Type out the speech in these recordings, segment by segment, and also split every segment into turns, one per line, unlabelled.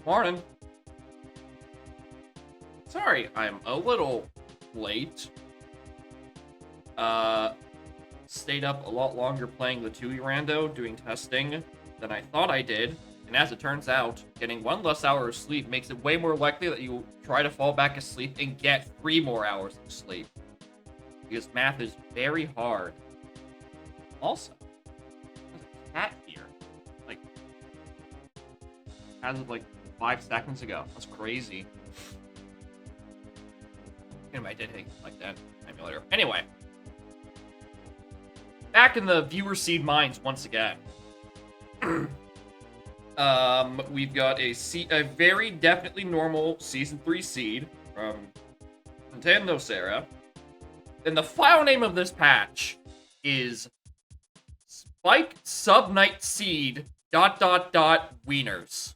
Morning. Sorry, I'm a little late. Stayed up a lot longer playing the 2 rando, doing testing, than I thought I did. And as it turns out, getting 1 less hour of sleep makes it way more likely that you try to fall back asleep and get 3 more hours of sleep. Because math is very hard. Also, there's a cat here. Like, as of like 5 seconds ago. That's crazy. Anyway, I did hate like that emulator. Anyway. Back in the viewer seed minds once again. We've got a very definitely normal Season 3 seed from Nintendo Sarah. And the file name of this patch is Spike Subnight Seed ... Wieners.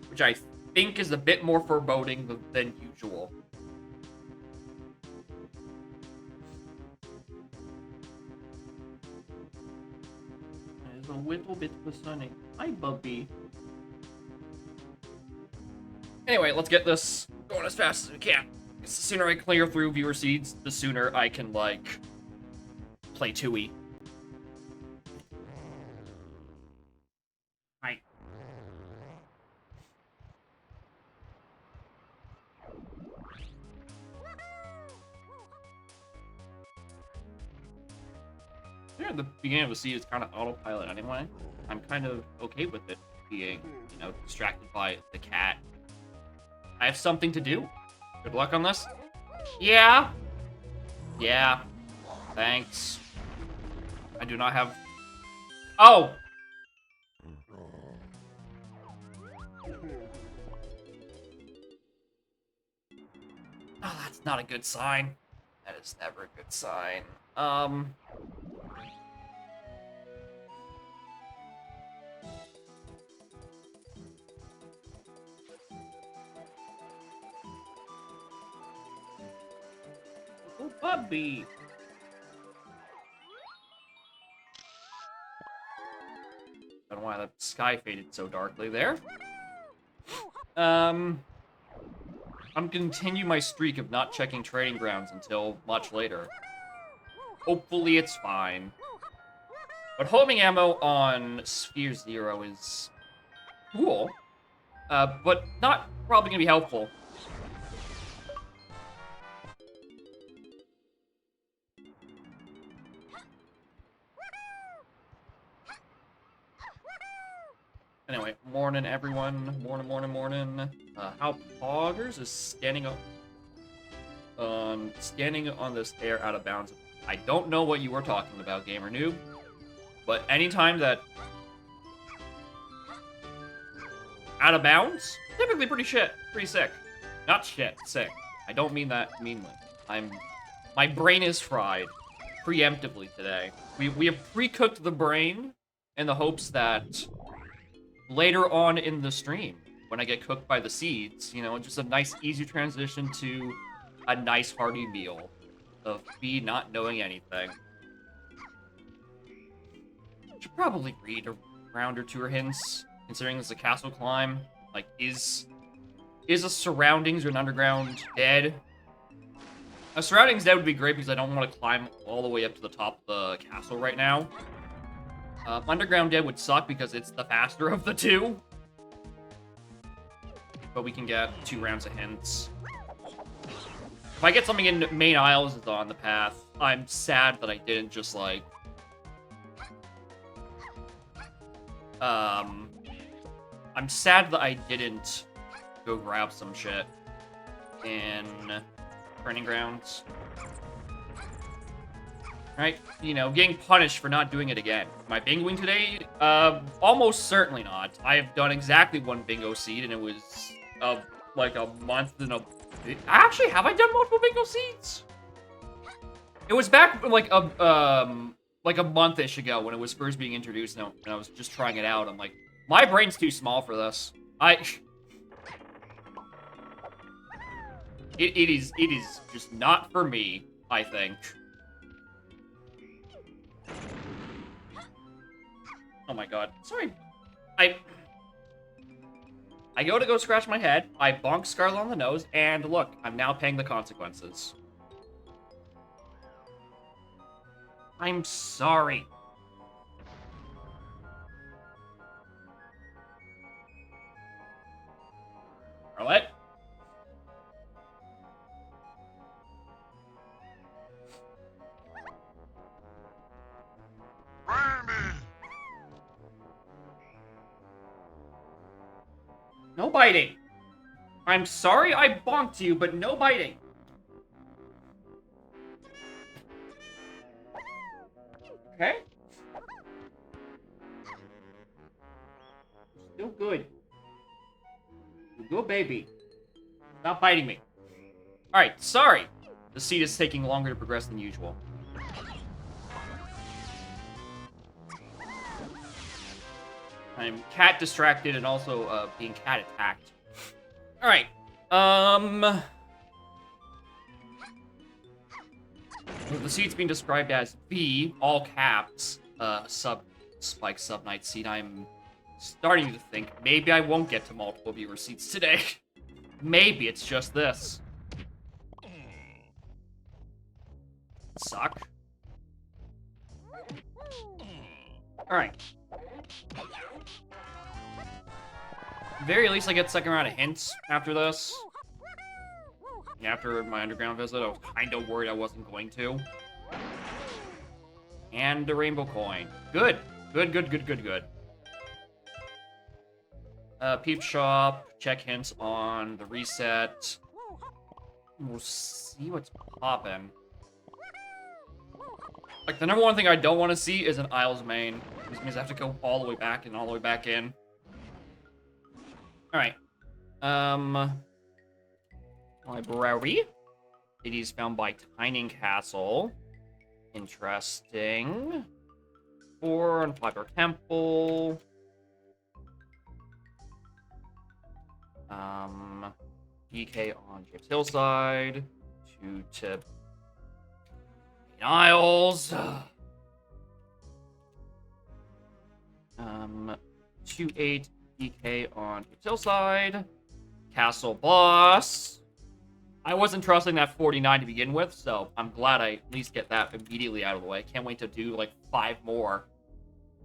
Which I think is a bit more foreboding than usual. There's a little bit of sunny. Hi, Bubby. Anyway, let's get this going as fast as we can. The sooner I clear through viewer seeds, the sooner I can, like, play 2E. Hi. Yeah, the beginning of the seed is kind of autopilot anyway. I'm kind of okay with it being, distracted by the cat. I have something to do. Good luck on this. Yeah. Yeah. Thanks. I do not have... Oh! Oh, that's not a good sign. That is never a good sign. Oh, Bubby. Don't know why the sky faded so darkly there. I'm continue my streak of not checking trading grounds until much later. Hopefully it's fine. But homing ammo on Sphere Zero is cool, but not probably gonna be helpful. Anyway, morning everyone. Morning. How Poggers is standing on this air out of bounds. I don't know what you were talking about, gamer noob. But anytime that out of bounds, typically pretty sick. Not shit, sick. I don't mean that meanly. My brain is fried preemptively today. We have pre-cooked the brain in the hopes that later on in the stream, when I get cooked by the seeds, just a nice easy transition to a nice hearty meal of me not knowing anything. Should probably read a round or 2 or hints, considering this is a castle climb. Like, is a surroundings or an underground dead? A surroundings dead would be great because I don't want to climb all the way up to the top of the castle right now. Underground dead would suck because it's the faster of the 2. But we can get 2 rounds of hints. If I get something in main aisles is on the path, I'm sad that I didn't just, like... I'm sad that I didn't go grab some shit in training grounds. Right? Getting punished for not doing it again. Am I bingoing today? Almost certainly not. I have done exactly 1 bingo seed, and it was, like a month and a... Actually, have I done multiple bingo seeds? It was back, like a month-ish ago when it was first being introduced, and I was just trying it out. I'm like, my brain's too small for this. It is just not for me, I think. Oh my god. Sorry. I go scratch my head, I bonk Scarlet on the nose, and look, I'm now paying the consequences. I'm sorry. Scarlet? No biting. I'm sorry I bonked you, but no biting. Okay? Still good. You good baby. Not biting me. Alright, sorry. The seed is taking longer to progress than usual. I'm cat distracted and also being cat attacked. Alright. The seed's being described as B, all caps, Spike Sub-Night seed. I'm starting to think maybe I won't get to multiple viewer seats today. Maybe it's just this. Suck. Alright. Very least I get second round of hints after this. After my underground visit, I was kind of worried I wasn't going to. And a rainbow coin. Good. Good. Peep shop. Check hints on the reset. We'll see what's poppin'. Like, the number one thing I don't want to see is an Isles main. This means I have to go all the way back and all the way back in. Alright. Library. It is found by Tining Castle. Interesting. 4 on Flower Temple. DK on James Hillside. 2 to Main Isles. 2-8 DK on James Hillside. Castle Boss. I wasn't trusting that 49 to begin with, so I'm glad I at least get that immediately out of the way. Can't wait to do, like, 5 more.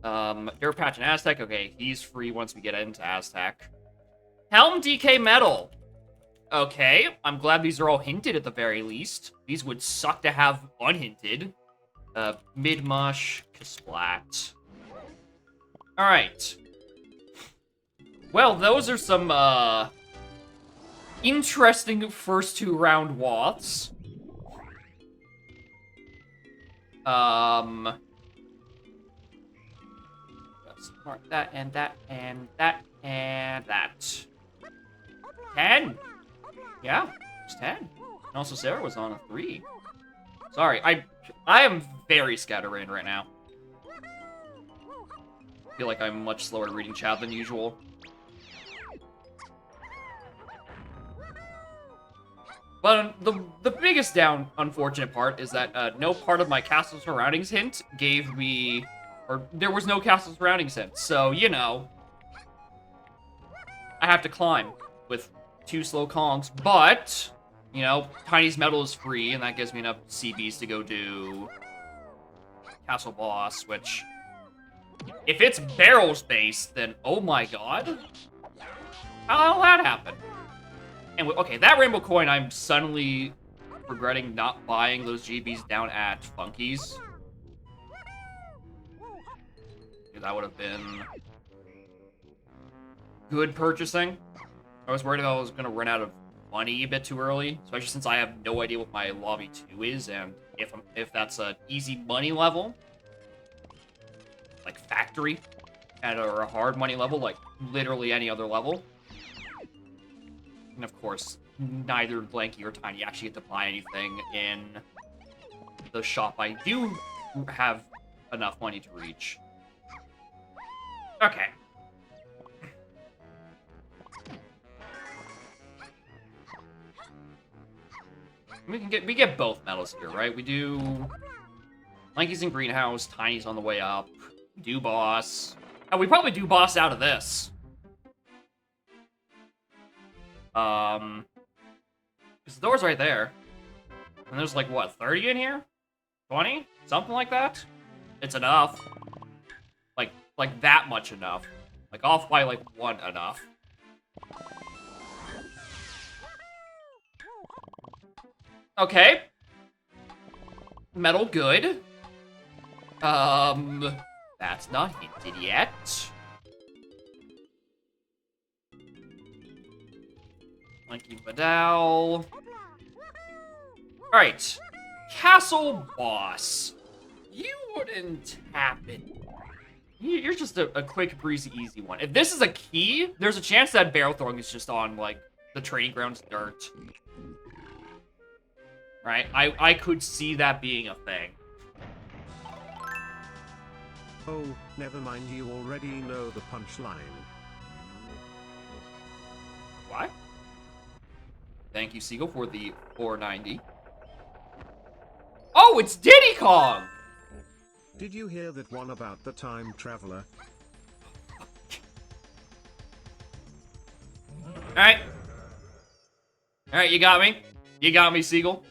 Dirt Patch and Aztec. Okay, he's free once we get into Aztec. Helm DK Metal. Okay, I'm glad these are all hinted at the very least. These would suck to have unhinted. Mid-Mush, Kasplat. Alright. Well, those are some, interesting first 2 round Woths. Let's mark that and that and that and that. 10. Yeah, it's 10. And also Sarah was on a 3. Sorry, I am very scatterbrained right now. I feel like I'm much slower at reading chat than usual. But the biggest unfortunate part is that no part of my castle surroundings hint gave me, or there was no castle surroundings hint. So, you know, I have to climb with 2 slow Kongs. But, you know, Tiny's Metal is free, and that gives me enough CBs to go do Castle Boss, which, if it's barrels based, then oh my god, how'll that happen? And okay, that rainbow coin, I'm suddenly regretting not buying those GBs down at Funky's. That would have been good purchasing. I was worried I was going to run out of money a bit too early, especially since I have no idea what my lobby 2 is, and if that's an easy money level, like factory, or a hard money level, like literally any other level. And of course, neither Blanky or Tiny actually get to buy anything in the shop I do have enough money to reach. Okay. We get both medals here, right? We do Blanky's in Greenhouse, Tiny's on the way up. We do boss. And we probably do boss out of this. Because the door's right there. And there's like, what, 30 in here? 20? Something like that? It's enough. Like that much enough. Like off by like 1 enough. Okay. Metal good. That's not hinted yet. Monkey Badal. Alright. Castle Boss. You wouldn't happen. You're just a quick, breezy, easy one. If this is a key, there's a chance that barrel throwing is just on, like, the training ground's dirt. Right? I could see that being a thing.
Oh, never mind, you already know the punchline.
Why? Thank you, Seagull, for the 490. Oh, it's Diddy Kong!
Did you hear that one about the time traveler?
Alright. Alright, you got me. You got me, Seagull.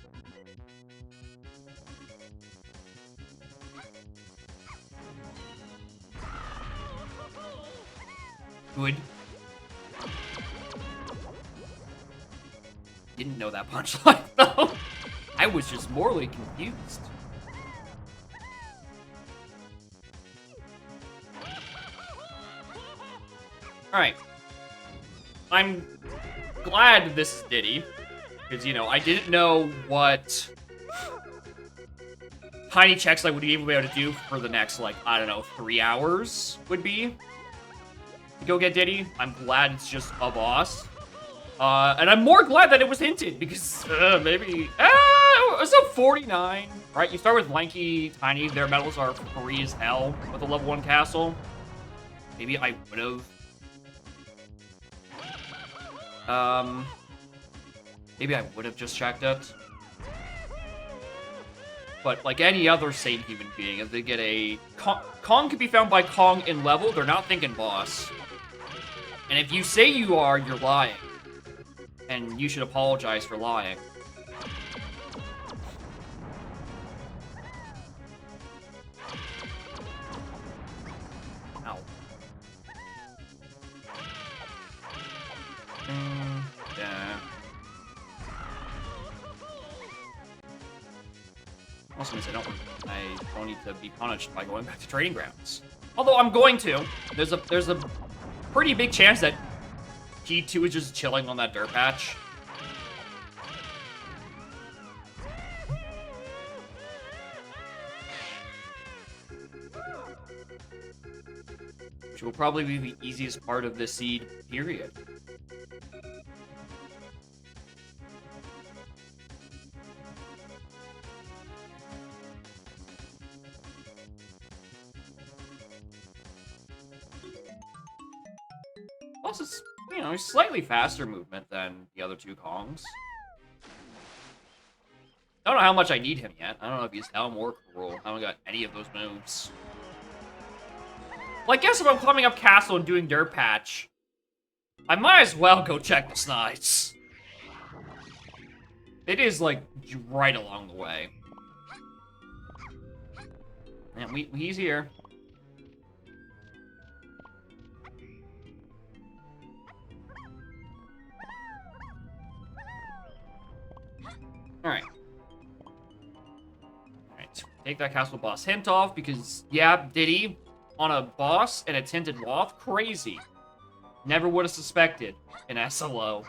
Good. Didn't know that punchline, though. I was just morally confused. Alright. I'm glad this is Diddy. Because, you know, I didn't know what tiny checks I would be able to do for the next, like, I don't know, 3 hours would be. To go get Diddy. I'm glad it's just a boss. And I'm more glad that it was hinted, because maybe... it's a 49, right? You start with Lanky, Tiny, their medals are free as hell with a level 1 castle. Maybe I would've... maybe I would've just checked it. But like any other sane human being, if they get a... Kong can be found by Kong in level, they're not thinking boss. And if you say you are, you're lying. And you should apologize for lying. Ow. Yeah. Also means I don't need to be punished by going back to training grounds. Although I'm going to. There's a pretty big chance that G2 is just chilling on that dirt patch. Which will probably be the easiest part of this seed, period. Plus, it's, you know, slightly faster movement than the other 2 Kongs. I don't know how much I need him yet. I don't know if he's Helm or Cruel. I haven't got any of those moves. Well, I guess if I'm climbing up Castle and doing Dirt Patch, I might as well go check the Snides. It is, like, right along the way. And he's here. Alright. Alright, take that castle boss hint off, because, yeah, Diddy on a boss and a tinted Loth, crazy. Never would have suspected an SLO.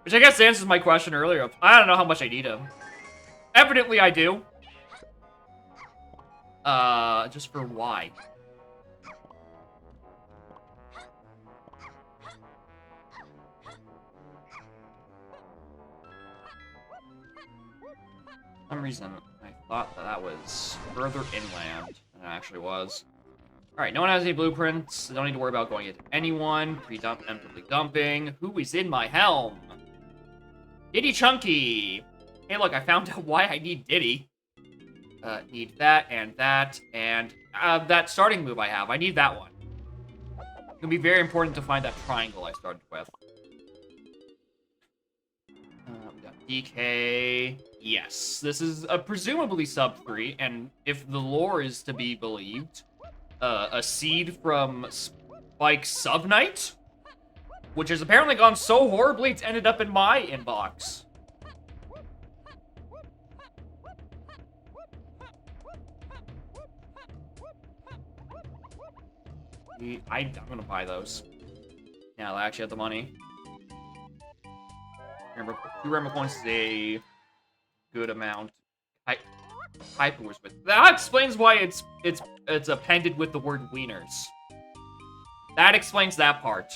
Which I guess answers my question earlier of, I don't know how much I need him. Evidently I do. Just for why? For some reason, I thought that was further inland than it actually was. Alright, no one has any blueprints. I don't need to worry about going into anyone. Preemptively dumping. Who is in my helm? Diddy Chunky! Hey, look, I found out why I need Diddy. Need that, and that starting move I have. I need that one. It's gonna be very important to find that triangle I started with. DK. Yes, this is presumably sub 3, and if the lore is to be believed, a seed from Spike's Sub Knight, which has apparently gone so horribly it's ended up in my inbox. I'm gonna buy those. Yeah, I actually have the money. Remember, 2 Rema points is a good amount. Hyper was with. That explains why it's appended with the word wieners. That explains that part.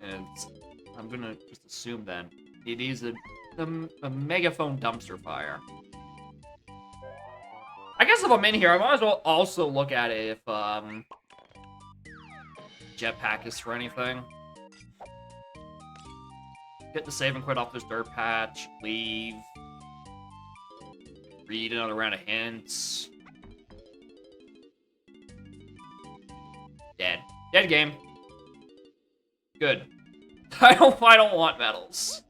And I'm gonna just assume then it is a megaphone dumpster fire. I guess if I'm in here, I might as well also look at it if jetpack is for anything. Get the save and quit off this dirt patch. Leave. Read another round of hints. Dead. Dead game. Good. I don't want medals.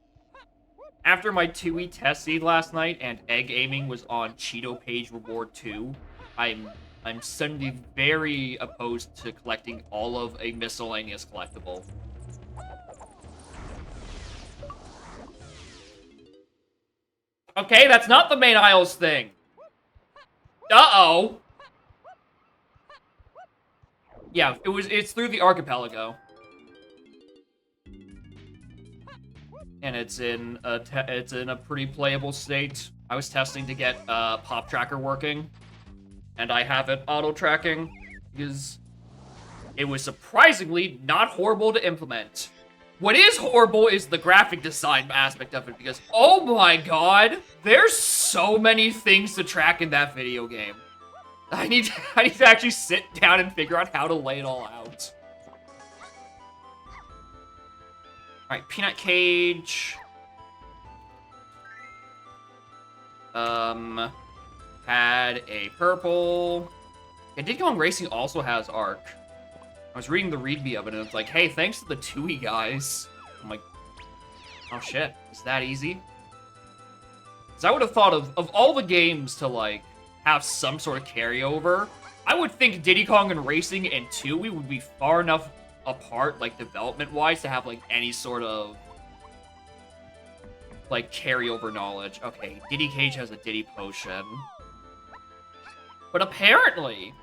After my 2E test seed last night and egg aiming was on Cheeto Page Reward 2, I'm suddenly very opposed to collecting all of a miscellaneous collectible. Okay, that's not the main aisles thing. Uh-oh. Yeah, it's through the archipelago. And it's in a pretty playable state. I was testing to get pop tracker working, and I have it auto tracking because it was surprisingly not horrible to implement. What is horrible is the graphic design aspect of it, because oh my god, there's so many things to track in that video game. I need to actually sit down and figure out how to lay it all out. Alright, Peanut Cage. Had a purple. And Diddy Kong Racing also has Arc. I was reading the readme of it, and it's like, hey, thanks to the 2E guys. I'm like, oh shit, is that easy? Because I would have thought of all the games to, like, have some sort of carryover, I would think Diddy Kong and Racing and 2E would be far enough apart, like, development-wise, to have, like, any sort of, like, carryover knowledge. Okay, Diddy Cage has a Diddy Potion. But apparently,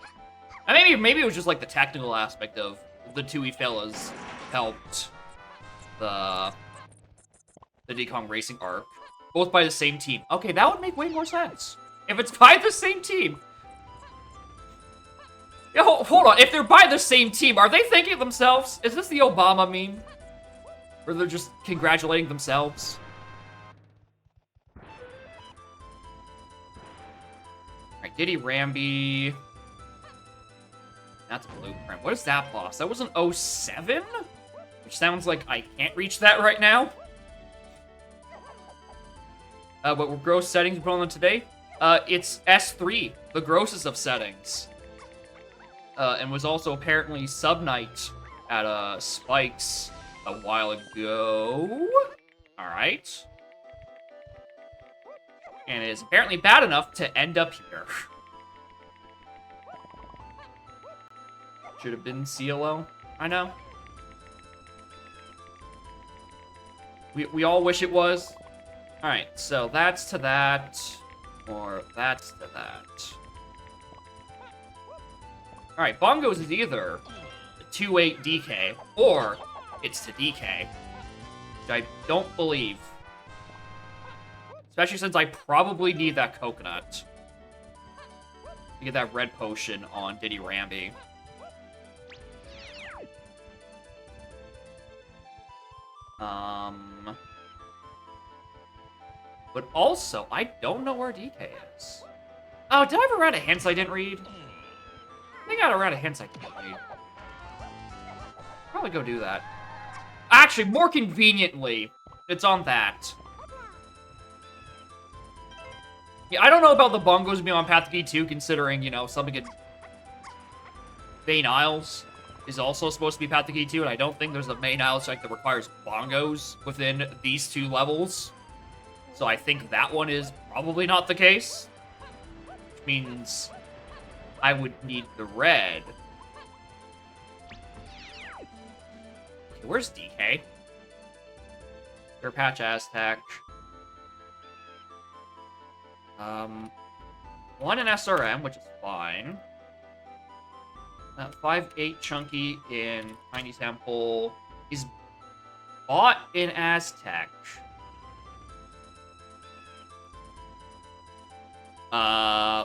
maybe it was just, like, the technical aspect of the 2E fellas helped the Diddy Kong Racing arc. Both by the same team. Okay, that would make way more sense. If it's by the same team. Yeah, hold on. If they're by the same team, are they thinking of themselves? Is this the Obama meme? Or they're just congratulating themselves? Alright, Diddy Ramby. That's a blueprint. What is that boss? That was an 07? Which sounds like I can't reach that right now. What were gross settings we put on today? It's S3, the grossest of settings. And was also apparently Sub Knight at Spike's a while ago. Alright. And it is apparently bad enough to end up here. Should have been CLO. I know. We all wish it was. Alright, so that's to that. Or that's to that. Alright, Bongos is either a 2-8 DK, or it's to DK. Which I don't believe. Especially since I probably need that coconut. To get that red potion on Diddy Ramby. But also, I don't know where DK is. Oh, did I have a round of hints I didn't read? I think I had a round of hints I didn't read. Probably go do that. Actually, more conveniently, it's on that. Yeah, I don't know about the Bongos being on Path to D2, considering, you know, something in Vane Isles. is also supposed to be Path to Key 2, and I don't think there's a main island strike that requires bongos within these 2 levels. So I think that one is probably not the case. Which means I would need the red. Okay, where's DK? Air Patch Aztec. One in SRM, which is fine. 5-8 Chunky in Tiny Temple is bought in Aztec.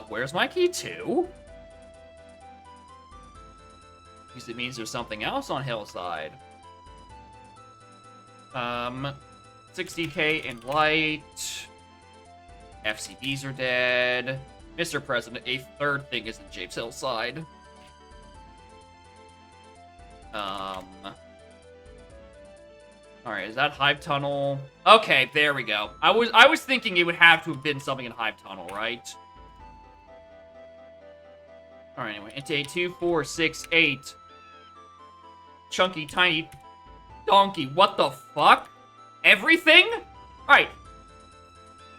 Where's my key 2? Because it means there's something else on Hillside. 60k in Light. FCBs are dead. Mr. President, a third thing is in Japes Hillside. Alright, is that Hive Tunnel? Okay, there we go. I was thinking it would have to have been something in Hive Tunnel, right? Alright, anyway. Into a 2, 4, 6, 8. Chunky, tiny donkey. What the fuck? Everything? Alright.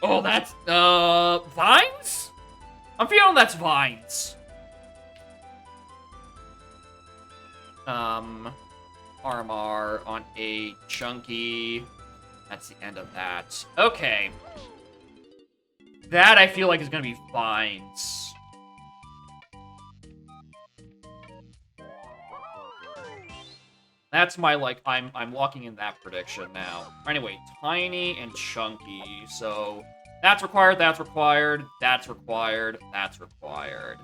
Oh, that's, Vines? I'm feeling that's Vines. RMR on a Chunky. That's the end of that. Okay. That I feel like is gonna be Vines. That's my, like, I'm locking in that prediction now. Anyway, Tiny and Chunky. So, that's required, that's required, that's required, that's required.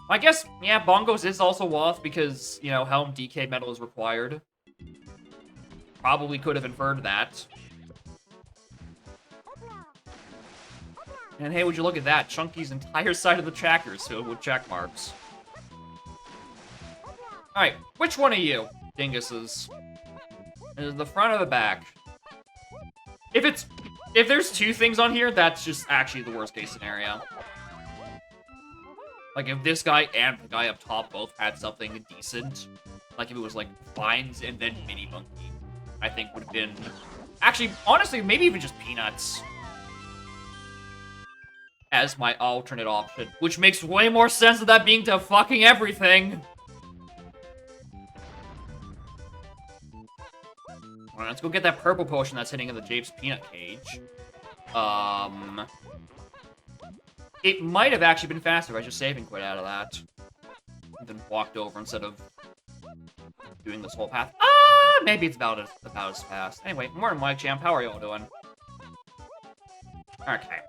I guess, yeah, Bongos is also off because, you know, Helm DK metal is required. Probably could have inferred that. And hey, would you look at that? Chunky's entire side of the tracker is filled with check marks. Alright, which one are you, dinguses? Is it the front or the back? If there's 2 things on here, that's just actually the worst case scenario. Like, if this guy and the guy up top both had something decent, like if it was, like, Vines and then Mini Monkey, I think would have been... Actually, honestly, maybe even just Peanuts as my alternate option, which makes way more sense than that being to fucking everything. Alright, let's go get that purple potion that's hitting in the Japes Peanut cage. It might have actually been faster if I just saving quit out of that. And then walked over instead of doing this whole path. Maybe it's about as fast. Anyway, morning, Mike Champ. How are y'all doing? Okay.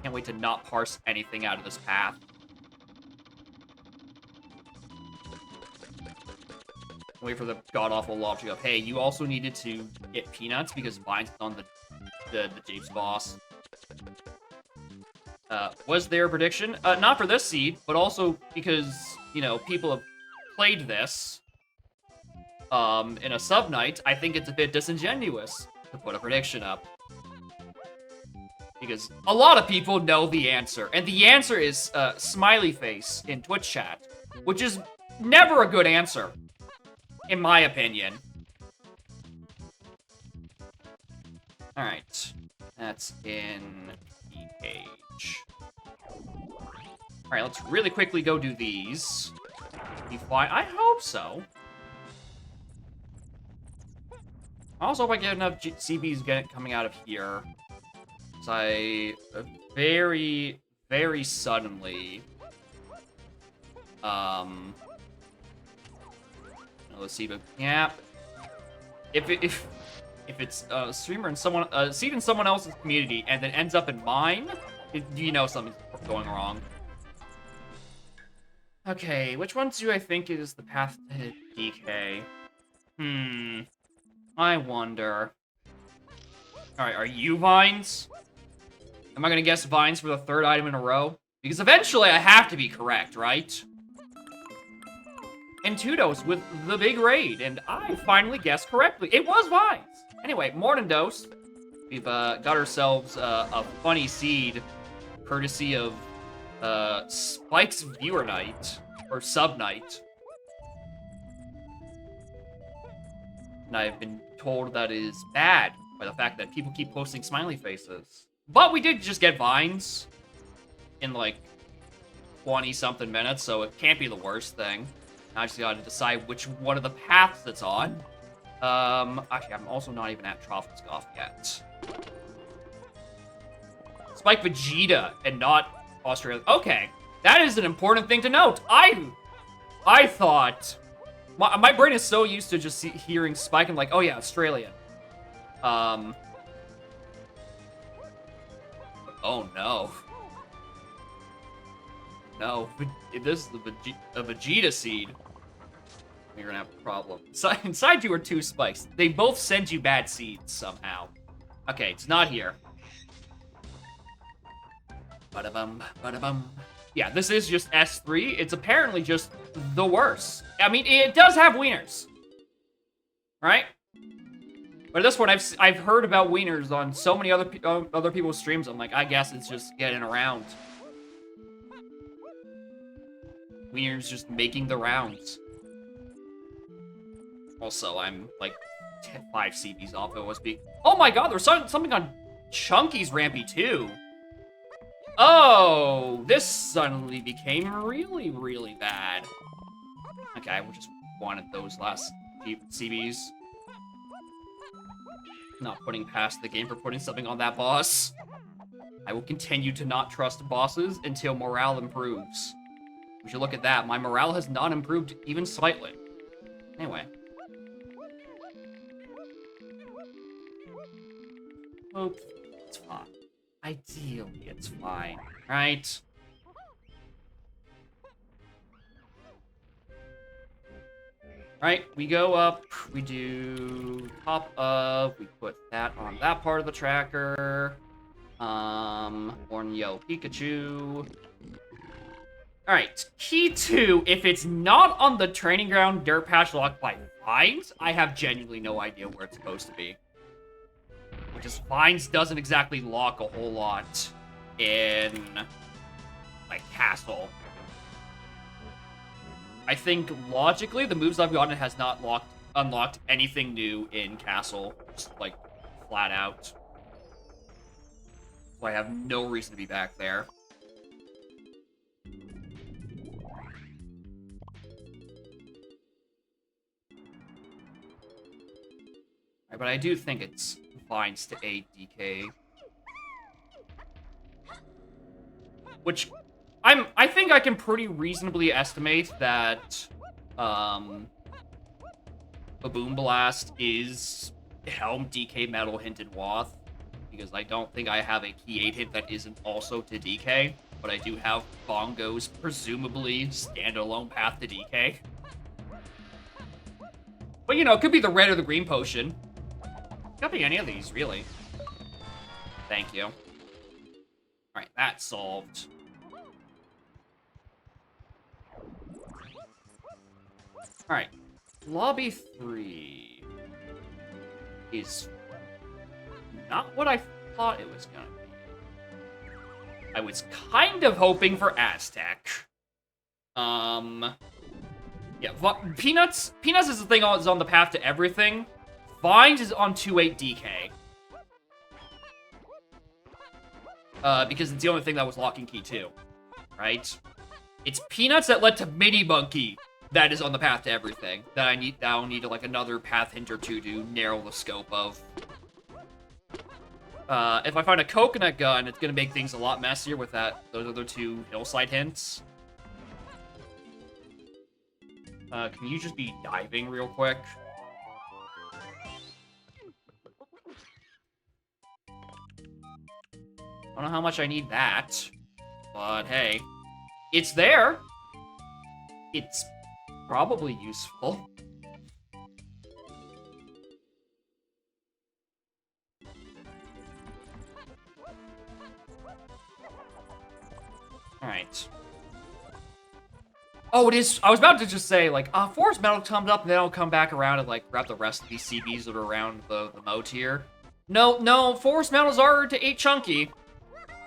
Can't wait to not parse anything out of this path. Wait for the god-awful logic of, hey, you also needed to get Peanuts because Vines is on the Japes boss. Was there a prediction? Not for this seed, but also because, you know, people have played this in a sub-night. I think it's a bit disingenuous to put a prediction up. Because a lot of people know the answer. And the answer is smiley face in Twitch chat, which is never a good answer, in my opinion. Alright. That's in the cage. Alright, let's really quickly go do these. Be fine. I hope so. I also hope I get enough CBs coming out of here. Because I very, very suddenly... let's see, but yeah. If it's a streamer and someone seed in someone else's community and then ends up in mine, you know something's going wrong. Okay, which ones do I think is the path to DK? I wonder. Alright, are you Vines? Am I gonna guess Vines for the 3rd item in a row? Because eventually I have to be correct, right? And Tudos with the big raid, and I finally guessed correctly. It was Vines! Anyway, morning dose. We've got ourselves a funny seed, courtesy of Spike's viewer night, or sub night. And I've been told that is bad by the fact that people keep posting smiley faces. But we did just get vines in like 20-something minutes, so it can't be the worst thing. I just gotta decide which one of the paths it's on. Actually, I'm also not even at Trophoscoff yet. Spike Vegeta and not Australia. Okay, that is an important thing to note. I thought my brain is so used to just hearing Spike and like, oh yeah, Australian. Oh no. No, this is a Vegeta seed. You're gonna have a problem. Inside you are 2 spikes. They both send you bad seeds somehow. Okay, it's not here. Ba-da-bum, ba-da-bum. Yeah, this is just S3. It's apparently just the worst. I mean, it does have wieners. Right? But this one, I've heard about wieners on so many other people's streams. I'm like, I guess it's just getting around. Wieners just making the rounds. Also, I'm like 5 CBs off OSB. Oh my god, there's something on Chunky's Rampy too. Oh, this suddenly became really, really bad. Okay, I just wanted those last CBs. Not putting past the game for putting something on that boss. I will continue to not trust bosses until morale improves. We should look at that. My morale has not improved even slightly. Anyway. Oops, it's fine. Ideally, it's fine, right? Right, we go up, we do top of, we put that on that part of the tracker. Ornyo Pikachu. Alright, key 2, if it's not on the training ground dirt patch locked by vines, I have genuinely no idea where it's supposed to be. Because vines doesn't exactly lock a whole lot in, like, Castle. I think, logically, the moves I've gotten has not unlocked anything new in Castle. Just, like, flat out. So I have no reason to be back there. Right, but I do think it's vines to 8 DK. Which, I think I can pretty reasonably estimate that, Baboon Blast is Helm, DK, Metal, Hinted, Wath. Because I don't think I have a key 8 hit that isn't also to DK. But I do have Bongo's presumably standalone path to DK. But, you know, it could be the red or the green potion. Could be any of these, really. Thank you. Alright, that's solved. Alright. Lobby 3 is not what I thought it was gonna be. I was kind of hoping for Aztec. Yeah, Peanuts is the thing that's on the path to everything. Vines is on 2-8 DK. Because it's the only thing that was locking key 2. Right? It's Peanuts that led to Mini Monkey that is on the path to everything. That I'll need like another path hint or two to narrow the scope of. If I find a coconut gun, it's gonna make things a lot messier with those other 2 hillside hints. Can you just be diving real quick? I don't know how much I need that, but hey, it's there. It's probably useful. Alright. Oh, it is. I was about to just say, like, Forest Metal comes up, and then I'll come back around and, like, grab the rest of these CBs that are around the Mo tier. No, Forest Metal's are to 8 Chunky.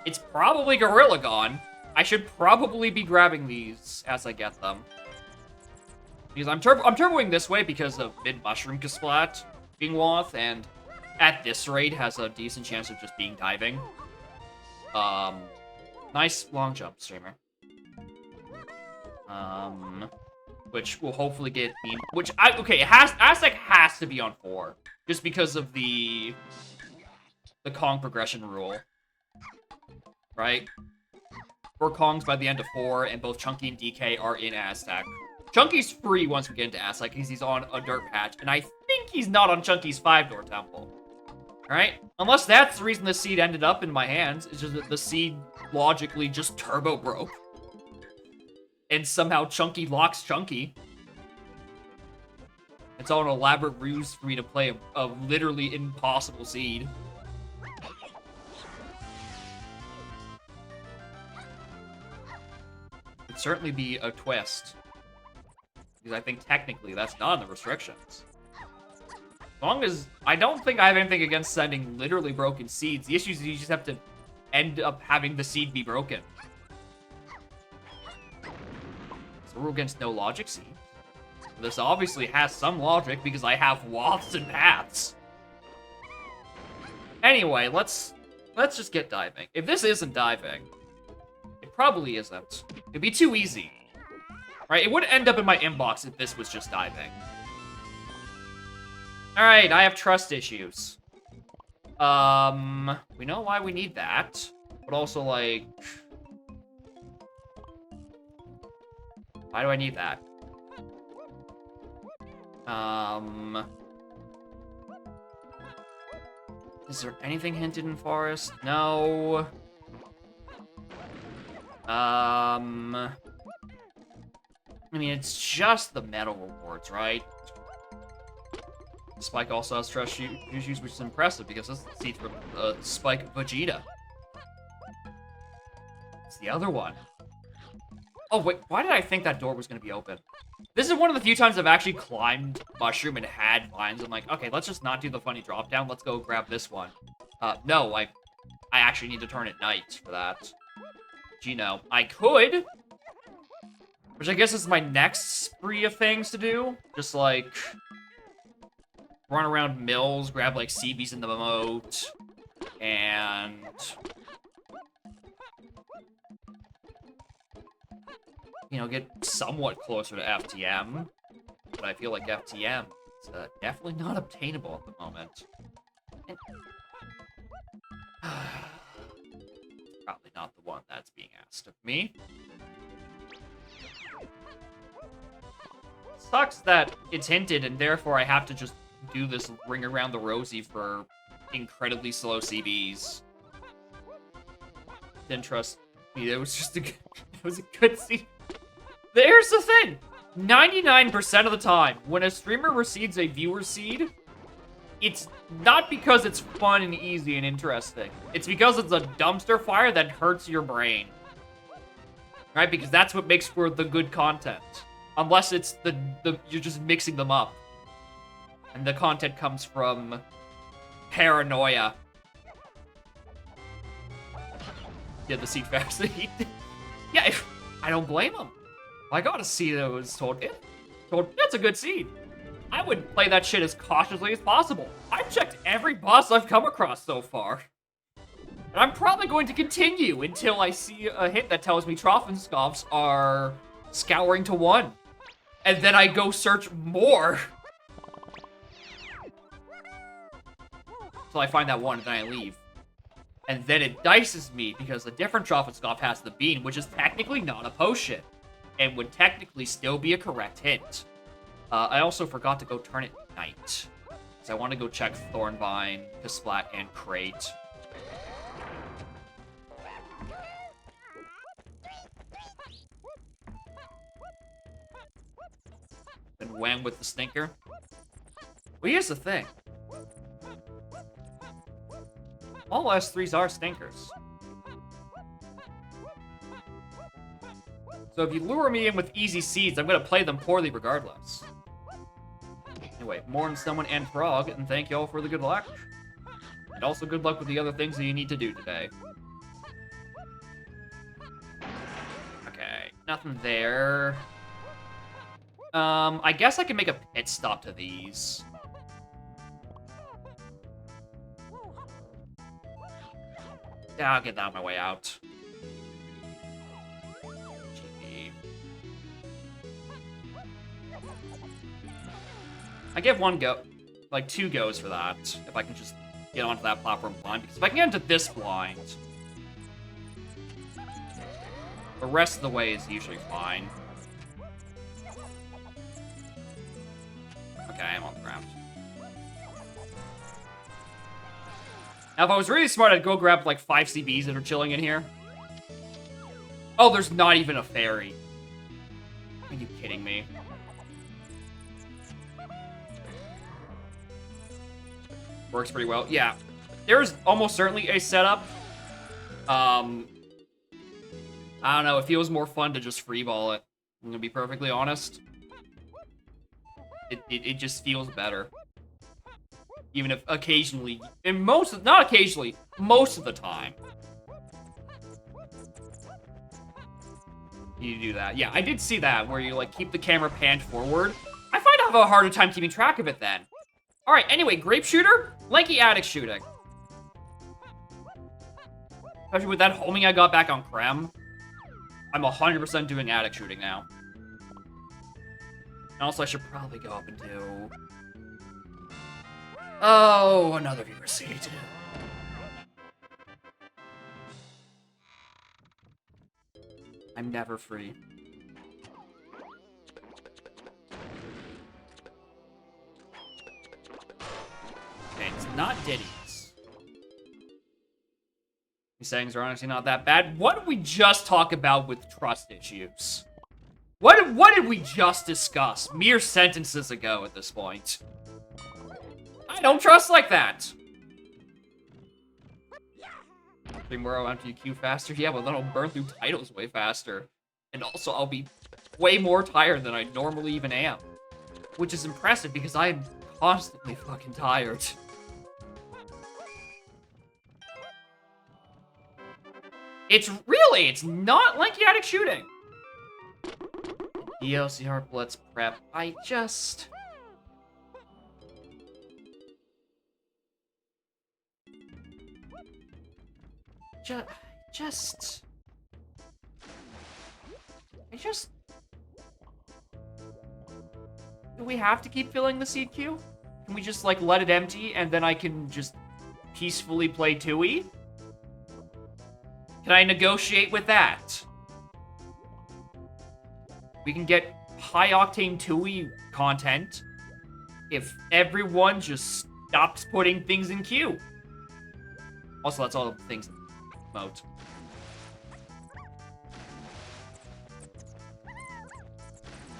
It's probably Gorilla Gone. I should probably be grabbing these as I get them. Because I'm turboing this way because of mid-mushroom Kasplat being Woth, and at this rate has a decent chance of just being diving. Nice long jump, streamer. Which will hopefully get me. Okay, Aztec has to be on 4, just because of the Kong progression rule, right? 4 Kongs by the end of 4, and both Chunky and DK are in Aztec. Chunky's free once we get into Aztec because he's on a dirt patch, and I think he's not on Chunky's 5-door temple. Alright? Unless that's the reason the seed ended up in my hands, it's just that the seed logically just turbo broke. And somehow Chunky locks Chunky. It's all an elaborate ruse for me to play a literally impossible seed. It'd certainly be a twist. Because I think technically that's not in the restrictions. As long as... I don't think I have anything against sending literally broken seeds. The issue is you just have to end up having the seed be broken. So we're against no logic seed. This obviously has some logic because I have Woths and paths. Anyway, let's just get diving. If this isn't diving, it probably isn't. It'd be too easy. Right? It would end up in my inbox if this was just diving. Alright, I have trust issues. We know why we need that. But also, like... why do I need that? Is there anything hinted in Forest? No. I mean, it's just the medal rewards, right? Spike also has trust issues, which is impressive because this is see from Spike Vegeta. It's the other one. Oh, wait, why did I think that door was going to be open? This is one of the few times I've actually climbed Mushroom and had vines. I'm like, okay, let's just not do the funny drop down. Let's go grab this one. No, I actually need to turn at night for that. Gino, I could. Which I guess is my next spree of things to do. Just like run around mills, grab like CBs in the moat, and you know, get somewhat closer to FTM. But I feel like FTM is definitely not obtainable at the moment. And probably not the one that's being asked of me. Sucks that it's hinted, and therefore I have to just do this ring around the rosy for incredibly slow CBs. Didn't trust me. It was just it was a good scene. There's the thing. 99% of the time, when a streamer receives a viewer seed, it's not because it's fun and easy and interesting. It's because it's a dumpster fire that hurts your brain. Right? Because that's what makes for the good content. Unless it's the you're just mixing them up. And the content comes from paranoia. Yeah, the seed fast. Yeah, I don't blame him. I got a seed that was told that's a good seed. I would play that shit as cautiously as possible. I've checked every boss I've come across so far. And I'm probably going to continue until I see a hint that tells me Trophenscoffs are scouring to 1. And then I go search more. Until I find that one and then I leave. And then it dices me because a different Trophenscoff has the bean, which is technically not a potion. And would technically still be a correct hint. I also forgot to go turn it at night. Because I want to go check Thornvine, Kasplat, and Crate. Then Wham with the Stinker. Well, here's the thing. All S3s are stinkers. So if you lure me in with easy seeds, I'm going to play them poorly regardless. Anyway, mourn someone and Frog, and thank y'all for the good luck. And also good luck with the other things that you need to do today. Nothing there. I guess I can make a pit stop to these. Yeah, I'll get that on my way out. GP. I give one go, like 2 goes for that, if I can just get onto that platform blind, because if I can get into this blind, the rest of the way is usually fine. Okay, I'm on the ground. Now, if I was really smart, I'd go grab, like, 5 CBs that are chilling in here. Oh, there's not even a fairy. Are you kidding me? Works pretty well. Yeah. There's almost certainly a setup. I don't know. It feels more fun to just freeball it. I'm gonna be perfectly honest. It just feels better. Even if occasionally, and not occasionally, most of the time. You do that. Yeah, I did see that, where you, like, keep the camera panned forward. I find I have a harder time keeping track of it then. Alright, anyway, grape shooter, lanky attic shooting. Especially with that homing I got back on Krem. I'm 100% doing attic shooting now. And also, I should probably go up and do... Oh, another viewer seat. I'm never free. Okay, it's not Diddy's. These settings are honestly not that bad. What did we just talk about with trust issues? What did we just discuss mere sentences ago at this point? I don't trust like that. Tomorrow after you queue faster? Yeah, well then I'll burn through titles way faster. And also I'll be way more tired than I normally even am. Which is impressive because I am constantly fucking tired. It's not lanky attic shooting. ELCR Blitz prep. I just... Do we have to keep filling the seed queue? Can we just, like, let it empty and then I can just peacefully play Tui? Can I negotiate with that? We can get high-octane Tui content if everyone just stops putting things in queue. Also, that's all the things in mode.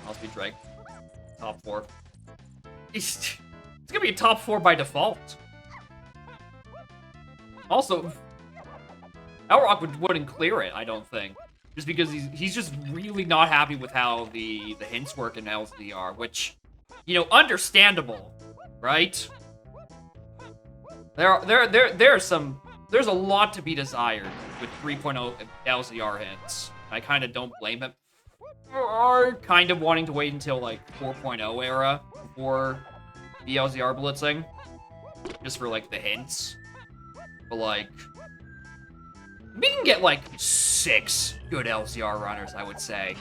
I'll be Drake. Top 4. It's gonna be a top 4 by default. Also, Elrock wouldn't clear it, I don't think. Just because he's just really not happy with how the hints work in LZR, which, you know, understandable, right? There's a lot to be desired with 3.0 LZR hints. I kind of don't blame him. Or kind of wanting to wait until, like, 4.0 era before the LZR blitzing. Just for, like, the hints. But, like, we can get, like, 6 good LZR runners, I would say.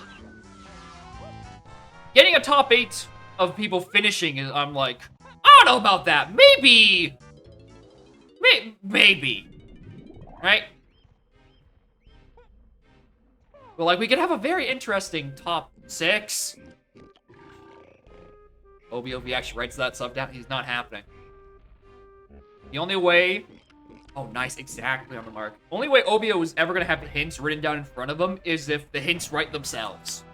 Getting a top 8 of people finishing is, I'm like, I don't know about that. Maybe. Maybe. Right? But, like, we could have a very interesting top 6. OBOV actually writes that stuff down. He's not happening. The only way... Oh, nice. Exactly on the mark. Only way OBO is ever going to have hints written down in front of him is if the hints write themselves.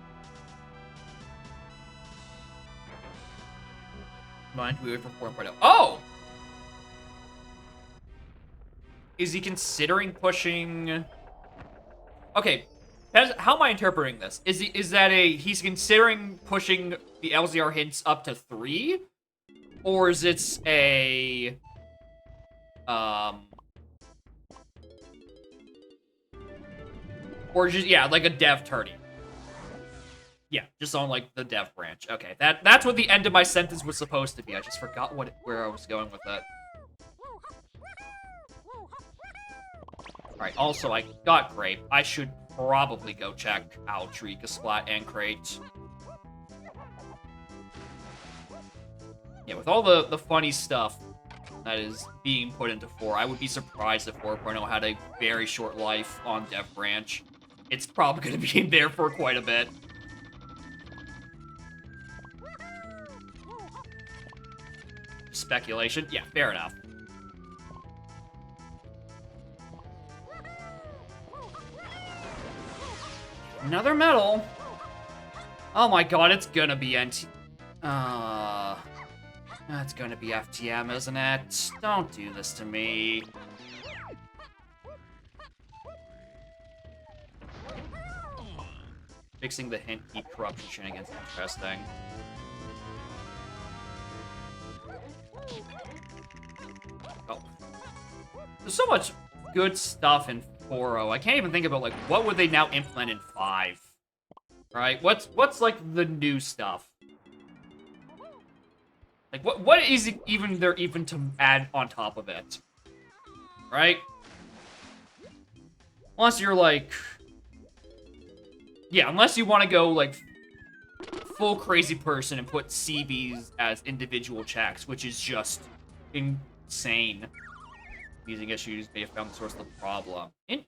Mind we wait for 4.0. Oh! Is he considering pushing... Okay. How am I interpreting this? Is that he's considering pushing the LZR hints up to 3? Or is it a... Or just, yeah, like a dev tourney. Yeah, just on, like, the dev branch. Okay, that's what the end of my sentence was supposed to be. I just forgot where I was going with that. Alright, also, I got Grape. I should probably go check Owl Tree, Kasplat, and Crate. Yeah, with all the funny stuff that is being put into 4, I would be surprised if 4.0 had a very short life on dev branch. It's probably going to be in there for quite a bit. Speculation? Yeah, fair enough. Another medal? Oh my god, it's gonna be NT... It's gonna be FTM, isn't it? Don't do this to me. Fixing the hint keep corruption shenanigans interesting. Oh. There's so much good stuff in 4.0. I can't even think about, like, what would they now implement in 5? Right? What's like, the new stuff? Like, what is it even there even to add on top of it? Right? Unless you're, like... Yeah, unless you want to go, like, full crazy person and put CVs as individual checks, which is just insane. Using issues may have found the source of the problem. Why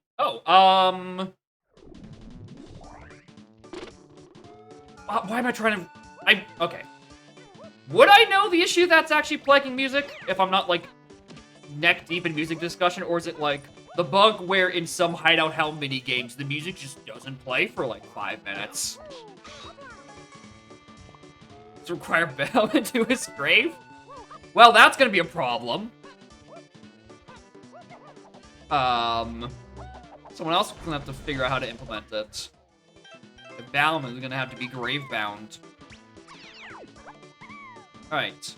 am I trying to... Okay. Would I know the issue that's actually plaguing music if I'm not, like, neck deep in music discussion? Or is it, like, the bug where in some Hideout Hell mini games the music just doesn't play for, like, 5 minutes? Does it require Bell into his grave? Well, that's gonna be a problem. Someone else is gonna have to figure out how to implement it. The Balman is gonna have to be grave-bound. Alright.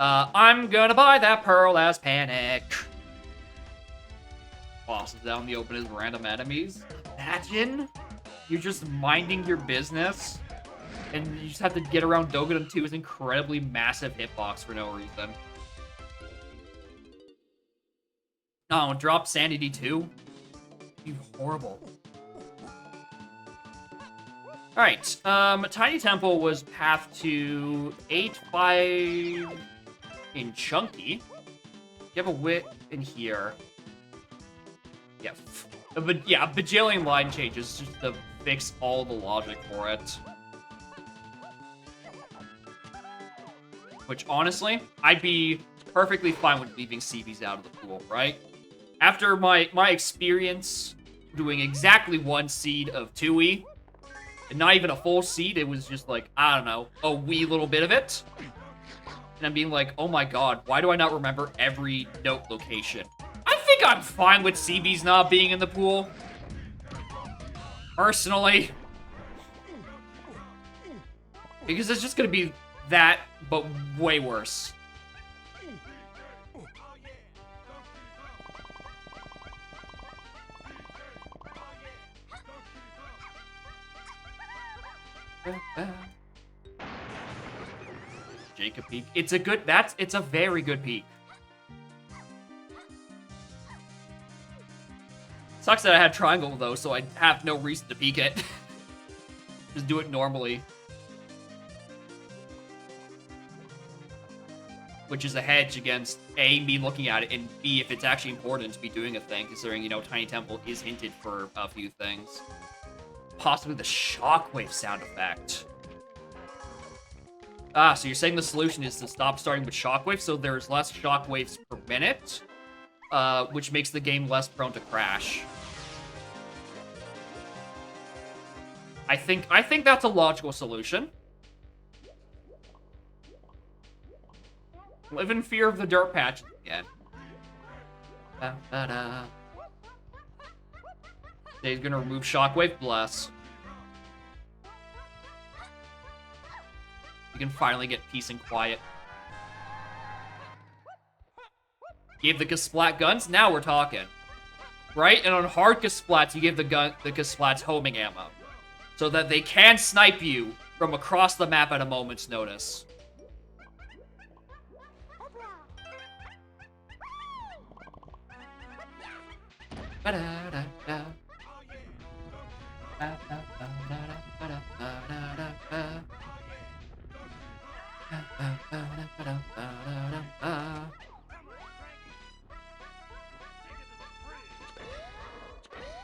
I'm gonna buy that pearl as Panic. Bosses down the open as random enemies. Imagine you're just minding your business, and you just have to get around Dogadon 2's incredibly massive hitbox for no reason. Oh, drop Sanity 2? You horrible. Alright, Tiny Temple was path to 8-5 in Chunky. You have a wit in here. Yeah, but yeah, a bajillion line changes just to fix all the logic for it. Which, honestly, I'd be perfectly fine with leaving CVs out of the pool, right? After my experience doing exactly 1 seed of 2E, and not even a full seed, it was just like, I don't know, a wee little bit of it. And I'm being like, oh my god, why do I not remember every note location? I think I'm fine with CVs not being in the pool. Personally. Because it's just gonna be that, but way worse. Jacob peak. It's a very good peak. Sucks that I had triangle though, so I have no reason to peek it. Just do it normally. Which is a hedge against A, me looking at it, and B, if it's actually important to be doing a thing, considering, you know, Tiny Temple is hinted for a few things. Possibly the shockwave sound effect. Ah, so you're saying the solution is to stop starting with shockwave, so there's less shockwaves per minute, which makes the game less prone to crash. I think that's a logical solution. Live in fear of the dirt patch again. He's gonna remove shockwave, bless. You can finally get peace and quiet. Gave the Kasplat guns, now we're talking. Right? And on hard Kasplats, you gave the Kasplats homing ammo. so that they can snipe you from across the map at a moment's notice.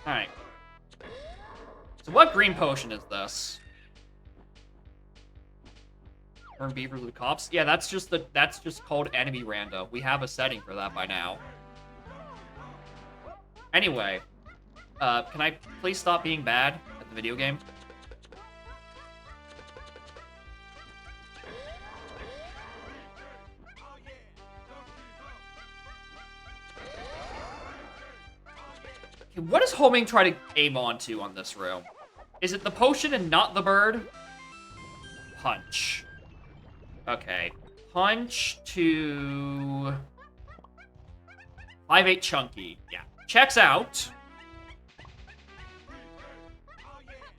Alright. So what green potion is this? Turn beavers with cops? Yeah, that's just called enemy rando. We have a setting for that by now. Anyway, can I please stop being bad at the video game? Okay, what does homing try to aim onto on this room? Is it the potion and not the bird? Punch. Okay. Punch to 5-8 chunky. Yeah. Checks out.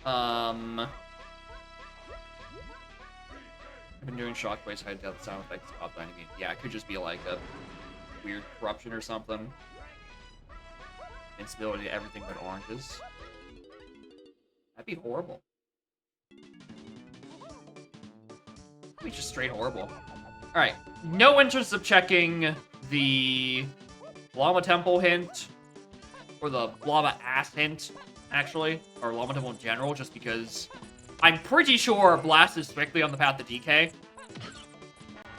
I've been doing shockwaves, hide the sound effects off the enemy. Yeah, it could just be like a weird corruption or something. Instability to everything but oranges. That'd be horrible. That'd be just straight horrible. Alright, no interest of checking the Llama Temple hint, or the Llama Ass hint, actually, or Llama Temple in general, just because I'm pretty sure Blast is strictly on the path to DK,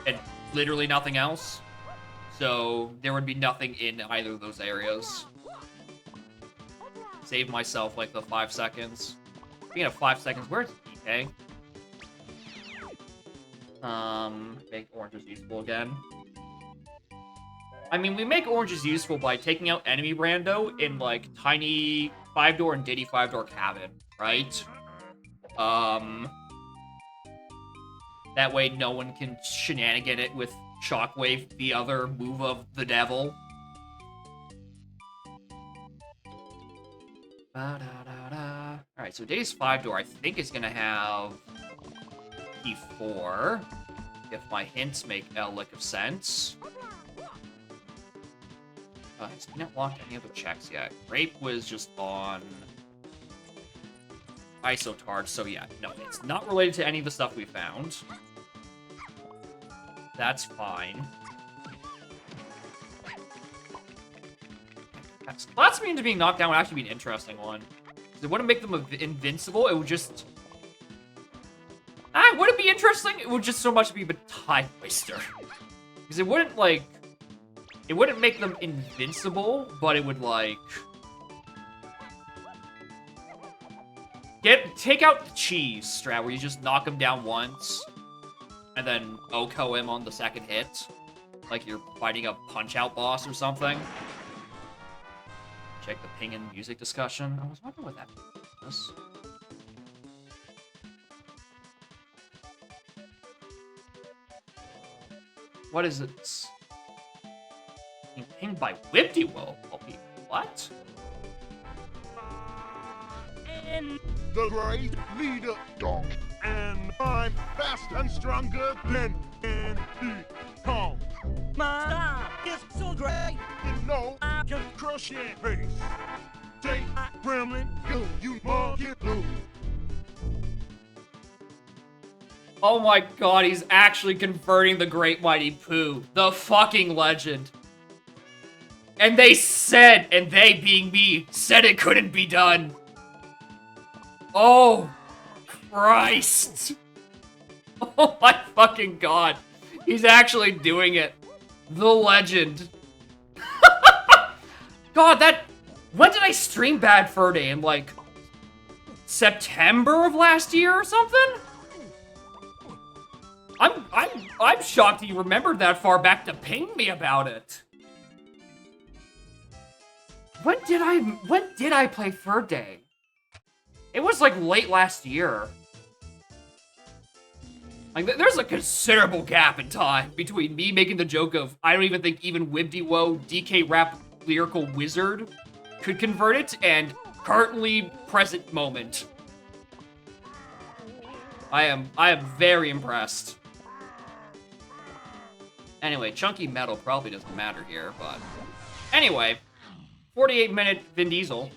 and literally nothing else, so there would be nothing in either of those areas. Save myself, like, the 5 seconds. Speaking of 5 seconds, where's DK? Make oranges useful again. I mean, we make oranges useful by taking out enemy rando in, like, tiny 5-door and Diddy 5-door cabin, right? That way no one can shenanigan it with Shockwave, the other move of the devil. Alright, so Diddy's 5-door, I think, is gonna have key 4, if my hints make a lick of sense. Has he not locked any other checks yet? Grape was just on Isotard, so yeah, no, it's not related to any of the stuff we found. That's fine. Splats me into being knocked down would actually be an interesting one. It wouldn't make them invincible, it would just... would it be interesting? It would just so much be a time waster. Because it wouldn't, like... It wouldn't make them invincible, but it would, like... Take out the cheese strat, where you just knock him down once, and then OHKO him on the second hit. Like you're fighting a Punch-Out boss or something. Check the ping and music discussion. I was wondering what that was. What is it? Being pinged by withou. What?
And the great leader, Dong. And I'm fast and stronger than any Kong. My style is so great, you know I can crush your face. Take Gremlin, go, you monkey blue.
Oh my god, he's actually converting the Great Mighty Pooh. The fucking legend. And they said, and they being me, said it couldn't be done. Oh, Christ. Oh my fucking god. He's actually doing it. The legend. God, that... When did I stream Bad Fur Day? In, like, September of last year or something? I'm shocked he remembered that far back to ping me about it. When did I play Fur Day? It was like late last year. Like, there's a considerable gap in time between me making the joke of, I don't even think even withou DK Rap Lyrical Wizard could convert it, and currently present moment. I am very impressed. Anyway, chunky metal probably doesn't matter here, but... Anyway, 48-minute Vin Diesel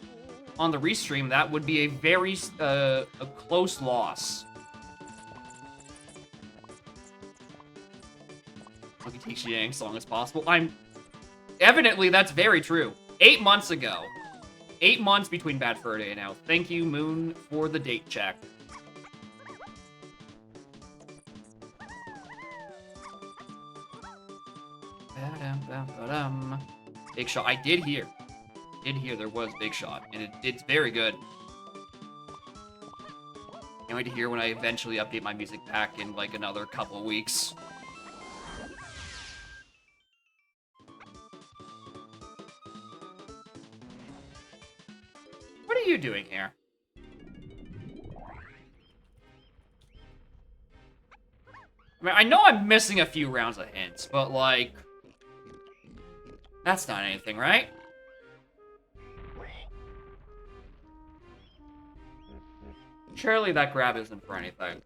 on the restream, that would be a very, a close loss. Let me take Yang as long as possible. Evidently, that's very true. 8 months ago. 8 months between Bad Fur Day and now. Thank you, Moon, for the date check. Big Shot. I did hear. There was Big Shot, and it's very good. Can't wait to hear when I eventually update my music pack in like another couple of weeks. What are you doing here? I mean, I know I'm missing a few rounds of hints, but like... That's not anything, right? Surely that grab isn't for anything.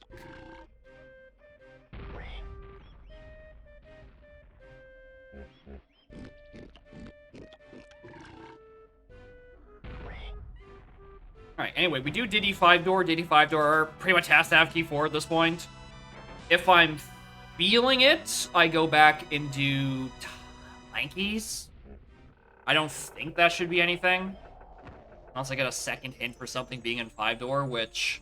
Alright, anyway, we do Diddy 5-door. Diddy 5-door pretty much has to have key 4 at this point. If I'm feeling it, I go back and do Lankies. I don't think that should be anything. Unless I get a second hint for something being in 5-door, which...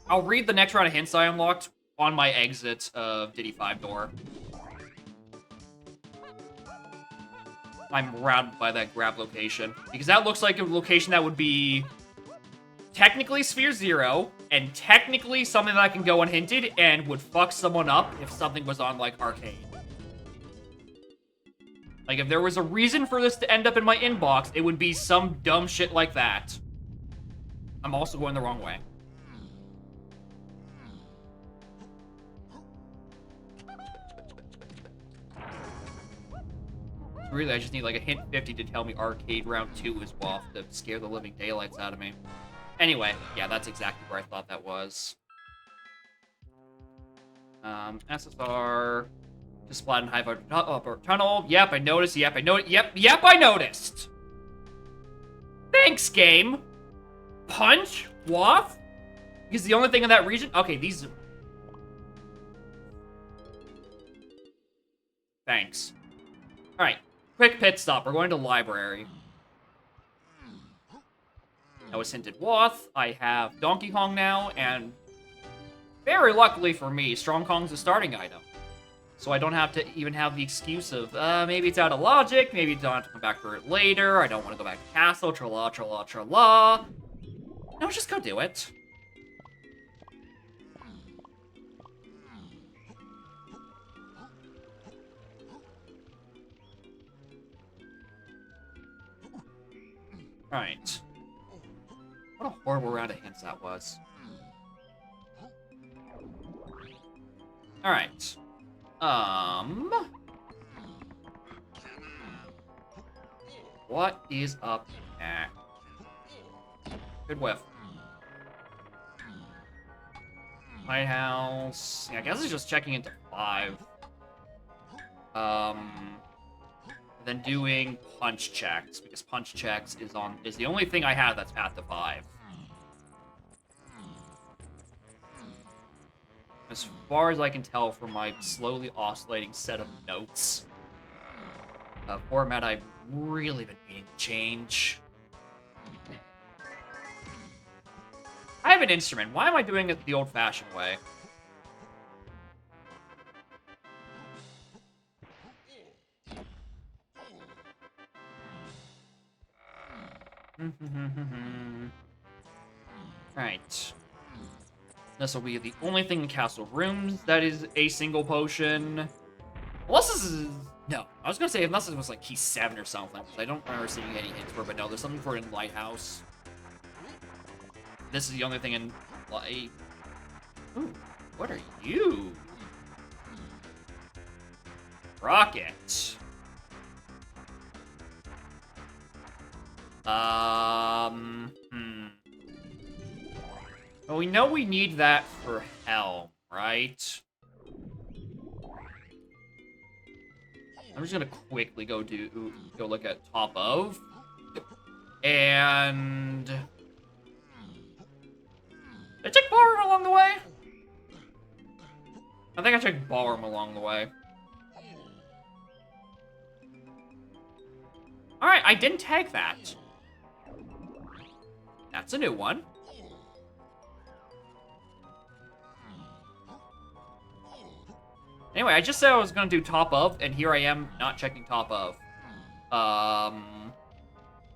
I'll read the next round of hints I unlocked on my exit of Diddy 5-door. I'm routed by that grab location. Because that looks like a location that would be... technically Sphere 0, and technically something that can go unhinted and would fuck someone up if something was on, like, Arcade. Like, if there was a reason for this to end up in my inbox, it would be some dumb shit like that. I'm also going the wrong way. Really, I just need, like, a hint 50 to tell me Arcade Round 2 is off to scare the living daylights out of me. Anyway, yeah, that's exactly where I thought that was. SSR... Just splat in high upper tunnel. Yep, I noticed. Yep, I know it. Yep, I noticed. Thanks, game. Punch? Waff? Because the only thing in that region... Okay, these... Thanks. Alright, quick pit stop. We're going to library. I was hinted Wath. I have Donkey Kong now, and... Very luckily for me, Strong Kong's a starting item. So I don't have to even have the excuse of, maybe it's out of logic, maybe I don't have to come back for it later, I don't want to go back to castle, tra-la, tra-la, tra-la. No, just go do it. Alright. What a horrible round of hints that was. Alright. What is up next? Good whiff. Lighthouse. Yeah, I guess it's just checking into 5. Then doing punch checks, because punch checks is the only thing I have that's path to 5. As far as I can tell from my slowly oscillating set of notes, format I've really been meaning to change. I have an instrument. Why am I doing it the old-fashioned way? Right. This will be the only thing in Castle Rooms that is a single potion. Unless this is... No. I was gonna say, unless it was like key 7 or something, because I don't remember seeing any hints for it, but no, there's something for it in Lighthouse. This is the only thing in... Light... Ooh, what are you? Rocket. Well, we know we need that for Helm, right? I'm just gonna quickly go look at top of. And... Did I check Ballroom along the way? I think I checked Ballroom along the way. Alright, I didn't tag that. That's a new one. Anyway, I just said I was gonna do top of, and here I am not checking top of.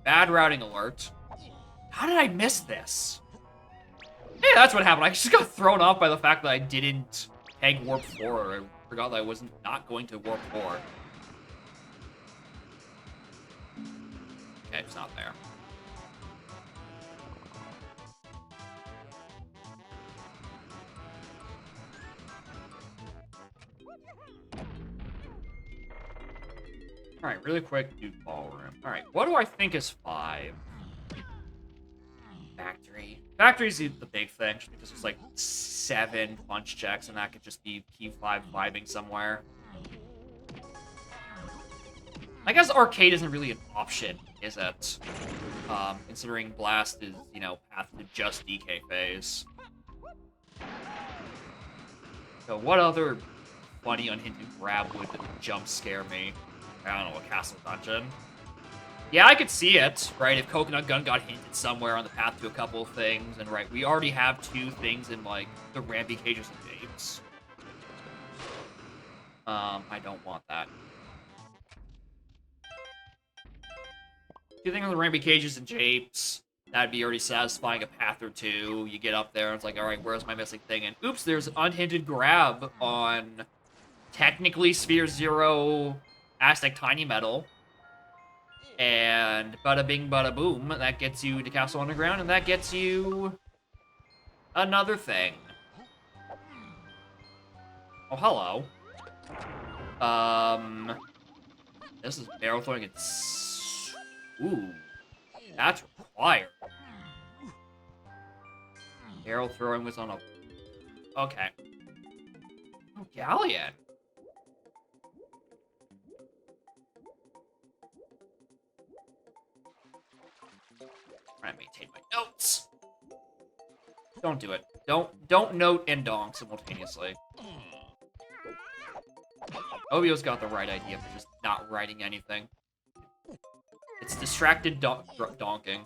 Bad routing alert. How did I miss this? Yeah, that's what happened. I just got thrown off by the fact that I didn't tag Warp 4. I forgot that I was not going to Warp 4. Okay, it's not there. Alright, really quick, do Ballroom. Alright, what do I think is 5? Factory. Factory's the big thing, just because there's like 7 punch checks, and that could just be key 5 vibing somewhere. I guess arcade isn't really an option, is it? Considering Blast is, you know, path to just DK phase. So what other funny unhindered grab would jump scare me? I don't know, a castle dungeon. Yeah, I could see it, right? If Coconut Gun got hinted somewhere on the path to a couple of things, and right, we already have 2 things in, like, the Rampy Cages and Japes. I don't want that. 2 things on the Rampy Cages and Japes. That'd be already satisfying a path or 2. You get up there, and it's like, alright, where's my missing thing? And oops, there's an unhindered grab on technically Sphere 0 Aztec Tiny Metal. And bada bing, bada boom, that gets you to Castle Underground, and that gets you another thing. Oh, hello. This is barrel throwing. It's... Ooh. That's required. Barrel throwing was on a... Okay. Oh, Galleon. Trying to maintain my notes. Don't do it. Don't note and donk simultaneously. Obio's got the right idea for just not writing anything. It's distracted donking.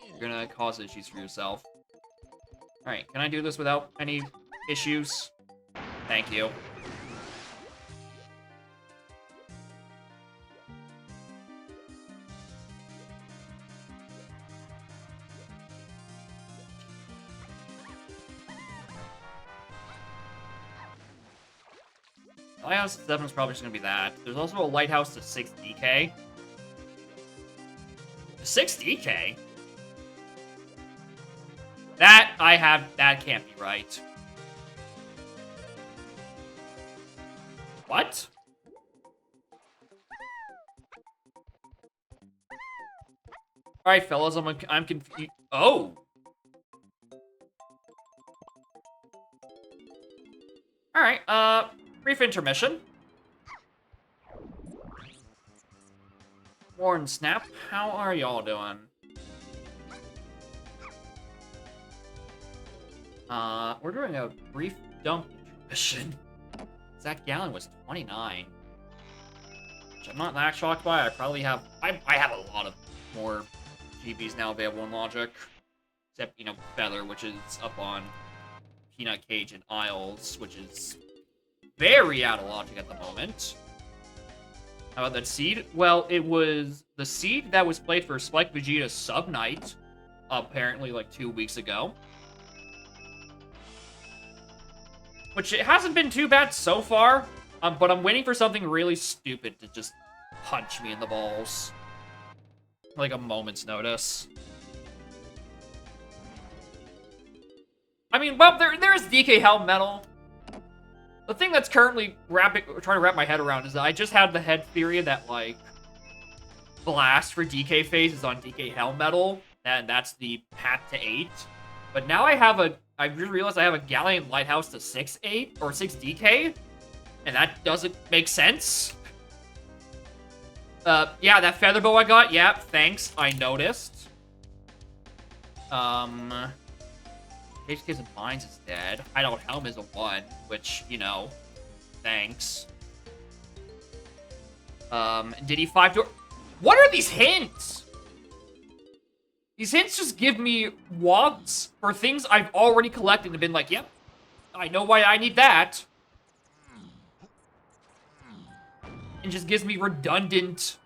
You're gonna cause issues for yourself. Alright, can I do this without any issues? Thank you. Lighthouse to 7 is probably just gonna be that. There's also a Lighthouse to 6 DK. 6 DK? That can't be right. What? Alright, fellas, I'm confused. Oh! Alright, brief intermission. Warren Snap, how are y'all doing? We're doing a brief dump intermission. Zach Gallen was 29. Which I'm not that shocked by. I probably have... I have a lot of more GBs now available in Logic. Except, you know, Feather, which is up on Peanut Cage and Isles, which is very out of Logic at the moment. How about that seed? Well, it was the seed that was played for Spike Vegeta Sub Night, apparently like 2 weeks ago. Which it hasn't been too bad so far, but I'm waiting for something really stupid to just punch me in the balls. Like a moment's notice. I mean, well, there's DK Helm Metal. The thing that's currently trying to wrap my head around is that I just had the head theory that, like, Blast for DK phase is on DK Helm Metal, and that's the path to 8. But now I have a I just realized I have a Galleon Lighthouse to 6-8 or 6 DK, and that doesn't make sense. Yeah, that feather bow I got. Yeah, thanks. I noticed. Case of Vines is dead. Hideout Helm is a 1, which, you know, thanks. Did he 5 door? What are these hints? These hints just give me wogs for things I've already collected and been like, yep, I know why I need that. And just gives me redundant,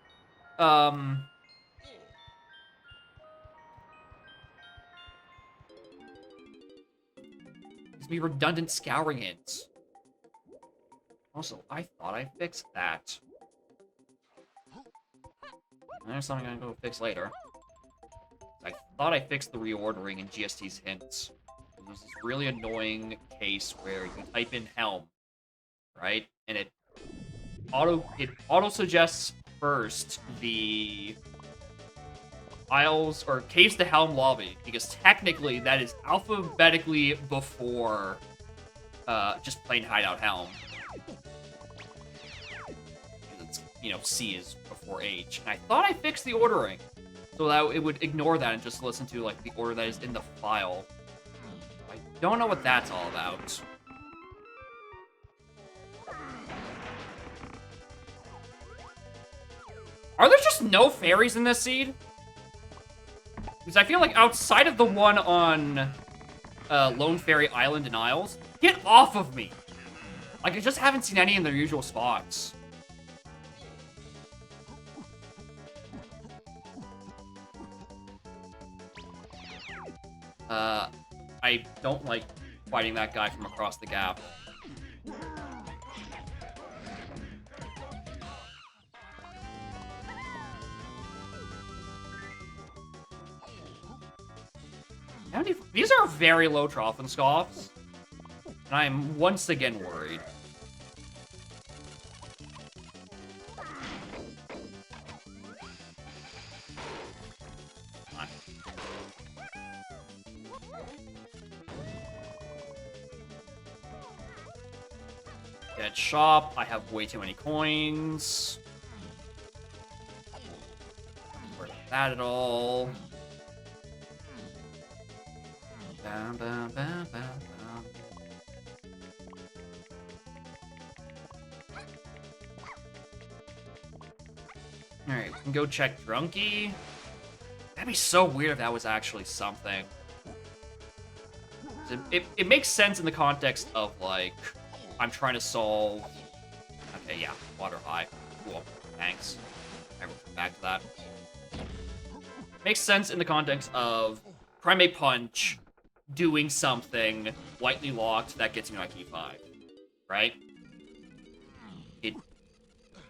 scouring hints. Also, I thought I fixed that. There's something I'm gonna go fix later. I thought I fixed the reordering in GST's hints. There's this really annoying case where you type in Helm, right? And it auto suggests first the Isles or Caves to Helm lobby, because technically that is alphabetically before just plain Hideout Helm. It's, you know, C is before H. And I thought I fixed the ordering so that it would ignore that and just listen to like the order that is in the file. I don't know what that's all about. Are there just no fairies in this seed? Because I feel like outside of the one on Lone Fairy Island and Isles, get off of me! Like, I just haven't seen any in their usual spots. I don't like fighting that guy from across the gap. These are very low Trough Scoffs, and I'm once again worried. Come on. Dead shop. I have way too many coins. Not worth that at all. Bam, bam, bam, bam, bam. Alright, we can go check Drunky. That'd be so weird if that was actually something. It makes sense in the context of, like, I'm trying to solve... Okay, yeah, water high. Cool, thanks. I will come back to that. Makes sense in the context of Primate Punch doing something lightly locked that gets me my key 5, right? It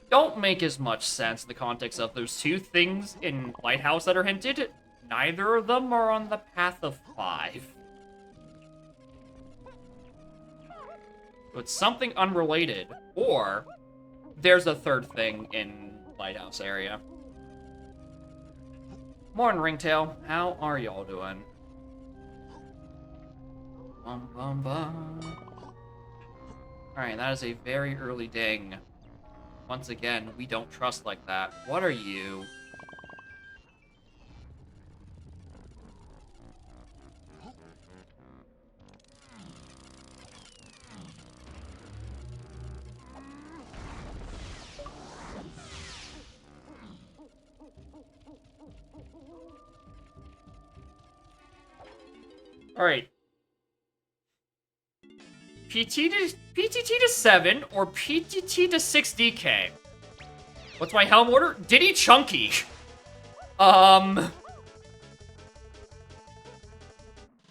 don't make as much sense in the context of there's two things in Lighthouse that are hinted. Neither of them are on the path of 5. So it's something unrelated, or there's a third thing in Lighthouse area. Morning, Ringtail. How are y'all doing? Bum, bum, bum. Alright, that is a very early ding. Once again, we don't trust like that. What are you? Alright. PTT to 7 or PTT to 6 DK. What's my Helm order? Diddy Chunky. And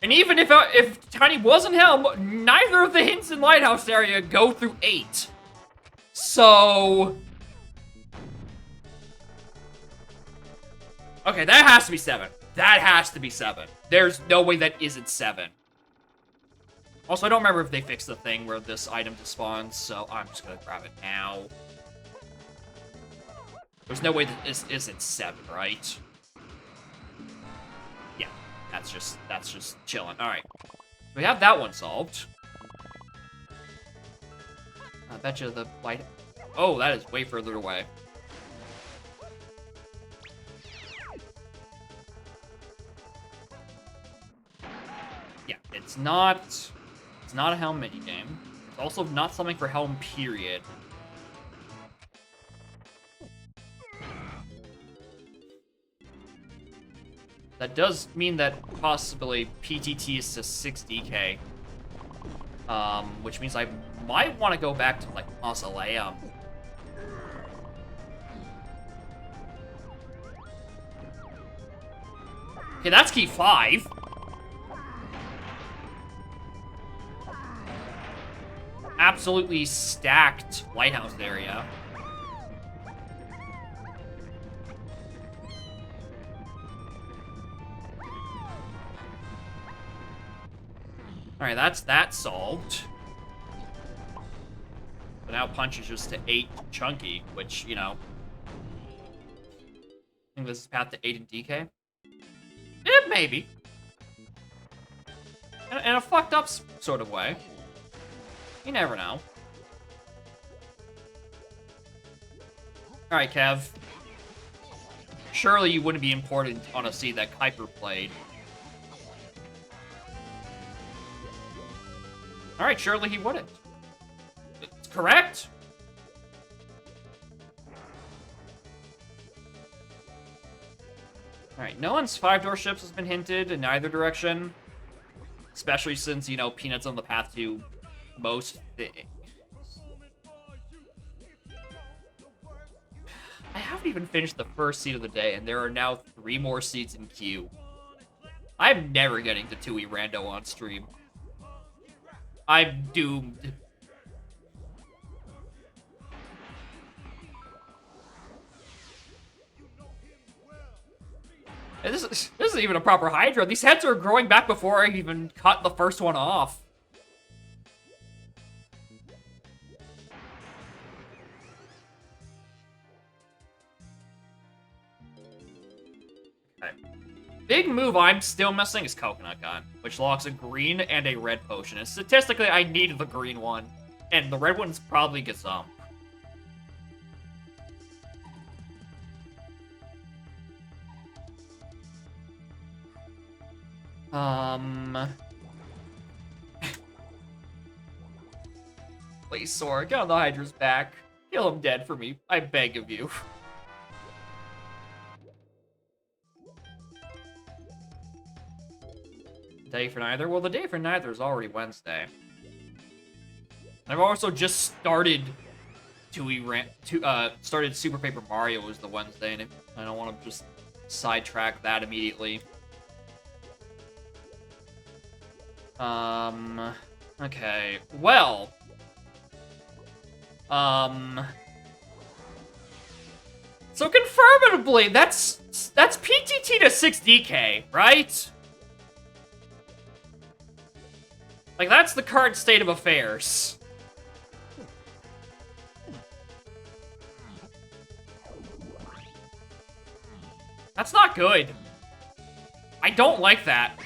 even if Tiny wasn't Helm, neither of the hints in Lighthouse area go through 8. So... Okay, that has to be 7. That has to be 7. There's no way that isn't 7. Also, I don't remember if they fixed the thing where this item despawns, so I'm just gonna grab it now. There's no way that this isn't 7, right? Yeah, that's just chilling. All right, We have that one solved. I bet you the light... Oh, that is way further away. Yeah, it's not a Helm minigame. It's also not something for Helm, period. That does mean that possibly PTT is to 6 DK. Which means I might want to go back to, like, Mausoleum. Okay, that's key 5. Absolutely stacked lighthouse area. Alright, that's that solved. But now punch is just to 8 chunky, which, you know. I think this is path to 8 and DK. Maybe. In a fucked up sort of way. You never know. Alright, Kev. Surely you wouldn't be important on a seed that Kuiper played. Alright, surely he wouldn't. It's correct? Alright, no one's 5-door ships has been hinted in either direction. Especially since, you know, Peanut's on the path to most things. I haven't even finished the first seed of the day, and there are now 3 more seeds in queue. I'm never getting to 2E Rando on stream. I'm doomed. And this isn't even a proper Hydra. These heads are growing back before I even cut the first one off. Okay. Big move I'm still missing is Coconut Gun, which locks a green and a red potion. And statistically, I need the green one, and the red one's probably Gazump. Please, Sora, get on the Hydra's back. Kill him dead for me. I beg of you. Day for neither? Well, the day for neither is already Wednesday. I've also just started started Super Paper Mario was the Wednesday, and I don't want to just sidetrack that immediately. Okay. Well. So confirmatively, that's PTT to 6DK, right? Like, that's the current state of affairs. That's not good. I don't like that.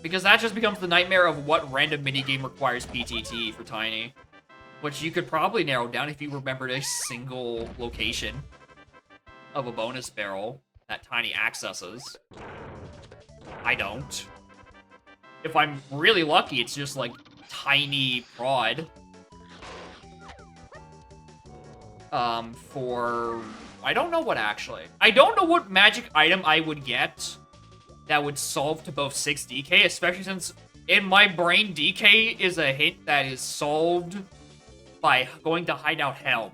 Because that just becomes the nightmare of what random minigame requires PTT for Tiny. Which you could probably narrow down if you remembered a single location of a bonus barrel that Tiny accesses. I don't. If I'm really lucky, it's just like Tiny Prod. For... I don't know what actually. I don't know what magic item I would get that would solve to both 6 DK, especially since in my brain, DK is a hint that is solved by going to Hideout Helm.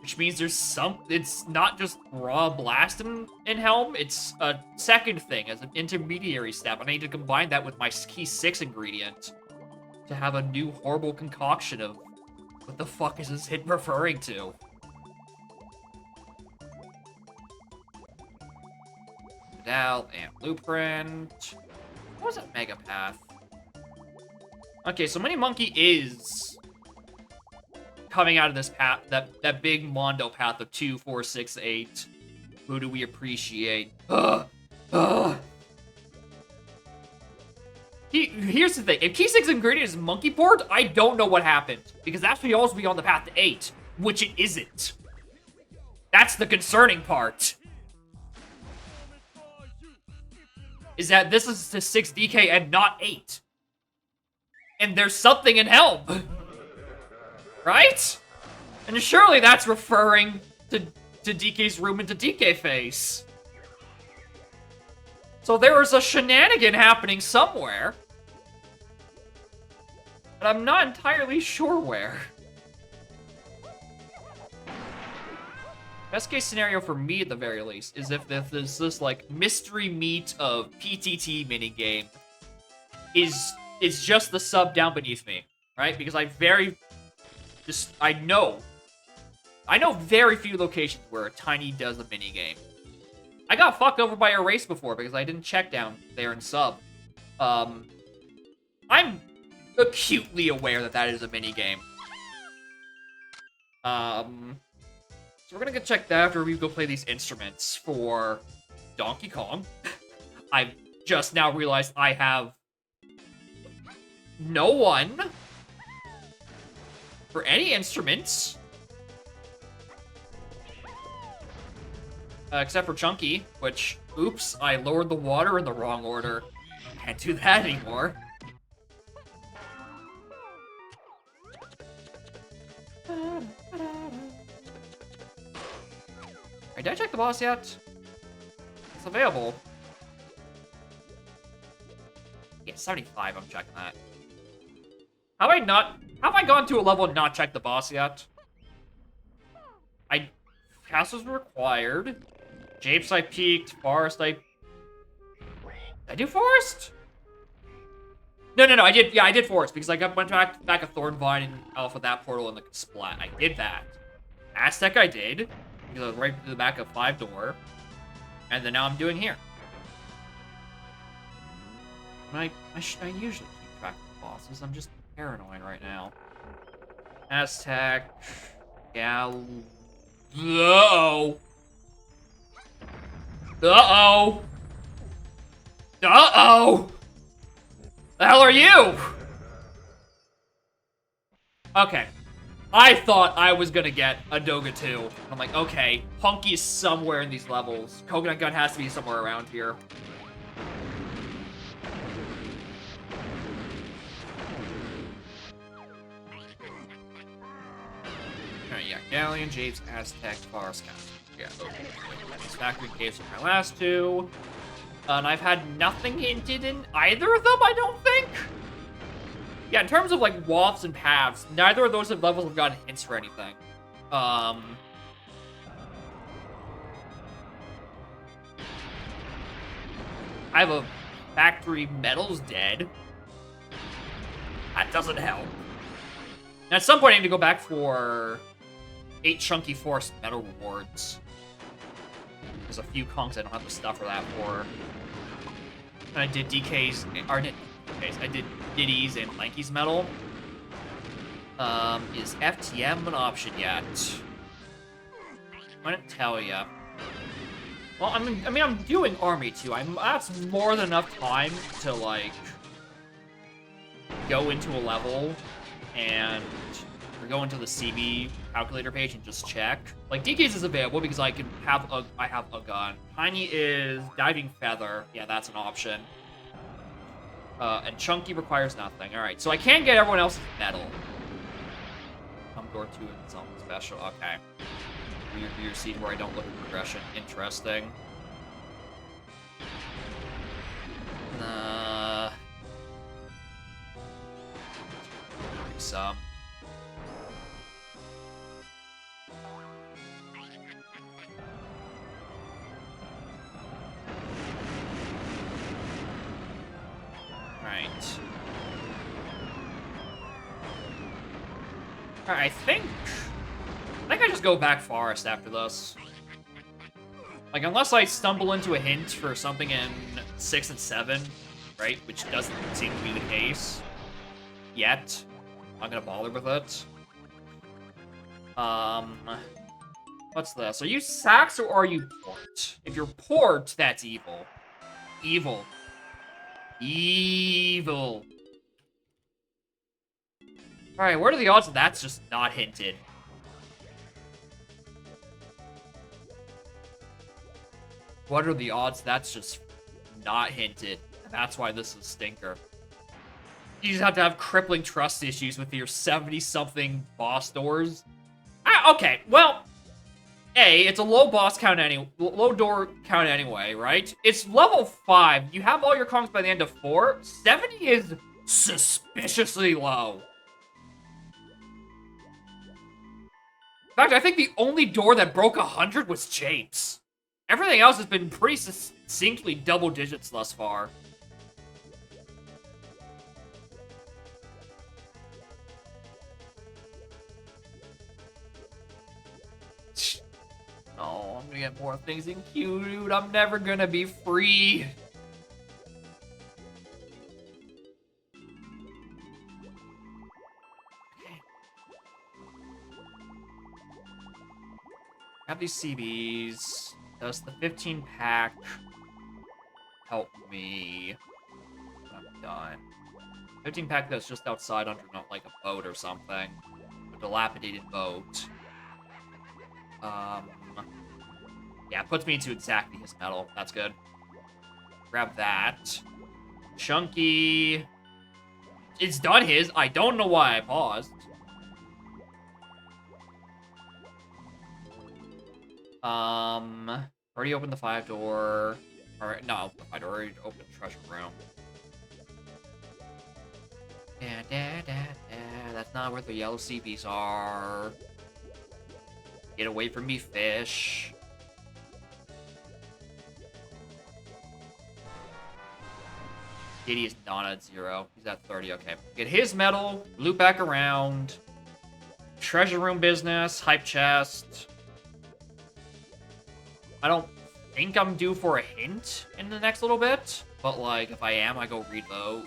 Which means there's it's not just raw blast in Helm, it's a second thing as an intermediary step, and I need to combine that with my key 6 ingredient to have a new horrible concoction of what the fuck is this hint referring to? Vidal and Blueprint. What was that Mega Path? Okay, so Mini Monkey is coming out of this path, that big Mondo path of 2, 4, 6, 8. Who do we appreciate? Here's the thing. If Key 6 ingredient is monkey port, I don't know what happened. Because that should also be on the path to 8. Which it isn't. That's the concerning part. Is that this is to 6 DK and not 8. And there's something in Helm. Right? And surely that's referring to DK's room into DK face. So there is a shenanigan happening somewhere. But I'm not entirely sure where. Best case scenario for me, at the very least, is if there's this, like, mystery meat of PTT minigame is just the sub down beneath me, right? Because I know very few locations where Tiny does a minigame. I got fucked over by a race before because I didn't check down there in sub. I'm acutely aware that is a minigame. So we're gonna go check that after we go play these instruments for Donkey Kong. I've just now realized I have no one for any instruments. Except for Chunky, which, oops, I lowered the water in the wrong order. Can't do that anymore. Did I check the boss yet? It's available. Yeah, 75, I'm checking that. Have I gone to a level and not checked the boss yet? Castles required. Japes I peaked. Forest Did I do Forest? No, I did. Yeah, I did Forest because I went back a Thornvine and off of that portal in the Splat. I did that. Aztec I did because I was right to the back of 5 door, and then now I'm doing here. I usually keep track of the bosses. I'm just paranoid right now. Aztec, Gal. Uh-oh. Uh-oh. Uh-oh. The hell are you? Okay. I thought I was gonna get a Doga 2. I'm like, okay, Punky is somewhere in these levels. Coconut Gun has to be somewhere around here. Alright, yeah, Galleon, Japes, Aztec, Forest Castle. Yeah, okay. These factory caves are my last 2. And I've had nothing hinted in either of them, I don't think? Yeah, in terms of, like, wafts and paths, neither of those levels have gotten hints for anything. I have a factory metal's dead. That doesn't help. And at some point, I need to go back for 8 Chunky Force metal rewards. There's a few conks I don't have the stuff for that for. And I did DK's, or DK's, I did Diddy's and Lanky's metal. Is FTM an option yet? I didn't tell ya. Well, I mean, I'm doing Army too. That's more than enough time to, like, go into a level and go into the CB calculator page and just check. Like, DK's is available because I have a gun. Tiny is Diving Feather. Yeah, that's an option. And Chunky requires nothing. Alright, so I can get everyone else's metal. Door 2 and something special. Okay. Weird scene where I don't look at progression. Interesting. Some. Right. Alright, I think I just go back Forest after this. Like, unless I stumble into a hint for something in 6 and 7, right? Which doesn't seem to be the case yet. I'm not gonna bother with it. What's this? Are you Sax or are you Port? If you're Port, that's evil. Evil. Evil. Alright, what are the odds that that's just not hinted? What are the odds that's just not hinted? And that's why this is a stinker. You just have to have crippling trust issues with your 70-something boss doors. Okay, well, it's a low boss count low door count anyway, right? It's level 5. You have all your Kongs by the end of 4. 70 is suspiciously low. In fact, I think the only door that broke 100 was James. Everything else has been pretty succinctly double digits thus far. No, I'm gonna get more things in queue, dude. I'm never gonna be free. Okay. Have these CBs. Does the 15-pack help me? I'm done. 15-pack that's just outside under, not like a boat or something. A dilapidated boat. Yeah, it puts me into exactly his metal. That's good. Grab that. Chunky. It's done his. I don't know why I paused. Already opened the 5-door. Alright, no, I'd already opened the treasure room. That's not where the yellow CBs are. Get away from me, fish. Diddy is not at 0. He's at 30, okay. Get his medal, loop back around. Treasure room business, hype chest. I don't think I'm due for a hint in the next little bit. But, like, if I am, I go read those.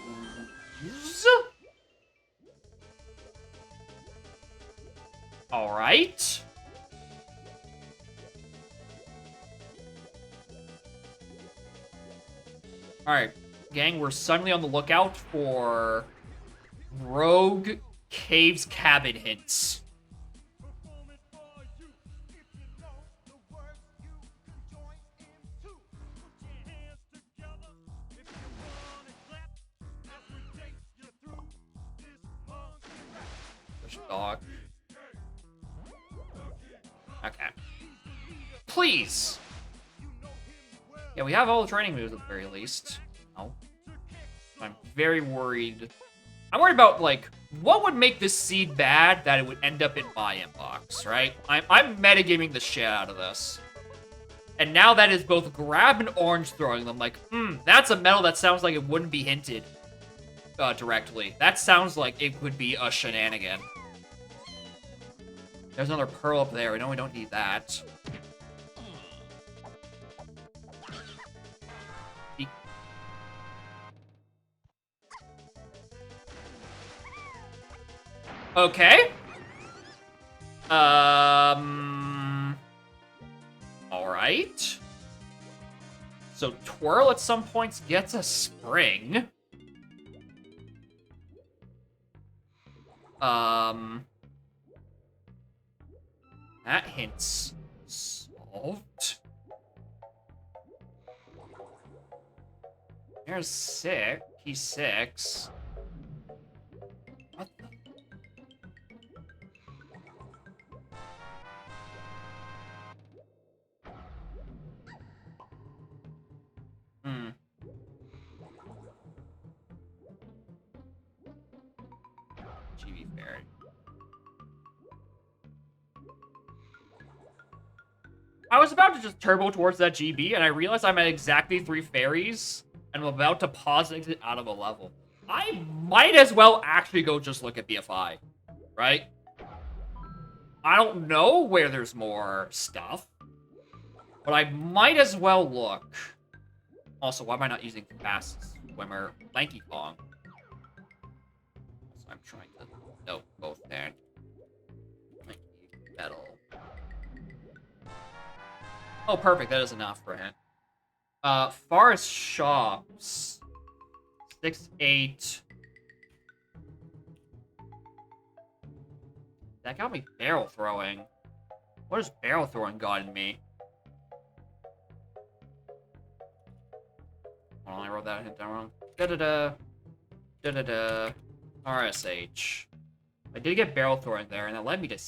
Alright. Alright, gang, we're suddenly on the lookout for Rogue Caves cabin hints. Push dog. Okay. Please! Yeah, we have all the training moves at the very least. No. I'm very worried. I'm worried about, like, what would make this seed bad that it would end up in my inbox, right? I'm metagaming the shit out of this. And now that is both grab and orange throwing them, like, that's a metal that sounds like it wouldn't be hinted directly. That sounds like it would be a shenanigan. There's another pearl up there. We know we don't need that. Okay. Alright. So Twirl at some points gets a spring. That hint's solved. There's 6. He's 6. What the? GB Fairy. I was about to just turbo towards that GB, and I realized I'm at exactly 3 fairies, and I'm about to pause and exit out of a level. I might as well actually go just look at BFI, right? I don't know where there's more stuff, but I might as well look. Also, why am I not using Fast Swimmer Lanky Kong? So I'm trying to note both there. Lanky Metal. Oh, perfect. That is enough for him. Forest Shops. 6, 8. That got me barrel throwing. What has barrel throwing gotten me? Hold on, I wrote that hint down wrong. Da-da-da. Da-da-da. RSH. I did get barrel throwing there, and that led me to...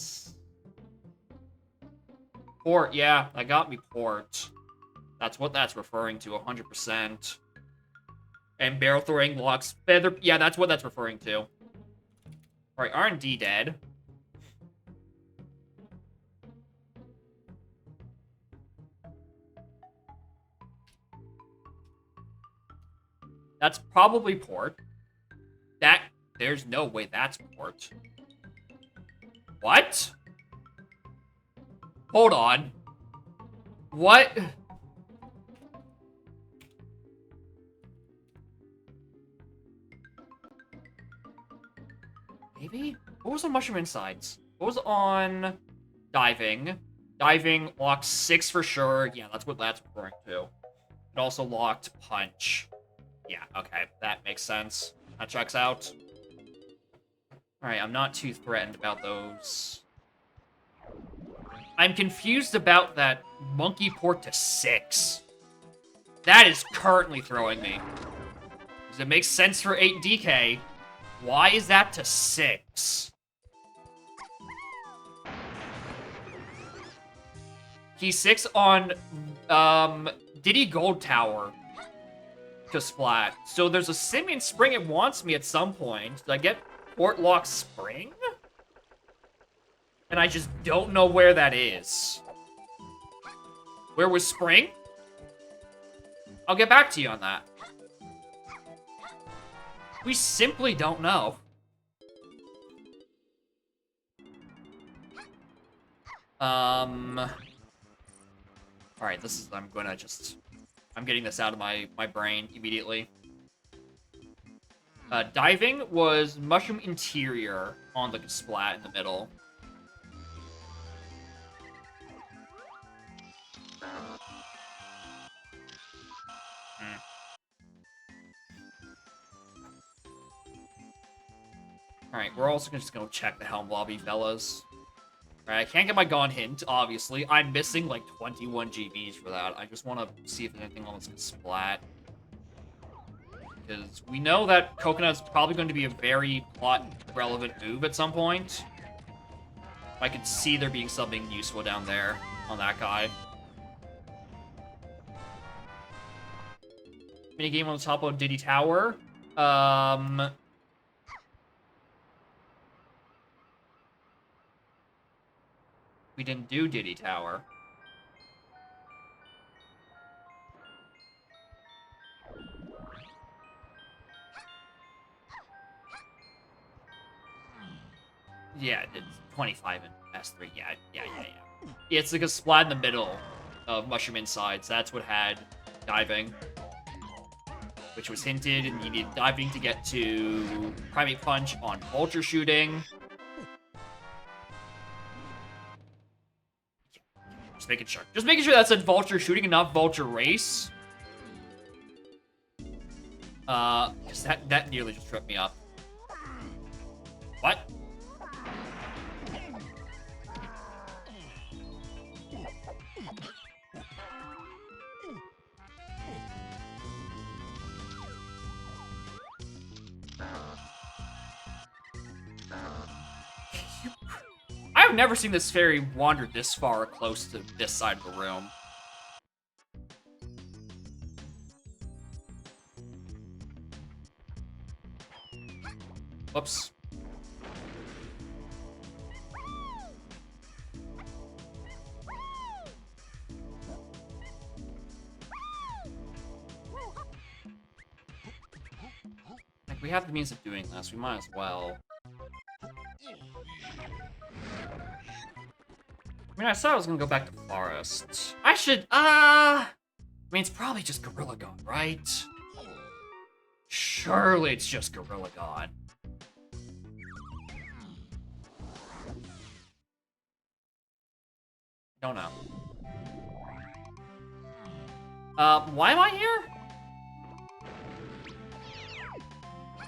Port, yeah, that got me port. That's what that's referring to, 100%. And barrel throwing blocks feather... Yeah, that's what that's referring to. Alright, R&D dead. That's probably port. There's no way that's port. What? Hold on. What? Maybe? What was on Mushroom Insides? What was on Diving? Diving locked 6 for sure. Yeah, that's what that's referring to. It also locked Punch. Yeah, okay. That makes sense. That checks out. Alright, I'm not too threatened about those. I'm confused about that monkey port to 6. That is currently throwing me. Because it makes sense for 8 DK. Why is that to 6? Key 6 on, Diddy Gold Tower to Splat. So there's a Simian Spring it wants me at some point. Did I get Port Lock Spring? And I just don't know where that is. Where was Spring? I'll get back to you on that. We simply don't know. Alright, this is... I'm getting this out of my brain immediately. Diving was Mushroom Interior on the Splat in the middle. Alright, we're also just gonna check the Helm Lobby, fellas. Alright, I can't get my Gone Hint, obviously. I'm missing like 21 GBs for that. I just want to see if there's anything on this Splat. Because we know that Coconut's probably going to be a very plot-relevant move at some point. I could see there being something useful down there on that guy. Minigame on the top of Diddy Tower. We didn't do Diddy Tower. Yeah, it's 25 and S3. Yeah. It's like a Splat in the middle of Mushroom Insides. That's what had Diving. Which was hinted, and you need Diving to get to Primate Punch on Vulture Shooting. Just making sure. Just making sure that said Vulture Shooting and not Vulture Race. Because that nearly just tripped me up. What? I've never seen this fairy wander this far close to this side of the room. Whoops. Like, we have the means of doing this. We might as well. I mean, I said I was gonna go back to Forest. I should, I mean, it's probably just Gorilla God, right? Surely it's just Gorilla God. Don't know. Why am I here?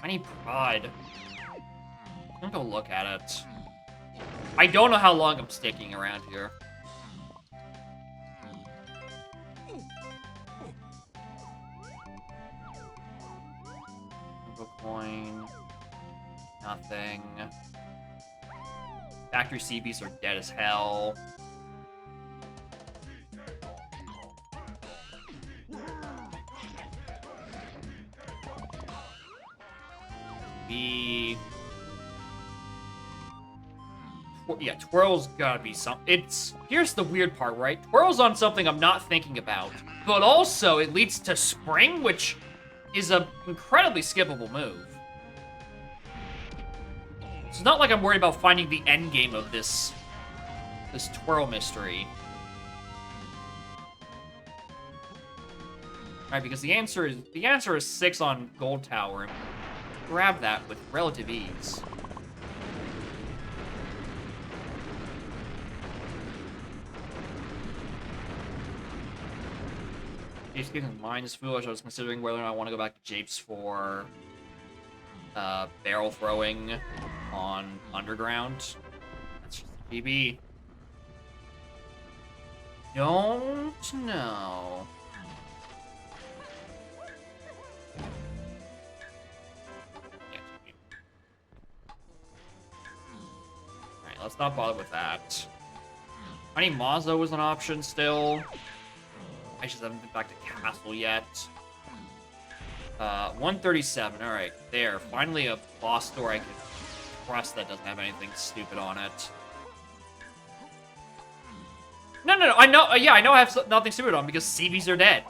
I need prod. I'm gonna go look at it. I don't know how long I'm sticking around here. Coin. Nothing. Factory CBs are dead as hell. Yeah, Twirl's gotta be something. Here's the weird part, right? Twirl's on something I'm not thinking about, but also it leads to Spring, which is an incredibly skippable move. It's not like I'm worried about finding the end game of this Twirl mystery. Right, because the answer is 6 on Gold Tower, and grab that with relative ease. Japes getting mine is foolish. I was considering whether or not I want to go back to Japes for barrel throwing on Underground. That's just GB. Don't know. Alright, let's not bother with that. I need Mazo was an option still. I just haven't been back to Castle yet. 137. Alright, there. Finally a boss door I can trust that doesn't have anything stupid on it. No. I know. Yeah, I know I have nothing stupid on because CBs are dead.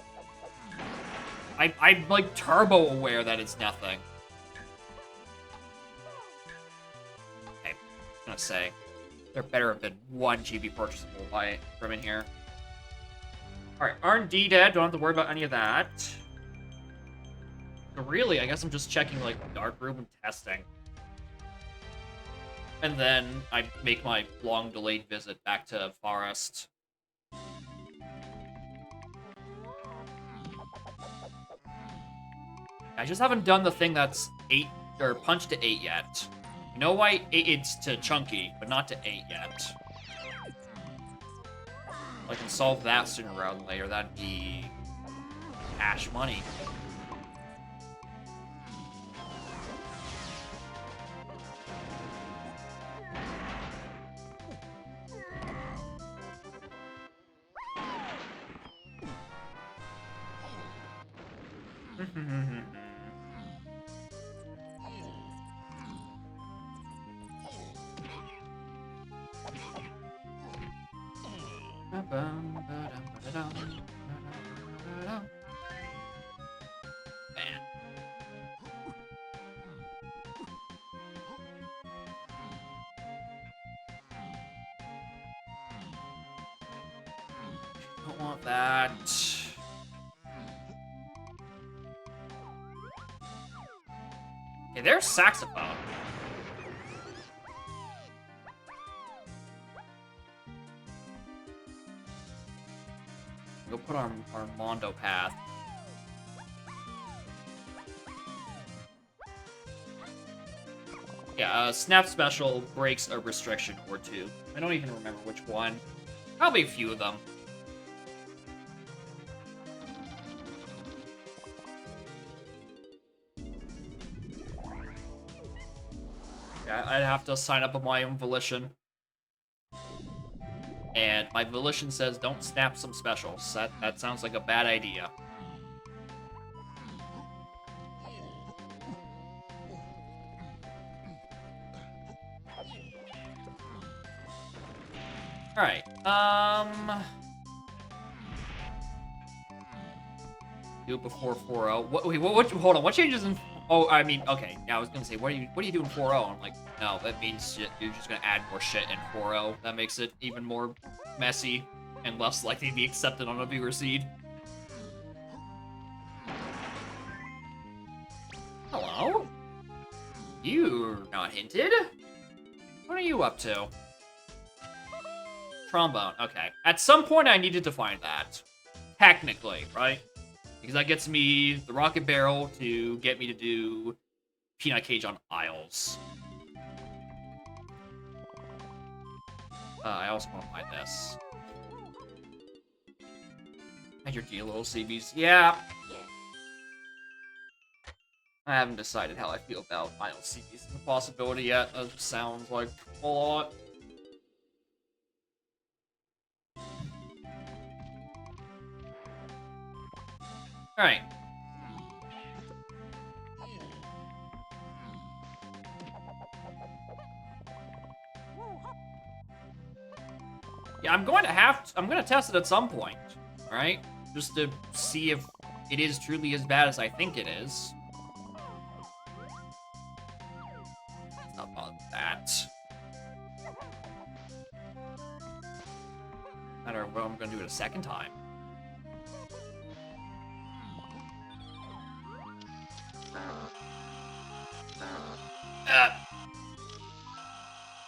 I'm like turbo aware that it's nothing. Okay, I'm gonna say there better have been 1 GB purchasable from in here. Alright, R&D dead. Don't have to worry about any of that. So really, I guess I'm just checking, like, Dark Room and testing. And then I make my long-delayed visit back to Forest. I just haven't done the thing that's 8, or punch to 8 yet. You know why it's to Chunky, but not to 8 yet. I can solve that sooner rather than later. That'd be cash money. Don't want that. Okay, there's saxophone. Go put our Mondo path. Yeah, Snap Special breaks a restriction or 2. I don't even remember which one. Probably a few of them. Yeah, I'd have to sign up on my own volition. And my volition says don't snap some specials. That sounds like a bad idea. Alright, do it before 4-0. What, hold on, what changes in... Oh, I mean, okay, yeah, I was gonna say, what do you do in 4-0? I'm like, no, that means you're just gonna add more shit in 4-0. That makes it even more messy and less likely to be accepted on a viewer seed. Hello? You're not hinted? What are you up to? Trombone, okay. At some point, I needed to find that. Technically, right? Because that gets me the rocket barrel to get me to do Peanut Cage on Isles. I also want to buy this. And your deal, little CBs. Yeah. I haven't decided how I feel about Isle CBs as a possibility yet. It sounds like a lot. Alright. Yeah, I'm going to test it at some point, alright? Just to see if it is truly as bad as I think it is. Let's not bother with that. I don't know what I'm going to do it a second time.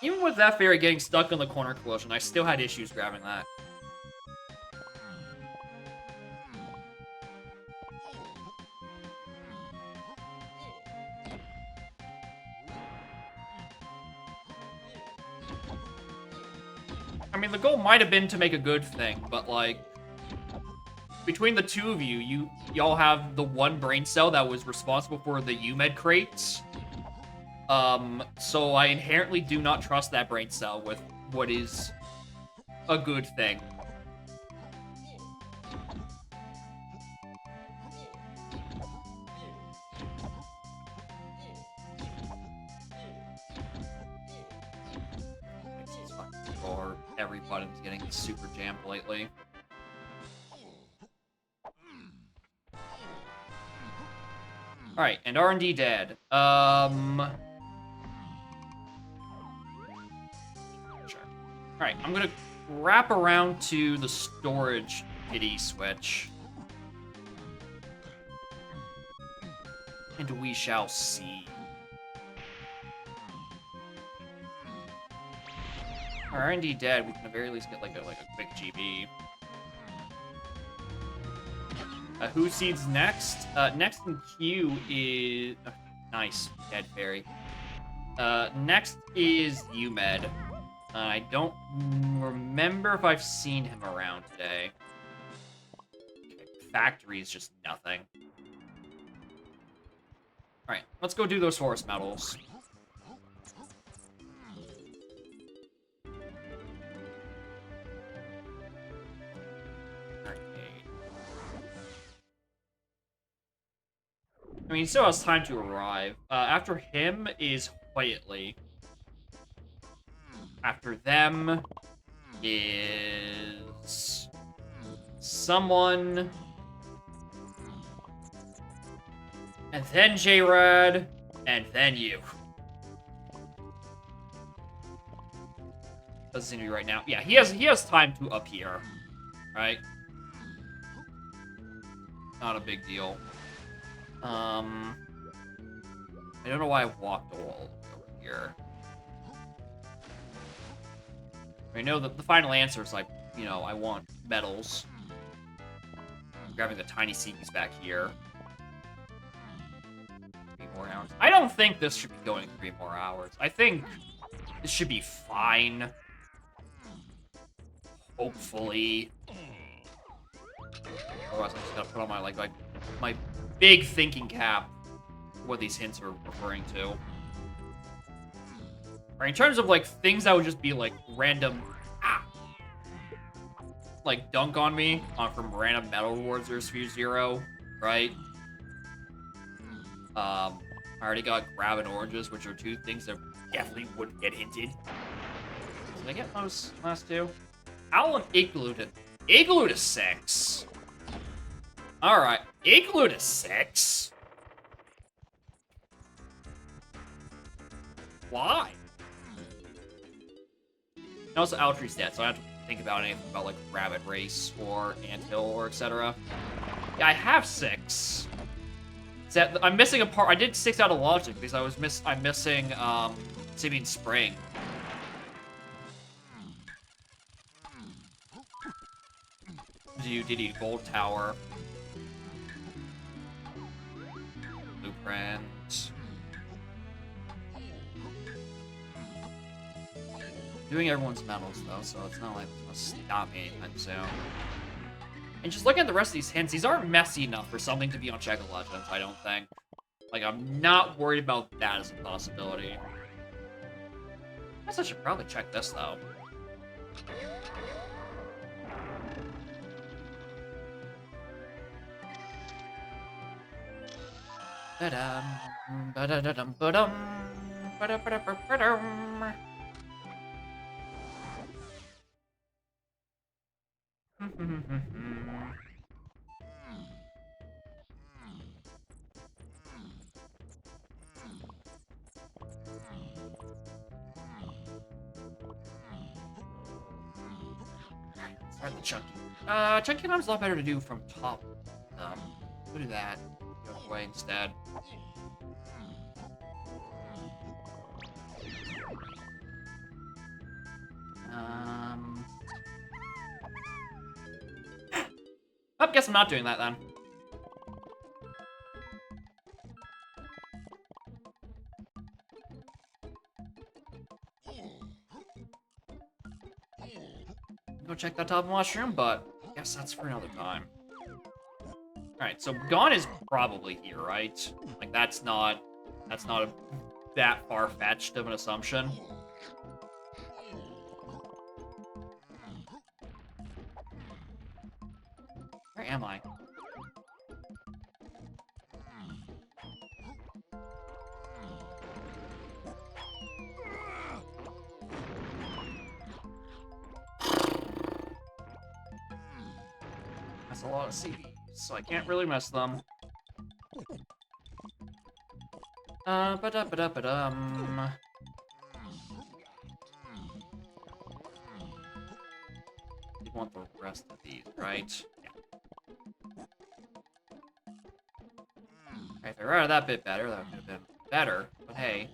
Even with that fairy getting stuck on the corner collision, I still had issues grabbing that. I mean, the goal might have been to make a good thing, but like, between the two of you, y'all have the one brain cell that was responsible for the UMed crates. So I inherently do not trust that brain cell with what is a good thing. Or every button's getting super jammed lately. Alright, and R&D dead. Sure. Alright, I'm gonna wrap around to the storage kitty switch. And we shall see. R&D dead, we can at the very least get like a quick GB. Who seeds next? Next in queue is... nice, dead fairy. Next is UMed. I don't remember if I've seen him around today. Factory is just nothing. Alright, let's go do those forest medals. I mean, he still has time to arrive. After him is Quietly. After them is... someone... and then J-Rad, and then you. Doesn't seem to be right now. Yeah, he has time to appear, right? Not a big deal. I don't know why I walked all over here. I know that the final answer is like, you know, I want medals. I'm grabbing the tiny CPs back here. 3 more hours. I don't think this should be going 3 more hours. I think this should be fine. Hopefully. Otherwise, I just gotta put on my my big thinking cap. What these hints are referring to. Right, in terms of like things that would just be like random, like dunk on me from random medal rewards or Sphere 0, right? I already got grab and oranges, which are 2 things that definitely wouldn't get hinted. Did I get those last 2? Owl and Igloo to 6. All right, Igloo to 6. Why? And also Outtree stats, so I don't have to think about anything about like Rabbit Race or Anthill or etc. Yeah, I have 6. I'm missing a part. I did 6 out of Logic because I'm missing Simeon Spring. Diddy Gold Tower. Blueprint. doing everyone's medals, though, so it's not like it's gonna stop me anytime soon. And just looking at the rest of these hints, these aren't messy enough for something to be on Check of Legends, I don't think. Like, I'm not worried about that as a possibility. I guess I should probably check this, though. Ba-dum, ba-da-da-dum, ba-dum, ba-da-ba-da-ba-ba-dum. Start the chunky. Chunky time's a lot better to do from top. We'll do that. Go away instead. I guess I'm not doing that then. Go check that top mushroom, but I guess that's for another time. Alright, so Gone is probably here, right? Like, that's not that far-fetched of an assumption. Where am I? That's a lot of CDs, so I can't really mess them. Ba-da-ba-da-ba-dum. You want the rest of these, right? Yeah. If I routed that bit better, that would have been better, but hey.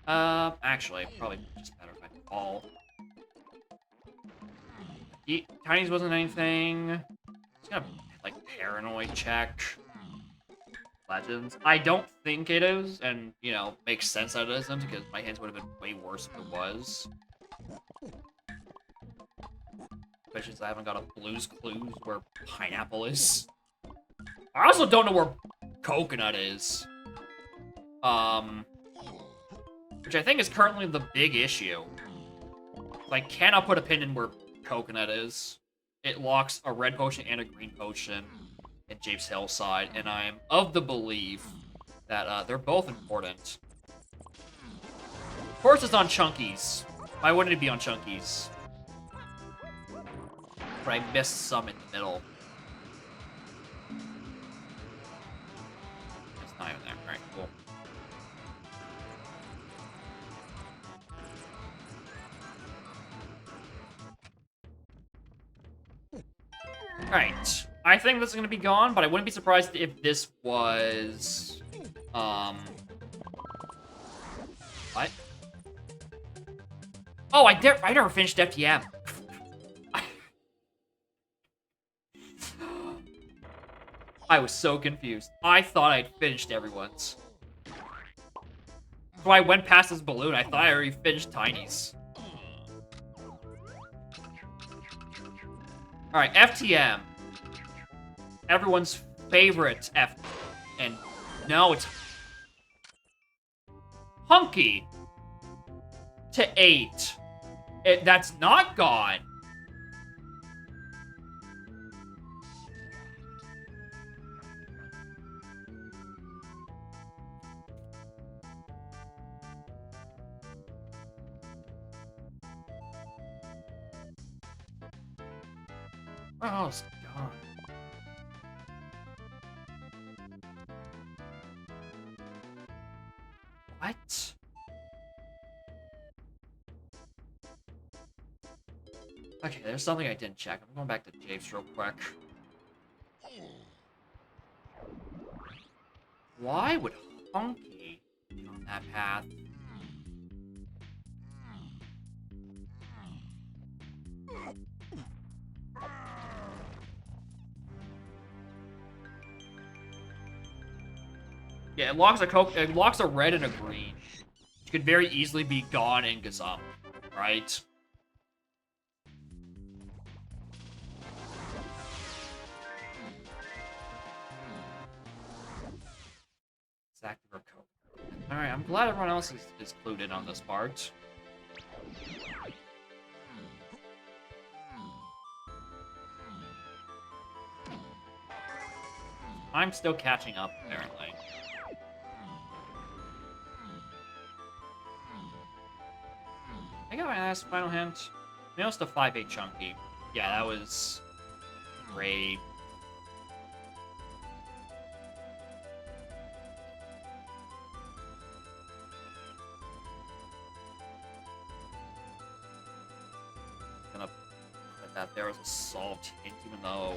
Actually, probably just better if I fall. Tiny's wasn't anything. Just gonna, like, paranoid check. Legends. I don't think it is, and, you know, makes sense that it isn't, because my hands would have been way worse if it was. Especially since I haven't got a Blue's Clues where pineapple is. I also don't know where coconut is. Which I think is currently the big issue. I cannot put a pin in where coconut is. It locks a red potion and a green potion in Jape's Hillside, and I am of the belief that they're both important. Of course it's on Chunkies. Why wouldn't it be on Chunkies? But I missed some in the middle. It's not even there. Alright, cool. Alright. I think this is gonna be gone, but I wouldn't be surprised if this was... What? Oh, I never finished FTM. I was so confused. I thought I'd finished everyone's. So I went past this balloon. I thought I already finished Tiny's. Alright, FTM. Everyone's favorite F... And no, it's... Hunky. To 8. That's not gone. Oh, it's gone. What? Okay, there's something I didn't check. I'm going back to Japes real quick. Why would Hunky be on that path? Yeah, it locks a red and a green. Which could very easily be Gone and Gazam. right? It's active or code. Alright, I'm glad everyone else is clued in on this part. I'm still catching up, apparently. I got my last final hint. I noticed a 5-8 chunky. Yeah, that was great. Gonna put that there as a soft hint, even though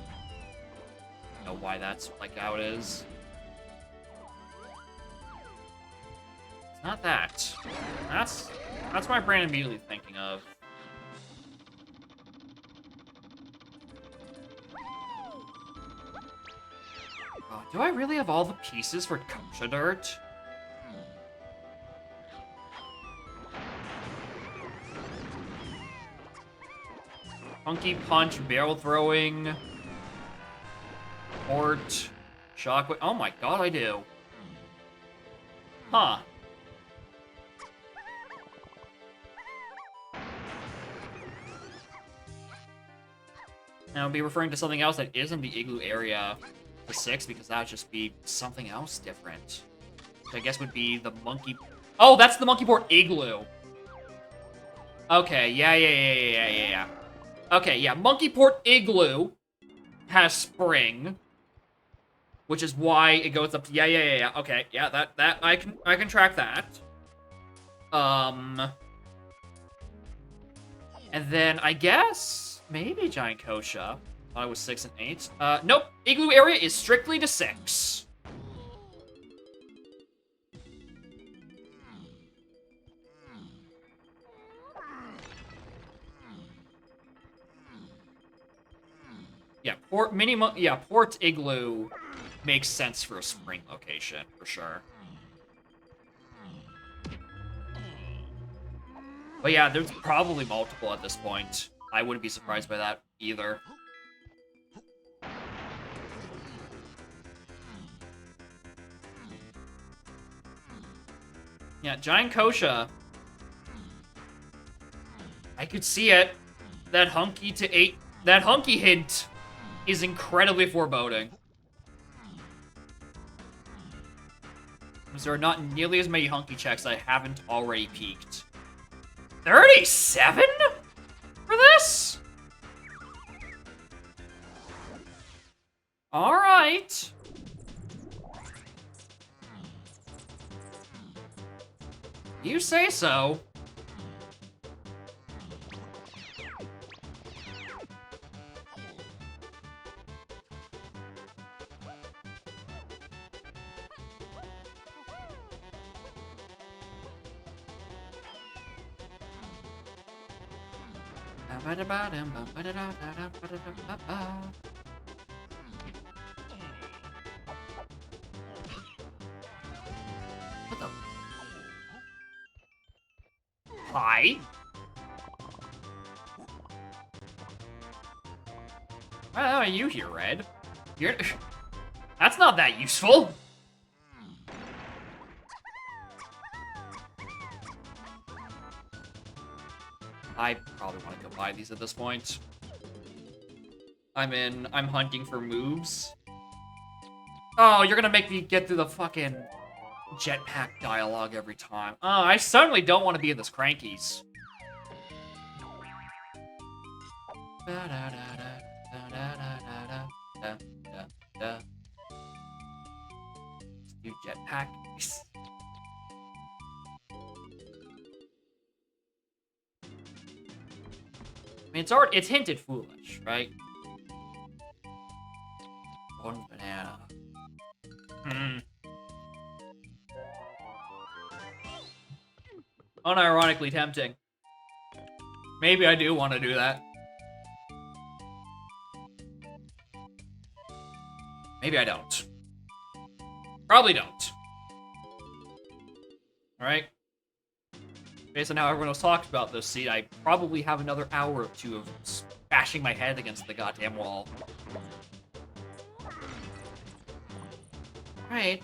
I don't know why that's like how it is. It's not that. That's my brain immediately thinking of. Oh, do I really have all the pieces for Kosha Dirt? Funky Punch, Barrel Throwing, Port, Shockwave. Oh my god, I do. Huh. Now, I'll be referring to something else that isn't the Igloo area to 6, because that would just be something else different. Which I guess would be the Monkey... Oh, that's the Monkey Port Igloo! Okay, yeah. Okay, yeah, Monkey Port Igloo has Spring, which is why it goes up to... Yeah. Okay, yeah, that I can track that. And then I guess... Maybe Giant Kosha. Thought it was 6 and 8. Nope. Igloo area is strictly to 6. Yeah, Port Igloo makes sense for a spring location, for sure. But yeah, there's probably multiple at this point. I wouldn't be surprised by that either. Yeah, Giant Kosha. I could see it. That hunky hint is incredibly foreboding. Because there are not nearly as many hunky checks I haven't already peaked. 37? For this? Alright. You say so. What the? Hi? Why are you here, Red? You're... That's not that useful. I probably want to go buy these at this point. I'm hunting for moves. Oh, you're gonna make me get through the fucking jetpack dialogue every time. Oh, I certainly don't want to be in this Crankies. You jetpack. I mean, it's hinted foolish, right? One banana. Unironically tempting. Maybe I do want to do that. Maybe I don't. Probably don't. Alright. Based on how everyone else talks about this seat, I probably have another hour or two of bashing my head against the goddamn wall. Alright.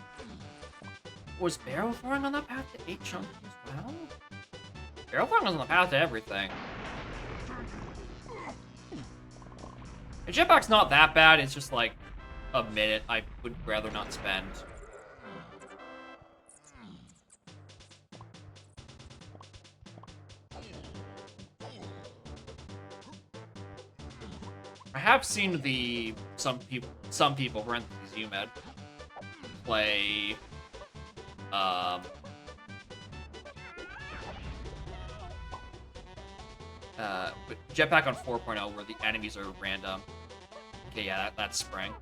Was barrel throwing on the path to 8 chunks as well? Barrel throwing was on the path to everything. The jetpack's not that bad, it's just like a minute I would rather not spend. I have seen some people parentheses UMed play jetpack on 4.0 where the enemies are random. Okay, yeah, that's spring.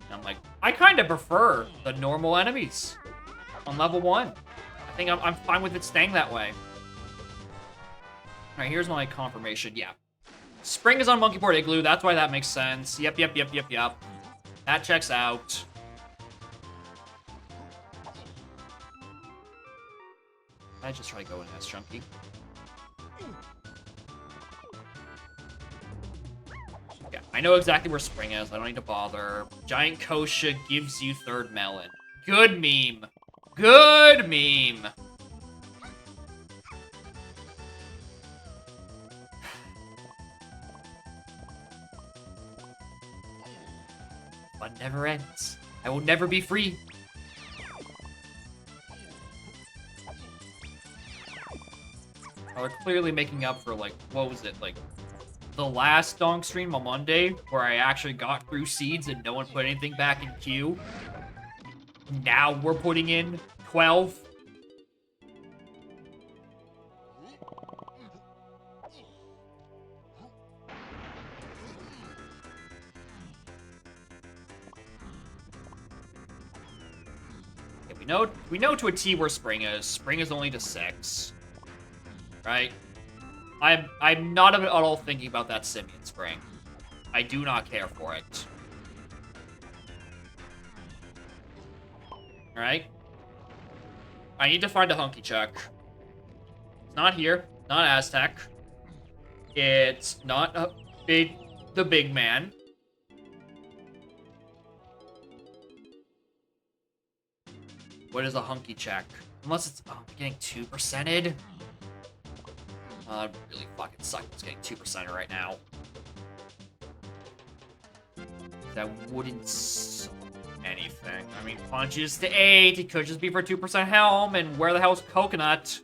And I'm like, I kind of prefer the normal enemies on level 1. I think I'm fine with it staying that way. Alright, here's my confirmation. Yeah. Spring is on Monkeyport Igloo. That's why that makes sense. Yep. That checks out. I just try to go in as Chunky. Yeah, I know exactly where Spring is. I don't need to bother. Giant Kosha gives you third melon. Good meme. Good meme. Fun never ends. I will never be free. We're clearly making up for, like, what was it, like, the last Donk stream on Monday, where I actually got through seeds and no one put anything back in queue. Now we're putting in 12. Yeah, we know to a T where Spring is. Spring is only to 6. Right? I'm not at all thinking about that Simian Spring. I do not care for it. Alright? I need to find a Hunky Check. It's not here. Not Aztec. It's not the big man. What is a Hunky Check? Unless it's getting 2%ed. Really fucking suck. It's getting 2% right now. That wouldn't solve anything. I mean, punches to 8. It could just be for 2% helm. And where the hell's Coconut?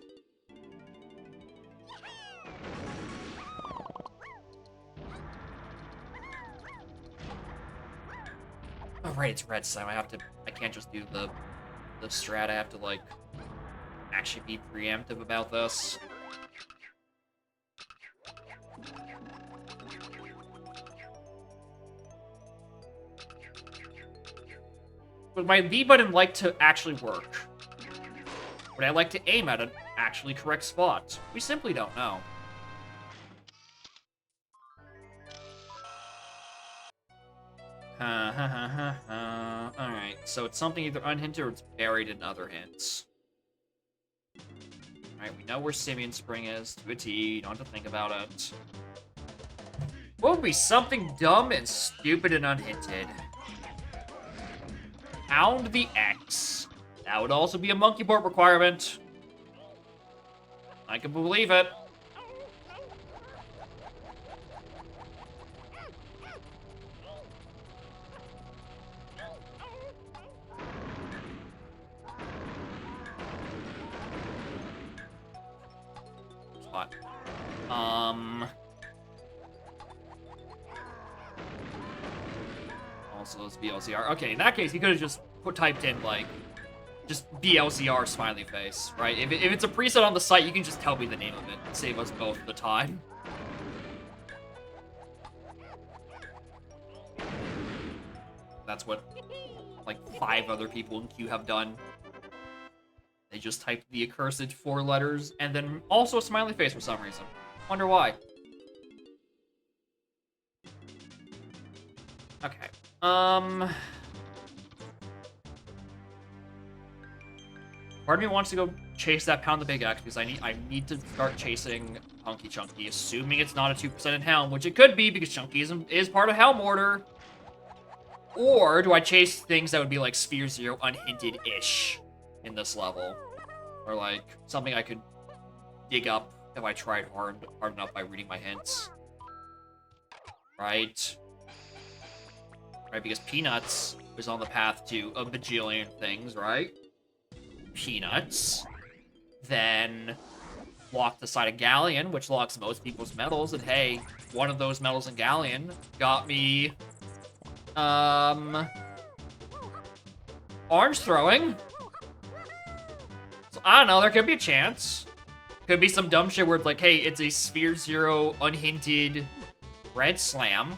Oh, right, it's red slime. I can't just do the strat. I have to, like, actually be preemptive about this. Would my B button like to actually work? Would I like to aim at an actually correct spot? We simply don't know. Alright, so it's something either unhinted or it's buried in other hints. Alright, we know where Simian Spring is to a T. You don't have to think about it. What would be something dumb and stupid and unhinted? Pound the X. That would also be a Monkeyport requirement. I can believe it. Spot. Also, it's BLCR. Okay, in that case, he could have just typed in, like, just BLCR smiley face, right? If it's a preset on the site, you can just tell me the name of it. Save us both the time. That's what, like, 5 other people in queue have done. They just typed the accursed 4 letters, and then also a smiley face for some reason. Wonder why. Okay. Part of me wants to go chase that Pound the Big X because I need to start chasing Hunky Chunky, assuming it's not a 2% in Helm, which it could be because Chunky is part of Helm Order. Or do I chase things that would be like Sphere Zero unhinted-ish in this level? Or like something I could dig up if I tried hard enough by reading my hints. Right? Right, because Peanuts is on the path to a bajillion things, right? Peanuts. Then lock the side of Galleon, which locks most people's medals, and hey, one of those medals in Galleon got me orange throwing. So I don't know, there could be a chance. Could be some dumb shit where it's like, hey, it's a Sphere Zero unhinted red slam.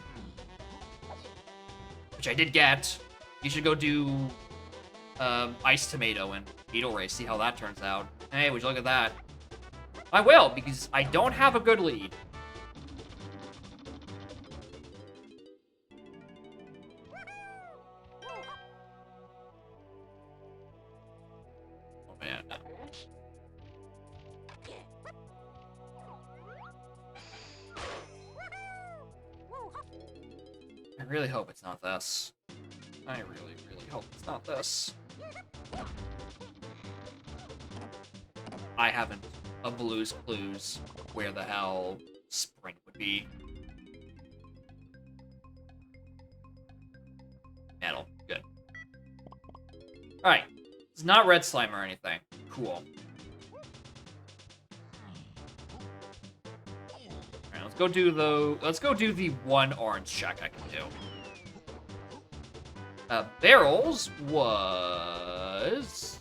Which I did get. You should go do Ice Tomato and Beetle Race, see how that turns out. Hey, would you look at that? I will, because I don't have a good lead. Oh, man. I really hope it's not this. I really, really hope it's not this. I haven't a Blue's Clues where the hell Sprint would be. Metal. Good. Alright. It's not red slime or anything. Cool. Alright, let's go do the one orange check I can do. Barrels was...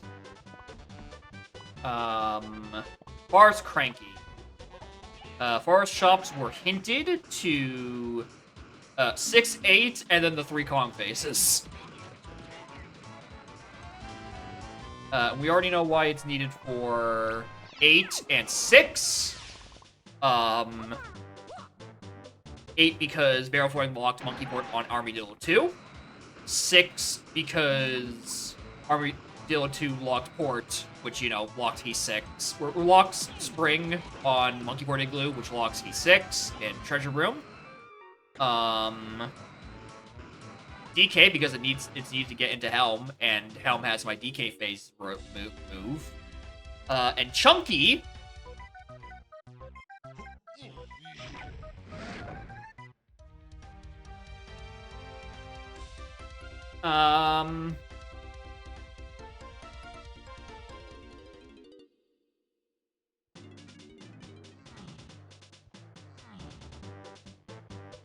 Forest Cranky. Forest Shops were hinted to 6, 8, and then the 3 Kong faces. We already know why it's needed for 8 and 6. 8 because Barrel Throwing locked Monkey Port on Armadillo 2. 6 because Armadillo 2 locked Port, which, you know, locked E6. Or locked Spring on Monkey Port Igloo, which locks E6 in Treasure Room. DK because it's needed to get into Helm, and Helm has my DK phase move. And Chunky.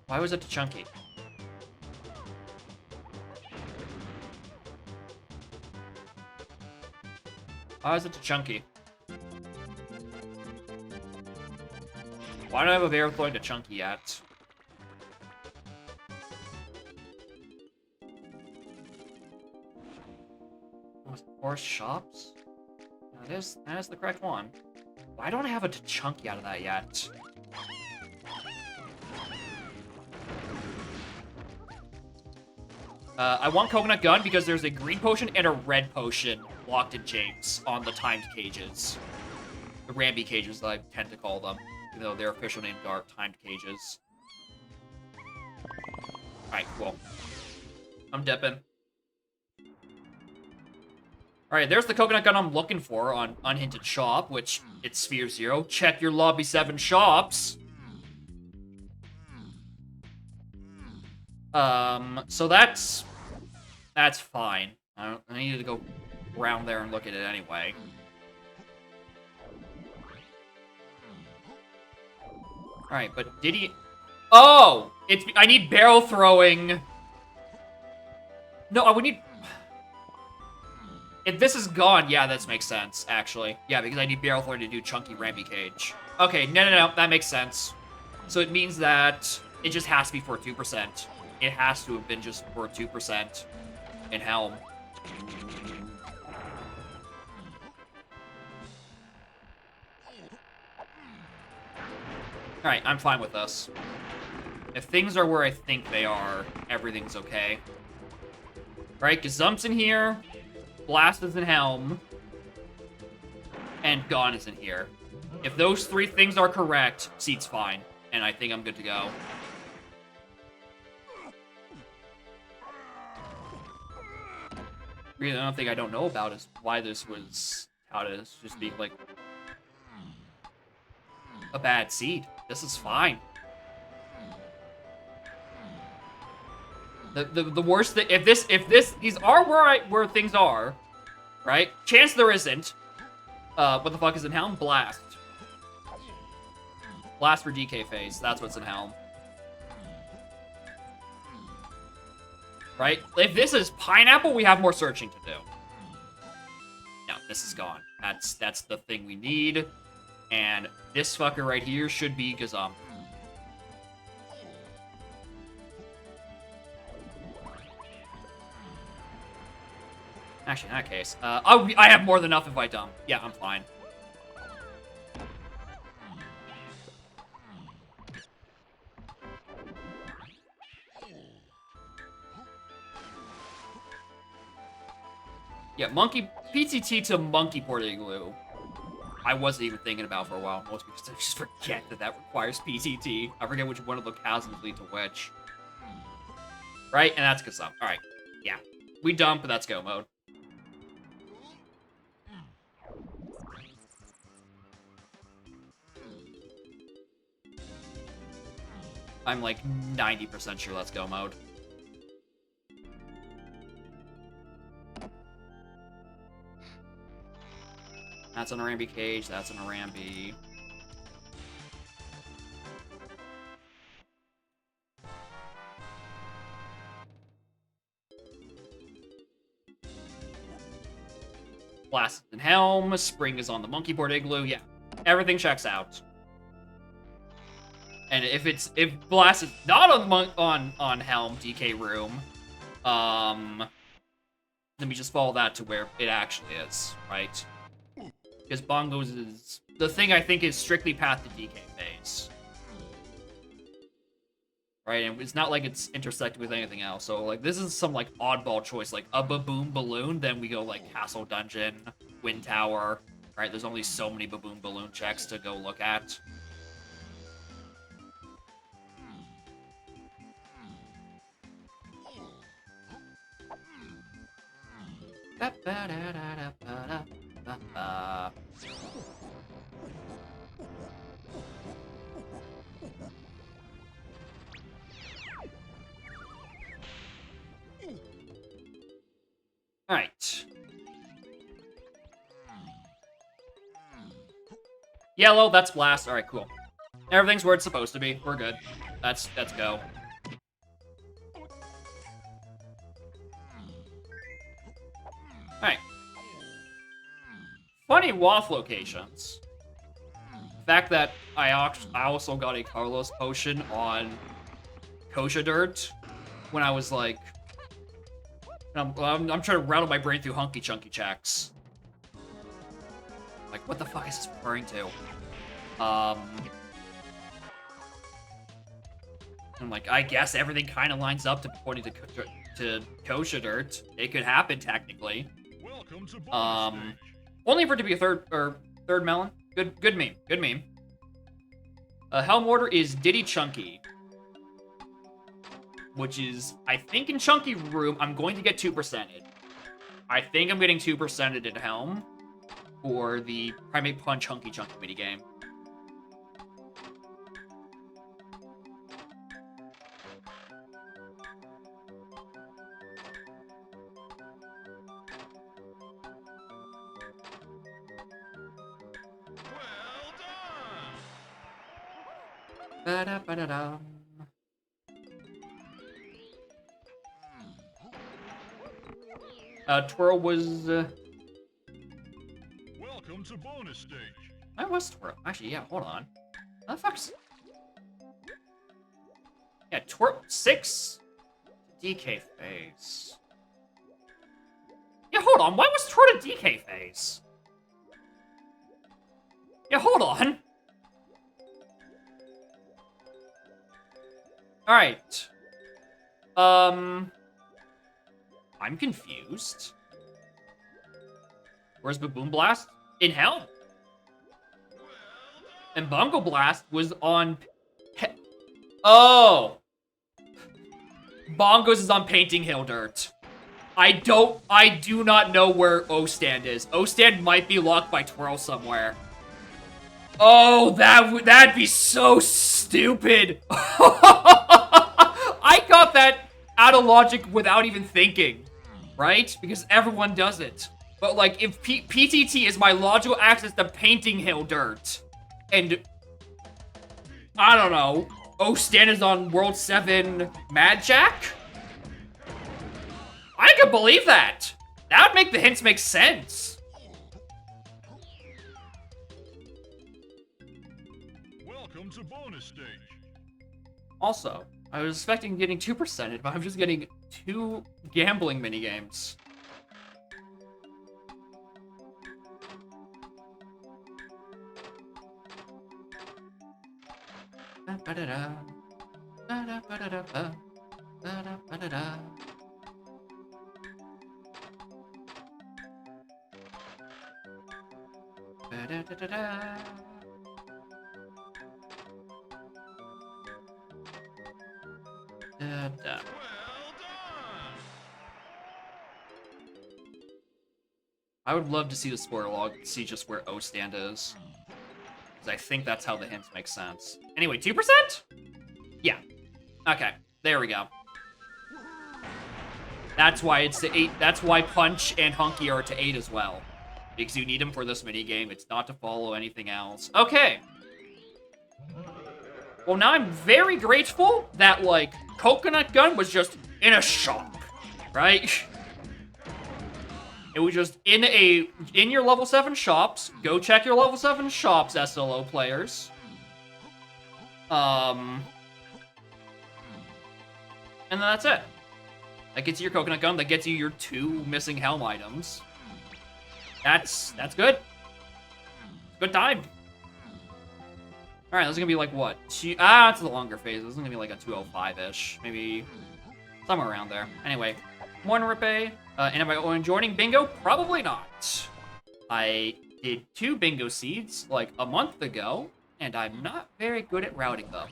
Why was it to Chunky? Why is it to Chunky? Why don't I have a bear throwing to Chunky yet? Forest Shops? That is the correct one. Why don't I have a Chunky out of that yet? I want Coconut Gun because there's a green potion and a red potion locked in James on the timed cages. The Ramby cages that I tend to call them, even though their official names are timed cages. Alright, cool. I'm dipping. Alright, there's the Coconut Gun I'm looking for on Unhinted Shop, which it's Sphere Zero. Check your Lobby 7 shops. So that's fine. I needed to go around there and look at it anyway. Alright, but did he... Oh! I need barrel throwing... No, I would need... If this is gone, yeah, that makes sense, actually. Yeah, because I need barrel throwing to do Chunky Ramby Cage. Okay, no, that makes sense. So it means that it just has to be for 2%. It has to have been just for 2% in Helm. Alright, I'm fine with this. If things are where I think they are, everything's okay. Alright, Gazump's in here. Blast is in Helm. and Gone is in here. If those 3 things are correct, seat's fine, and I think I'm good to go. Really, the only thing I don't know about is why this was touted as just being, like, a bad seed. This is fine. The worst thing, if these are where things are, right? Chance there isn't. What the fuck is in Helm? Blast. Blast for DK phase. That's what's in Helm. Right? If this is Pineapple, we have more searching to do. No, this is gone. That's the thing we need. And this fucker right here should be Gazum. Actually, in that case, I have more than enough if I dump. Yeah, I'm fine. Yeah, PTT to Monkey Port Igloo. I wasn't even thinking about for a while. Most people just forget that requires PTT. I forget which one of the locales lead to which. Right? And that's Gazum. Alright. Yeah. We dump, but that's go mode. I'm like 90% sure that's go mode. That's an Arambi cage, that's an Arambi. Blast and Helm, Spring is on the Monkey Board Igloo, yeah. Everything checks out. And if Blast is not on Helm DK room, let me just follow that to where it actually is, right? Because Bongos is the thing I think is strictly path to DK phase. Right, and it's not like it's intersected with anything else. So like this is some like oddball choice, like a Baboon Balloon, then we go like Castle Dungeon, Wind Tower. Right, there's only so many Baboon Balloon checks to go look at. Alright. Yellow, that's Blast. Alright, cool. Everything's where it's supposed to be. We're good. Let's go. Alright. Funny WAF locations. The fact that I also got a Carlos potion on Kosha Dirt when I was like... I'm trying to rattle my brain through Hunky Chunky checks. Like, what the fuck is this referring to? I'm like, I guess everything kind of lines up to pointing to Kosha Dirt. It could happen, technically.
Welcome to
Only for it to be a third melon. Good meme. Good meme. Helm order is Diddy Chunky. Which is, I think in Chunky Room, I'm going to get 2%ed. I think I'm getting 2%ed in Helm for the Primate Punch Hunky Chunky minigame.
Well done.
Ba-da-ba-da-da. Twirl was...
Welcome to bonus stage.
I was Twirl. Actually, yeah, hold on. How the fuck's... Yeah, Twirl... 6... DK phase. Yeah, hold on. Why was Twirl a DK phase? Yeah, hold on. Alright. I'm confused. Where's Baboon Blast? In Helm. And Bungle Blast was on... Oh! Bongos is on Painting Hill Dirt. I do not know where O-Stand is. O-Stand might be locked by Twirl somewhere. Oh, that'd be so stupid. I got that out of logic without even thinking, right? Because everyone does it. But like, if PTT is my logical access to Painting Hill Dirt, and I don't know, O-Stand is on World 7 Mad Jack? I could believe that. That would make the hints make sense.
Welcome to bonus stage.
Also, I was expecting getting 2%, but I'm just getting 2 gambling minigames. Ba-da-da. Ba-da-ba-da-da-ba. Ba-da-ba-da-da. Ba-da-da-da-da. Da-da. I would love to see the spoiler log, see just where O-Stand is. Because I think that's how the hints make sense. Anyway, 2%? Yeah. Okay, there we go. That's why it's to 8. That's why Punch and Hunky are to 8 as well. Because you need them for this minigame. It's not to follow anything else. Okay. Well, now I'm very grateful that, like, Coconut Gun was just in a shop, right? It was just in your level 7 shops. Go check your level 7 shops, SLO players. And then that's it. That gets you your Coconut Gun. That gets you your 2 missing Helm items. That's good. Good time. Alright, this is gonna be like what? It's a longer phase. This is gonna be like a 205-ish. Maybe somewhere around there. Anyway, one Ripe. And am I joining bingo? Probably not. I did 2 bingo seeds like a month ago, and I'm not very good at routing them.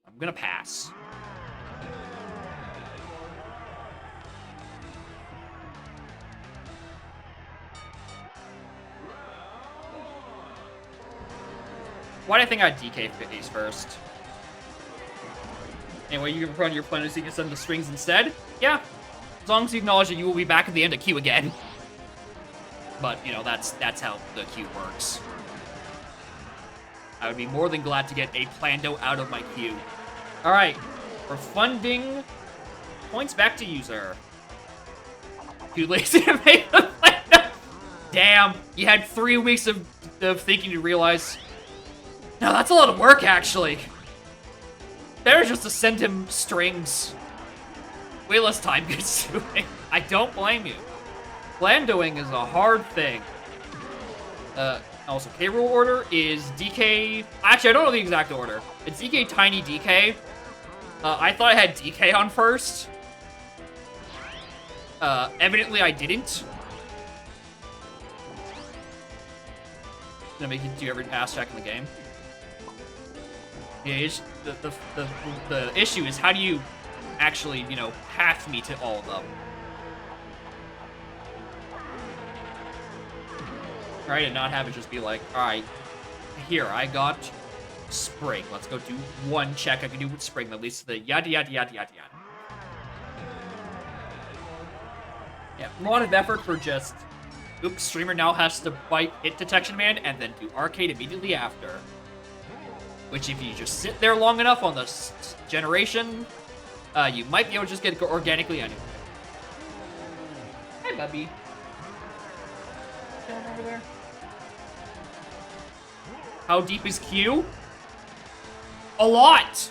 I'm gonna pass. Why do I think I'd DK Ace first? Anyway, you can run your plan so you can send the strings instead? Yeah. As long as you acknowledge that you will be back at the end of queue again. But, you know, that's how the queue works. I would be more than glad to get a Plando out of my queue. Alright. Refunding points back to user. Too lazy to make the Plando. Damn. You had 3 weeks of thinking to realize... No, that's a lot of work, actually. Better just to send him strings. Way less time consuming. I don't blame you. Plandoing is a hard thing. Also, K-Rule order is DK... Actually, I don't know the exact order. It's DK Tiny DK. I thought I had DK on first. Evidently, I didn't. Gonna make you do every pass check in the game. Yeah, the issue is how do you actually, you know, path me to all of them? Right, and not have it just be like, alright, here, I got Spring. Let's go do 1 check I can do with Spring that leads to the yada yada yada yada yada. Yeah, a lot of effort for just, oops, streamer now has to fight Hit Detection Man and then do Arcade immediately after. Which, if you just sit there long enough on the generation, you might be able to just get it organically anyway. Hey, Bubby. Down over there. How deep is Q? A lot!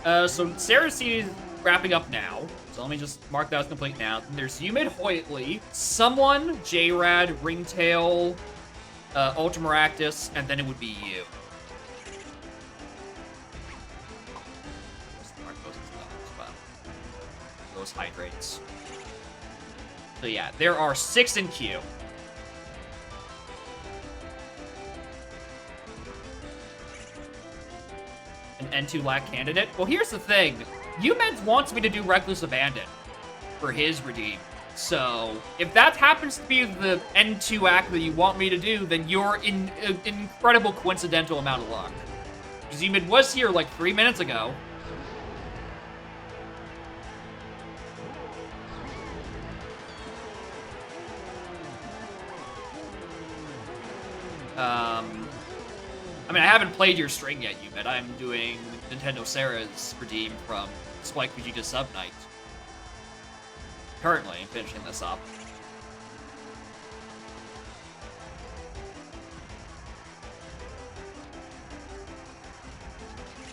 So Sarah's seed is wrapping up now. So let me just mark that as complete now. There's Umid Hoytley, someone, J-Rad, Ringtail, Ultramaractus, and then it would be you. Just mark those as well. Those hydrates. So yeah, there are 6 in queue. An N2 lack candidate? Well, here's the thing. Humans wants me to do Reckless Abandon for his redeem. So, if that happens to be the N2 act that you want me to do, then you're in an incredible coincidental amount of luck. Zeman was here like 3 minutes ago. I mean, I haven't played your string yet, Yumet. I'm doing Nintendo Sarah's redeem from Spike Vegeta Sub Knight. Currently, I'm finishing this up.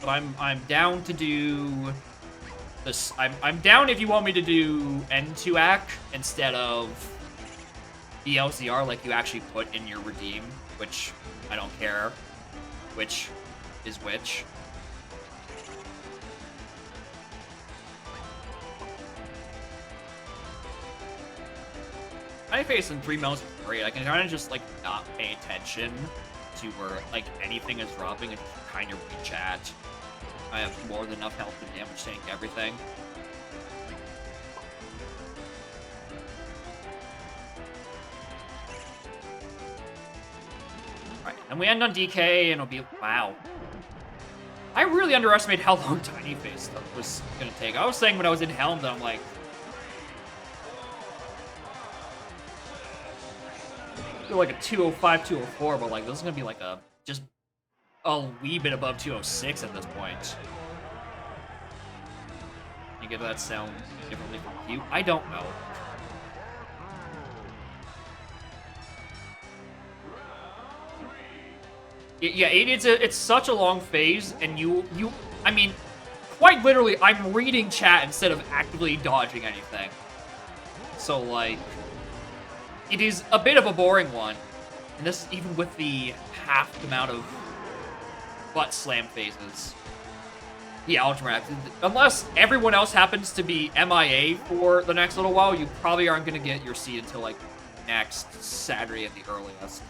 But I'm down to do this. I'm down if you want me to do N2 act instead of ELCR like you actually put in your redeem, which I don't care which is which. I face in 3 melons is great. I can kind of just like not pay attention to where like anything is dropping and kind of read chat. I have more than enough health and damage to tank everything. Alright, and we end on DK and it'll be wow. I really underestimated how long Tiny Face stuff was gonna take. I was saying when I was in Helm that I'm like, I feel like a 205, 204, but like this is gonna be like a just a wee bit above 206 at this point. You get that sound differently from you? I don't know. Yeah, it's such a long phase, and I mean, quite literally, I'm reading chat instead of actively dodging anything. So, like, it is a bit of a boring one. And this, even with the half the amount of butt slam phases. Yeah, Ultramax. Unless everyone else happens to be MIA for the next little while, you probably aren't going to get your seat until, like, next Saturday at the earliest.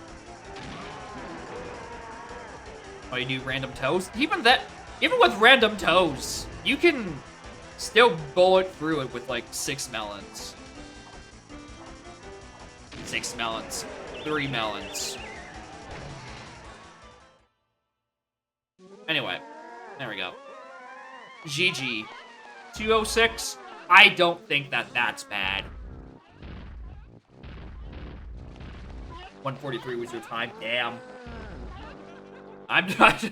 Oh, you do random toes? Even with random toes, you can still bullet through it with, like, 6 melons. 6 melons. 3 melons. Anyway, there we go. GG. 206? I don't think that's bad. 143 was your time? Damn. I'm not...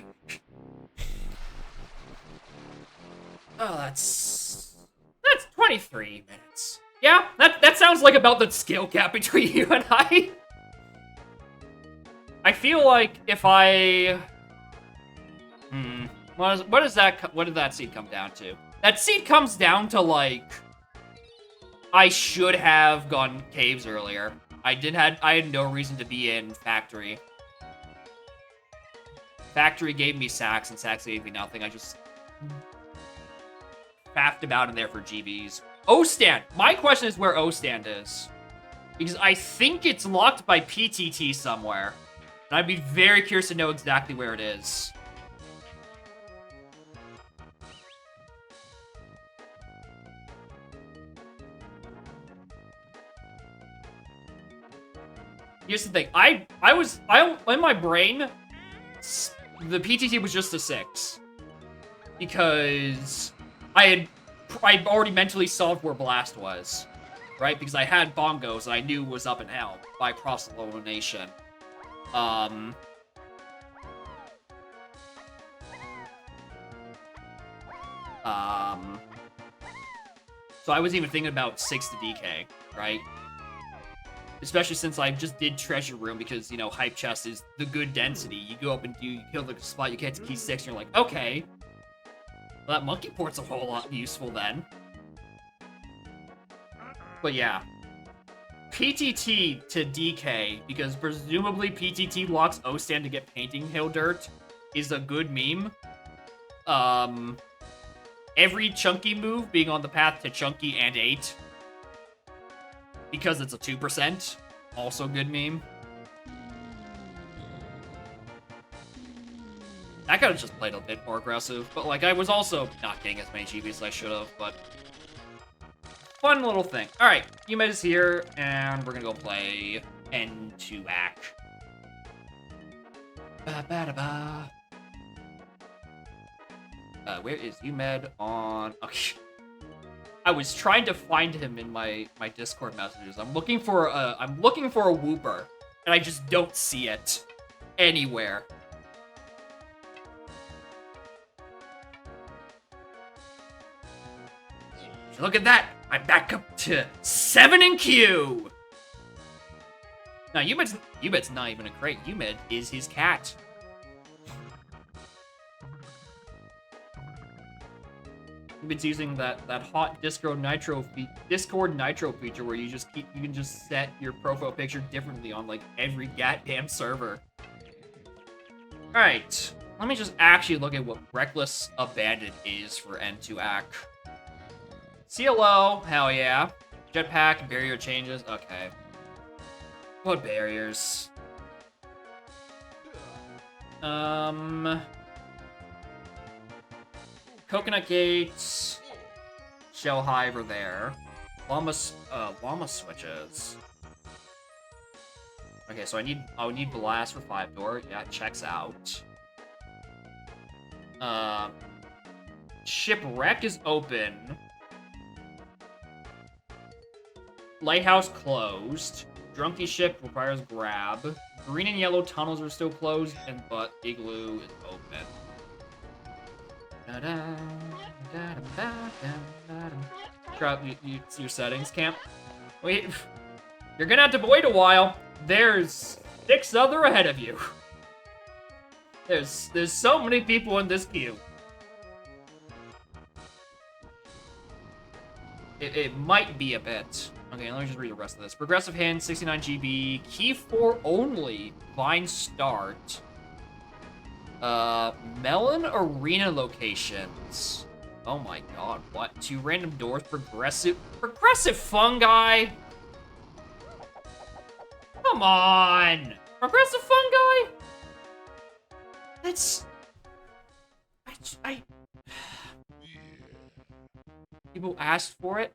Oh, that's 23 minutes. Yeah, that sounds like about the skill gap between you and I. I feel like if I... What did that seed come down to? That seed comes down to, like... I should have gone caves earlier. I had no reason to be in factory. Factory gave me sacks, and sacks gave me nothing. I just faffed about in there for GBs. O-stand. My question is where O-stand is. Because I think it's locked by PTT somewhere. And I'd be very curious to know exactly where it is. Here's the thing. In my brain, the PTT was just a 6. Because I already mentally solved where Blast was. Right? Because I had bongos and I knew was up in hell by cross-elimination. So I wasn't even thinking about 6 to DK, right? Especially since I just did Treasure Room because, you know, Hype Chest is the good density. You go up and you kill the spot, you get to key 6, and you're like, okay. Well, that monkey port's a whole lot useful then. But yeah. PTT to DK, because presumably PTT locks O-stand to get Painting Hill Dirt, is a good meme. Every Chunky move being on the path to Chunky and 8. because it's a 2%. Also good meme. I could have just played a bit more aggressive, but like I was also not getting as many GBs as I should have, but fun little thing. Alright, UMed is here, and we're gonna go play N2AC. Ba-ba-da-ba. Where is UMed on... Okay. I was trying to find him in my Discord messages. I'm looking for a Whooper, and I just don't see it anywhere. Look at that! I'm back up to 7 in queue! Now, Umed's not even a crate. Umed is his cat. Umed's using that hot Discord Nitro feature where you can just set your profile picture differently on like every goddamn server. Alright, let me just actually look at what Reckless Abandon is for N2AC. CLO, hell yeah. Jetpack, barrier changes, okay. What barriers? Coconut Gates, Shell Hive are there. Llama switches. Okay, so I would need Blast for 5-door. Yeah, it checks out. Shipwreck is open. Lighthouse closed. Drunky Ship requires grab. Green and yellow tunnels are still closed, but Igloo is open. Drop your settings, Camp. Wait, you're gonna have to wait a while. There's 6 other ahead of you. There's so many people in this queue. It might be a bit. Okay, let me just read the rest of this. Progressive Hint, 69 GB. Key 4 only. Vine Start. Melon Arena locations. Oh my god, what? 2 random doors, progressive fungi? Come on! Progressive fungi? That's... People asked for it?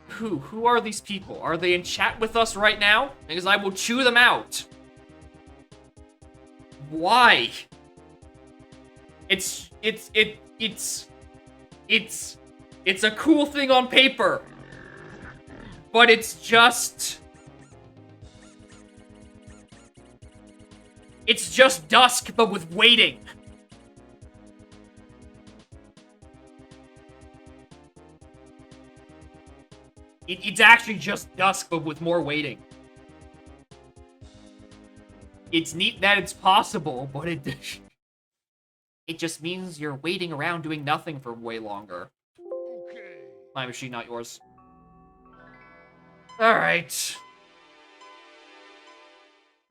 Who are these people? Are they in chat with us right now? Because I will chew them out. Why? It's a cool thing on paper. But it's just dusk, but with waiting. It's actually just dusk, but with more waiting. It's neat that it's possible, but it just means you're waiting around doing nothing for way longer.
Okay.
My machine, not yours. Alright.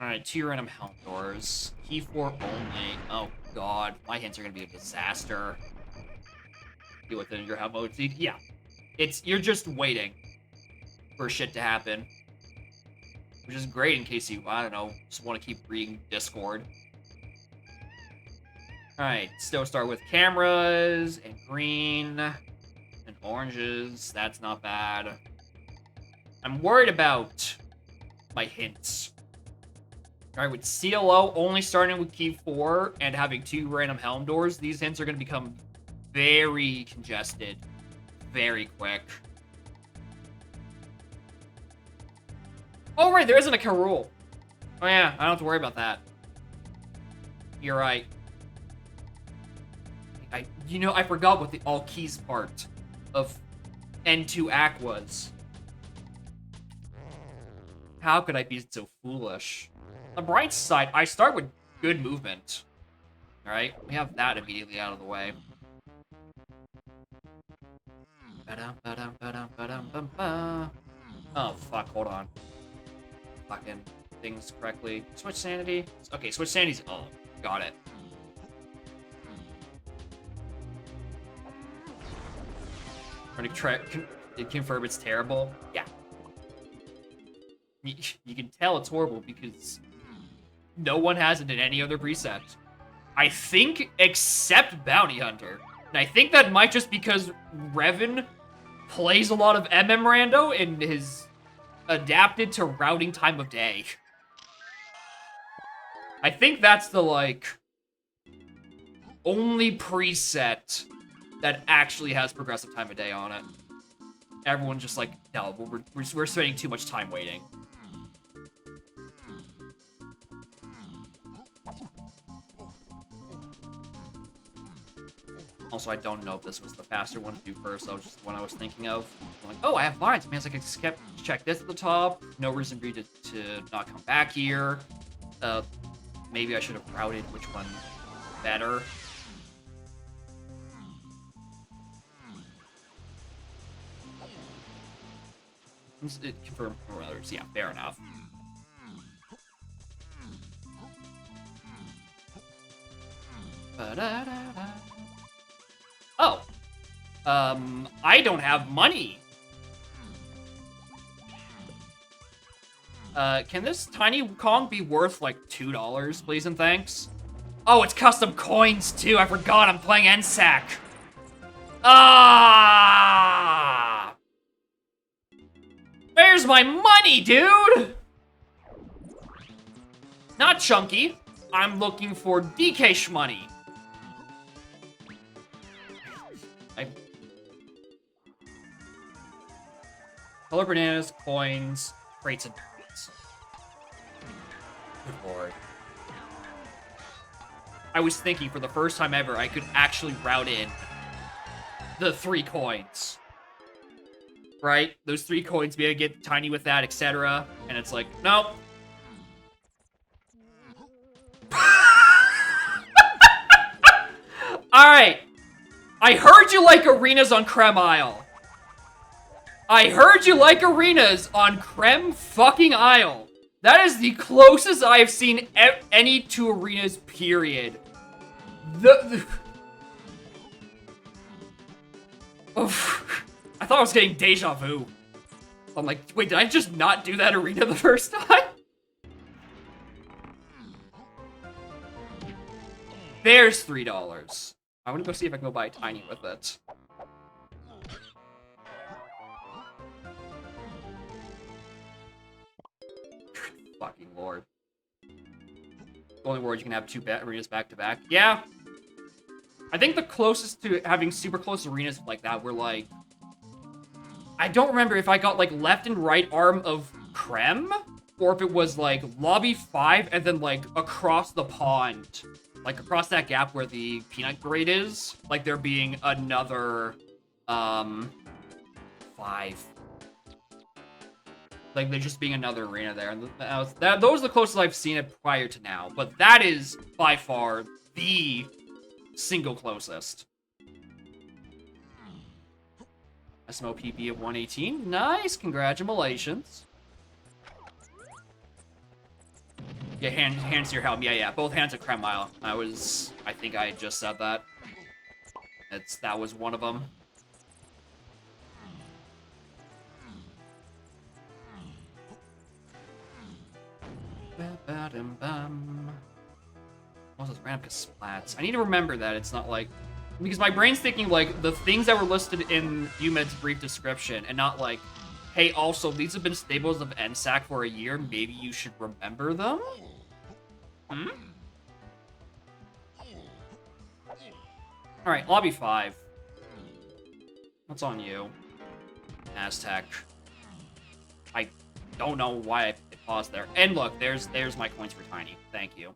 Alright, 2 random helm doors. Key 4 only. Oh god, my hints are gonna be a disaster. Deal with it in your helm mode. Yeah. You're just waiting for shit to happen. Which is great in case you, I don't know, just want to keep reading Discord. Alright, still start with cameras, and green, and oranges. That's not bad. I'm worried about my hints. Alright, with CLO only starting with key 4 and having 2 random helm doors, these hints are going to become very congested very quick. Oh, right, there isn't a Karul. Oh, yeah, I don't have to worry about that. You're right. I forgot what the all keys part of N2AC was. How could I be so foolish? On the bright side, I start with good movement. Alright, we have that immediately out of the way. Oh, fuck, hold on. Fucking things correctly. Switch sanity. Okay, switch sanity's on. Got it. Confirm it's terrible? Yeah. You can tell it's horrible because no one has it in any other preset. I think except Bounty Hunter. And I think that might just because Revan plays a lot of MM Rando and is adapted to routing time of day. I think that's the, like, only preset that actually has progressive time of day on it. Everyone's just like, no, we're spending too much time waiting. Also, I don't know if this was the faster one to do first. That was just the one I was thinking of. I'm like, oh, I have lines. It means I can check this at the top. No reason for you to not come back here. Maybe I should have routed which one better. Confirm for others. Yeah, fair enough. Oh. I don't have money. Can this tiny Kong be worth, like, $2, please and thanks? Oh, it's custom coins, too. I forgot I'm playing NSAC. Ah! Where's my money, dude? Not chunky. I'm looking for DK shmoney. Color bananas, coins, crates, and turrets. Good lord. I was thinking for the first time ever I could actually route in the 3 coins. Right? Those 3 coins, maybe I get tiny with that, etc. And it's like, nope. Alright. I heard you like arenas on Creme Isle. I heard you like arenas on Creme fucking Isle. That is the closest I have seen any to arenas, period. Oof. I thought I was getting deja vu. I'm like, wait, did I just not do that arena the first time? There's $3. I want to go see if I can go buy tiny with it. Fucking lord. Only word you can have 2 arenas back to back. Yeah. I think the closest to having super close arenas like that were like... I don't remember if I got like left and right arm of Creme, or if it was like lobby 5 and then like across the pond. Like across that gap where the peanut grate is. Like there being another 5. Like there just being another arena there. And those are the closest I've seen it prior to now. But that is by far the single closest. SMOPB of 118. Nice, congratulations. Yeah, hands to your helm. Yeah, both hands at Creme Isle. I think I just said that. That was one of them. What's this random splats? I need to remember that it's not like... Because my brain's thinking, like, the things that were listed in UMed's brief description, and not like, hey, also, these have been staples of NSAC for a year, maybe you should remember them? Hmm? Alright, lobby 5. What's on you? Aztec. I don't know why I paused there. And look, there's my coins for tiny. Thank you.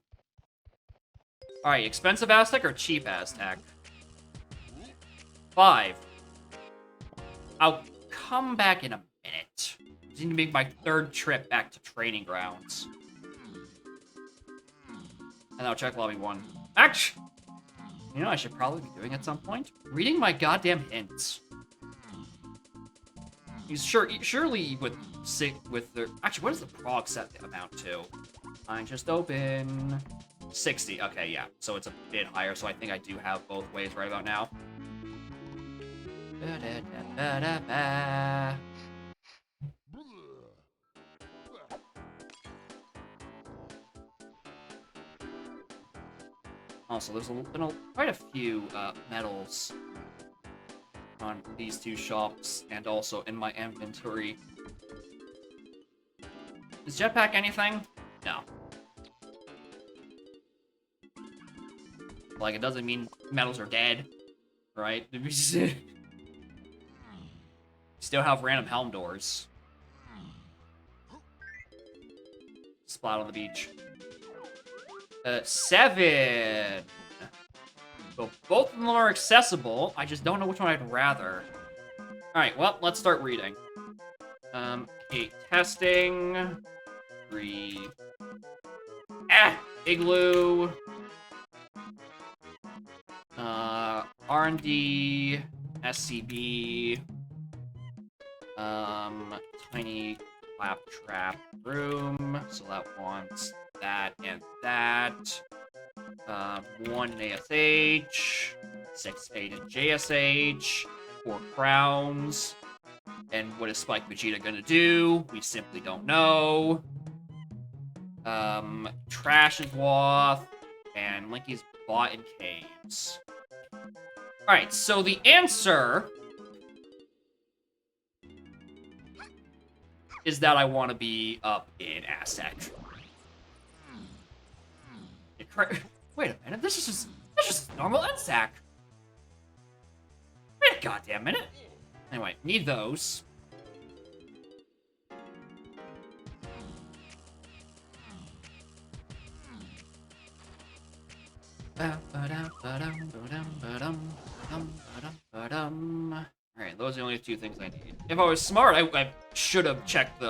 Alright, expensive Aztec or cheap Aztec? 5. I'll come back in a minute. I need to make my 3rd trip back to training grounds. And I'll check lobby 1. Actually, you know what I should probably be doing at some point? Reading my goddamn hints. Surely with the... Actually, what does the prog set amount to? Mine just open... 60. Okay, yeah. So it's a bit higher, so I think I do have both ways right about now. Also, there's been quite a few medals on these two shops, and also in my inventory. Is jetpack anything? No. Like, it doesn't mean medals are dead, right? Still have random helm doors. Spot on the beach. 7! So both of them are accessible, I just don't know which one I'd rather. Alright, well, let's start reading. 8 testing. 3... Igloo. R&D. SCB. Tiny claptrap room. So that wants that and that. 1 in ASH. 6-8 in JSH. 4 crowns. And what is Spike Vegeta gonna do? We simply don't know. Trash is Wath. And Linky's bought in caves. Alright, so the answer is that I want to be up in Aztec. Wait a minute, this is just normal Aztec. Wait a goddamn minute. Anyway, need those. Alright, those are the only 2 things I need. If I was smart, I should have checked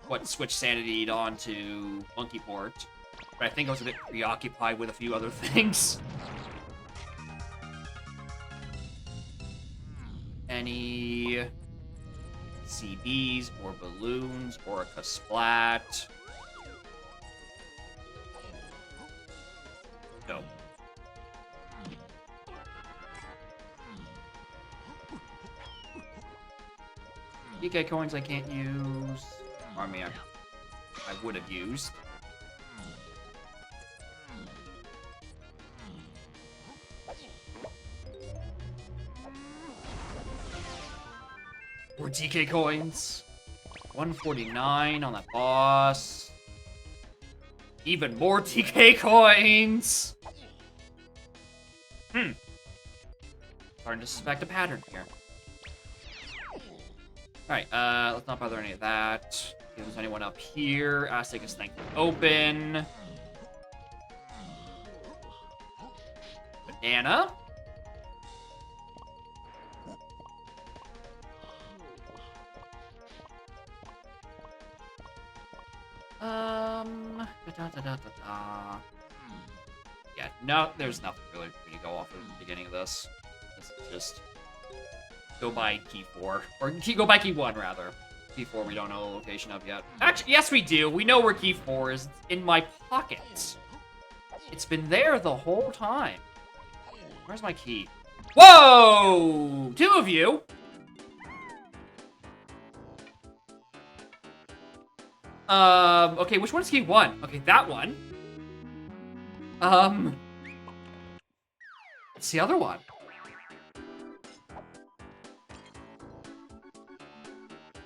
what switch sanity onto Monkey Port. But I think I was a bit preoccupied with a few other things. Any CBs or balloons or a Kasplat? No. DK coins I can't use. Or I mean, I would have used. More DK coins. 149 on that boss. Even more DK coins. Starting to suspect a pattern here. Alright, let's not bother any of that. If there's anyone up here, Aztec is thankfully open. Banana. Yeah, no, there's nothing really for me to go off at the beginning of this. This is just go by key 4. Or go by key 1, rather. Key 4 we don't know the location of yet. Actually, yes we do. We know where key 4 is. It's in my pockets. It's been there the whole time. Where's my key? Whoa! 2 of you! Okay, which one's key 1? Okay, that one. What's the other one?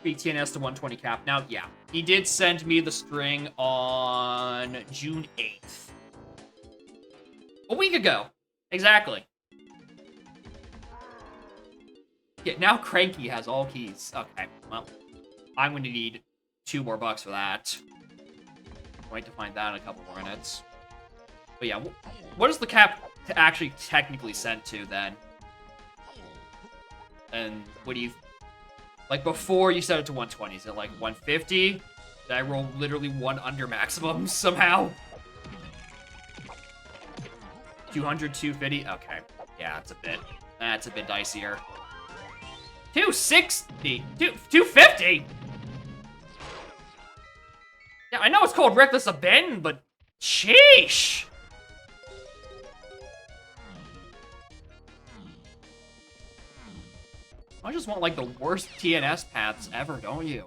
BTNS to 120 cap. Now, yeah, he did send me the string on June 8th. A week ago. Exactly. Yeah, now Cranky has all keys. Okay, well, I'm going to need 2 more bucks for that. Wait to find that in a couple more minutes. But yeah, what is the cap actually technically sent to then? And what do you... Like, before you set it to 120, is it like 150? Did I roll literally 1 under maximum somehow? 200, 250? Okay. Yeah, that's a bit dicier. 260? 250? Yeah, I know it's called Reckless Abandon, but sheesh! I just want, like, the worst TNS paths ever, don't you?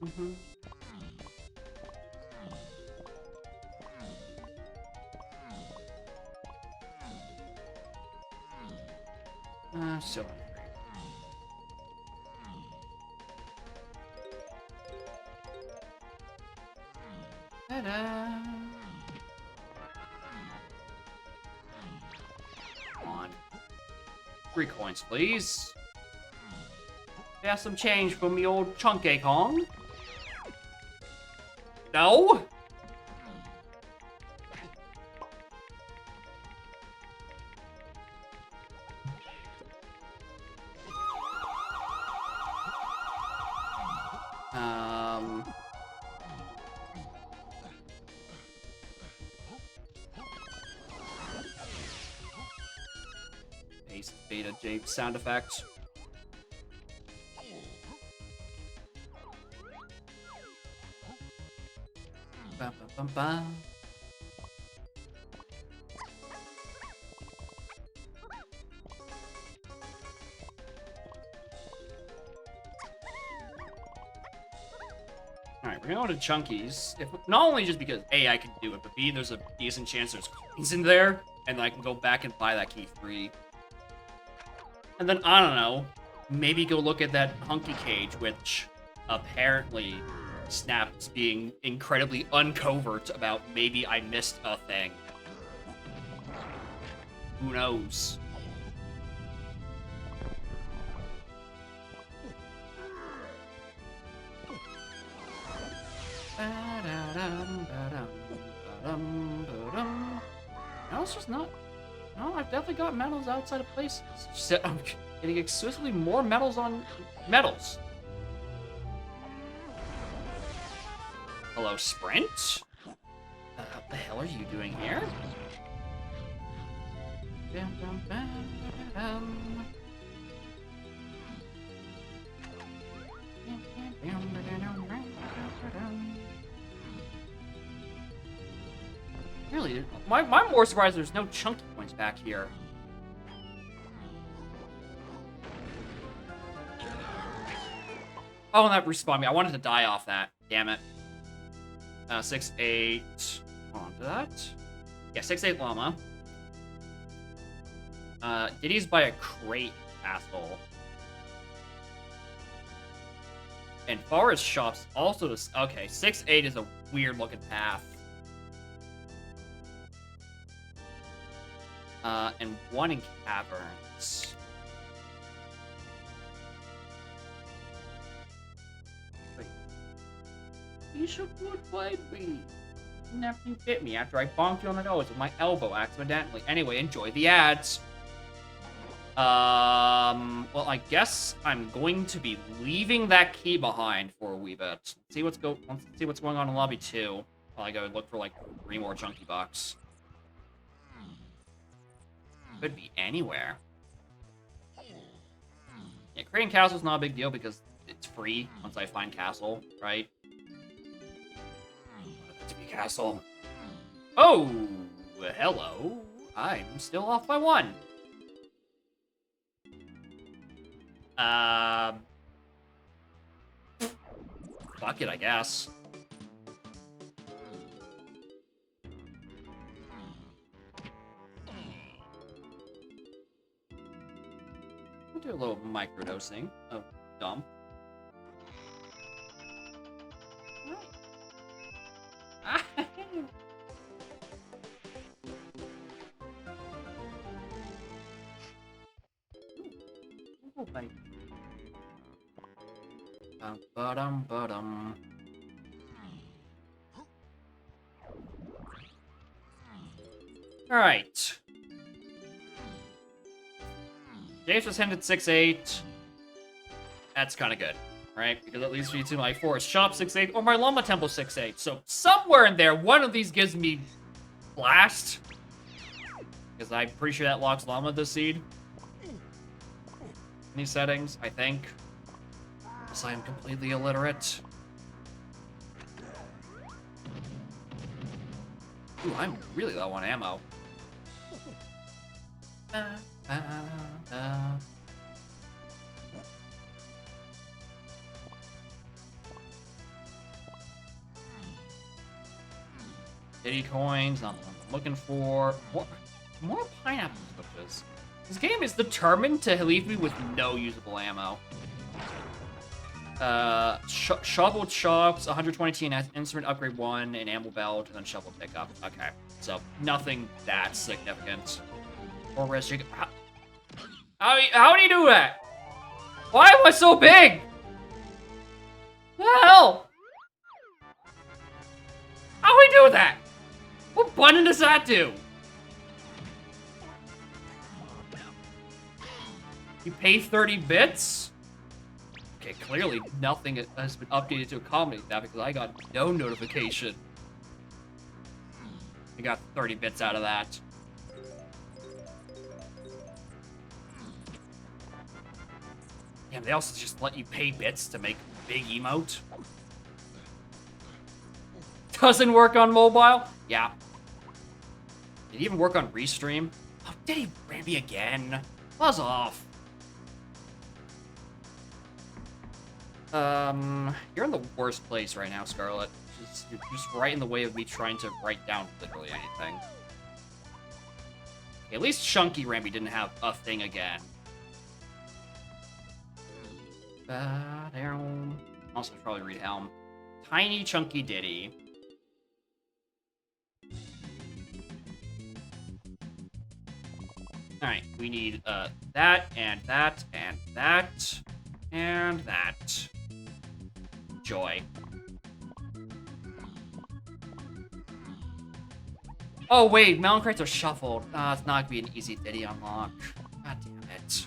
Mm-hmm. So hungry. Ta-da! Come on. 3 coins, please. Got some change from the old Chunky Kong. No? Ace Beta J sound effect. Bum, bum, bum, bum. Alright, we're going to Chunkies. Not only just because A, I can do it, but B, there's a decent chance there's coins in there, and I can go back and buy that key free. And then, I don't know, maybe go look at that Hunky Cage, which apparently Snap's being incredibly uncovert about maybe I missed a thing. Who knows? No, it's just not. No, I've definitely got medals outside of places. Just that I'm getting exclusively more medals on medals. Hello, Sprint? What the hell are you doing here? Really? I'm more surprised there's no chunky points back here. Oh, and that respawned me. I wanted to die off that. Damn it. 6-8. Hold on to that. Yeah, 6-8 llama. Diddy's by a crate castle. And forest shops also just okay, 6-8 is a weird looking path. And 1 in caverns. Wait. You should goodbye me. Nothing bit me after I bonked you on the nose with my elbow accidentally. Anyway, enjoy the ads. Well, I guess I'm going to be leaving that key behind for a wee bit. Let's see what's going on in lobby 2 while I go look for like 3 more chunky bucks. Could be anywhere. Yeah, creating castle's not a big deal because it's free once I find castle, right? To be castle. Oh, hello. I'm still off by 1. Fuck it, I guess. We'll do a little microdosing of dump. Oh, baby. Ba-dum. All right. James was hinted 6-8. That's kind of good, right? Because at least we to my forest shop 6-8 or my llama temple 6-8. So somewhere in there, one of these gives me blast. Because I'm pretty sure that locks llama the seed. In these settings, I think. Unless I am completely illiterate. Ooh, I'm really low on ammo. Diddy coins, not the one I'm looking for. More pineapple switches. This game is determined to leave me with no usable ammo. Shovel chops, 120 TNS, instrument upgrade 1, an ammo belt, and then shovel pickup. Okay, so nothing that significant. Or rest. How do you do that? Why am I so big? The hell? How do we do that? What button does that do? You pay 30 bits? Okay, clearly nothing has been updated to accommodate that because I got no notification. I got 30 bits out of that. Yeah, they also just let you pay bits to make big emote. Doesn't work on mobile? Yeah. Did it even work on Restream? Oh, did he ram me again? Buzz off. You're in the worst place right now, Scarlet. You're just right in the way of me trying to write down literally anything. Okay, at least Chunky Ramby didn't have a thing again. Also, probably read Helm. Tiny Chunky Diddy. Alright, we need that, and that, and that, and that. Joy. Oh wait, melon crates are shuffled. It's not gonna be an easy Diddy unlock. God damn it.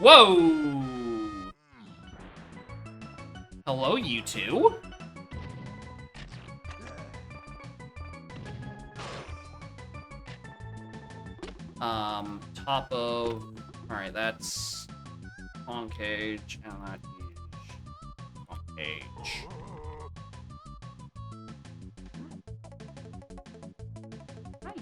Whoa! Hello, you two. Top of... Alright, that's... on cage, and that is... on cage. Hi.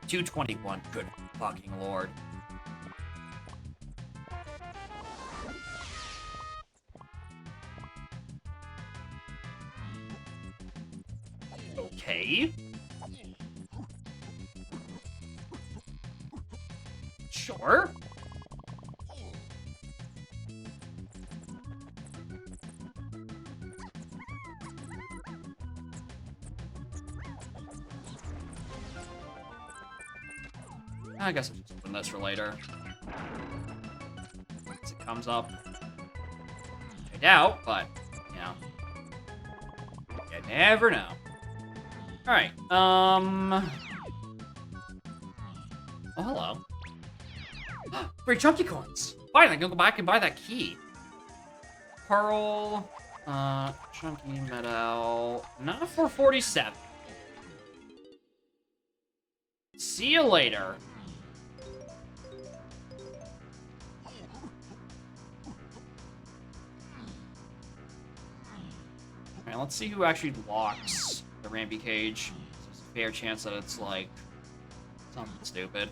221, good fucking lord. Okay. Sure. I guess I'll just open this for later. As it comes up. I doubt, but, you know. You never know. Alright, Oh, hello. Free chunky coins! Finally, I can go back and buy that key. Pearl, chunky metal, not for 47. See you later. Alright, let's see who actually locks the Ramby cage. There's a fair chance that it's like something stupid.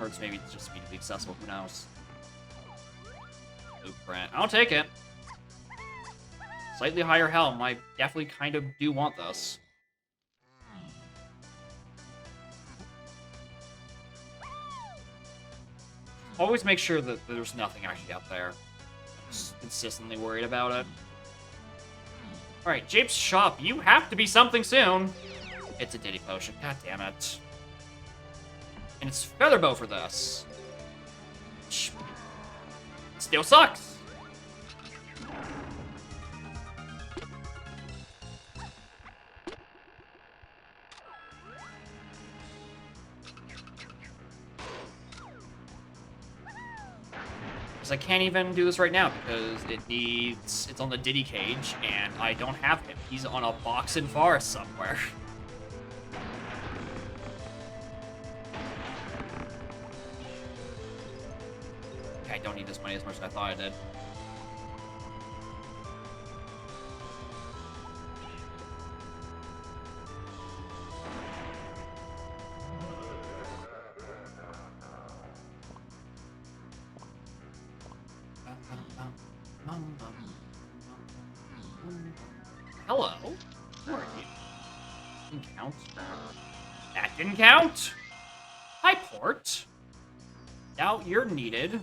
Or it's maybe just immediately accessible, who knows? Blueprint. I'll take it. Slightly higher helm. I definitely kind of do want this. Always make sure that there's nothing actually up there. Just consistently worried about it. Alright, Jape's shop. You have to be something soon. It's a Diddy potion. God damn it. And it's Featherbow for this. Which still sucks. I can't even do this right now because it's on the Diddy cage and I don't have him. He's on a box in forest somewhere. Okay, I don't need this money as much as I thought I did. Hello? Who are you? Didn't count. That didn't count! Hi, Port. Now you're needed.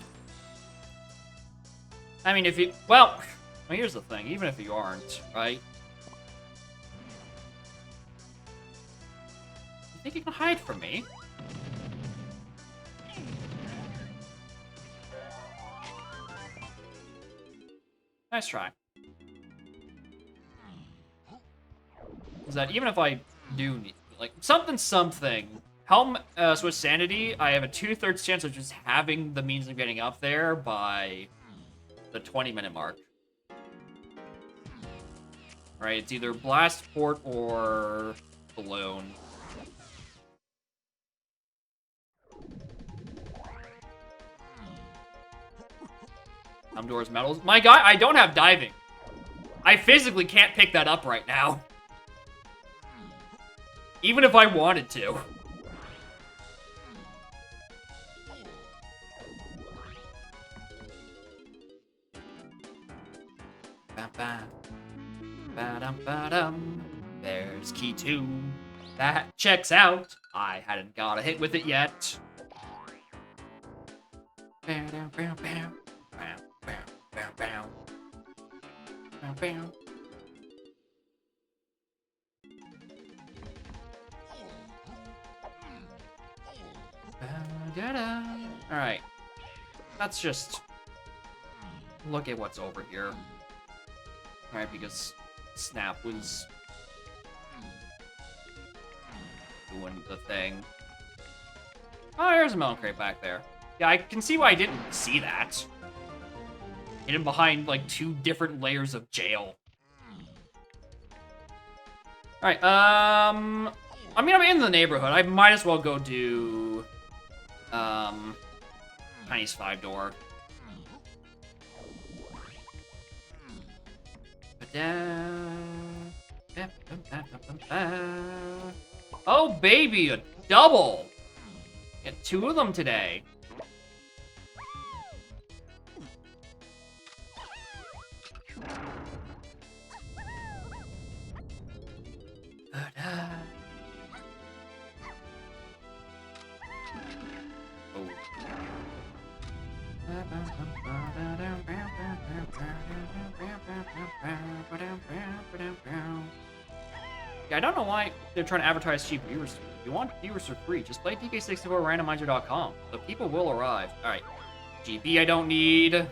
I mean, if you... Well, here's the thing. Even if you aren't, right? You think you can hide from me? Nice try. Is that even if I do need, like, something, Helm, so with Sanity, I have a 2/3 chance of just having the means of getting up there by the 20-minute mark. Right, it's either Blast, Port, or Balloon. Doors, medals. My God, I don't have diving. I physically can't pick that up right now. Even if I wanted to. There's key 2. That checks out. I hadn't got a hit with it yet. Alright. Let's just look at what's over here. Alright, because Snap was doing the thing. Oh, there's a melon crate back there. Yeah, I can see why I didn't see that. Hidden behind, like, 2 different layers of jail. Alright, I mean, I'm in the neighborhood. I might as well go do, Tiny's 5-door. Oh, baby, a double! Get 2 of them today. Yeah, I don't know why they're trying to advertise cheap viewers. If you want viewers for free, just play DK64randomizer.com. The people will arrive. Alright. GP I don't need.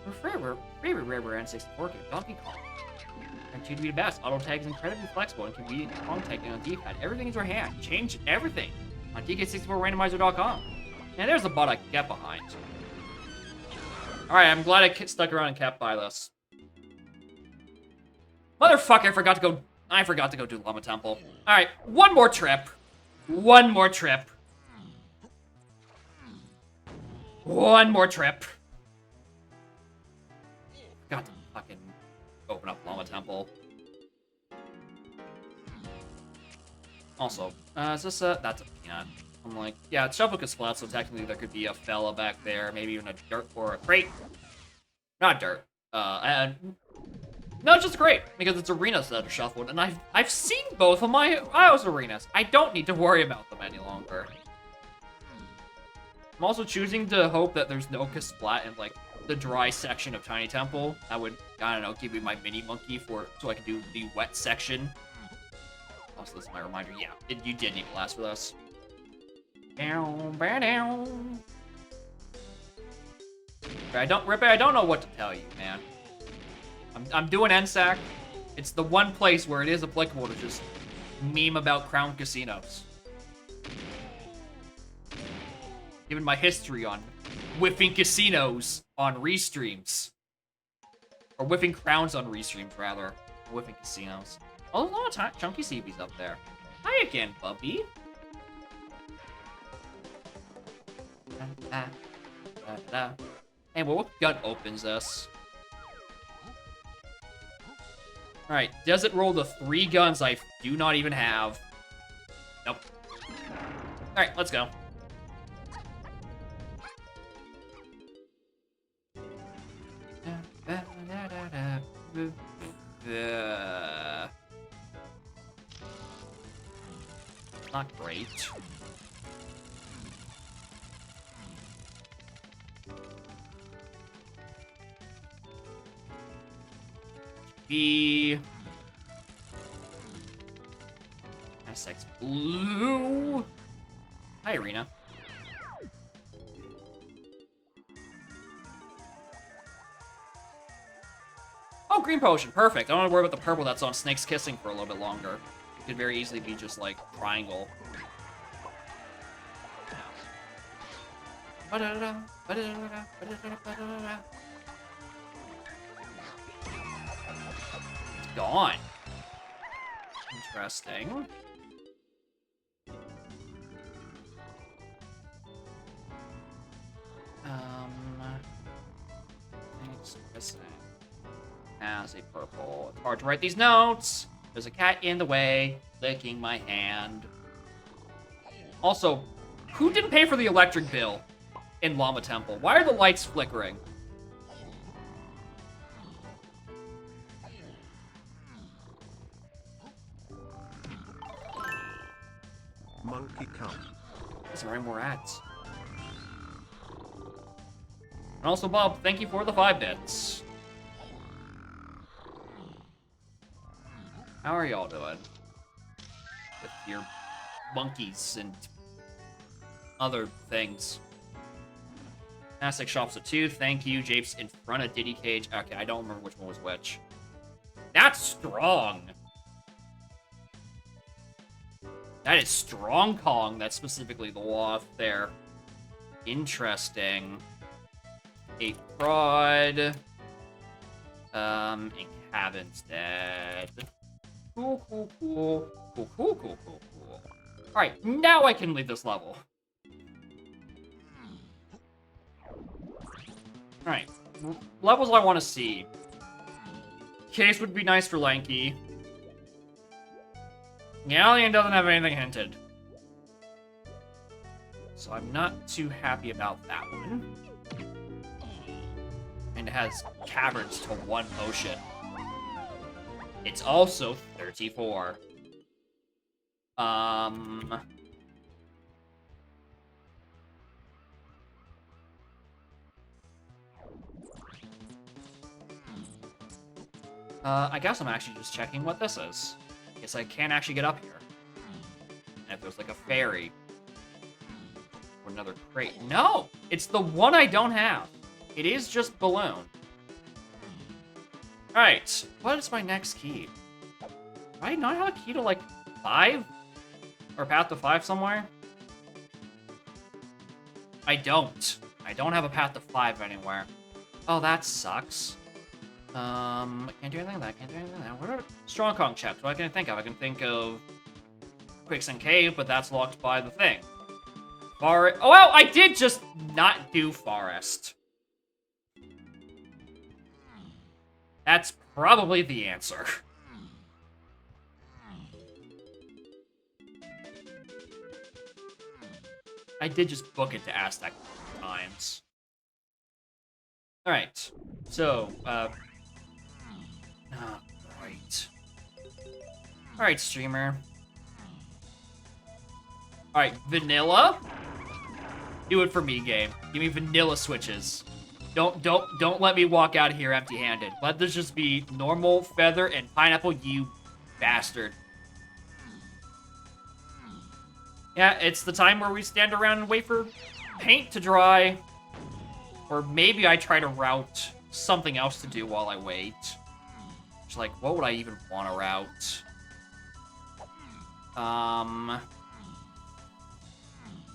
We're favorite rare N64 game, Donkey Kong. And 2 to be the best. Auto tag is incredibly flexible and can be Kong tagging on D-pad. Everything is your hand. Change everything on DK64randomizer.com. And there's the butt I can get behind. Alright, I'm glad I stuck around and kept by this. Motherfucker, I forgot to go do Llama Temple. Alright, one more trip. One more trip. One more trip. Got to fucking open up Llama Temple. Also, is this a... That's a peanut. I'm like, yeah, it's Shuffle could splat, so technically there could be a fella back there, maybe even a dirt or a crate. Not dirt. No, it's just great, because it's arenas that are shuffled, and I've seen both of my IOS arenas. I don't need to worry about them any longer. I'm also choosing to hope that there's no Kasplat in, like, the dry section of Tiny Temple. That would, I don't know, give me my mini monkey so I can do the wet section. Also, this is my reminder. Yeah, you did need blast for this. I don't know what to tell you, man. I'm doing NSAC. It's the one place where it is applicable to just meme about Crown Casinos. Given my history on whiffing casinos on restreams. Or whiffing crowns on restreams, rather. Whiffing casinos. Oh, there's a lot of chunky CBs up there. Hi again, Bubby. Hey, well, what gun opens this? Alright, does it roll the 3 guns I do not even have? Nope. Alright, let's go. Not great. B. SX blue. Hi, Arena. Oh, green potion. Perfect. I don't have to worry about the purple that's on Snake's Kissing for a little bit longer. It could very easily be just, like, triangle. It's gone. Interesting. Snake's Kissing has a purple. It's hard to write these notes. There's a cat in the way, licking my hand. Also, who didn't pay for the electric bill in Llama Temple? Why are the lights flickering?
Monkey come.
There's already more ads. And also, Bob, thank you for the 5 bits. How are y'all doing? With your monkeys and other things. Fantastic shops at 2. Thank you. Japes in front of Diddy Cage. Okay, I don't remember which one was which. That's strong. That is Strong Kong. That's specifically the Loth there. Interesting. 8 Fraud. And Cabin's dead. Cool, cool, cool. Cool, cool, cool, cool, cool. Alright, now I can leave this level. Alright. Levels I want to see. Case would be nice for Lanky. Galleon doesn't have anything hinted. So I'm not too happy about that one. And it has caverns to 1 potion. It's also 34. I guess I'm actually just checking what this is. Guess I can't actually get up here. And if there's like a fairy or another crate. No! It's the one I don't have. It is just balloon. Alright, what is my next key? Do I not have a key to like 5? Or path to 5 somewhere? I don't. I don't have a path to 5 anywhere. Oh, that sucks. Can't do anything like that, can't do anything like that. What are Strong Kong chests? What can I think of? I can think of Quicksand Cave, but that's locked by the thing. Forest. Oh, well, I did just not do Forest. That's probably the answer. I did just book it to Aztec times. Alright, so, right. Alright, streamer. Alright, vanilla? Do it for me, game. Give me vanilla switches. Don't let me walk out of here empty-handed. Let this just be normal feather and pineapple, you bastard. Yeah, it's the time where we stand around and wait for paint to dry. Or maybe I try to route something else to do while I wait. It's like, what would I even want to route?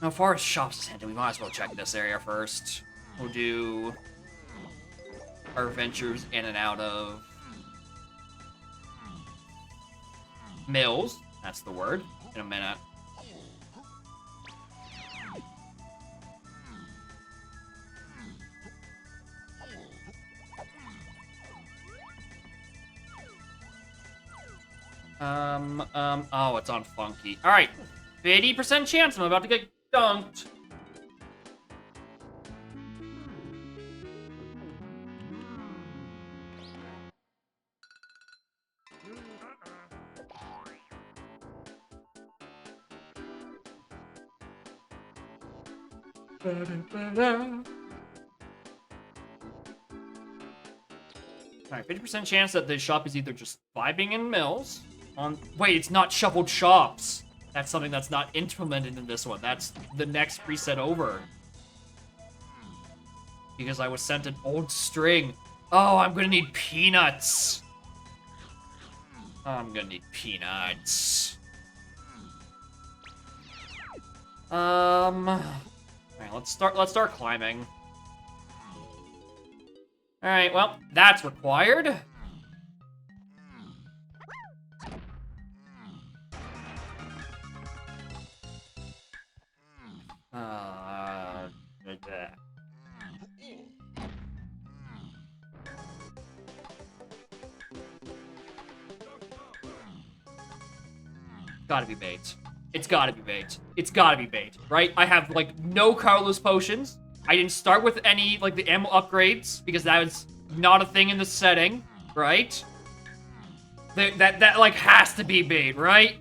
No, Forest Shops is hinted. We might as well check this area first. We'll do our ventures in and out of Mills. That's the word. In a minute. Oh, it's on Funky. Alright, 50% chance I'm about to get dunked. Alright, 50% chance that the shop is either just vibing in mills on... Wait, it's not shuffled shops. That's something that's not implemented in this one. That's the next preset over. Because I was sent an old string. Oh, I'm gonna need peanuts. I'm gonna need peanuts. Alright, let's start climbing. Alright, well, that's required. Bleh. Gotta be bait. It's gotta be bait. It's gotta be bait, right? I have, like, no colorless potions. I didn't start with any, like, the ammo upgrades, because that was not a thing in the setting, right? That like, has to be bait, right?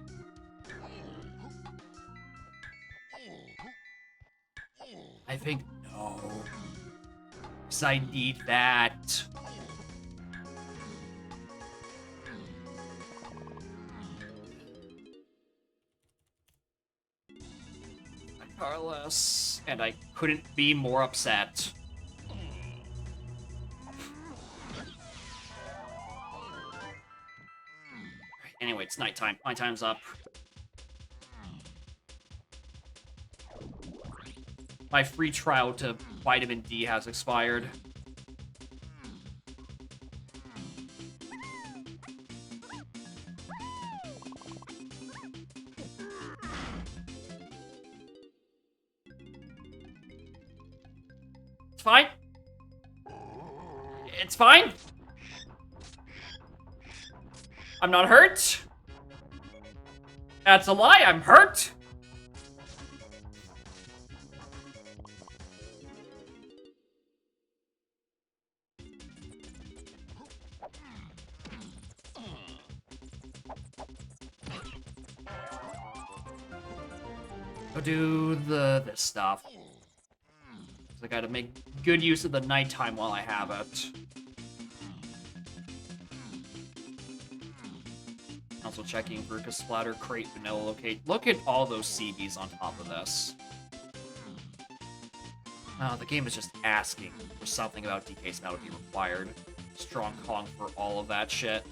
I think no. Because I need that. Carlos, and I couldn't be more upset. Anyway, it's nighttime. My time's up. My free trial to vitamin D has expired. It's fine. It's fine. I'm not hurt. That's a lie. I'm hurt. Go do this stuff. I gotta make good use of the nighttime while I have it. Also checking for Splatter Crate Vanilla Locate. Look at all those CBs on top of this. Oh, the game is just asking for something about DK Smell to be required. Strong Kong for all of that shit.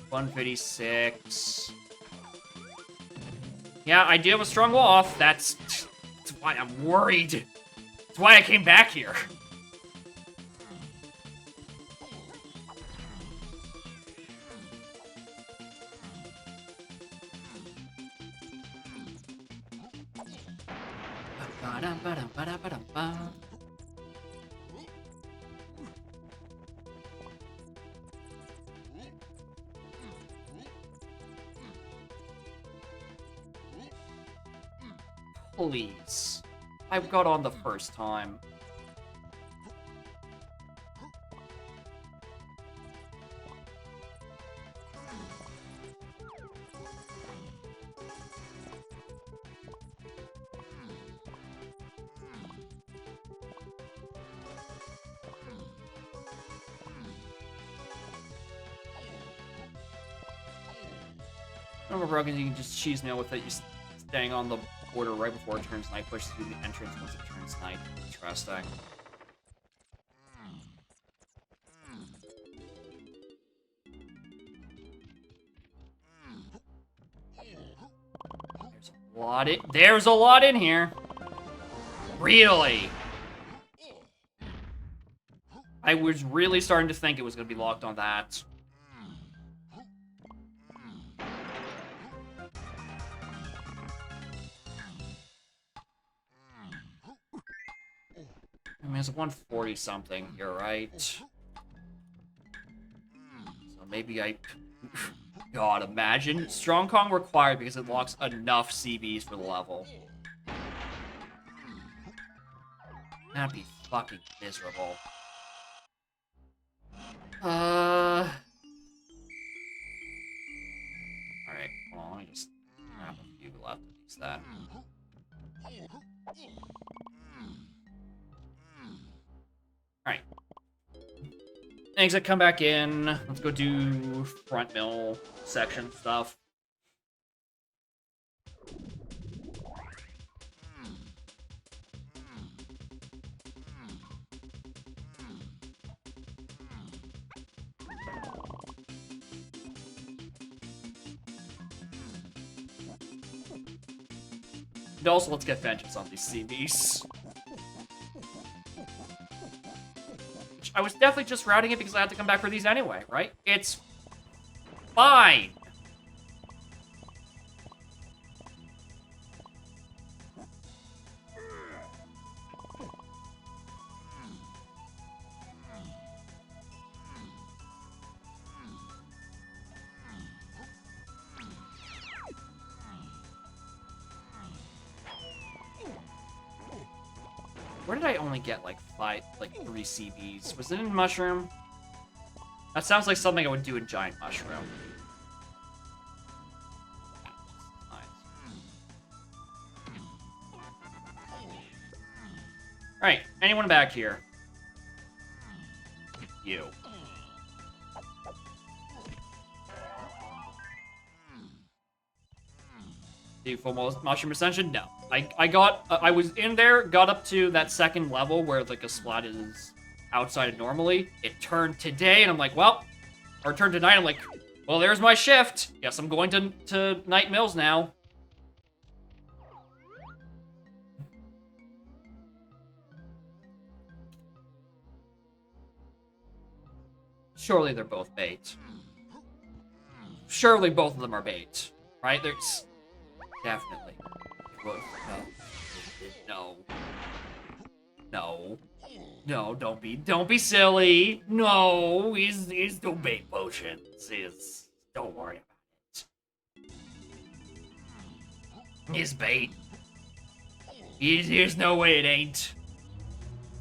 156. Yeah, I do have a strong wall off. That's why I'm worried. That's why I came back here. Please. I got on the first time. Remember, Brogan, you can just cheese nail with it. You're staying on the border right before it turns night, pushes through the entrance once it turns night. Interesting. There's a lot in here. Really? I was really starting to think it was going to be locked on that. I mean, it's 140 something, you're right. So maybe I... God, imagine. Strong Kong required because it locks enough CBs for the level. That'd be fucking miserable. Alright, well, let me just grab a few left of these then. Exit, come back in. Let's go do front mill section stuff. And also, let's get vengeance on these CBs. I was definitely just routing it because I had to come back for these anyway, right? It's fine. Where did I only get like 3 CBs? Was it in Mushroom? That sounds like something I would do in Giant Mushroom. Alright, anyone back here? You. Do full Mushroom Ascension? No. I was in there, got up to that second level where like a splat is outside of normally. It turned today, and I'm like, well, or turned tonight, I'm like, well, there's my shift. Guess I'm going to Night Mills now. Surely they're both bait. Surely both of them are bait, right? There's definitely. No. No. No, don't be silly. No, he's no bait potions. Don't worry about it. He's bait. There's no way it ain't.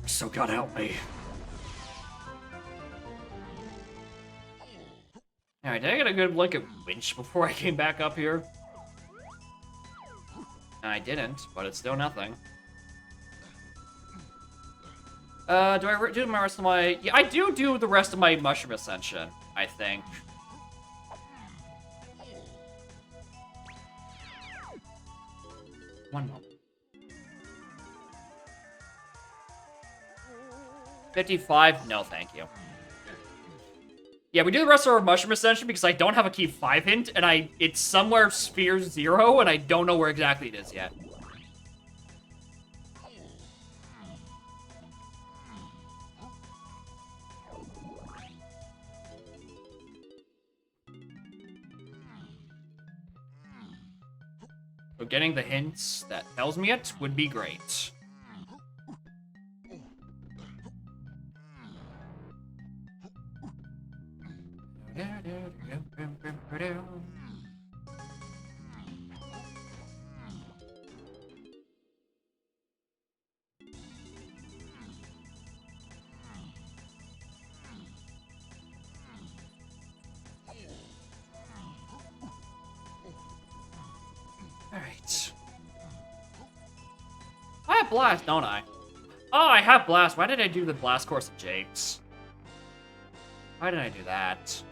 So God help me. Alright, did I get a good look at Winch before I came back up here? I didn't, but it's still nothing. Do I do my rest of my... Yeah, I do the rest of my Mushroom Ascension, I think. One moment. 55? No, thank you. Yeah, we do the rest of our Mushroom Ascension because I don't have a key 5 hint, and it's somewhere Sphere 0, and I don't know where exactly it is yet. So getting the hints that tells me it would be great. Alright. I have Blast, don't I? Oh, I have Blast. Why did I do the Blast course of Japes? Why did I do that?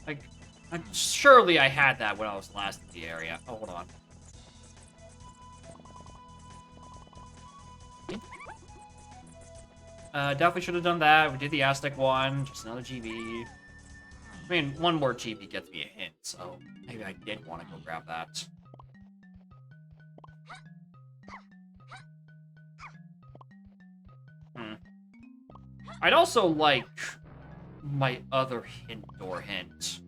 Like, surely I had that when I was last in the area. Oh, hold on. Definitely should have done that. We did the Aztec one. Just another GB. I mean, one more GB gets me a hint, so maybe I did want to go grab that. I'd also like my other hint door hint.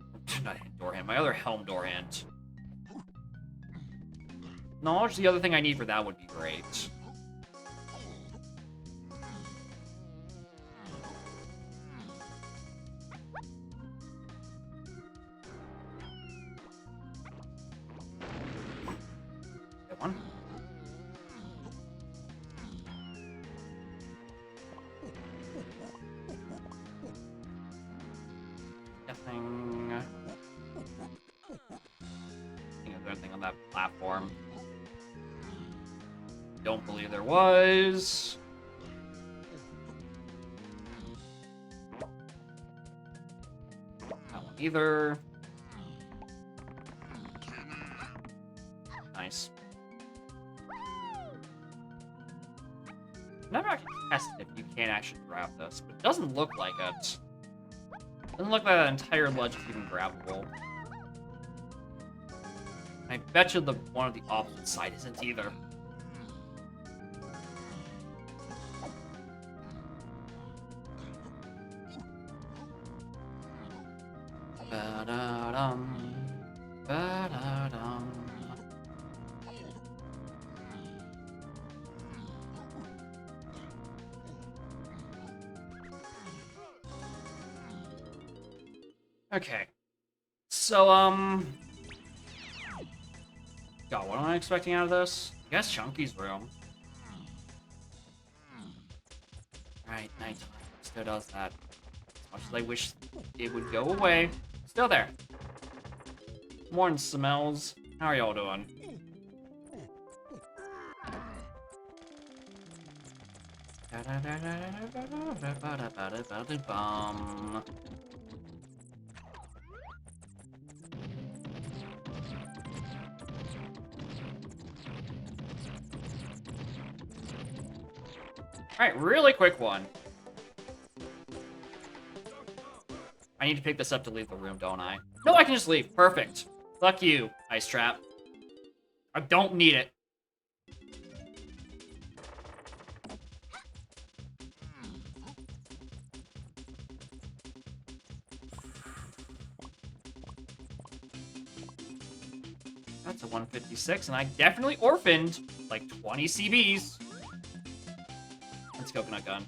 Not hint door hint, my other helm door hint. Knowledge, the other thing I need for that would be great. Get one. Nothing. I think there's anything on that platform. Don't believe there was. That one either. Nice. Never actually tested if you can actually grab this, but it doesn't look like it. Doesn't look like that entire ledge is even grabbable. I bet you the one on the opposite side isn't either. Ba-da-dum, ba-da-dum. Okay. So, God, what am I expecting out of this? I guess Chunky's room. Alright, nighttime. Still does that. As much as I wish it would go away. Still there. Morning smells. How are y'all doing? Alright, really quick one. I need to pick this up to leave the room, don't I? No, I can just leave. Perfect. Fuck you, Ice Trap. I don't need it. That's a 156, and I definitely orphaned like 20 CBs. That's coconut gun.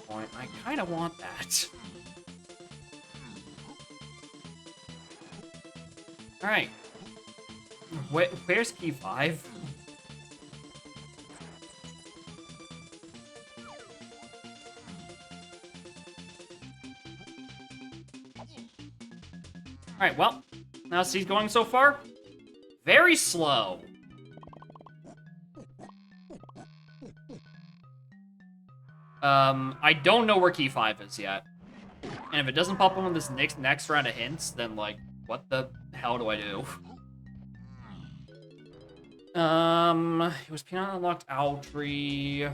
Point. I kind of want that. All right. Where's key 5? All right. Well, now he's going so far. Very slow. I don't know where key 5 is yet. And if it doesn't pop up on this next round of hints, then, like, what the hell do I do? It was Peanut Unlocked Owl Tree.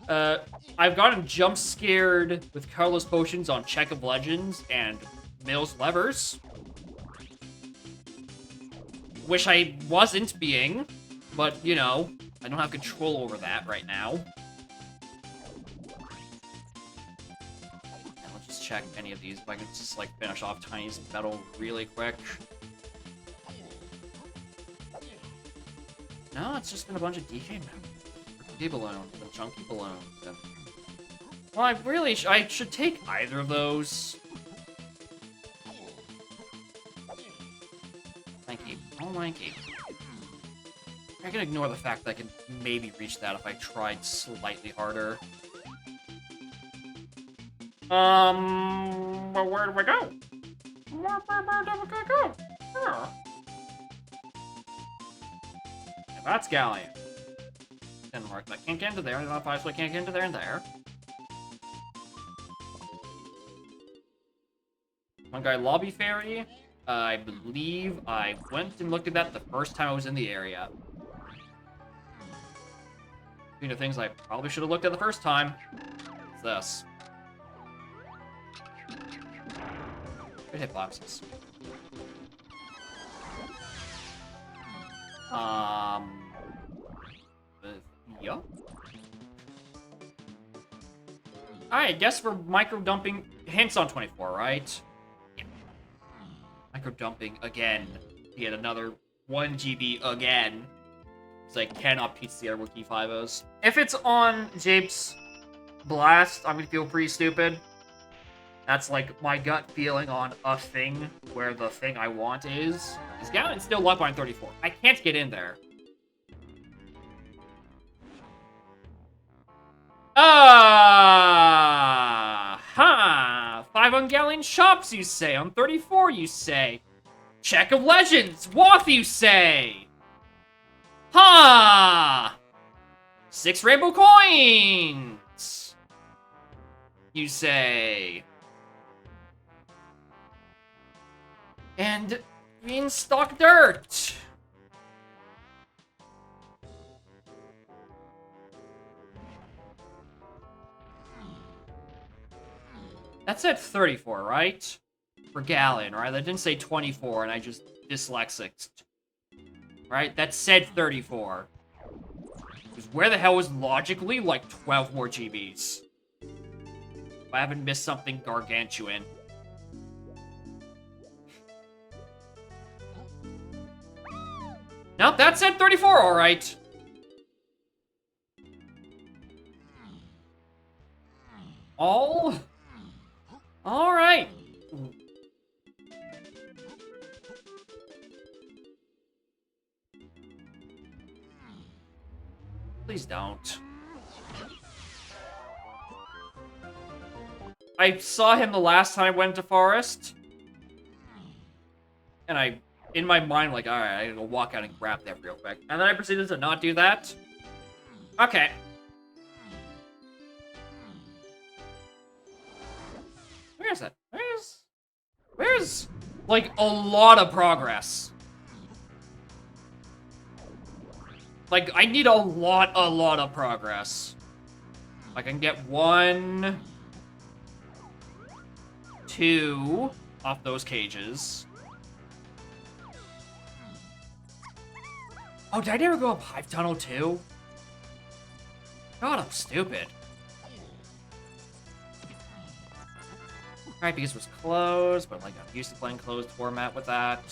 I've gotten jump scared with Carlos Potions on Check of Legends and Mills Levers. Wish I wasn't being, but, you know, I don't have control over that right now. Check any of these if I can just like finish off Tiny's medal really quick. No, it's just been a bunch of DK balloons and chunky balloons. And... Well, I should take either of those. Lanky. Oh, Lanky. I can ignore the fact that I can maybe reach that if I tried slightly harder. Well, where do I go? Where do I go? Huh. Yeah, that's Galleon. Didn't work. I can't get into there. I don't know if I can't get into there and there. One guy, Lobby Fairy. I believe I went and looked at that the first time I was in the area. Speaking of things I probably should have looked at the first time. It's this. Good hitboxes. Yeah. I guess we're micro dumping hints on 24, right? Yeah. Micro dumping again. Get another 1 GB again. Because I cannot piece together what key 5 is. If it's on Jape's Blast, I'm gonna feel pretty stupid. That's like my gut feeling on a thing where the thing I want is. Is Galleon still locked behind 34? I can't get in there. Ha! 5 Ungalian shops, you say. On 34, you say. Check of Legends, Wath, you say. Ha! 6 rainbow coins, you say. And green stock dirt. That said 34, right? For Gallon, right? That didn't say 24, and I just dyslexic. Right? That said 34. Because where the hell was logically like 12 more GBs? If I haven't missed something gargantuan. Nope, that said 34, alright. Alright. Please don't. I saw him the last time I went to Forest. And in my mind, like, alright, I gotta go walk out and grab that real quick. And then I proceeded to not do that. Okay. Where is it? Where's, like, a lot of progress? Like, I need a lot of progress. I can get 1, 2 off those cages. Oh, did I never go up Hive Tunnel too? God, I'm stupid. Right, because it was closed, but like I'm used to playing closed format with that.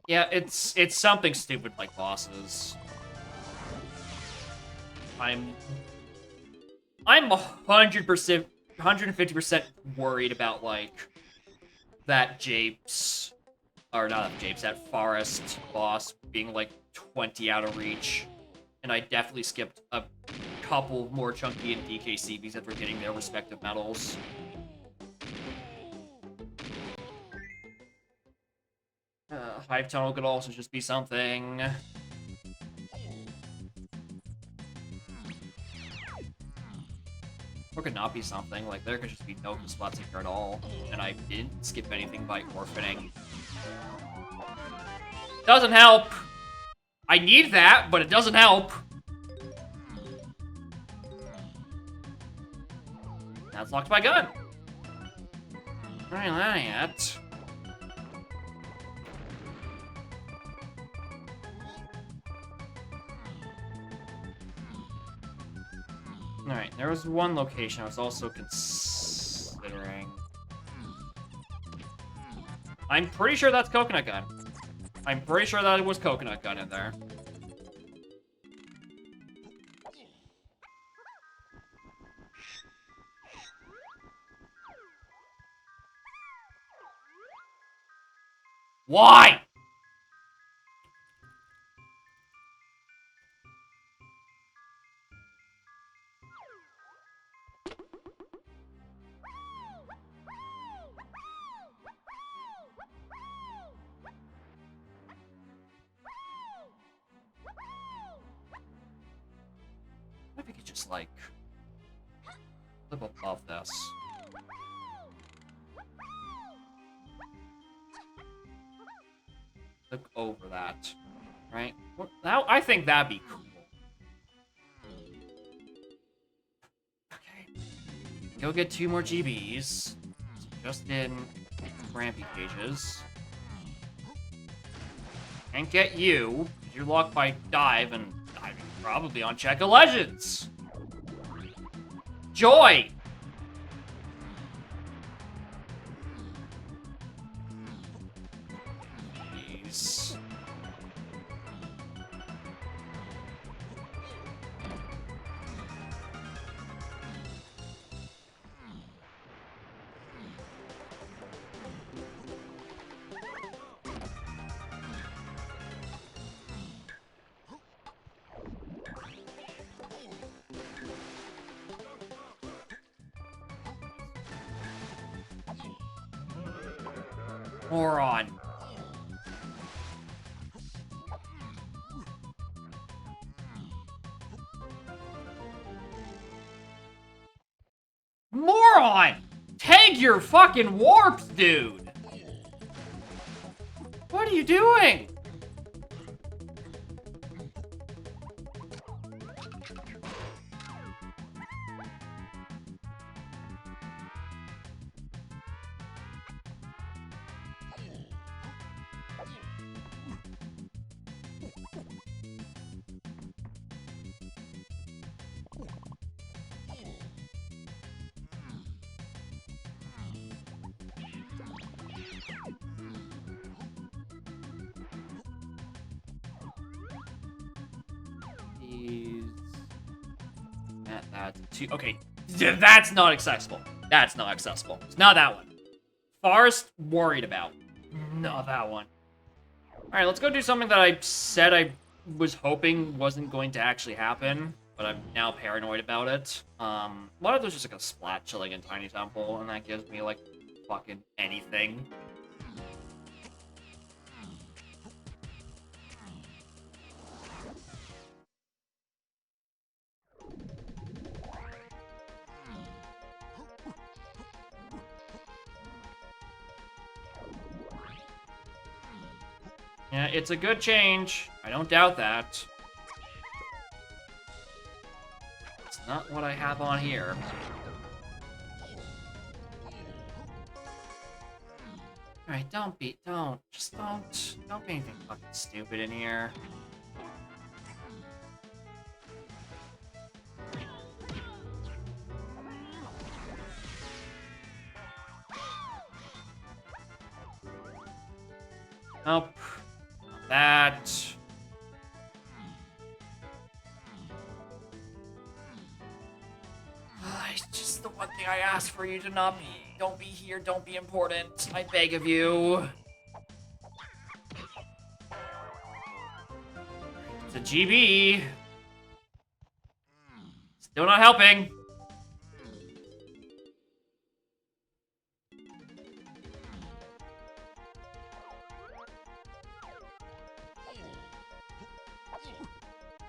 Yeah, it's something stupid like bosses. I'm 100%, 150% worried about like that Japes, or not Japes, that Forest boss being like 20 out of reach, and I definitely skipped a couple more Chunky and DKC because they're getting their respective medals. Hive Tunnel could also just be something. Or could not be something. Like, there could just be no spots here at all. And I didn't skip anything by orphaning. Doesn't help! I need that, but it doesn't help. Now it's locked my gun. Alright, that ain't it. Alright, there was one location I was also considering. I'm pretty sure that's Coconut Gun. I'm pretty sure that it was Coconut Gun in there. Why? What if we could just, like, flip above this? Look over that, right? Now, I think that'd be cool. Okay. Go get 2 more GBs. Just in Rampy cages. And get you. You're locked by dive and diving probably on Check of Legends. Joy! Jeez. Moron. Moron! Take your fucking warps, dude! What are you doing? That's two. Okay, that's not accessible. That's not accessible. It's not that one. Forest worried about. Not that one. All right, let's go do something that I said I was hoping wasn't going to actually happen, but I'm now paranoid about it. What if there's just like a splat chilling in Tiny Temple, and that gives me like fucking anything? Yeah, it's a good change. I don't doubt that. It's not what I have on here. Alright, don't be anything fucking stupid in here. Nope. Not that. It's just the one thing I asked for you to not be. Don't be here, don't be important. I beg of you. It's a GB. Still not helping.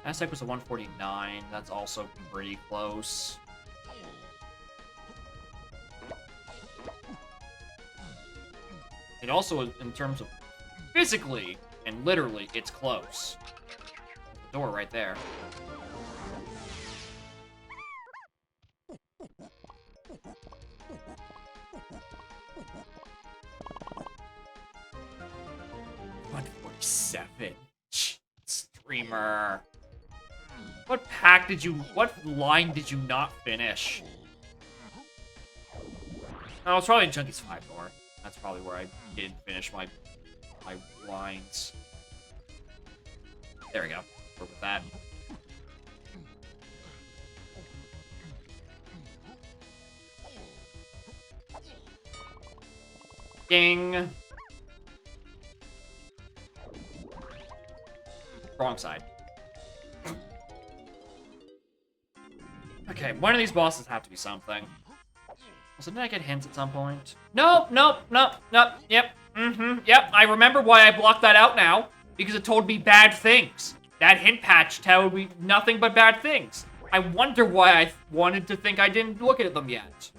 Aztec was a 149. That's also pretty close. It also, in terms of physically and literally, it's close. The door right there. $147. Streamer. What line did you not finish? Oh, it's probably in Chunky's 5 door. That's probably where I didn't finish my lines. There we go. Work with that. Ding. Wrong side. Okay, one of these bosses have to be something. So did I get hints at some point? Nope. Yep. Yep. I remember why I blocked that out now. Because it told me bad things. That hint patch told me nothing but bad things. I wonder why I wanted to think I didn't look at them yet.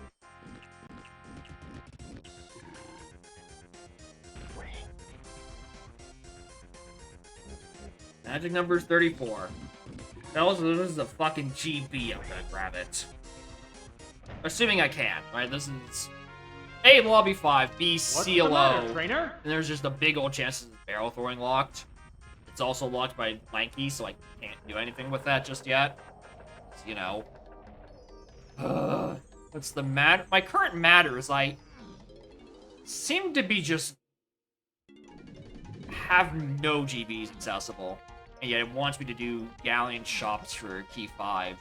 Magic number is 34. This is a fucking GB. I'm gonna grab it. Assuming I can, right? This is A, lobby 5, B, CLO.
What's the matter, trainer?
And there's just a big old chance of barrel throwing locked. It's also locked by Lanky, so I can't do anything with that just yet. So, you know. What's the matter? My current matter is I seem to be just have no GBs accessible. And yet it wants me to do Galleon shops for key 5.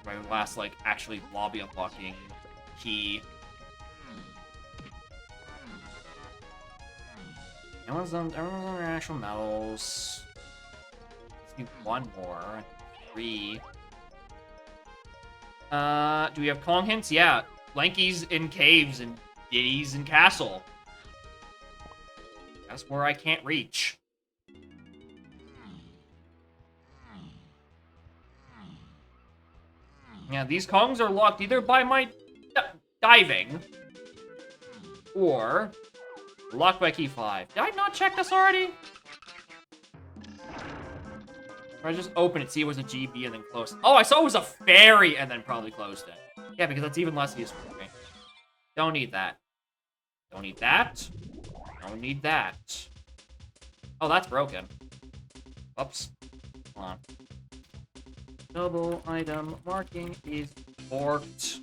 My last, like, actually lobby unlocking key. Everyone's on their actual medals. Let's do one more. 3. Do we have Kong hints? Yeah. Lanky's in caves and Diddy's in castle. That's where I can't reach. Yeah, these Kongs are locked either by my diving or locked by key 5. Did I not check this already? Or I just opened it, see it was a GB and then closed it. Oh, I saw it was a fairy and then probably closed it. Yeah, because that's even less useful for me. Don't need that. Don't need that. Don't need that. Oh, that's broken. Oops. Hold on. Double item marking is forked.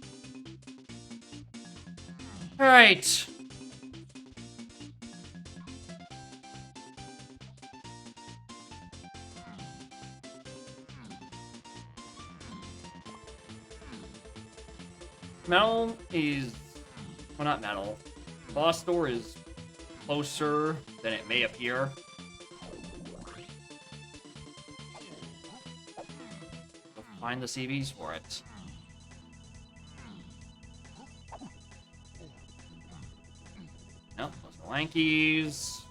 Alright. Metal is... well, not metal. Boss door is closer than it may appear. Go find the CVs for it. Nope, those are Lankies.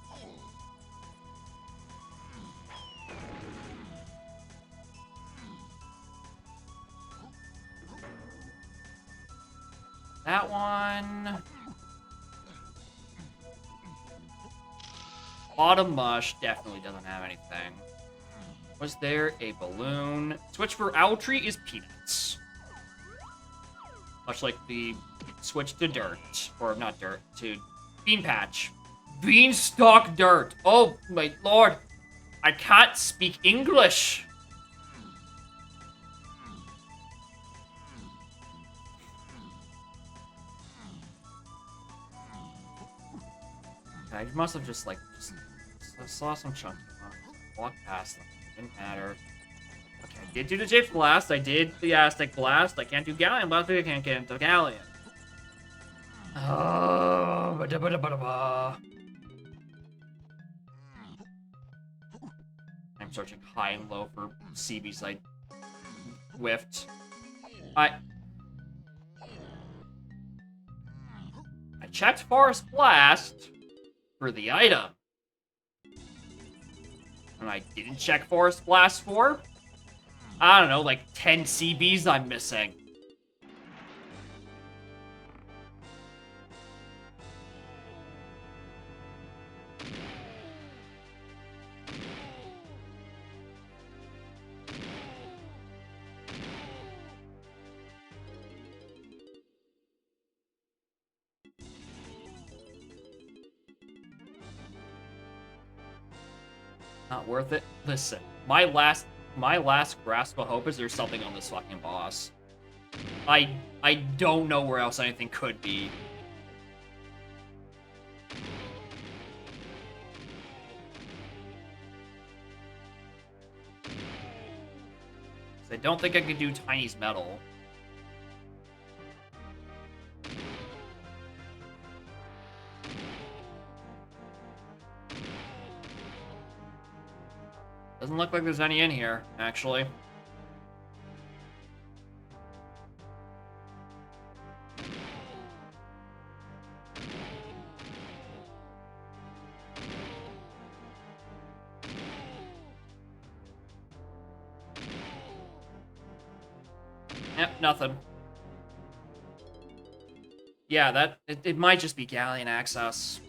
That one. Bottom Mush definitely doesn't have anything. Was there a balloon? Switch for Owltree is peanuts. Much like the switch to dirt. Or not dirt, to Bean Patch. Beanstalk dirt. Oh my lord. I can't speak English. I must have just saw some chunky ones. Walked past them. Didn't matter. Okay, I did do the Japes Blast. I did the Aztec Blast. I can't do Galleon Blast because I can't get into Galleon. Oh, ba-da-ba-da-ba-da-ba. I'm searching high and low for CBs I whiffed. I checked Forest Blast for the item. And I didn't check Forest Blast for, I don't know, like 10 CBs I'm missing. Not worth it. Listen, my last grasp of hope is there's something on this fucking boss. I don't know where else anything could be. I don't think I could do Tiny's metal. Doesn't look like there's any in here, actually. Yep, nothing. Yeah, it might just be Galleon access.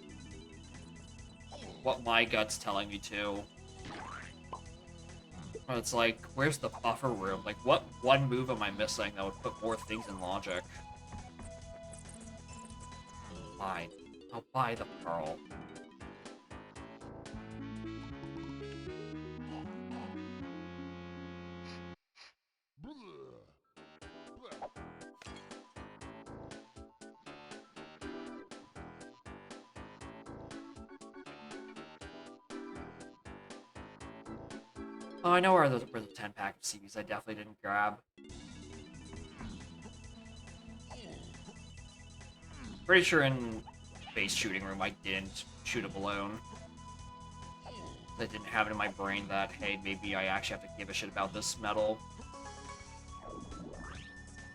What my gut's telling me to. It's like, where's the buffer room? Like, what one move am I missing that would put more things in logic? Fine. I'll buy the pearl. Oh, I know where the 10-pack of CVs I definitely didn't grab. Pretty sure in base shooting room I didn't shoot a balloon. I didn't have it in my brain that, hey, maybe I actually have to give a shit about this metal.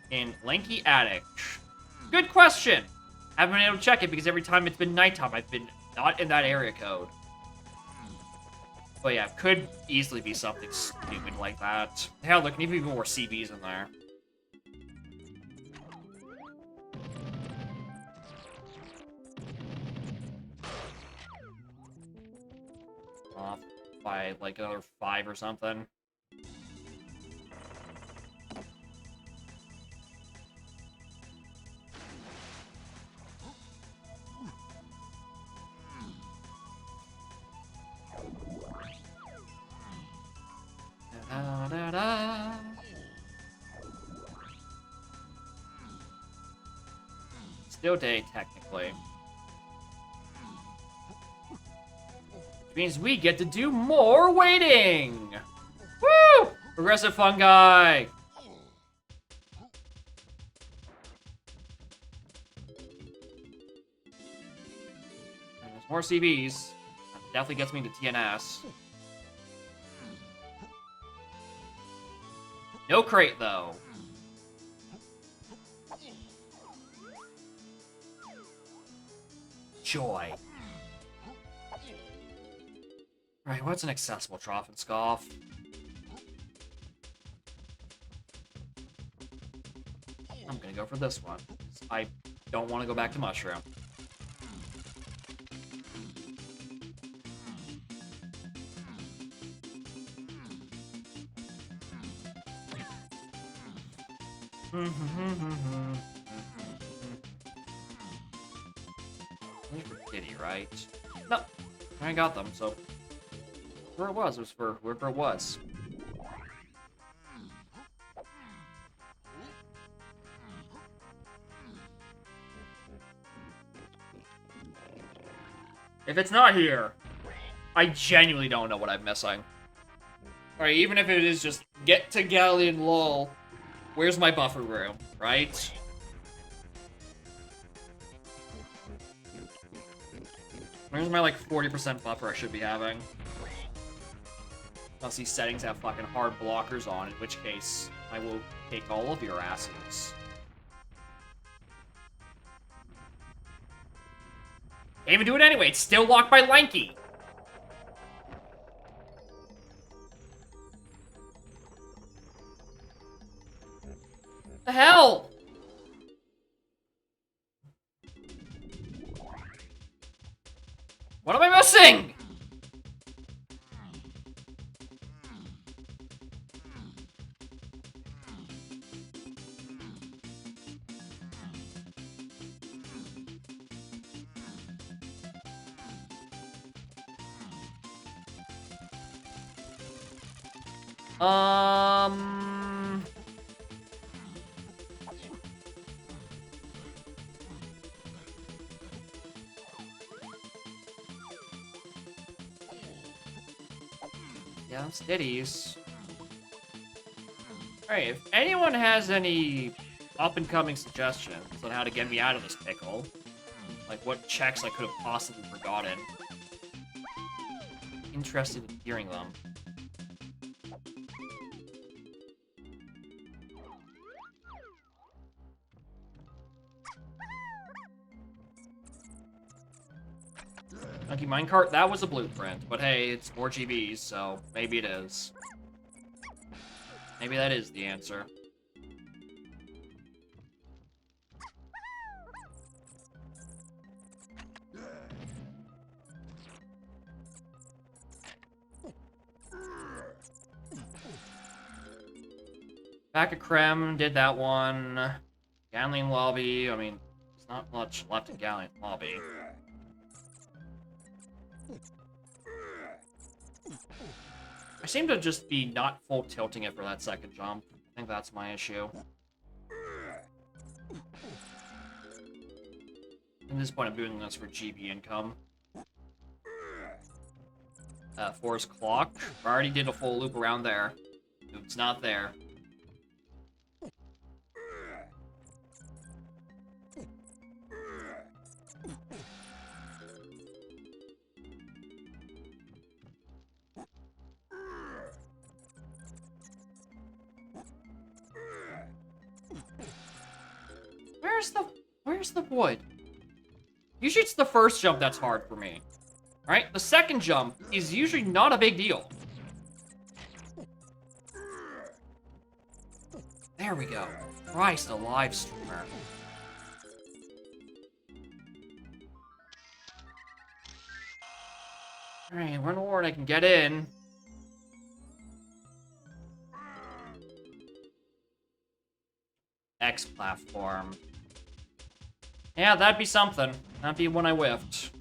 In Lanky Attic. Good question! Haven't been able to check it because every time it's been nighttime, I've been not in that area code. But yeah, could easily be something stupid like that. Hell, there can even be more CBs in there. Off by like another 5 or something. Da, da, da. Still day, technically. Which means we get to do more waiting! Woo! Progressive fungi! And there's more CBs. That definitely gets me to TNS. No crate, though. Joy. Right, what's an accessible trough and scoff? I'm gonna go for this one. I don't want to go back to mushroom. Diddy, right? No, I got them, so where it was for wherever it was. If it's not here, I genuinely don't know what I'm missing. Alright, even if it is just get to Galleon lol, where's my buffer room, right? Where's my, like, 40% buffer I should be having? Unless these settings have fucking hard blockers on, in which case, I will take all of your asses. Can't even do it anyway, it's still locked by Lanky! The hell? What am I missing? Yeah, steadies. Alright, if anyone has any up-and-coming suggestions on how to get me out of this pickle, like what checks I could have possibly forgotten, interested in hearing them. Monkey minecart, that was a blueprint, but hey, it's more GBs, so maybe it is. Maybe that is the answer. Back at Krem, did that one. Galleon Lobby, I mean, there's not much left in Galleon Lobby. I seem to just be not full tilting it for that second jump. I think that's my issue. At this point, I'm doing this for GB income. Forest Clock. I already did a full loop around there. It's not there. Where's the wood? Usually it's the first jump that's hard for me. Right? The second jump is usually not a big deal. There we go. Christ, a live streamer. Alright, one more and I can get in. X platform. Yeah, that'd be something. That'd be when I whiffed.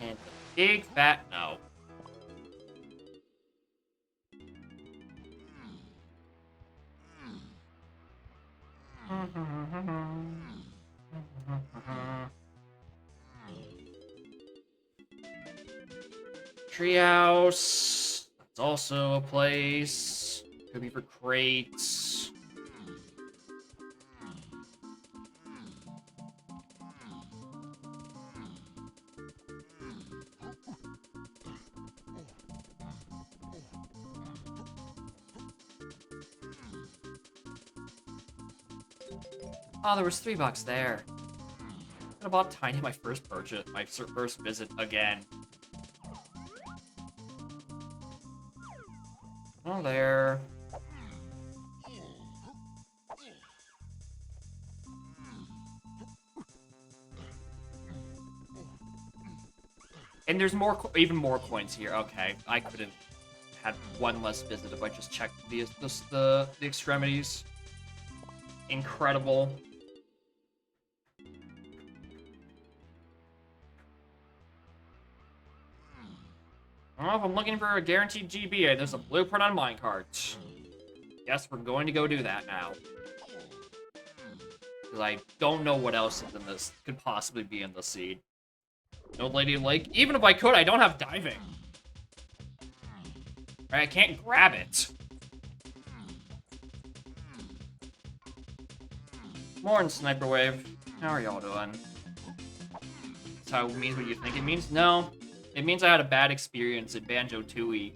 And the big fat no. Treehouse. That's also a place. Could be for crates. Oh, there was $3 there. Could have bought Tiny my first purchase, my first visit again. Oh, there. And there's more, even more coins here. Okay, I could have had one less visit if I just checked the extremities. Incredible. Well, if I'm looking for a guaranteed GB, there's a blueprint on minecart. Guess we're going to go do that now. Because I don't know what else in this could possibly be in the seed. No Lady Lake. Even if I could, I don't have diving. Right, I can't grab it. Morning, Sniper Wave. How are y'all doing? That's how it means what you think it means? No. It means I had a bad experience at Banjo-Tooie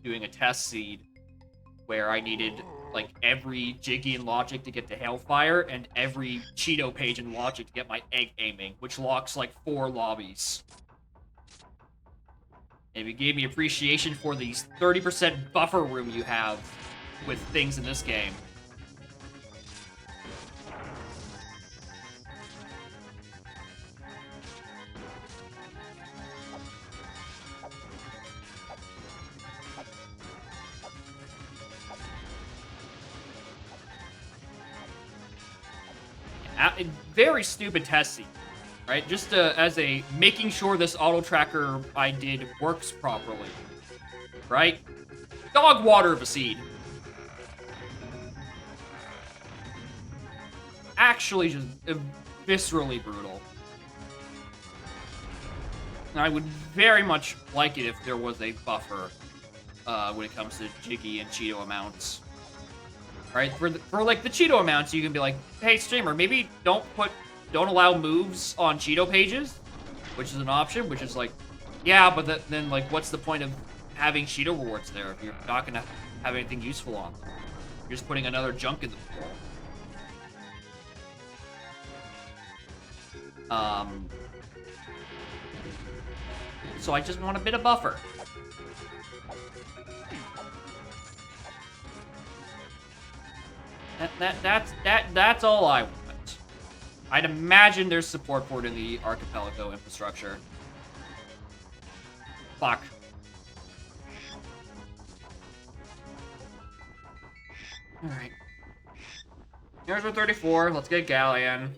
doing a test seed where I needed, like, every Jiggy in Logic to get to Hellfire and every Cheeto page in Logic to get my egg aiming, which locks, like, 4 lobbies. And it gave me appreciation for these 30% buffer room you have with things in this game. A very stupid test scene, right? Just as a making sure this auto tracker I did works properly, right? Dog water of a seed. Actually, just viscerally brutal. And I would very much like it if there was a buffer when it comes to Jiggy and Cheeto amounts. Right, for like the Cheeto amounts, you can be like, hey streamer, maybe don't allow moves on Cheeto pages, which is an option, which is like, yeah, but then like, what's the point of having Cheeto rewards there if you're not gonna have anything useful on them? You're just putting another junk in the pool. So I just want a bit of buffer. That's all I want. I'd imagine there's support for it in the Archipelago infrastructure. Fuck. Alright. Here's our 34. Let's get Galleon.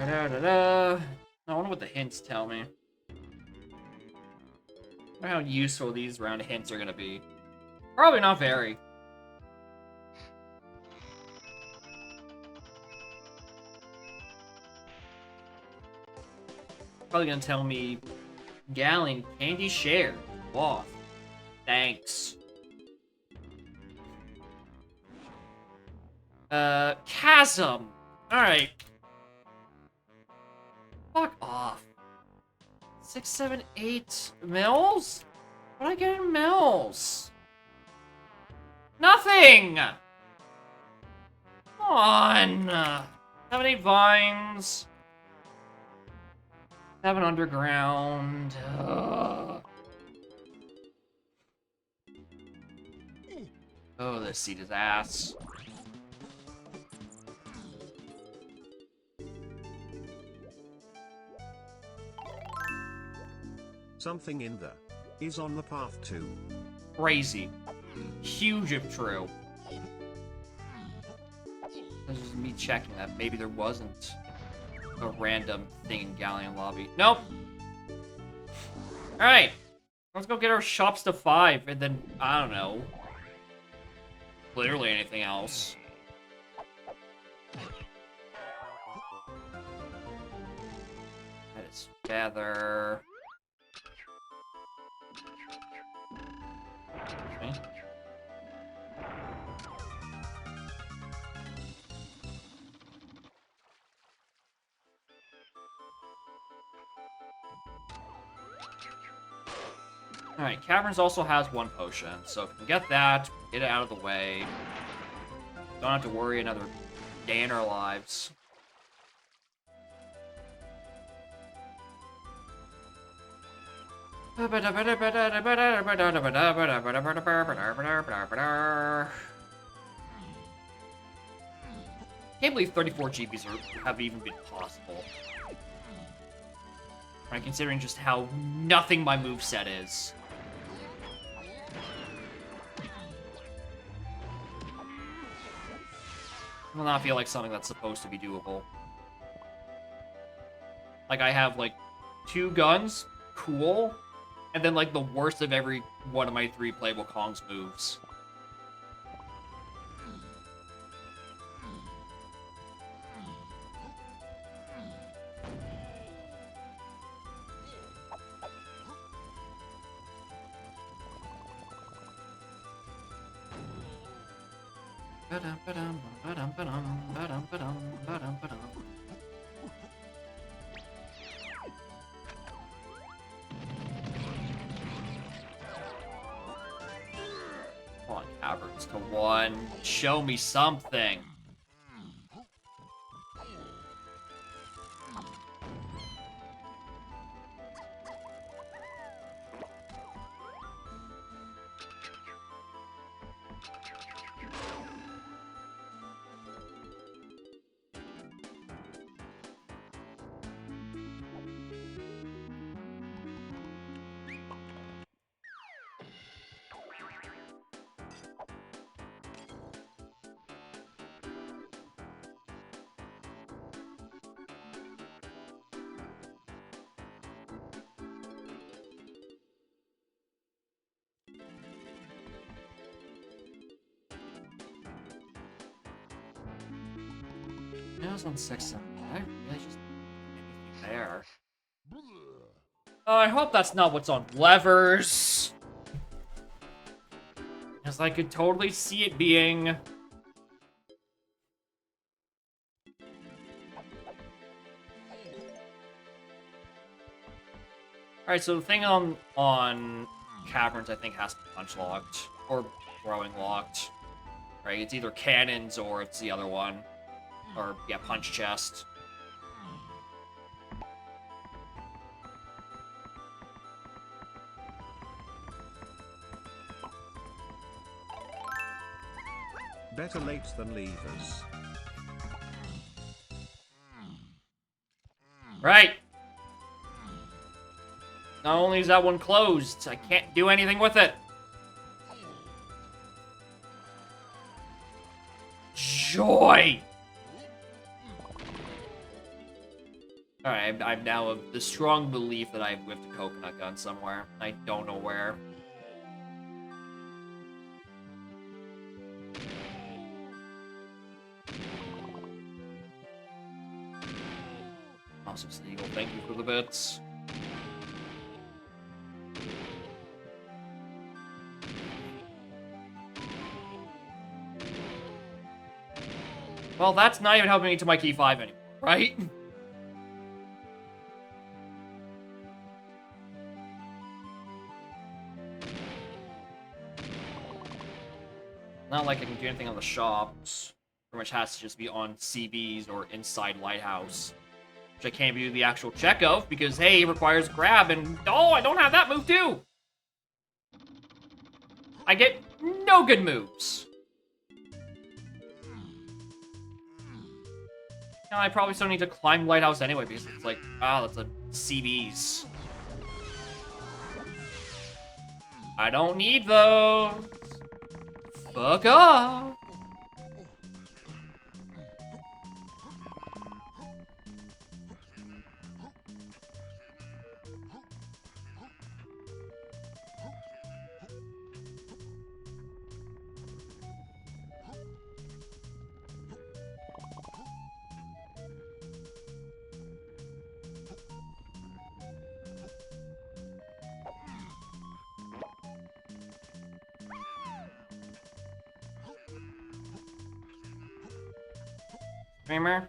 Da-da-da-da. I wonder what the hints tell me. I wonder how useful these round hints are gonna be. Probably not very. Probably gonna tell me Gallon candy share. Off. Thanks. Chasm. Alright. Fuck off. 6, 7, 8 mils? What did I get in mils? Nothing! Come on! 7, 8 vines. 7 underground. Ugh. Oh, this seat is ass.
Something in there is on the path to.
Crazy. Huge if true. This is me checking that maybe there wasn't a random thing in Galleon Lobby. Nope. Alright. Let's go get our shops to 5, and then, I don't know. Literally anything else. That is feather. Okay. Alright, Caverns also has 1 potion, so if we can get that, get it out of the way. Don't have to worry another day in our lives. Can't believe 34 GBs have even been possible. Right, considering just how nothing my moveset is. It will not feel like something that's supposed to be doable. Like, I have, like, 2 guns, cool, and then, like, the worst of every one of my 3 playable Kong's moves. Come on, Caverns to 1. Show me something. It was on 6, 7. I really just anything there. I hope that's not what's on levers. Because I could totally see it being. Alright, so the thing on Caverns, I think, has to be punch locked. Or throwing locked. Right? It's either cannons or it's the other one. Or, yeah, punch chest.
Better late than levers.
Right. Not only is that one closed, I can't do anything with it. Joy! Alright, I'm now of the strong belief that I've whiffed a coconut gun somewhere. I don't know where. Awesome, Sneagle. Thank you for the bits. Well, that's not even helping me to my key 5 anymore, right? Not like I can do anything on the shops. Pretty much has to just be on CBs or inside Lighthouse. Which I can't do the actual check of because, hey, it requires grab and... Oh, I don't have that move too! I get no good moves. Now, I probably still need to climb Lighthouse anyway because it's like, that's a CBs. I don't need those. Fuck off. Streamer?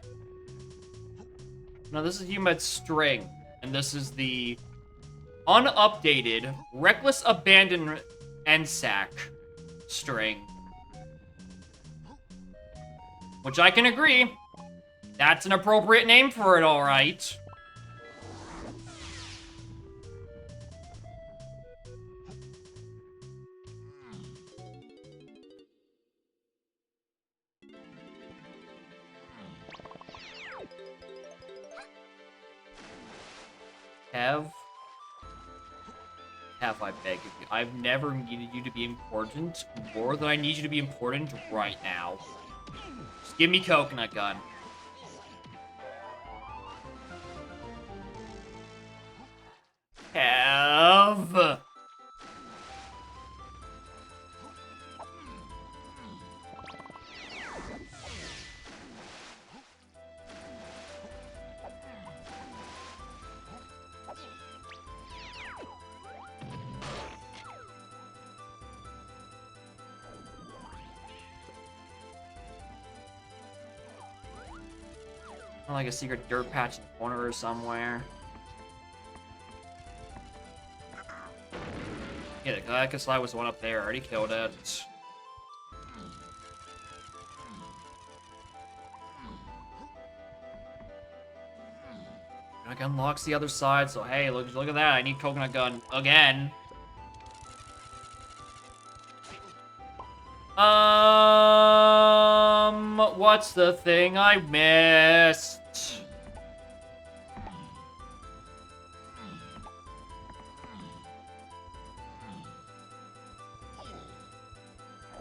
No, this is Umed String, and this is the unupdated Reckless Abandon NSAC string. Which I can agree, that's an appropriate name for it, alright. Have I beg of you? I've never needed you to be important more than I need you to be important right now. Just give me coconut gun. Have. Like a secret dirt patch in the corner or somewhere. Yeah, the Galactus was the one up there. I already killed it. Coconut gun unlocks the other side, so hey, look at that. I need coconut gun again. What's the thing I missed?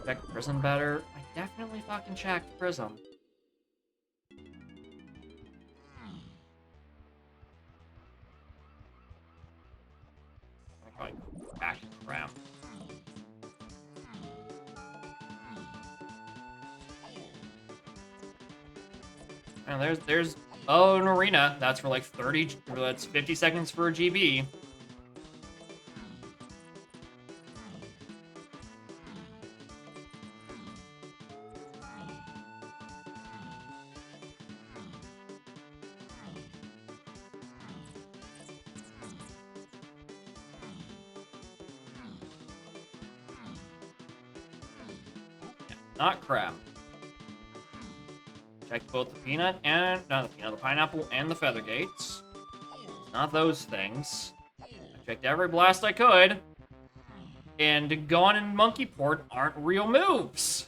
Check Prism better. I definitely fucking checked Prism. I'm going back around. And there's an arena. That's for like 30, that's 50 seconds for a GB. Yeah, not crap. Check both the peanut and, not the peanut, the pineapple and the feather gates. Not those things. I checked every blast I could. And Gone and Monkey Port aren't real moves.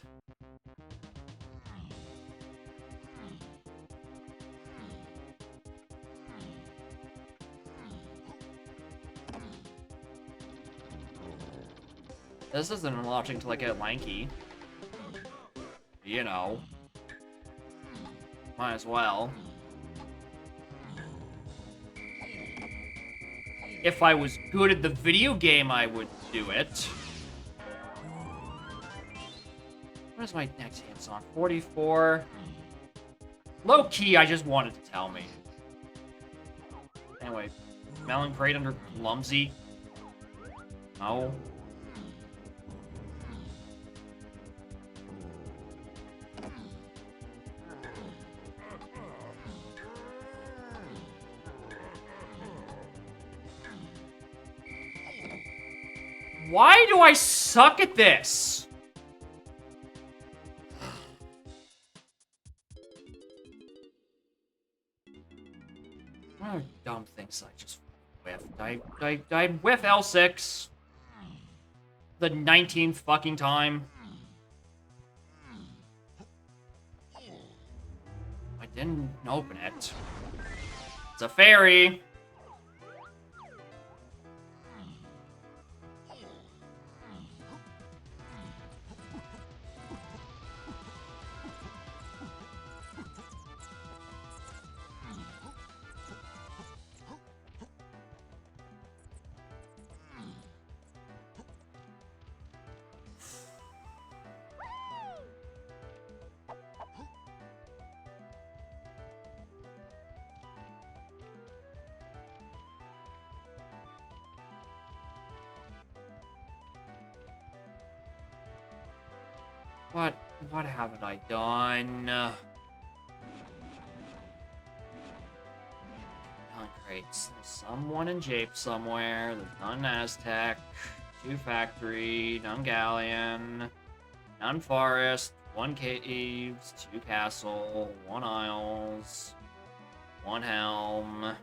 This isn't unlocking till I get lanky. You know. Might as well. If I was good at the video game, I would do it. What is my next hit song? 44. Low key, I just wanted to tell me. Anyway, Melon Crate under Clumsy. No. Why do I suck at this? What are dumb things I just whiffed? I whiff L6. The 19th fucking time. I didn't open it. It's a fairy. What haven't I done? Crates. There's someone in Jape somewhere. There's none Aztec. 2 Factory. None Galleon. None Forest. 1 Caves. 2 Castle. 1 Isles. 1 Helm.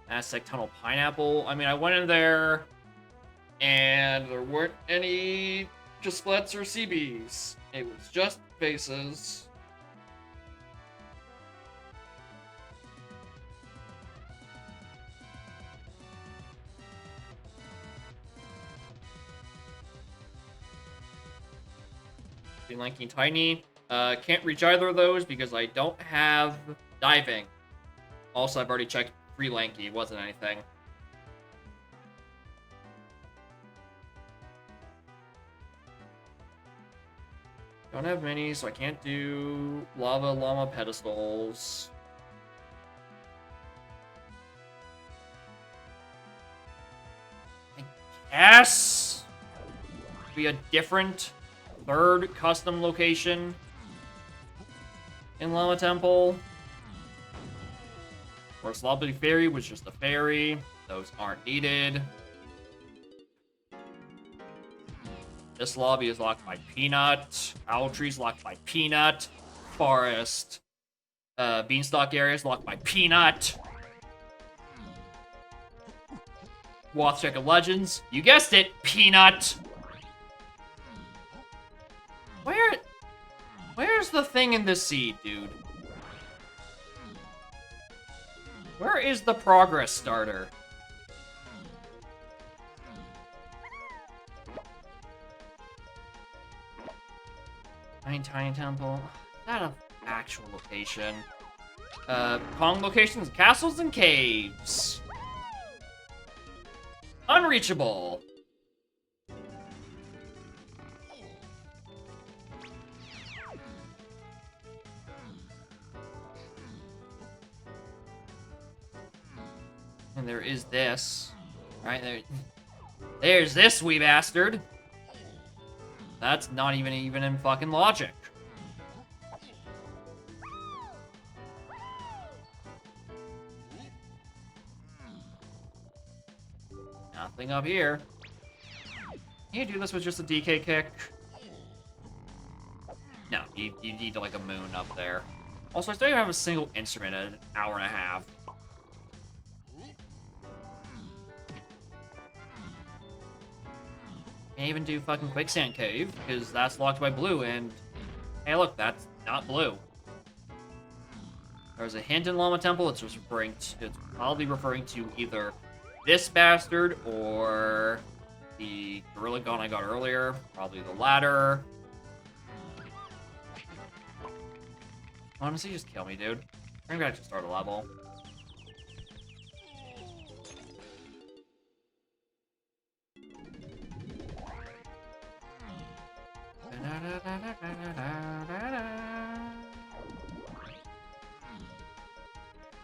Aztec Tunnel Pineapple. I mean, I went in there, and there weren't any Gisplets or CBs. It was just faces. Lanky and Tiny. Can't reach either of those because I don't have diving. Also, I've already checked free Lanky. It wasn't anything. Don't have many, so I can't do Lava Llama pedestals. I guess be a different 3rd custom location in Llama Temple. Or Sloppy Fairy was just a fairy. Those aren't needed. This lobby is locked by Peanut. Owl Tree's locked by Peanut. Forest. Beanstalk area is locked by Peanut. Wathcheck of Legends. You guessed it, Peanut. Where's the thing in this seed, dude? Where is the progress starter? Tiny Temple. Is that an actual location? Pong locations, castles, and caves. Unreachable. And there is this. Right there. There's this wee bastard. That's not even in fucking logic. Nothing up here. Can you do this with just a DK kick? No, you need like a moon up there. Also, I still don't have a single instrument at an hour and a half. Can't even do fucking Quicksand Cave, because that's locked by blue, and... Hey, look, that's not blue. There's a hint in Llama Temple, it's probably referring to either this bastard, or the Gorilla Gun I got earlier. Probably the latter. Honestly, just kill me, dude. Bring me back to start a level.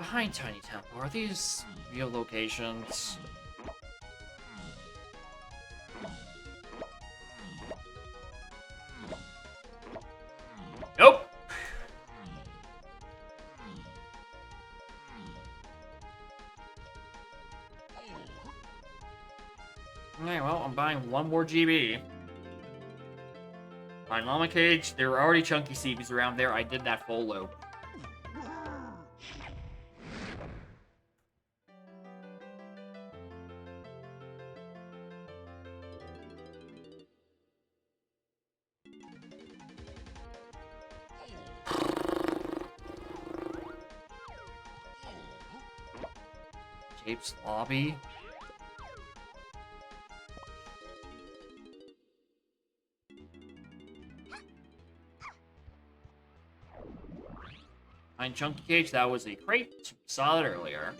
behind Tiny Temple. Are these real locations? Nope! Okay, well, I'm buying one more GB. Fine, Llama Cage. There were already chunky CBs around there. I did that full loop. Jape's Lobby. Fine, Chunky Cage. That was a crate. Saw it earlier.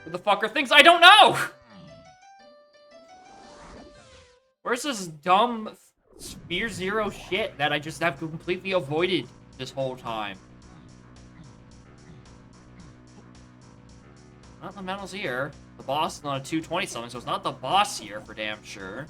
Who the fuck are things? I don't know! Where's this dumb Sphere Zero shit that I just have completely avoided this whole time? Not the medal's here. The boss is on a 220 something, so it's not the boss here for damn sure.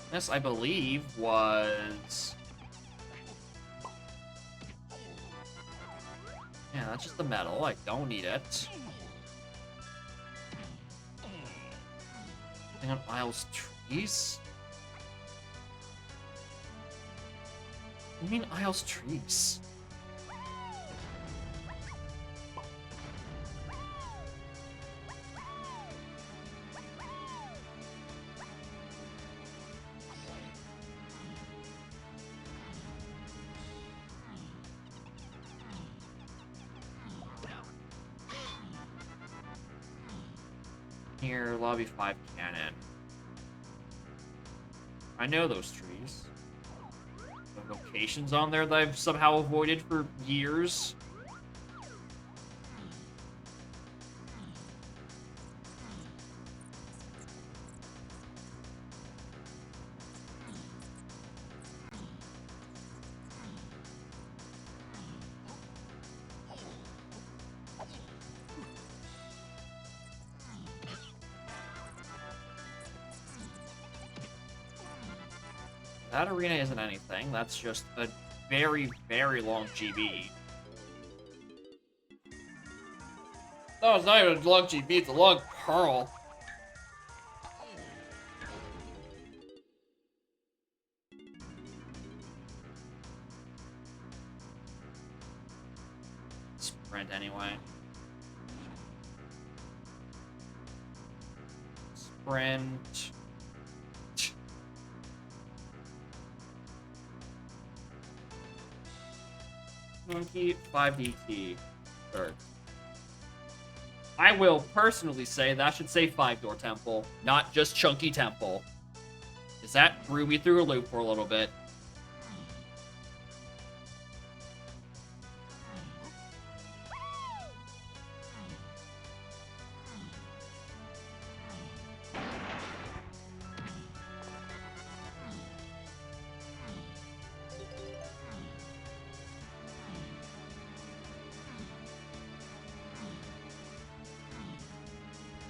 This, I believe, was... Yeah, that's just the metal. I don't need it. Anything on Isles Trees? What do you mean Isles Trees? Here, Lobby 5 cannon. I know those trees. The locations on there that I've somehow avoided for years. That arena isn't anything. That's just a very, very long GB. No, it's not even a long GB. It's a long curl. Sprint anyway. Sprint. Monkey 5DT. Third. I will personally say that should say 5-door temple, not just chunky temple. Is that threw me through a loop for a little bit?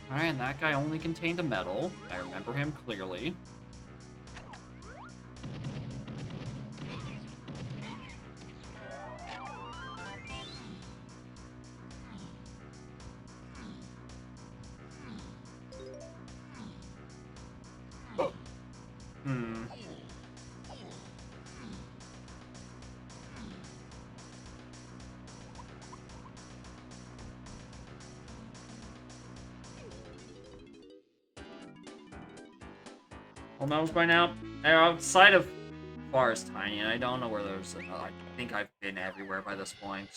Alright, and that guy only contained a medal. I remember him clearly. All medals by now. Outside of Forest Tiny, I don't know where there's another. I think I've been everywhere by this point.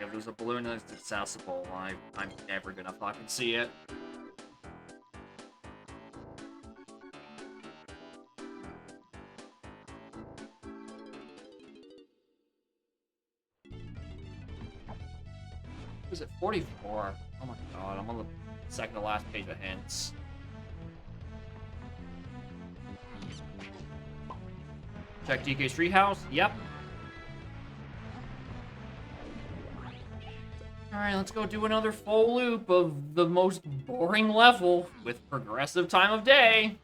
If there's a balloon that's accessible, I'm never gonna fucking see it. Was it 44? Oh my god, I'm on the second to last page of hints. Check DK's treehouse. Yep. Alright, let's go do another full loop of the most boring level with progressive time of day.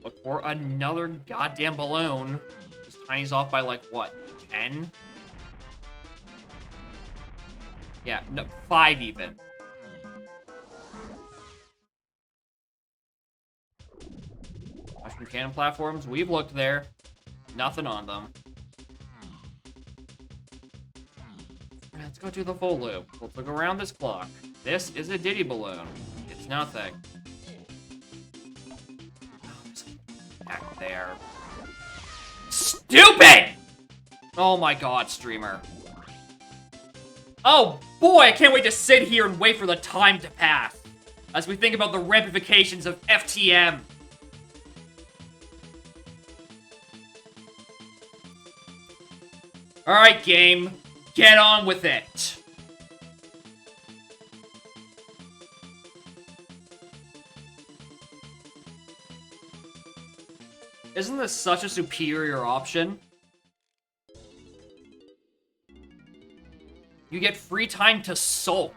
Look for another goddamn balloon. This Tiny's off by like, what, 10? Yeah, no, 5 even. Mushroom cannon platforms, we've looked there. Nothing on them. Let's go do the full loop. Let's look around this clock. This is a Diddy balloon. It's nothing. Back there. Stupid! Oh my god, streamer. Oh boy, I can't wait to sit here and wait for the time to pass as we think about the ramifications of FTM. Alright, game. Get on with it. Isn't this such a superior option? You get free time to sulk.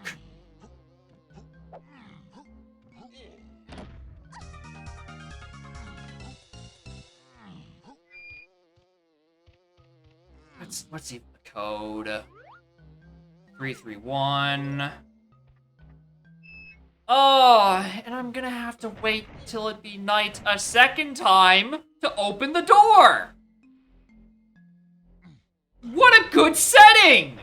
What's even the code? 331. Oh, and I'm gonna have to wait till it be night a second time to open the door. What a good setting!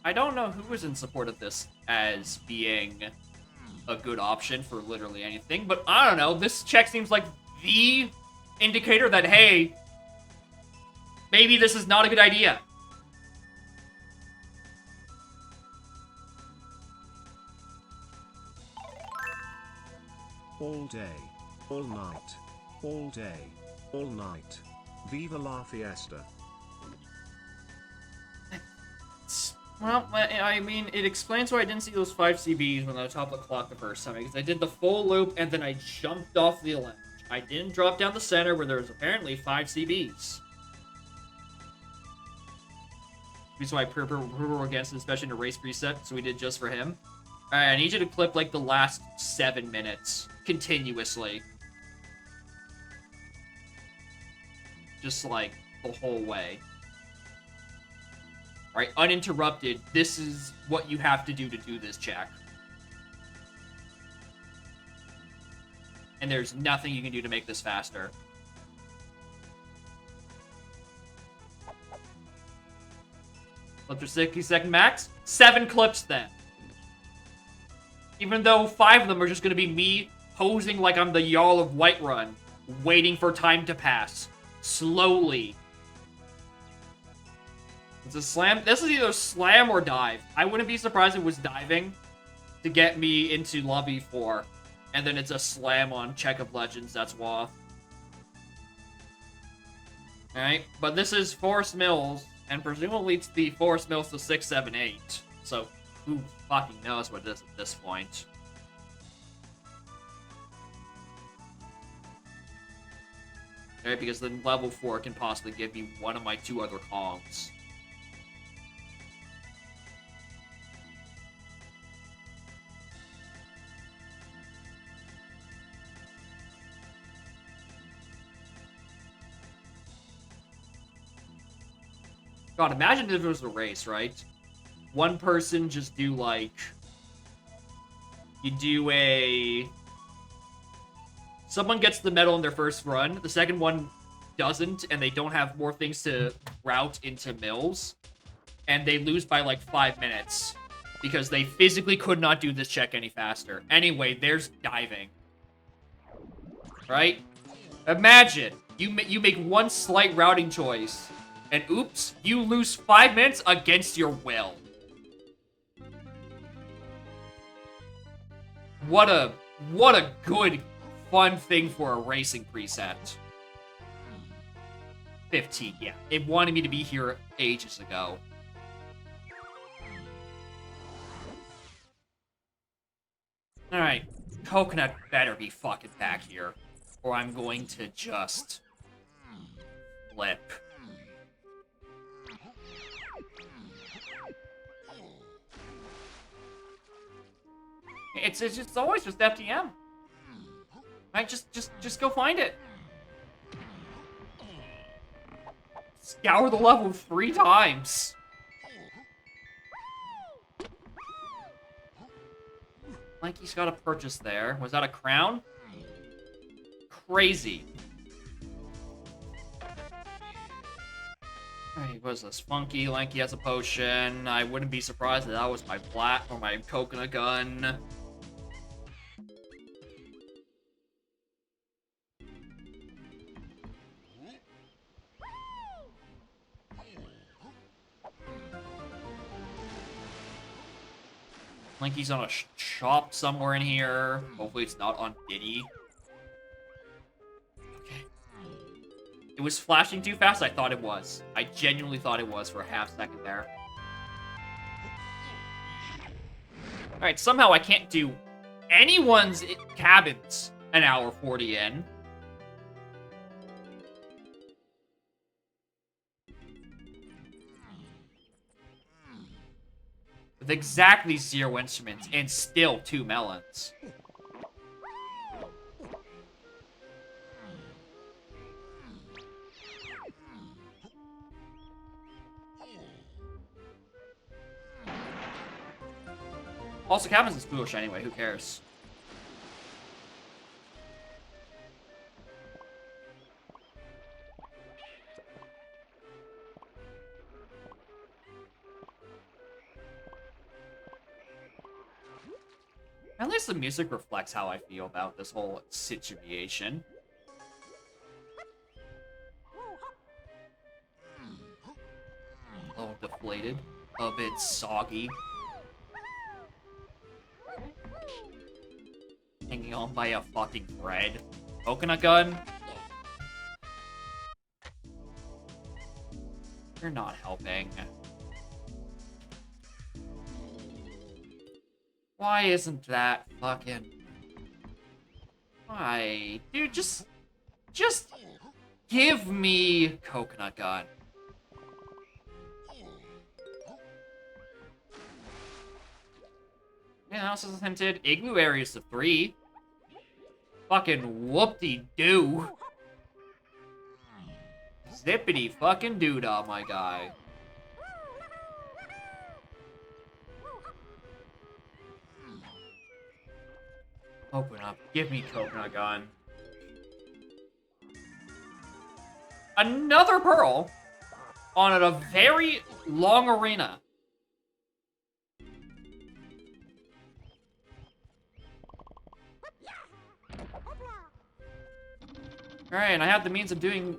I don't know who was in support of this as being a good option for literally anything, but I don't know. This check seems like the indicator that, hey, maybe this is not a good idea.
All day, all night, all day, all night. Viva la fiesta.
Well, I mean, it explains why I didn't see those 5 CBs when I was top of the clock the first time, because I did the full loop and then I jumped off the ledge. I didn't drop down the center where there was apparently 5 CBs. Reason why Purple against it, especially in a race preset, so we did just for him. Alright, I need you to clip like the last 7 minutes continuously. Just like the whole way. Alright, uninterrupted, this is what you have to do this check. And there's nothing you can do to make this faster. Clip to 60-second max? 7 clips then. Even though 5 of them are just gonna be me posing like I'm the Jarl of Whiterun, waiting for time to pass. Slowly. It's a slam. This is either slam or dive. I wouldn't be surprised if it was diving to get me into lobby 4. And then it's a slam on Check of Legends, that's Woth. Alright, but this is Forest Mills, and presumably it's the Forest Mills to 6, 7, 8. So, who fucking knows what it is at this point. Alright, because then level 4 can possibly give me one of my 2 other Kongs. God, imagine if it was a race, right? One person just do, like... You do a... Someone gets the medal in their first run. The second one doesn't, and they don't have more things to route into mills, and they lose by like 5 minutes because they physically could not do this check any faster. Anyway, there's diving. Right? Imagine you make one slight routing choice, and oops, you lose 5 minutes against your will. What a good, fun thing for a racing preset. 15, yeah. It wanted me to be here ages ago. Alright, Coconut better be fucking back here, or I'm going to just flip. It's always just FTM. Right, just go find it. Scour the level 3 times. Lanky's got a purchase there. Was that a crown? Crazy. Alright, what is this? Funky. Lanky has a potion. I wouldn't be surprised if that was my plat or my coconut gun. Lanky's on a shop somewhere in here. Hopefully it's not on Diddy. Okay. It was flashing too fast? I thought it was. I genuinely thought it was for a half second there. Alright, somehow I can't do anyone's cabins an hour 40 in. With exactly 0 instruments and still 2 melons. Also, cabins is foolish anyway, who cares? At least the music reflects how I feel about this whole situation. A little deflated, a bit soggy. Hanging on by a fucking thread. Coconut gun? You're not helping. Why isn't that fucking... Why? Dude, just give me coconut gun. Yeah, house is hinted. Igloo areas to 3. Fucking whoop-de-doo. Zippity fucking doodah, my guy. Open up. Give me coconut gun. Another pearl on a very long arena. Alright, and I have the means of doing...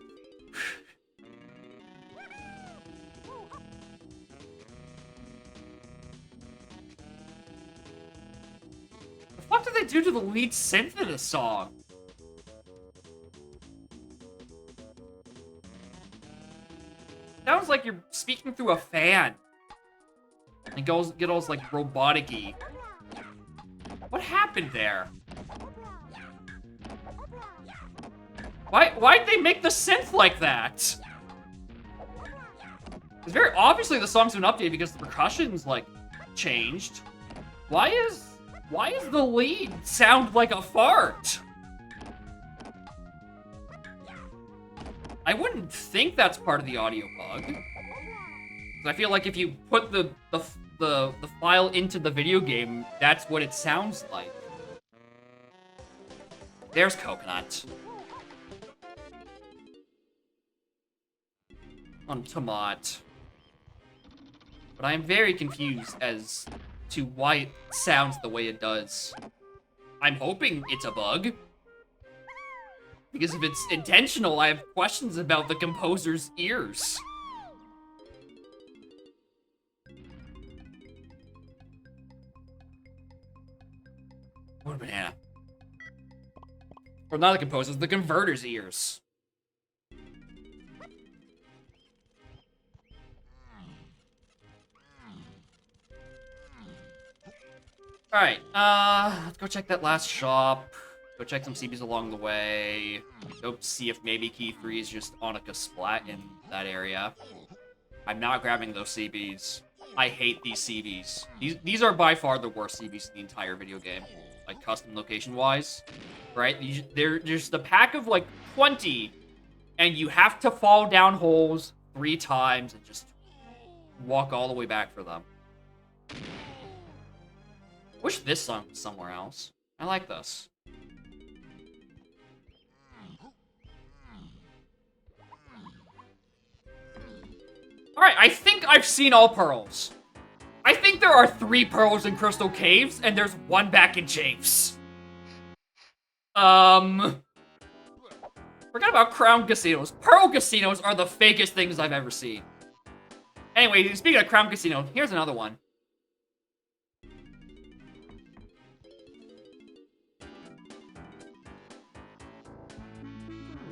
What did they do to the lead synth in this song? Sounds like you're speaking through a fan. And get all like robotic-y. What happened there? Why'd they make the synth like that? It's very obviously the song's been updated because the percussion's like changed. Why is the lead sound like a fart? I wouldn't think that's part of the audio bug. I feel like if you put the file into the video game, that's what it sounds like. There's Coconut. on Tomat. But I am very confused as to why it sounds the way it does. I'm hoping it's a bug. Because if it's intentional, I have questions about the composer's ears. What a banana. Or not the composer's, the converter's ears. Alright, let's go check that last shop. Go check some CBs along the way. Go see if maybe Key 3 is just on a splat in that area. I'm not grabbing those CBs. I hate these CBs. These are by far the worst CBs in the entire video game. Like, custom location-wise. Right? They're just a pack of, like, 20. And you have to fall down holes 3 times and just walk all the way back for them. Wish this song was somewhere else. I like this. Alright, I think I've seen all pearls. I think there are 3 pearls in Crystal Caves, and there's 1 back in Chafes. Forgot about Crown Casinos. Pearl Casinos are the fakest things I've ever seen. Anyway, speaking of Crown Casino, here's another one.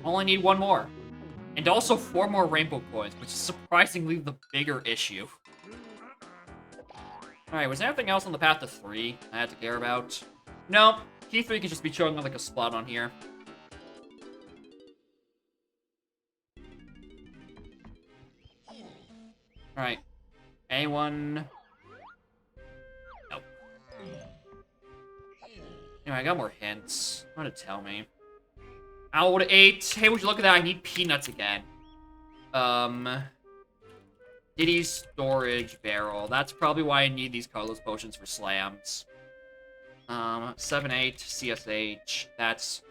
Only need 1 more. And also 4 more rainbow coins, which is surprisingly the bigger issue. Alright, was there anything else on the path to 3 I had to care about? No, Key 3 could just be showing up like a spot on here. Alright. Anyone? Nope. Anyway, I got more hints. What to tell me? Owl to 8. Hey, would you look at that? I need peanuts again. Diddy's storage barrel. That's probably why I need these colorless potions for slams. 7-8 CSH. That's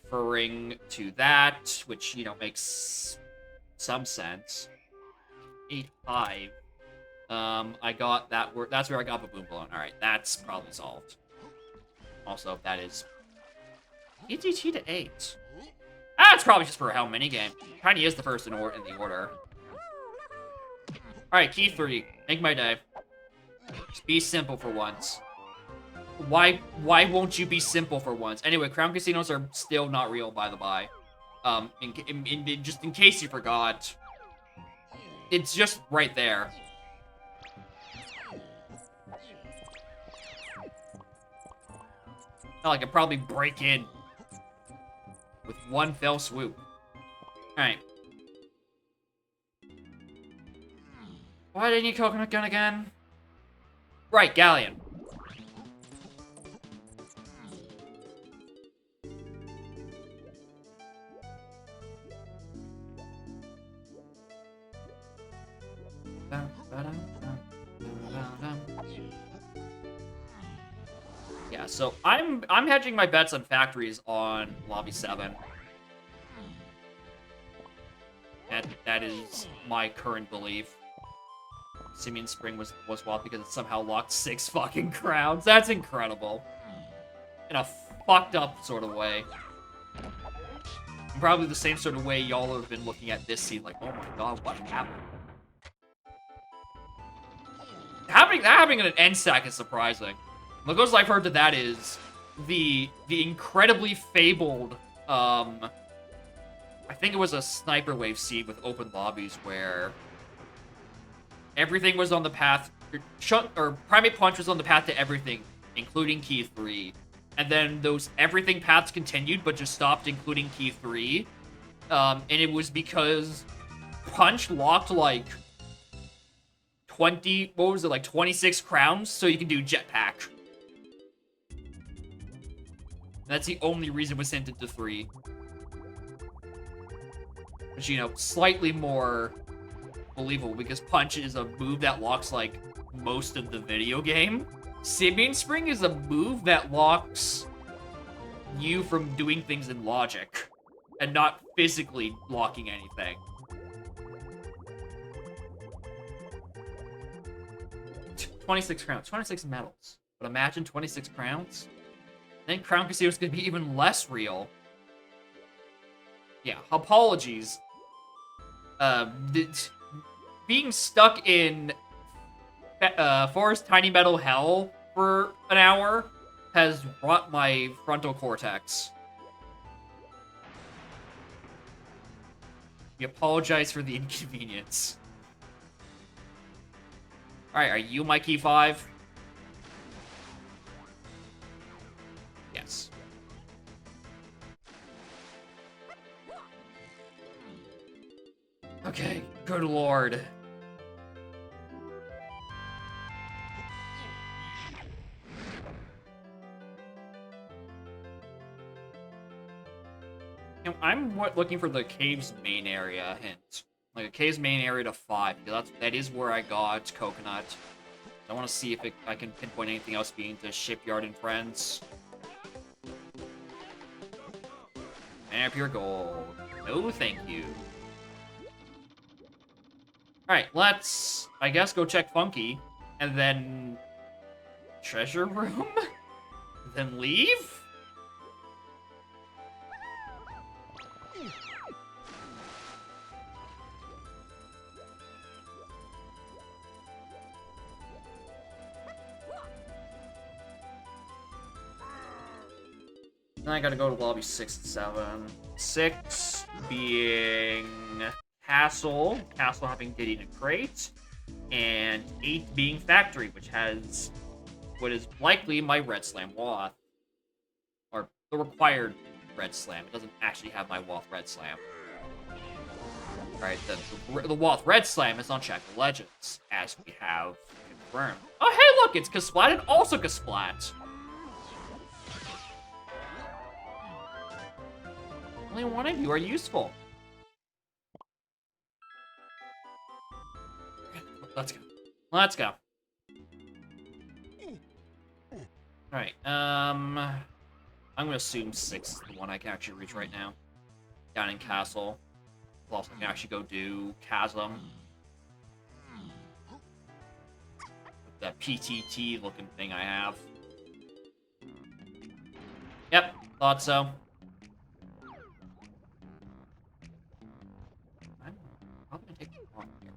referring to that, which, you know, makes some sense. 8-5. I got that word. That's where I got the boom balloon. Alright, that's probably solved. Also, that is ETT to 8. That's probably just for a hell minigame. Kinda is the first in the order. Alright, Key 3. Make my day. Just be simple for once. Why won't you be simple for once? Anyway, Crown Casinos are still not real, by the by. Just in case you forgot. It's just right there. Not like I could probably break in with 1 fell swoop. Alright. Why did I need coconut gun again? Right, Galleon. Yeah, so I'm hedging my bets on factories on Lobby 7. That is my current belief. Simeon Spring was swapped because it somehow locked 6 fucking crowns. That's incredible. In a fucked up sort of way. And probably the same sort of way y'all have been looking at this scene like, oh my god, what happened? Happening in an end stack is surprising. The closest I've heard to that is the incredibly fabled, I think it was a sniper wave seed with open lobbies where everything was on the path, or Primate Punch was on the path to everything, including Key 3. And then those everything paths continued, but just stopped including Key 3. And it was because Punch locked, like, 26 crowns, so you can do Jetpack. That's the only reason it was hinted to 3. Which, you know, slightly more believable, because Punch is a move that locks, like, most of the video game. Simeon Spring is a move that locks you from doing things in logic, and not physically locking anything. 26 crowns. 26 medals. But imagine 26 crowns. Then Crown Casino is going to be even less real. Yeah, apologies. Being stuck in Forest Tiny Meadow Hell for an hour has rot my frontal cortex. We apologize for the inconvenience. Alright, are you my key 5? Yes. Okay, good lord. You know, I'm looking for the cave's main area hint. Like a cave's main area to 5, because that is where I got Coconut. I want to see if I can pinpoint anything else being to Shipyard and Friends. And pure gold. No, thank you. Alright, let's, I guess, go check Funky, and then treasure room? Then leave? Then I gotta go to lobby 6 and 7. 6 being Castle, Castle having Diddy in a crate, and 8 being Factory, which has what is likely my Red Slam Wath. Or the required Red Slam. It doesn't actually have my Wath Red Slam. Alright, the Wath Red Slam is on Shackle Legends, as we have confirmed. Oh, hey, look, it's Kasplat and also Kasplat. Only one of you are useful. Let's go. Let's go. Alright, I'm gonna assume 6 is the one I can actually reach right now. Down in Castle. Plus, I can actually go do Chasm. That PTT looking thing I have. Yep, thought so. I'm gonna take the one here.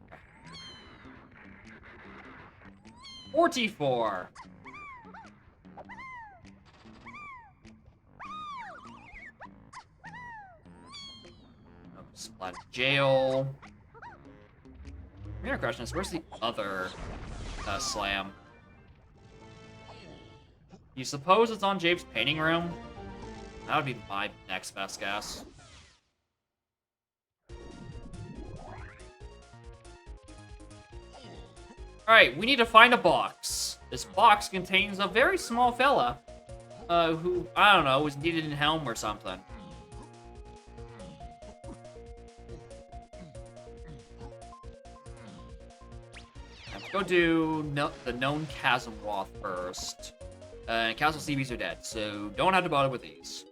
44. Splat jail. Real question is, where's the other slam? You suppose it's on Jabe's painting room? That would be my next best guess. Alright, we need to find a box. This box contains a very small fella. Who, I don't know, was needed in Helm or something. Let's go do the known Chasm Wath first. Castle CBs are dead, so don't have to bother with these.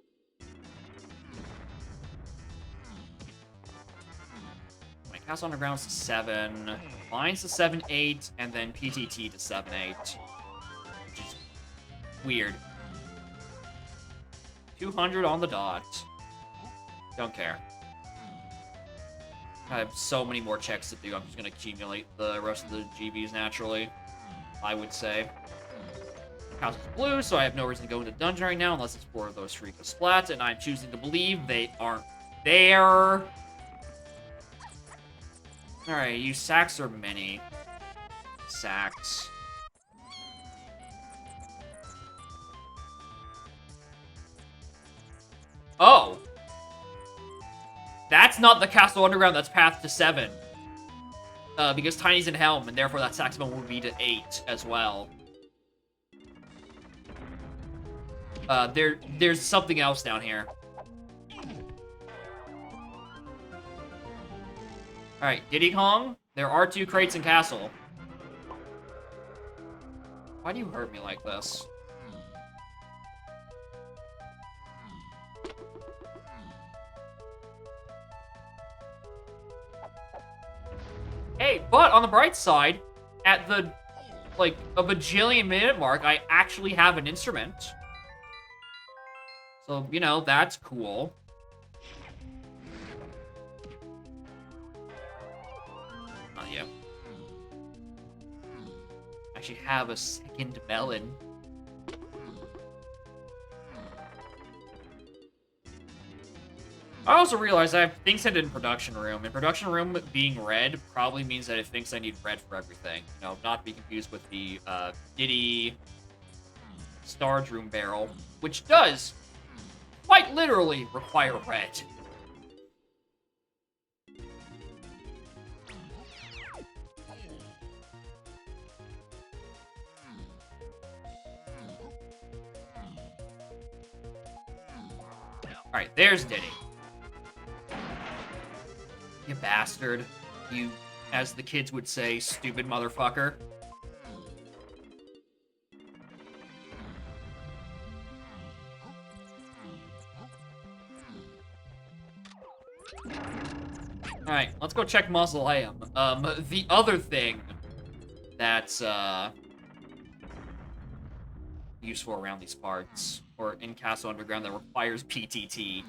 My Castle Underground's to 7, mine's to 7-8, and then PTT to 7-8. Which is weird. 200 on the dot. Don't care. I have so many more checks to do, I'm just gonna accumulate the rest of the GBs naturally, I would say. House is blue, so I have no reason to go into dungeon right now unless it's for those three splats, and I'm choosing to believe they aren't there. Alright, you sacks or mini? Sacks. Oh! That's not the Castle Underground, that's Path to 7. Because Tiny's in Helm, and therefore that saxophone would be to 8 as well. There's something else down here. Alright, Diddy Kong. There are 2 crates in Castle. Why do you hurt me like this? Hey, but on the bright side, at the like, a bajillion minute mark, I actually have an instrument. So, you know, that's cool. Not yet. Actually have a second melon. I also realized I have things hidden in production room. In production room, being red probably means that it thinks I need red for everything. You know, not to be confused with the Diddy storage room barrel, which does quite literally require red. Alright, there's Diddy. You bastard. You, as the kids would say, stupid motherfucker. Alright, let's go check Mausoleum. The other thing that's, useful around these parts, or in Castle Underground that requires PTT.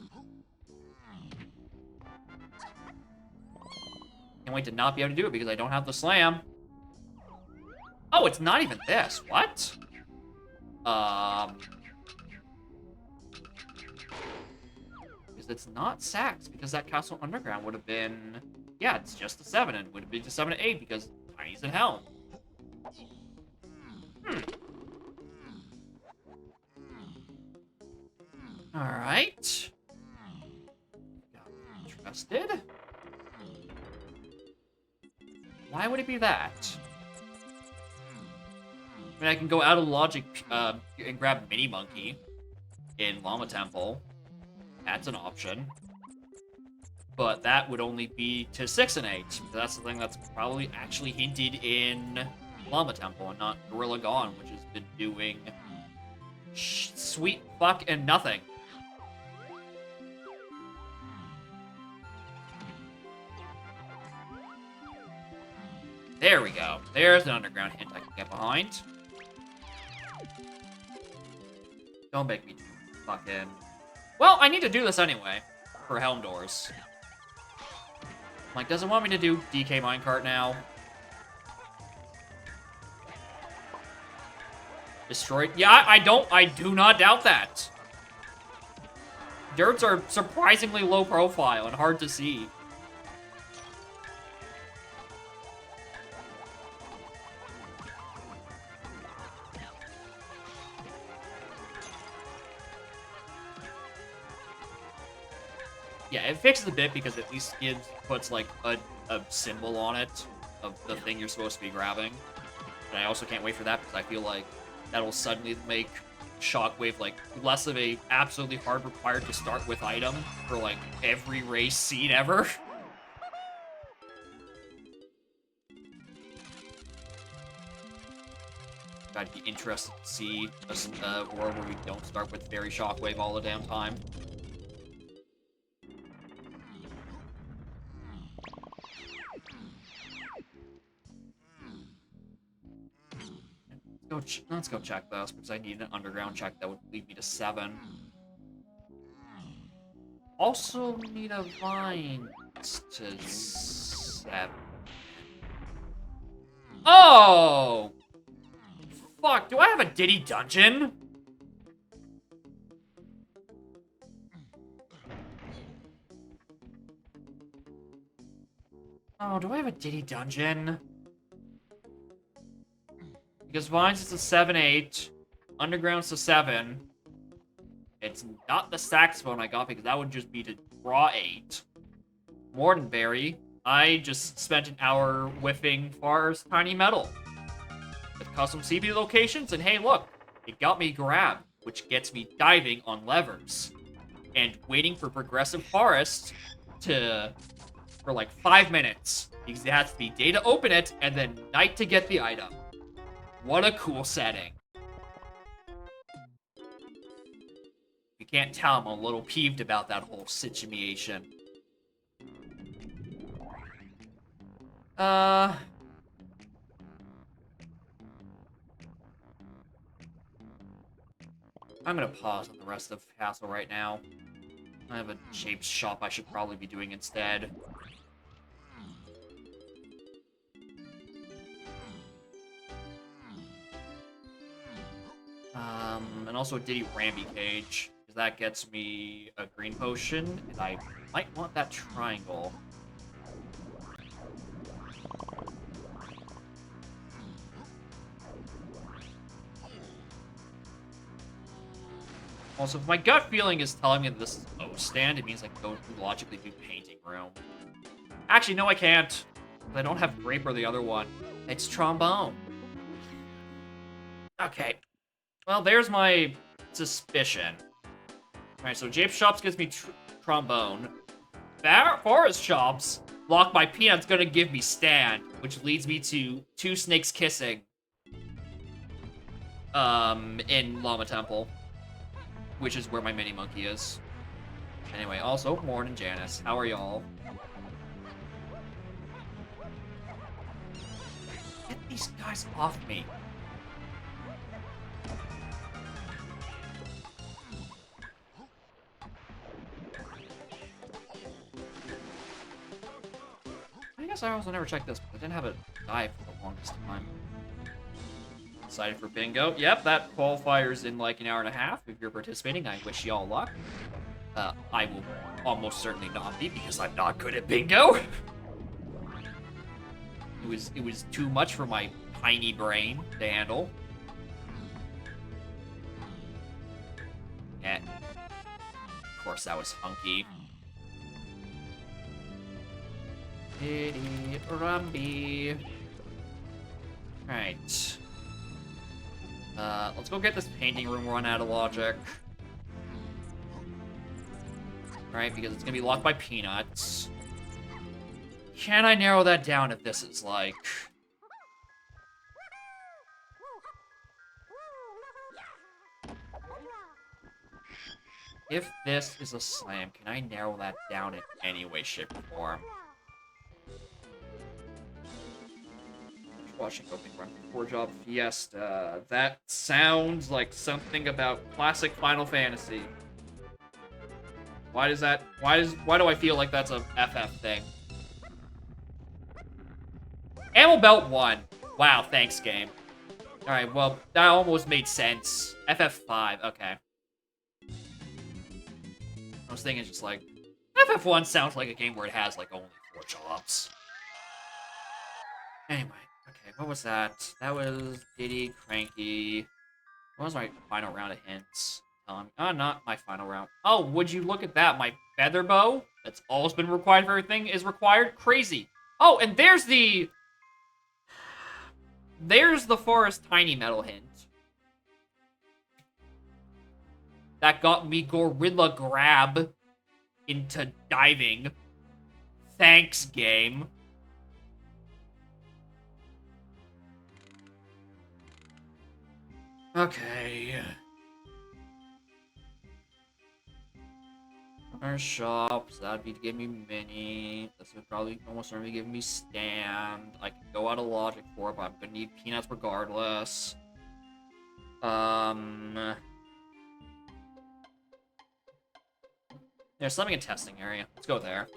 Can't wait to not be able to do it because I don't have the slam. Oh, it's not even this. What? Because it's not Sax, because that Castle Underground would have been... Yeah, it's just a 7, and would have been just 7 to 8 because Tiny's in Hell. Alright. Got interested. Why would it be that? I mean, I can go out of logic and grab Mini Monkey in Llama Temple. That's an option. But that would only be to 6 and 8. That's the thing that's probably actually hinted in Llama Temple and not Gorilla Gone, which has been doing sweet fuck and nothing. There we go. There's an underground hint I can get behind. Don't make me do fucking... Well, I need to do this anyway. For Helm Doors. Like, does it want me to do DK Minecart now? Destroyed? Yeah, I do not doubt that. Dirts are surprisingly low profile and hard to see. Yeah, it fixes a bit because at least it puts, like, a symbol on it of the thing you're supposed to be grabbing. And I also can't wait for that because I feel like that'll suddenly make Shockwave, like, less of a absolutely hard required to start with item for, like, every race scene ever. I'd be interested to see a world where we don't start with Fairy Shockwave all the damn time. Let's go check those, because I need an underground check that would lead me to 7. Also need a vine to 7. Oh! Fuck, do I have a Diddy dungeon? Oh, do I have a Diddy dungeon? Because Vines is a 7-8, Underground's a 7. It's not the saxophone I got because that would just be to draw 8. Mordenberry, I just spent an hour whiffing Far's Tiny Metal. With custom CPU locations, and hey look, it got me grab, which gets me diving on levers. And waiting for Progressive Forest for like 5 minutes. Because it has to be day to open it, and then night to get the item. What a cool setting. You can't tell I'm a little peeved about that whole situation. I'm gonna pause on the rest of Castle right now. I have a shaped shop I should probably be doing instead. And also a Diddy Ramby Cage, because that gets me a green potion, and I might want that triangle. Also, if my gut feeling is telling me that this is O stand, it means I can go logically do painting room. Actually, no, I can't. I don't have grape or the other one. It's trombone. Okay. Well, there's my suspicion. Alright, so Jape Shops gives me trombone. Forest Shops, blocked by Peanut's gonna give me stand, which leads me to two snakes kissing. In Llama Temple. Which is where my mini monkey is. Anyway, also, Morn and Janice. How are y'all? Get these guys off me. I guess I also never checked this, but I didn't have a dive for the longest time. Excited for bingo. Yep, that qualifiers in like an hour and a half. If you're participating, I wish y'all luck. I will almost certainly not be because I'm not good at bingo. It was too much for my tiny brain to handle. Eh. Of course, that was funky. Diddy Rumby. Alright. Let's go get this painting room run out of logic. Alright, because it's gonna be locked by Peanuts. Can I narrow that down if this is like... If this is a slam, can I narrow that down in any way, shape, or form? Watching opening run for 4-job Fiesta. That sounds like something about classic Final Fantasy. Why do I feel like that's a FF thing? Ammo Belt 1. Wow, thanks, game. Alright, well, that almost made sense. FF5, okay. I was thinking just like, FF1 sounds like a game where it has like only 4 jobs. Anyway. Okay, what was that? That was Diddy, Cranky. What was my final round of hints? Oh, not my final round. Oh, would you look at that? My feather bow, that's always been required for everything, is required? Crazy. Oh, and there's the forest tiny metal hint. That got me Gorilla Grab into diving. Thanks, game. Okay. Our shops, that'd be to give me mini. This would probably almost certainly give me stand. I can go out of logic for it, but I'm gonna need Peanuts regardless. There's something in testing area. Let's go there.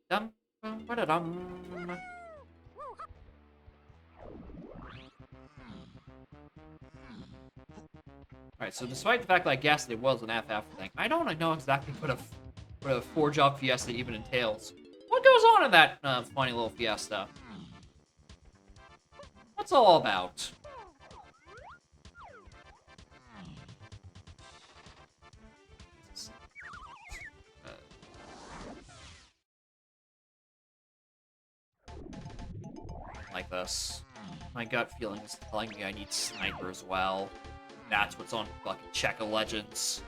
Dum dum ba da dum. Alright, so despite the fact that I guessed it was an FF thing, I don't know exactly what a 4-job Fiesta even entails. What goes on in that funny little Fiesta? What's it all about? Like this. My gut feeling is telling me I need sniper as well. That's what's on fucking Check of Legends.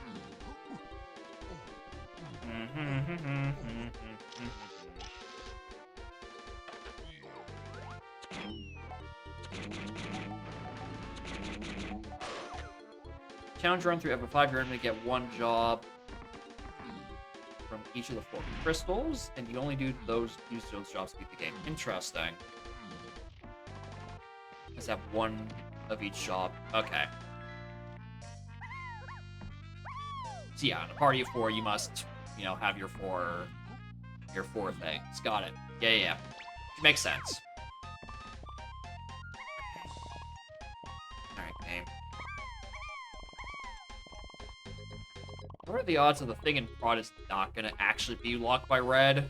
Challenge run through FF5, you're going to get 1 job from each of the 4 crystals, and you only use those jobs to beat the game. Interesting. Let's have 1 of each job. Okay. So yeah, in a party of 4, you must, you know, have your four things. Got it. Yeah. Makes sense. Alright, game. What are the odds that the thing in prod is not gonna actually be locked by red?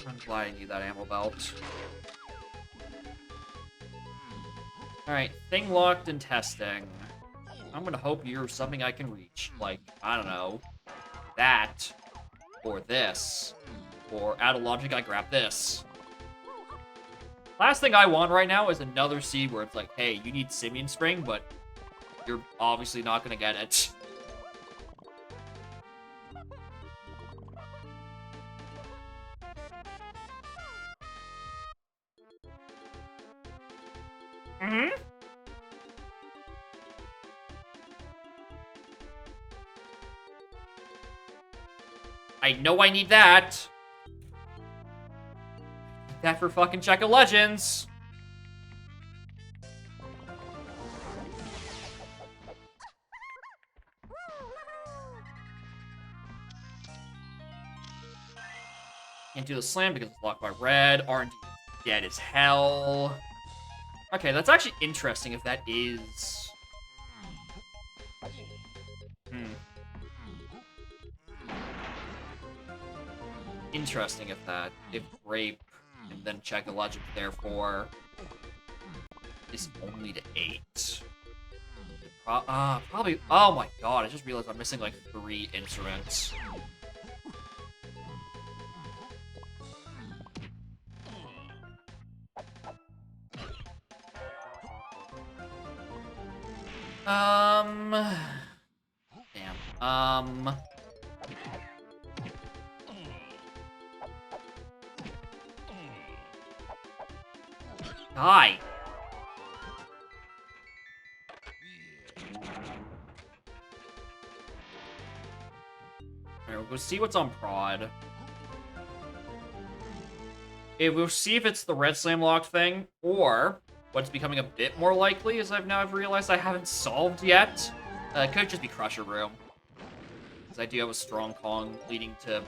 I'm glad I need that ammo belt. Alright, thing locked and testing. I'm gonna hope you're something I can reach. Like, I don't know, that, or this, or out of logic, I grab this. Last thing I want right now is another seed where it's like, hey, you need Simian Spring, but you're obviously not gonna get it. Mm-hmm. I know I need that. That for fucking Check of Legends. Can't do the slam because it's blocked by red. R&D dead as hell. Okay, that's actually interesting if that is... Interesting if rape and then check the logic, therefore, is only to 8. Probably, oh my god, I just realized I'm missing like 3 instruments. Damn, die! Alright, we'll go see what's on prod. We'll see if it's the red slam locked thing, or what's becoming a bit more likely is I've realized I haven't solved yet. It could just be Crusher Room. Because I do have a strong Kong leading to...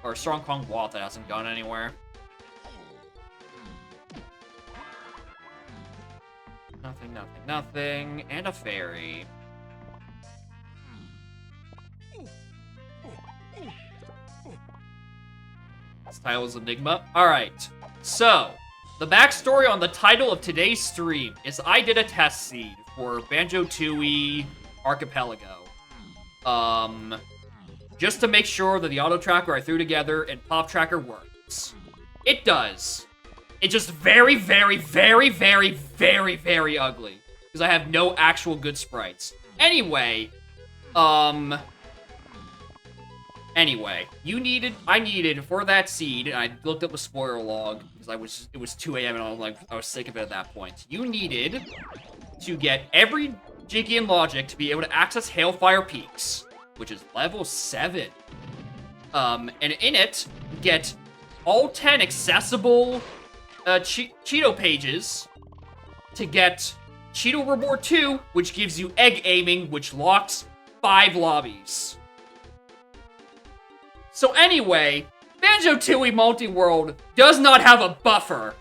Or a strong Kong wall that hasn't gone anywhere. Nothing. And a fairy. This title is Enigma. Alright. So, the backstory on the title of today's stream is I did a test seed for Banjo-Tooie Archipelago. Just to make sure that the auto tracker I threw together and pop tracker works. It does. It's just very, very, very, very, very, very ugly. Because I have no actual good sprites. Anyway, I needed for that seed, and I looked up a spoiler log because it was 2 a.m. and I was sick of it at that point. You needed to get every Jiggy and Logic to be able to access Hailfire Peaks, which is level 7. And in it, get all 10 accessible Cheeto pages to get Cheeto Reward 2, which gives you egg aiming, which locks 5 lobbies. So anyway, Banjo-Tooie Multi-World does not have a buffer.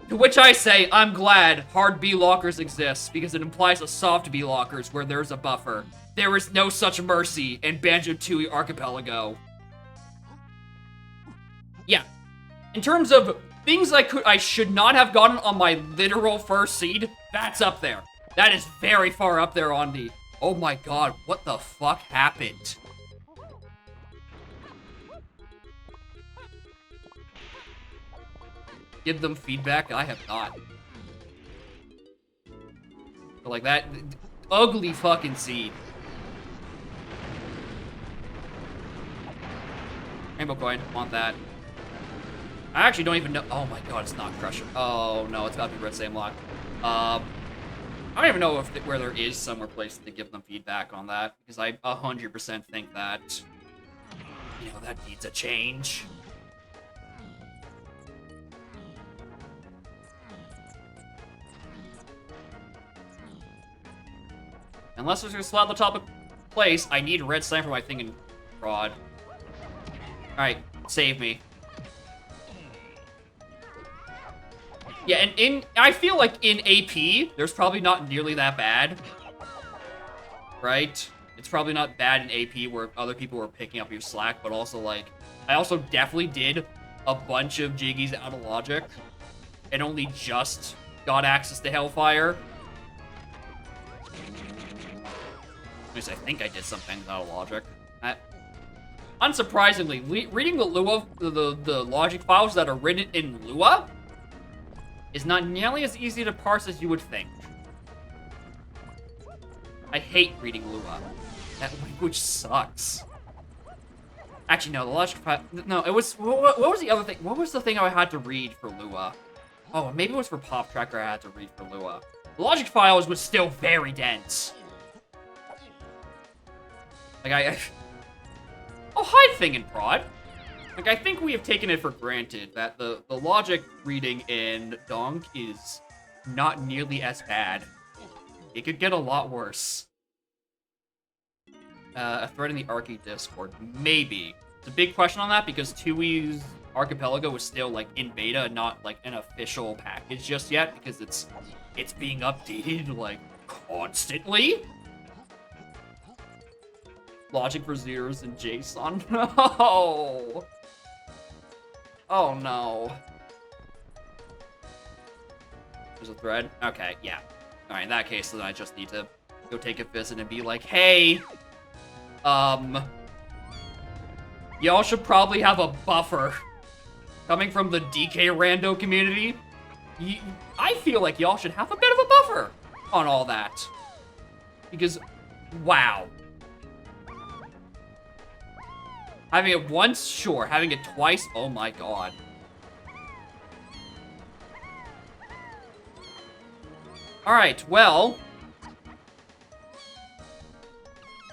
To which I say, I'm glad hard B lockers exist, because it implies a soft B lockers where there's a buffer. There is no such mercy in Banjo-Tooie Archipelago. Yeah. In terms of things I should not have gotten on my literal first seed, that's up there. That is very far up there on the, oh my god, what the fuck happened? Give them feedback? I have not. But like that, ugly fucking seed. Rainbow coin, want that. I actually don't even know. Oh my god, it's not Crusher. Oh no, it's gotta be Red Same Lock. I don't even know where there is somewhere place to give them feedback on that, because I 100% think that, you know, that needs a change. Unless there's a slot on the top of place, I need red slam for my thing in fraud. Alright, save me. Yeah, and I feel like in AP, there's probably not nearly that bad. Right? It's probably not bad in AP where other people were picking up your slack, but also, like, I also definitely did a bunch of jiggies out of logic and only just got access to Hellfire. At least I think I did some things out of logic. Unsurprisingly, reading the Lua, the logic files that are written in Lua is not nearly as easy to parse as you would think. I hate reading Lua. That language sucks. Actually, no, the logic file... No, it was... What was the other thing? What was the thing I had to read for Lua? Oh, maybe it was for Pop Tracker I had to read for Lua. The logic files was still very dense. Like, Oh, hi, Thing and Prod. Like, I think we have taken it for granted that the logic reading in Donk is not nearly as bad. It could get a lot worse. A thread in the Archie Discord. Maybe. It's a big question on that because Tui's Archipelago is still, like, in beta and not, like, an official package just yet because it's being updated, like, constantly. Logic for zeros in JSON. No! Oh, no. There's a thread? Okay, yeah. Alright, in that case, then I just need to go take a visit and be like, hey, y'all should probably have a buffer. Coming from the DK rando community, I feel like y'all should have a bit of a buffer on all that. Because, wow. Having it once, sure. Having it twice, oh my god. Alright, well...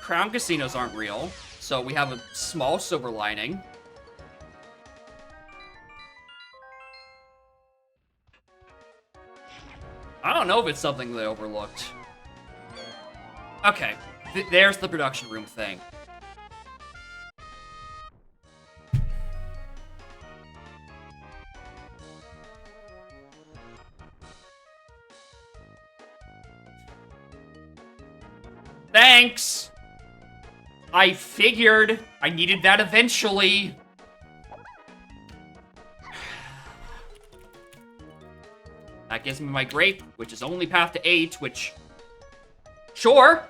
Crown casinos aren't real, so we have a small silver lining. I don't know if it's something they overlooked. Okay, there's the production room thing. Thanks! I figured I needed that eventually. That gives me my grape, which is only path to 8, which... Sure!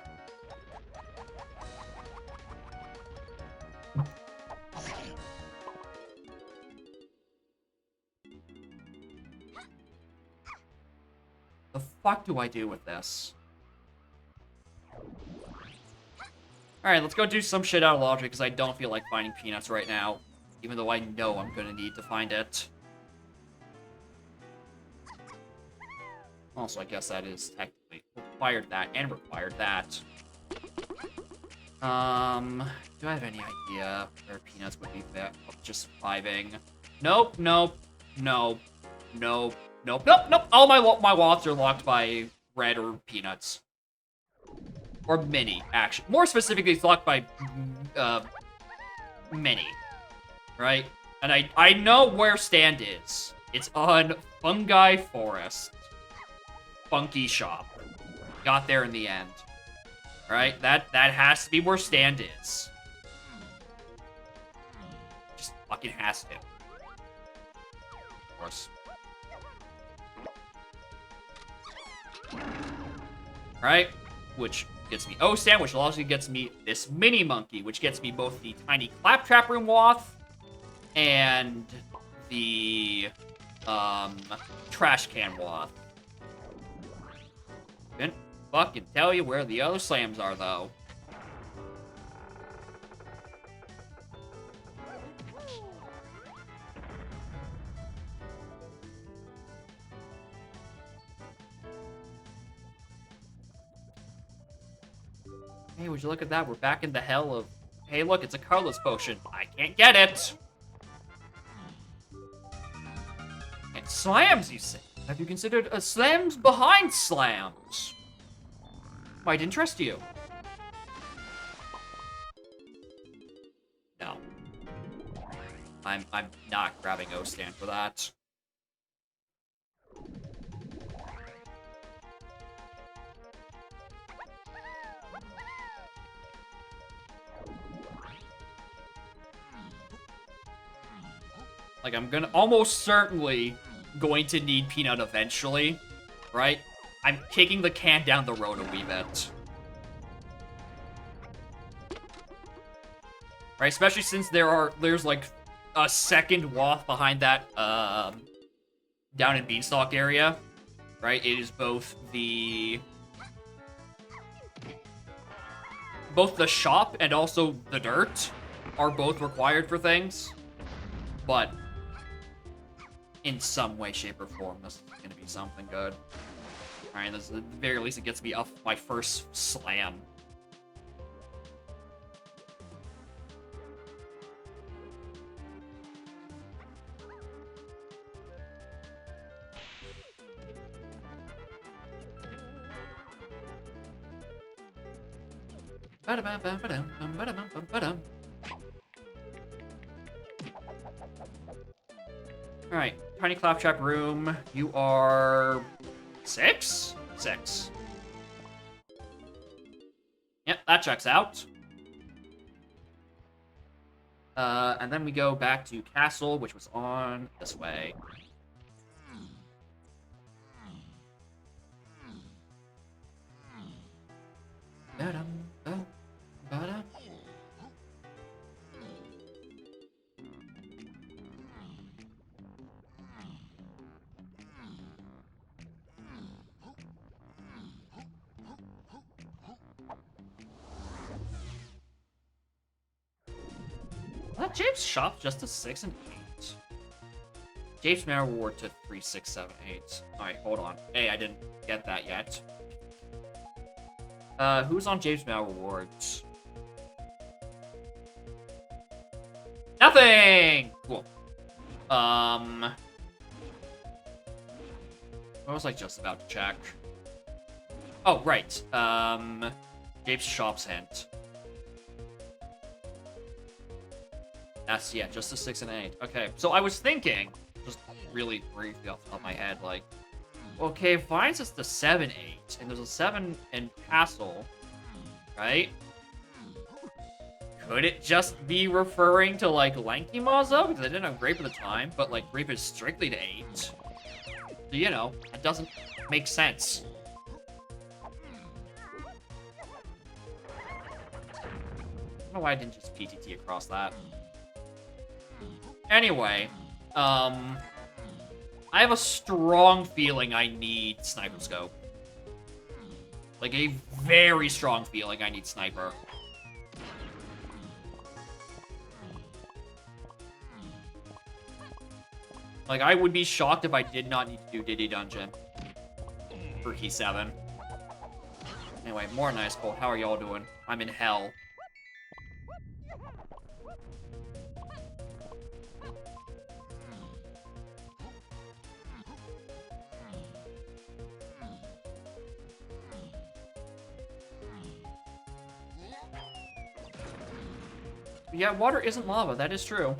The fuck do I do with this? Alright, let's go do some shit out of logic, because I don't feel like finding peanuts right now. Even though I know I'm gonna need to find it. Also, I guess that is technically required that, and required that. Do I have any idea where peanuts would be just surviving? Nope, nope, nope, nope, nope, nope, nope. All my wallets are locked by red or peanuts. Or mini, actually. More specifically, it's locked by, mini. Right? And I know where Stand is. It's on Fungi Forest. Funky Shop. Got there in the end. Right? That has to be where Stand is. Just fucking has to. Of course. Right? Which gets me O-Stand, which also gets me this mini monkey, which gets me both the tiny claptrap room wath and the trash can wath. Couldn't fucking tell you where the other slams are though. Hey, would you look at that? We're back in the hell of... Hey, look, it's a Carlos potion. I can't get it! And slams, you say? Have you considered slams behind slams? I didn't trust you. No. I'm not grabbing O-Stand for that. Like, I'm gonna almost certainly going to need Peanut eventually, right? I'm kicking the can down the road a wee bit. Right, especially since there's like a second waft behind that down in Beanstalk area. Right? It is both the shop and also the dirt are both required for things. But in some way, shape, or form, this is gonna be something good. Alright, at the very least it gets me off my first slam. Alright, Tiny Claptrap Room. You are 6? 6. Yep, that checks out. And then we go back to Castle, which was on this way. That James shop just to 6 and 8. James Manor Reward to 3, 6, 7, 8. Alright, hold on. Hey, I didn't get that yet. Who's on James Manor Rewards? Nothing! Cool. What was I just about to check? Oh, right. James Shop's hint. That's, yeah, just a 6 and 8. Okay, so I was thinking, just really briefly off the top of my head, like, okay, if Vines is the 7, 8, and there's a 7 in Castle, right? Could it just be referring to, like, Lanky Mazo? Because I didn't have Grape at the time, but, like, Grape is strictly to 8. So, you know, it doesn't make sense. I don't know why I didn't just PTT across that. Anyway, I have a strong feeling I need Sniper Scope. Like, a very strong feeling I need Sniper. Like, I would be shocked if I did not need to do Diddy Dungeon for Key 7. Anyway, more nice Cold. How are y'all doing? I'm in hell. Yeah, water isn't lava, that is true.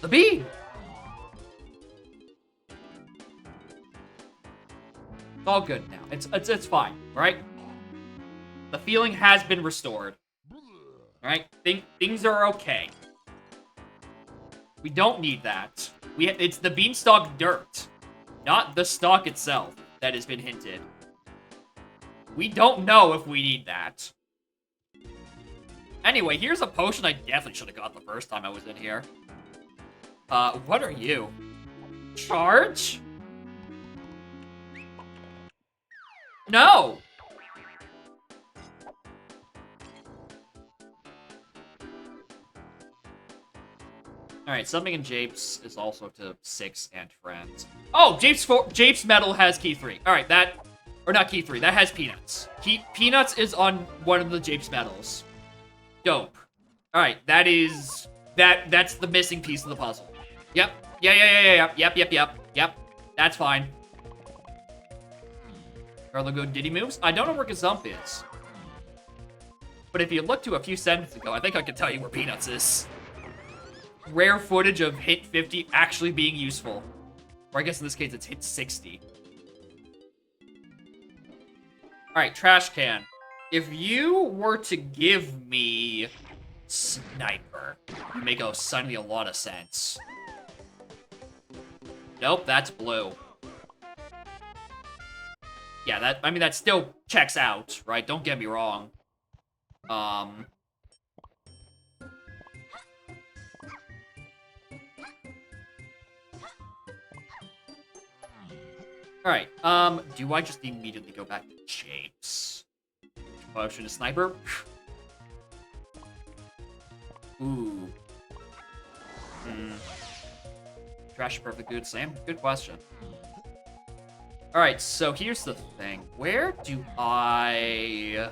The bee! It's all good now. It's fine, right? The feeling has been restored. Right? Things are okay. We don't need that. It's the beanstalk dirt, not the stalk itself, that has been hinted. We don't know if we need that. Anyway, here's a potion I definitely should have got the first time I was in here. What are you? Charge? No! Alright, something in Japes is also to 6 and friends. Oh, Japes Metal has key 3. Alright, that... Or not key 3, that has Peanuts. Peanuts is on one of the Japes Metals. Dope. Alright, that's the missing piece of the puzzle. Yep. Yeah. Yep. That's fine. Are the good Diddy moves? I don't know where Gazump is. But if you look to a few seconds ago, I think I can tell you where Peanuts is. Rare footage of hit 50 actually being useful. Or I guess in this case, it's hit 60. Alright, trash can. If you were to give me Sniper, you make suddenly a lot of sense. Nope, that's blue. Yeah, I mean, that still checks out, right? Don't get me wrong. Alright, do I just immediately go back to Japes? Potion to Sniper? Ooh. Trash perfect good, Sam? Good question. Alright, so here's the thing. Where do I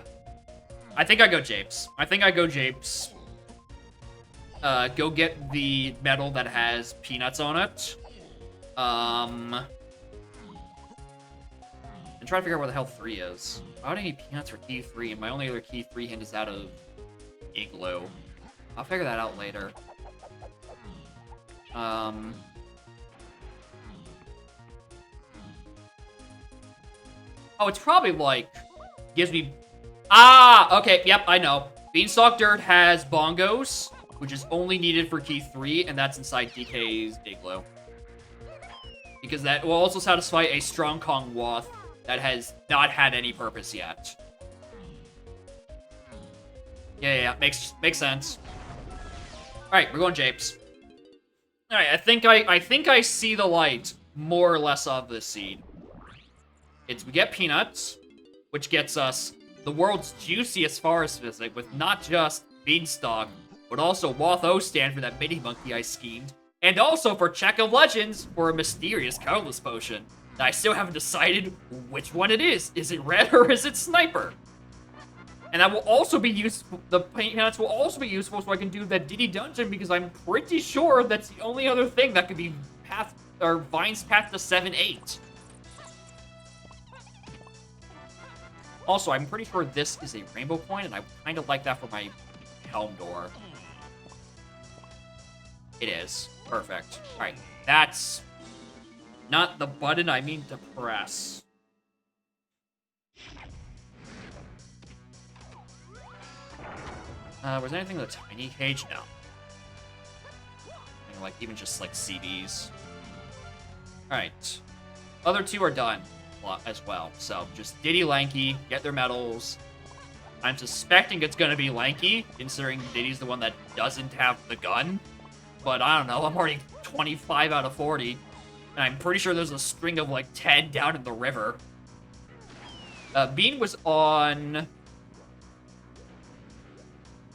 think I go Japes. Go get the medal that has peanuts on it. And try to figure out where the hell 3 is. I don't need peanuts for key 3, and my only other key 3 hint is out of Igloo. I'll figure that out later. Oh, it's probably like gives me. Okay, yep, I know. Beanstalk Dirt has bongos, which is only needed for key 3, and that's inside DK's Igloo. Because that will also satisfy a Strong Kong Woth that has not had any purpose yet. Yeah, makes sense. Alright, we're going Japes. Alright, I think I see the light, more or less, of this seed. We get peanuts, which gets us the world's juiciest forest visit with not just Beanstalk, but also withou stand for that mini monkey I schemed, and also for Check of Legends for a mysterious colorless potion. Now, I still haven't decided which one it is. Is it red or is it Sniper? And that will also be useful. The peanuts will also be useful so I can do that Diddy dungeon because I'm pretty sure that's the only other thing that could be Vine's path to 7-8. Also, I'm pretty sure this is a rainbow coin, and I kind of like that for my helm door. It is. Perfect. Alright, that's not the button I mean to press. Was there anything with a tiny cage? No. Like, even just, like, CDs. Alright. Other 2 are done as well. So, just Diddy Lanky, get their medals. I'm suspecting it's gonna be Lanky, considering Diddy's the one that doesn't have the gun. But I don't know, I'm already 25 out of 40. And I'm pretty sure there's a string of, like, 10 down in the river. Bean was on...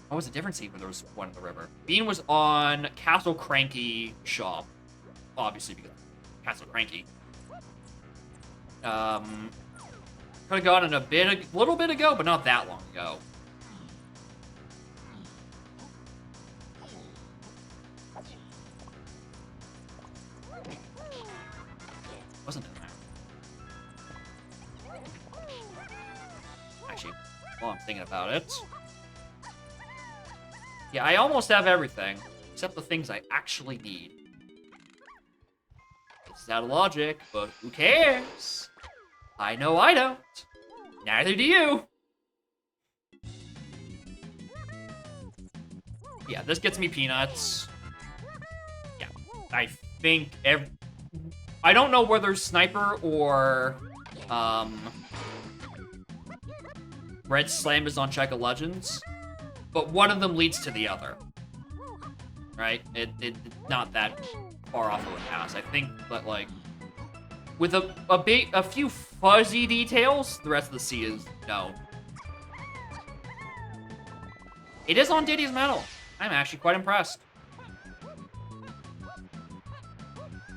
What was the difference when there was one in the river? Bean was on Castle Cranky shop. Obviously, because Castle Cranky. Could have gone in a little bit ago, but not that long ago. Wasn't in there. Actually, while I'm thinking about it. Yeah, I almost have everything, except the things I actually need. It's out of logic, but who cares? I know I don't. Neither do you. Yeah, this gets me peanuts. Yeah, I think I don't know whether Sniper or Red Slam is on Check of Legends, but one of them leads to the other. Right? It's not that far off of a pass. I think that, like, with a few fuzzy details, the rest of the sea is known. It is on Diddy's medal. I'm actually quite impressed.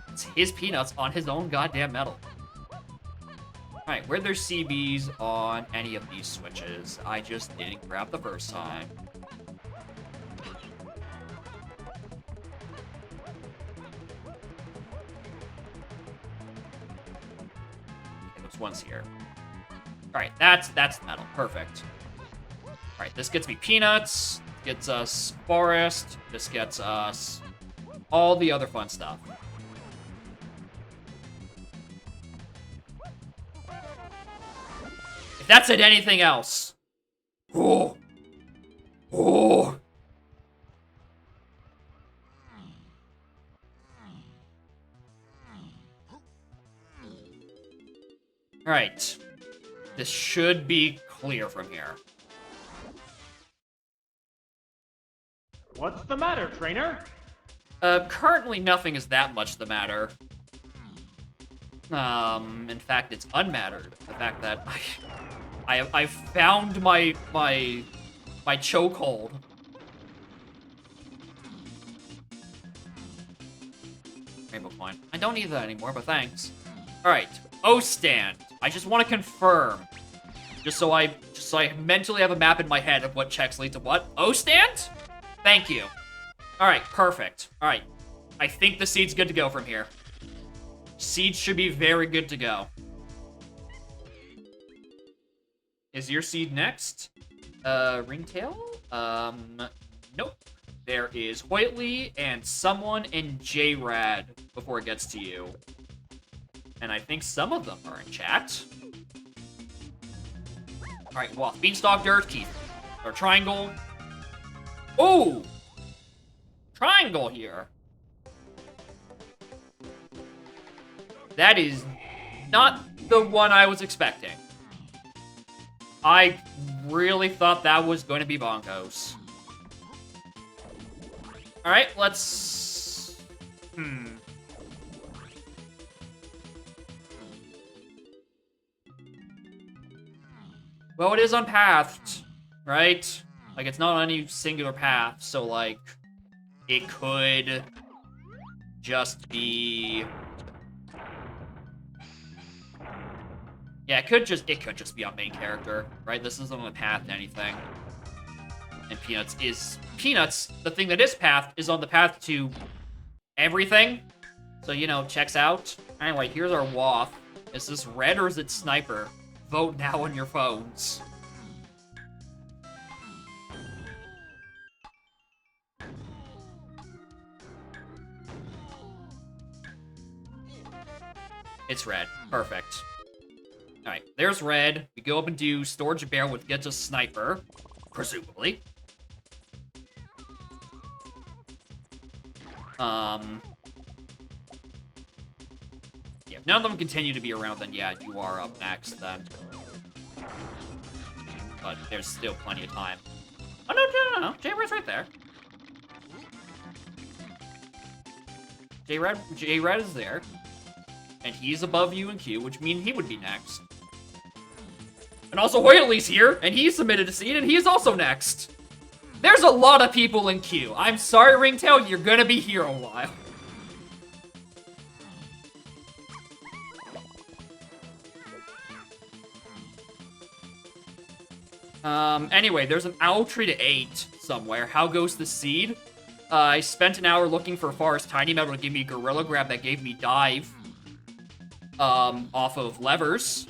It's his peanuts on his own goddamn medal. Alright, were there CBs on any of these switches? I just didn't grab the first time. Okay, there's one's here. Alright, that's metal. Perfect. Alright, this gets me peanuts. Gets us forest. This gets us all the other fun stuff. If that said anything else. Oh. Oh. Alright. This should be clear from here.
What's the matter, trainer?
Currently nothing is that much the matter. In fact, it's unmattered. The fact that I found my chokehold. Rainbow coin. I don't need that anymore, but thanks. Alright. O stand. I just want to confirm. Just so I mentally have a map in my head of what checks lead to what. O stand? Thank you. Alright, perfect. Alright. I think the seed's good to go from here. Seed should be very good to go. Is your seed next? Ringtail? Nope. There is Hoytley and someone in J-Rad before it gets to you. And I think some of them are in chat. Alright, well, Beanstalk, Dirt, Keith. Or Triangle. Ooh! Triangle here. That is not the one I was expecting. I really thought that was going to be Bonkos. Alright, let's... Well, it is unpathed, right? Like, it's not on any singular path, so, like, it could just be... Yeah, it could just be on main character, right? This isn't on the path to anything. And Peanuts, the thing that is pathed, is on the path to everything. So, you know, checks out. Anyway, here's our Waff. Is this red or is it sniper? Vote now on your phones. It's red. Perfect. Alright, there's red. We go up and do Storage Bear, which gets us Sniper. Presumably. Yeah, if none of them continue to be around, then yeah, you are up next, then. But there's still plenty of time. Oh, no. J-Red's right there. J-Red is there. And he's above you in queue, which means he would be next. And also Hoytley's here, and he submitted a seed, and he's also next. There's a lot of people in queue. I'm sorry, Ringtail, you're gonna be here a while. Anyway, there's an owl tree to 8 somewhere. How goes the seed? I spent an hour looking for Forest Tiny Metal to give me Gorilla Grab that gave me Dive. Off of levers.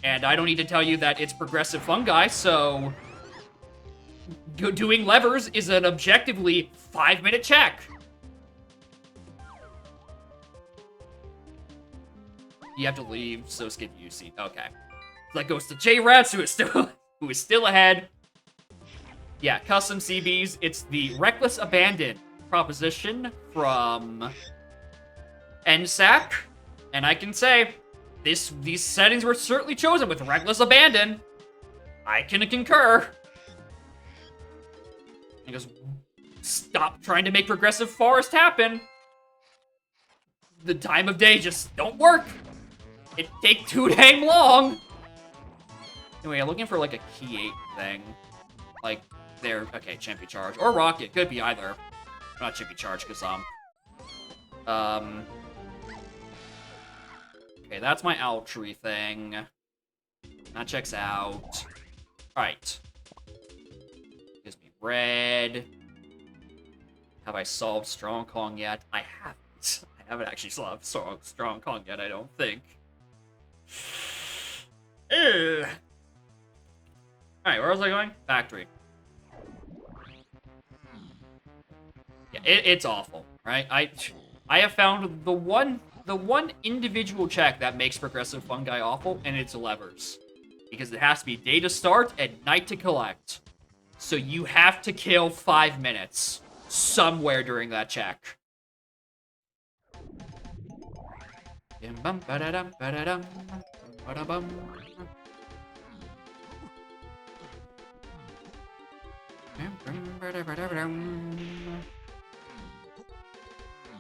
And I don't need to tell you that it's progressive fungi, so... doing levers is an objectively 5-minute check. You have to leave, so skip UC. Okay. That goes to J-Rats, who is still ahead. Yeah, custom CBs. It's the Reckless Abandon proposition from NSAC. And I can say, these settings were certainly chosen with Reckless Abandon. I can concur. He goes, stop trying to make progressive forest happen. The time of day just don't work. It take too dang long. Anyway, I'm looking for like a key 8 thing. Like, there, okay, Champion Charge. Or Rocket, could be either. Not Champion Charge, because, okay, that's my owl tree thing. That checks out. Alright. Gives me red. Have I solved Strong Kong yet? I haven't. I haven't actually solved Strong Kong yet, I don't think. Alright, where was I going? Factory. Yeah, it's awful, right? I have found the one individual check that makes progressive fungi awful, and it's levers. Because it has to be day to start and night to collect. So you have to kill 5 minutes somewhere during that check.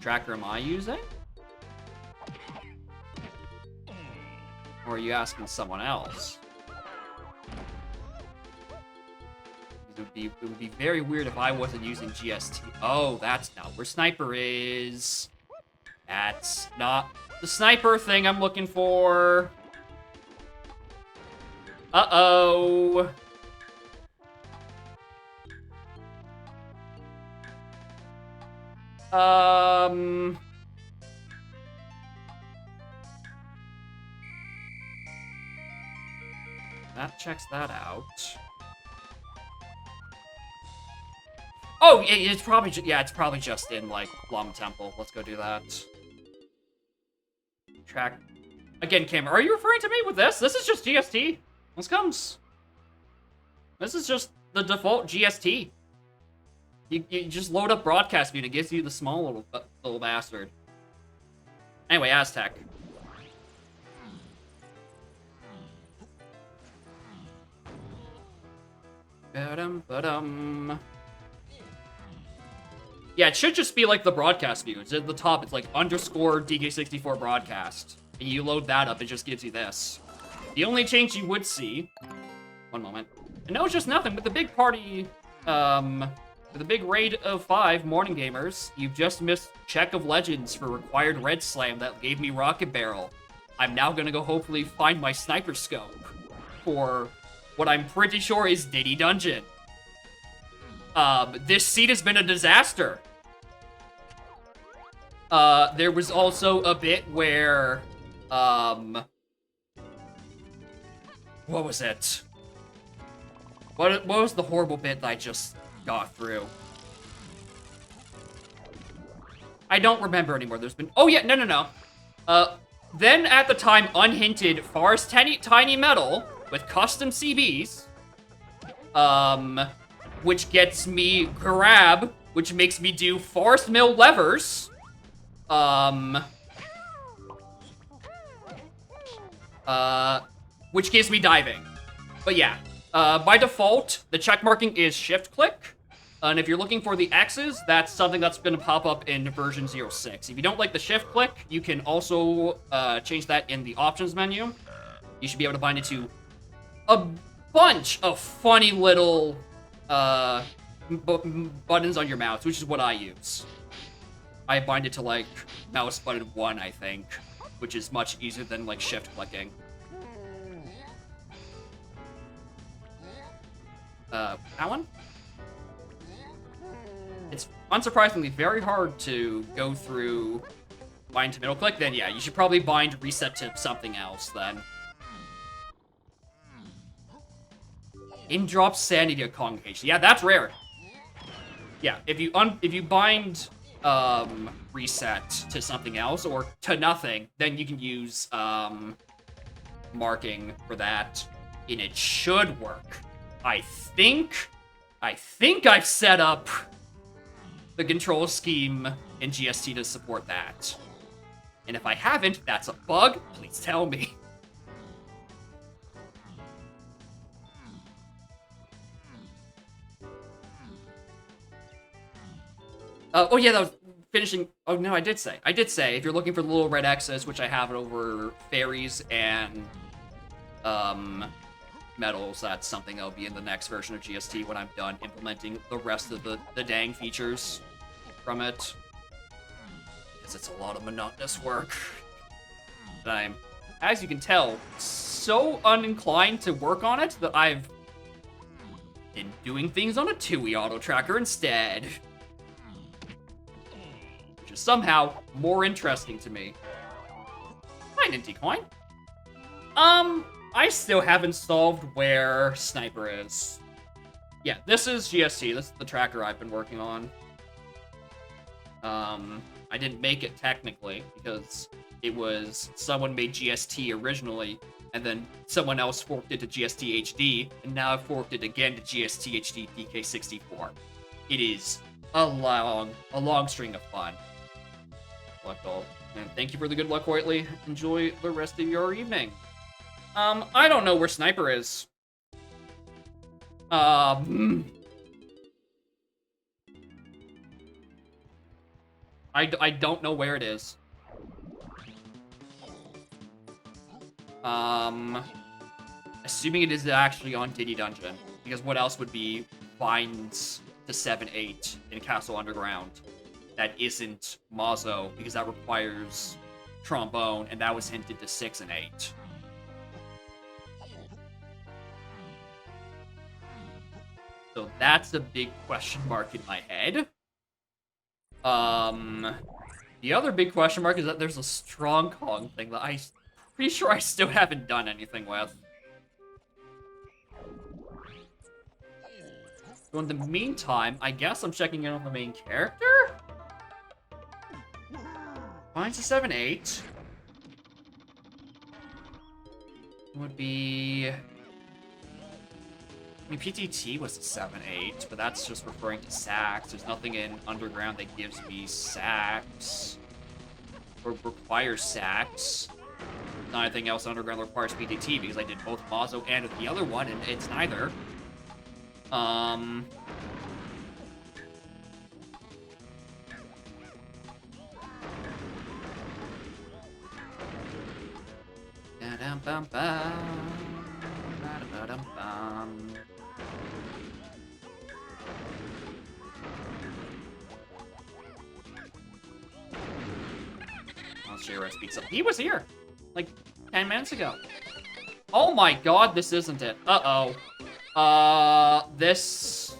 Tracker am I using? Or are you asking someone else? It would be very weird if I wasn't using GST. Oh, that's not where sniper is. That's not the sniper thing I'm looking for. Uh-oh. That checks that out. Oh, it's probably it's probably just in like Plum Temple. Let's go do that. Track again, Kim. Are you referring to me with this? This is just GST. This comes. This is just the default GST. You just load up broadcast view and it gives you the small little bastard. Anyway, Aztec. Ba-dum. Yeah, it should just be like the broadcast view. It's at the top. It's like underscore DK64 broadcast. And you load that up, it just gives you this. The only change you would see... One moment. And no, it's just nothing. With the big party... With the big raid of 5 morning gamers, you've just missed Check of Legends for required red slam that gave me Rocket Barrel. I'm now gonna go hopefully find my sniper scope for what I'm pretty sure is Diddy Dungeon. This seat has been a disaster. There was also a bit where, what was it? What was the horrible bit that I just got through? I don't remember anymore. There's been... Oh, yeah, no. Then at the time, unhinted Forest Tiny Metal with custom CBs, which gets me grab, which makes me do Forest Mill levers, which gives me diving. But yeah, by default, the check marking is shift click. And if you're looking for the X's, that's something that's going to pop up in version 06. If you don't like the shift click, you can also change that in the options menu. You should be able to bind it to a bunch of funny little buttons on your mouse, which is what I use. I bind it to like mouse button 1, I think, which is much easier than like shift clicking. That one? It's unsurprisingly very hard to go through bind to middle click. Then yeah, you should probably bind reset to something else then. In-drop sanity convocation. Yeah, that's rare. Yeah, if you bind reset to something else or to nothing, then you can use marking for that, and it should work. I think I've set up the control scheme in GST to support that. And if I haven't, that's a bug. Please tell me. Oh yeah, that was finishing. Oh no, I did say if you're looking for the little red X's, which I have it over fairies and metals, that's something that'll be in the next version of GST when I'm done implementing the rest of the dang features from it. Because it's a lot of monotonous work. And I'm, as you can tell, so uninclined to work on it that I've been doing things on a 2E auto tracker instead. Which is somehow more interesting to me. Hi, Ninty Coin. I still haven't solved where Sniper is. Yeah, this is GST. This is the tracker I've been working on. I didn't make it technically because it was someone made GST originally, and then someone else forked it to GST HD, and now I've forked it again to GST HD DK64. It is a long string of fun. Luck all. And thank you for the good luck, Whiteley. Enjoy the rest of your evening. I don't know where Sniper is. I don't know where it is. Assuming it is actually on Diddy Dungeon, because what else would be vines to 7-8 in Castle Underground that isn't Mazo, because that requires trombone, and that was hinted to 6 and 8. So that's a big question mark in my head. The other big question mark is that there's a strong Kong thing that I'm pretty sure I still haven't done anything with. So in the meantime, I guess I'm checking in on the main character? Mine's a 7-8. Would be... I mean, PTT was a 7-8, but that's just referring to sacks. There's nothing in Underground that gives me sacks. Or requires sacks. Not anything else Underground requires PTT, because I did both Mazo and the other one, and it's neither. I'll share recipe. So he was here like 10 minutes ago. Oh my god, this isn't it. Uh-oh. This...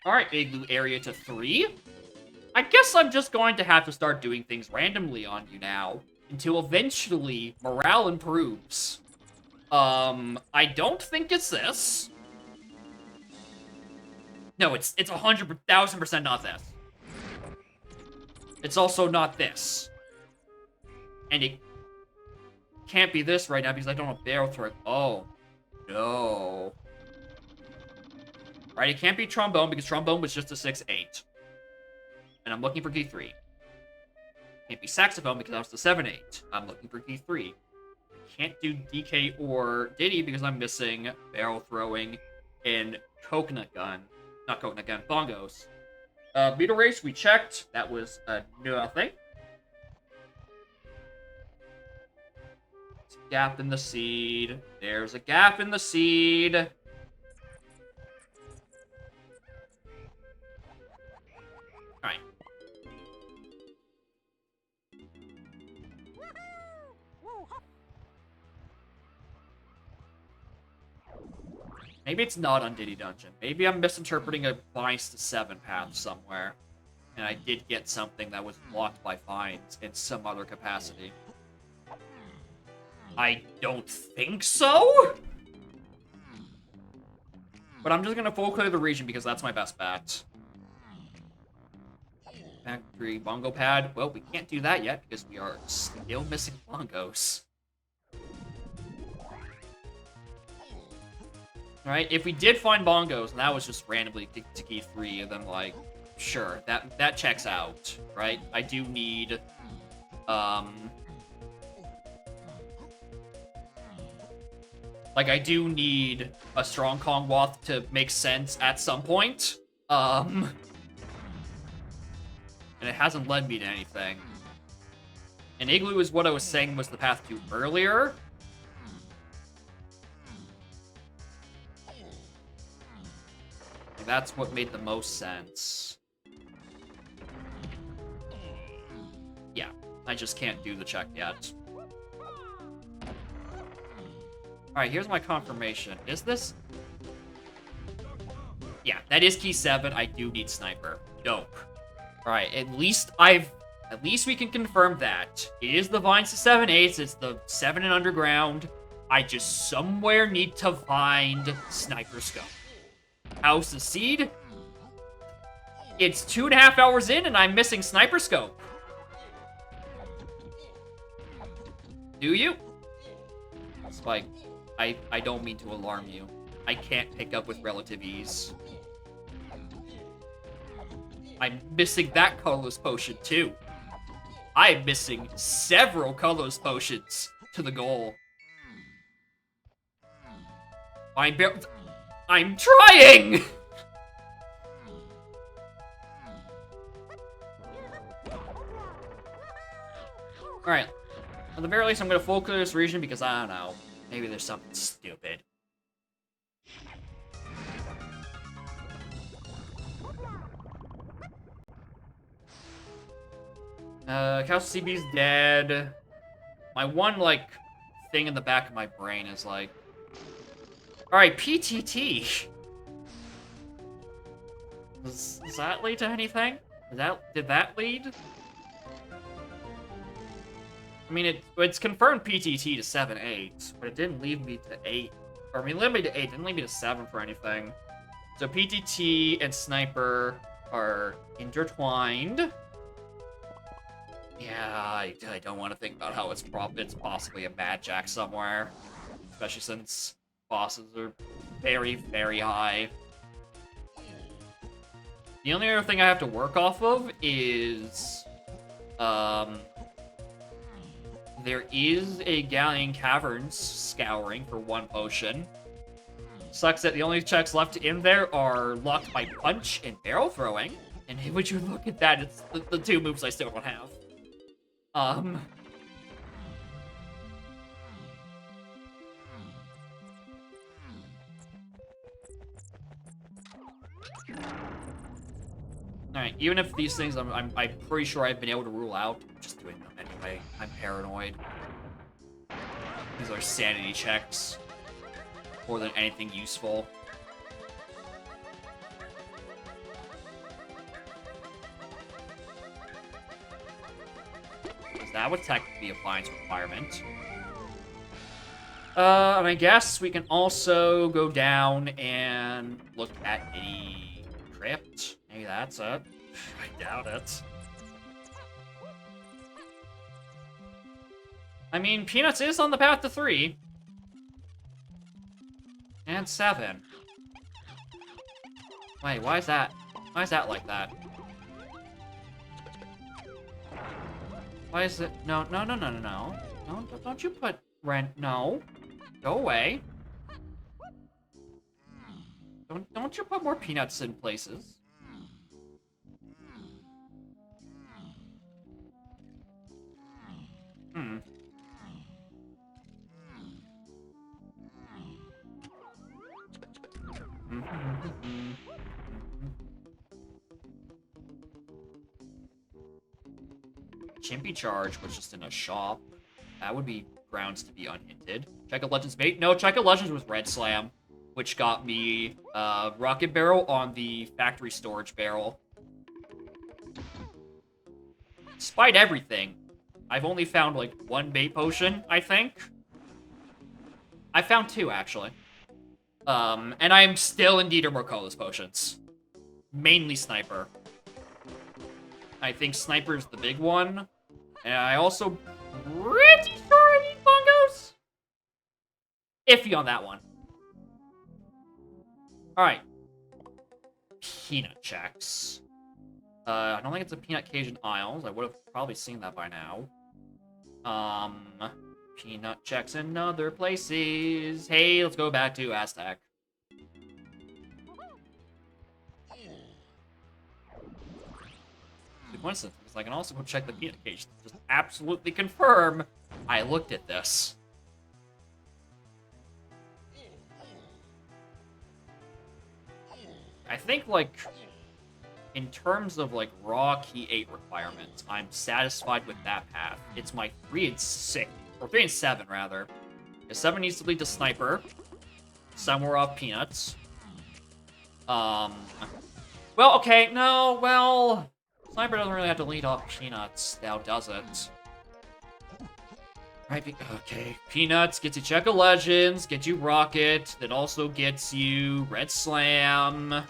Alright, Igloo area to 3. I guess I'm just going to have to start doing things randomly on you now, until eventually morale improves. I don't think it's this. No, it's 100,000% not this. It's also not this. And it can't be this right now because I don't have barrel throw. Oh, no. Right, it can't be trombone because trombone was just a 6-8. And I'm looking for key 3. Can't be saxophone because I was the 7-8. I'm looking for key 3. Can't do DK or Diddy because I'm missing barrel throwing and coconut gun. Not coconut gun, bongos. Beetle race, we checked. That was nothing. Gap in the seed. There's a gap in the seed. Alright. Maybe it's not on Diddy Dungeon. Maybe I'm misinterpreting a Vines to 7 path somewhere. And I did get something that was blocked by Vines in some other capacity. I don't think so? But I'm just gonna full clear the region because that's my best bet. Factory bongo pad. Well, we can't do that yet because we are still missing bongos. Alright, if we did find bongos, and that was just randomly to key 3, and then, like, sure, that checks out, right? I do need, like, I do need a strong Kong Wath to make sense at some point. And it hasn't led me to anything. And Igloo is what I was saying was the path to earlier. That's what made the most sense. Yeah, I just can't do the check yet. Alright, here's my confirmation. Is this... Yeah, that is key 7. I do need Sniper. Dope. Alright, at least I've At least we can confirm that. It is the Vines to 7/8. It's the 7 and underground. I just somewhere need to find Sniper Scope. House of Seed? It's 2.5 hours in and I'm missing Sniper Scope. Do you? Spike, I don't mean to alarm you. I can't pick up with relative ease. I'm missing that colorless potion too. I am missing several colorless potions to the goal. I'm trying! Alright. At the very least, I'm gonna full clear this region because I don't know. Maybe there's something stupid. Castle CB's dead. My one, like, thing in the back of my brain is like... Alright, PTT. Does that lead to anything? Did that lead? I mean, it's confirmed PTT to 7/8, but it didn't lead me to 8. Or, I mean, it led me to 8, didn't lead me to 7 for anything. So PTT and Sniper are intertwined. Yeah, I don't want to think about how it's possibly a Mad Jack somewhere. Especially since bosses are very, very high. The only other thing I have to work off of is... there is a Galleon Caverns scouring for 1 potion. Sucks that the only checks left in there are locked by punch and barrel throwing. And would you look at that, it's the 2 moves I still don't have. Alright, even if these things I'm pretty sure I've been able to rule out, I'm just doing them anyway. I'm paranoid. These are sanity checks. More than anything useful. Because that would technically be a appliance requirement. And I guess we can also go down and look at a crypt. Maybe that's it. I doubt it. I mean, Peanuts is on the path to 3. And 7. Wait, why is that? Why is that like that? Why is it? No. No, don't you put rent. No. Go away. Don't you put more peanuts in places. Chimpy Charge was just in a shop. That would be grounds to be unhinted. Check a Legends bait? No, Check a Legends was Red Slam, which got me Rocket Barrel on the Factory Storage Barrel. Despite everything, I've only found like 1 bait potion, I think. I found 2, actually. And I'm still in need of more colorless potions. Mainly Sniper. I think Sniper's the big one. And I also pretty sure I need bongos. Iffy on that one. Alright. Peanut checks. I don't think it's a Peanut Cage in Isles. I would have probably seen that by now. Peanut checks in other places. Hey, let's go back to Aztec. The coincidence, because I can also go check the Peanut Cage to just absolutely confirm I looked at this. I think, like, in terms of, like, raw key 8 requirements, I'm satisfied with that path. It's my 3 and 6, or 3 and 7, rather. The 7 needs to lead to Sniper. Somewhere off Peanuts. Well, okay, no, well... Sniper doesn't really have to lead off Peanuts, now does it? Right, okay. Peanuts gets you Check of Legends, gets you Rocket, that also gets you Red Slam.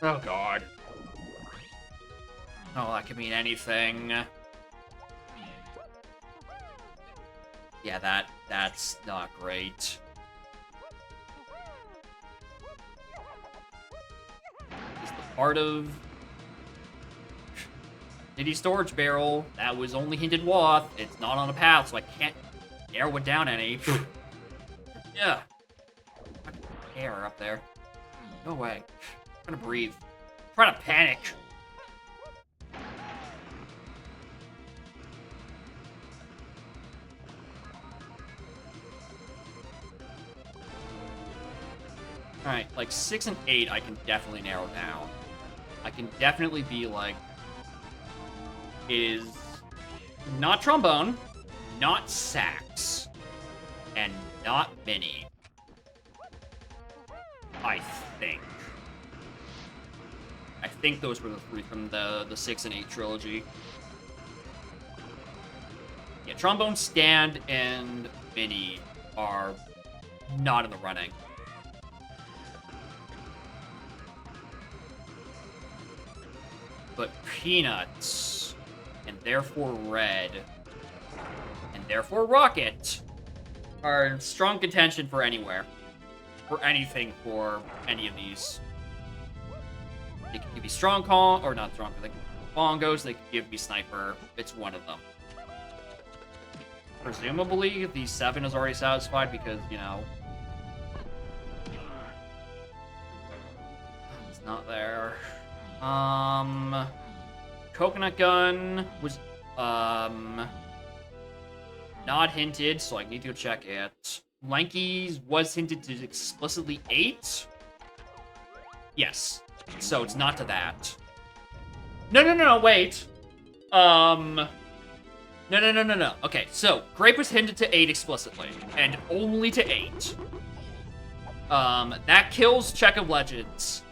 Oh god. Oh, that could mean anything. Yeah, that's not great. Is the part of Nitty Storage Barrel that was only hinted Woth. It's not on a path, so I can't narrow it down any. Yeah. Air up there. No way. I'm trying to breathe. I'm trying to panic. Alright, like 6 and 8 I can definitely narrow down. I can definitely be like, it is not trombone, not sax, and not mini. I think. I think those were the 3 from the 6 and 8 trilogy. Yeah, trombone, stand, and mini are not in the running. But Peanuts, and therefore Red, and therefore Rocket, are in strong contention for anywhere. For anything for any of these. They can give me Strong Call, or not Strong, they can Bongos, they can give me Sniper. It's one of them. Presumably, the 7 is already satisfied because, you know, it's not there. Coconut Gun was, not hinted, so I need to go check it. Lanky's was hinted to explicitly 8? Yes. So it's not to that. No, wait. No. Okay, so Grape was hinted to 8 explicitly, and only to 8. That kills Check of Legends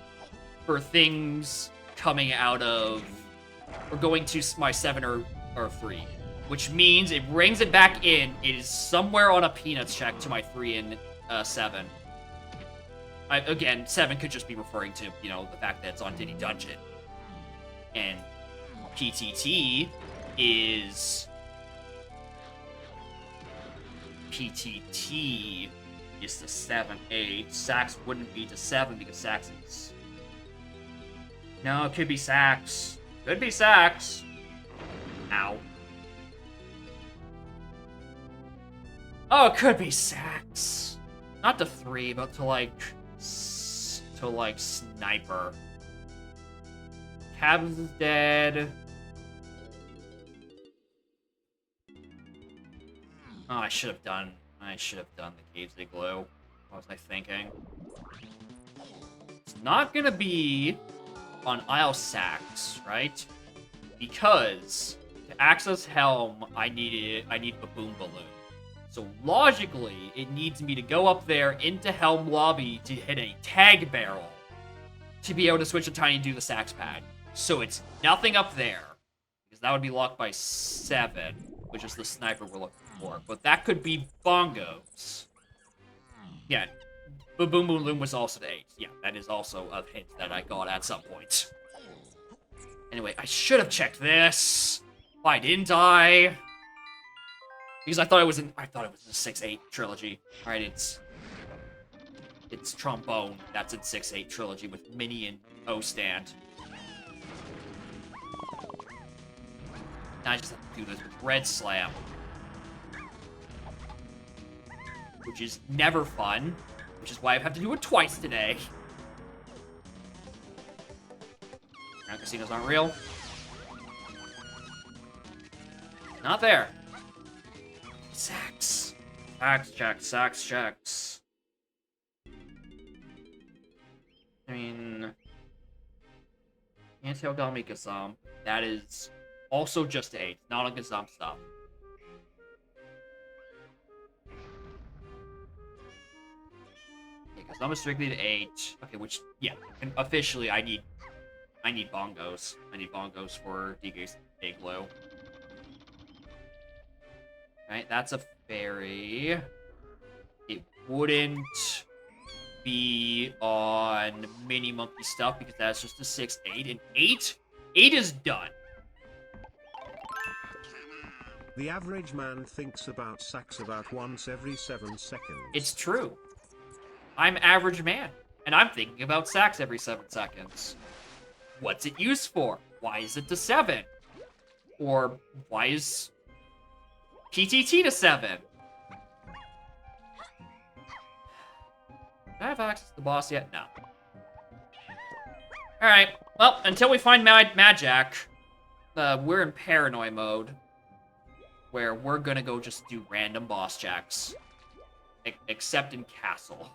for things coming out of, or going to my 7 or 3. Which means it brings it back in. It is somewhere on a Peanuts check to my 3 and 7. Again, 7 could just be referring to, you know, the fact that it's on Diddy Dungeon. And PTT is... PTT is the 7, 8. Sax wouldn't be to 7 because Sax is... No, it could be Sax. Could be Sax. Ow. Oh, it could be Sax. Not to 3, but to like Sniper. Cabs is dead. Oh, I should have done the Caves Igloo. What was I thinking? It's not gonna be on Isle Sax, right? Because to access Helm, I need Baboon Balloon. So logically, it needs me to go up there into Helm Lobby to hit a tag barrel to be able to switch a Tiny and do the sax pad. So it's nothing up there, because that would be locked by 7, which is the Sniper we're looking for. But that could be Bongos. Yeah, Baboon Balloon was also to 8. Yeah, that is also a hint that I got at some point. Anyway, I should have checked this. Why didn't I? Because I thought it was a 6-8 trilogy. Alright, it's Trombone. That's in 6-8 trilogy with Mini and O-Stand. Now I just have to do this with Red Slam. Which is never fun. Which is why I have to do it twice today. Ground casinos aren't real. Not there. Sax. Sax checks. I mean... Anti-Ogami Gazam. That is also just 8, not on Gazam stuff. because I'm strictly to 8. Okay, which, yeah, and officially I need bongos. I need bongos for DK's Igloo. Right, that's a fairy. It wouldn't be on Mini Monkey stuff because that's just a 6, 8, and 8 is done.
The average man thinks about sacks about once every 7 seconds.
It's true. I'm average man, and I'm thinking about sacks every 7 seconds. What's it used for? Why is it to 7? Or why is PTT to 7? Do I have access to the boss yet? No. Alright, well, until we find Majak, we're in paranoia mode, where we're gonna go just do random boss jacks. Except in Castle.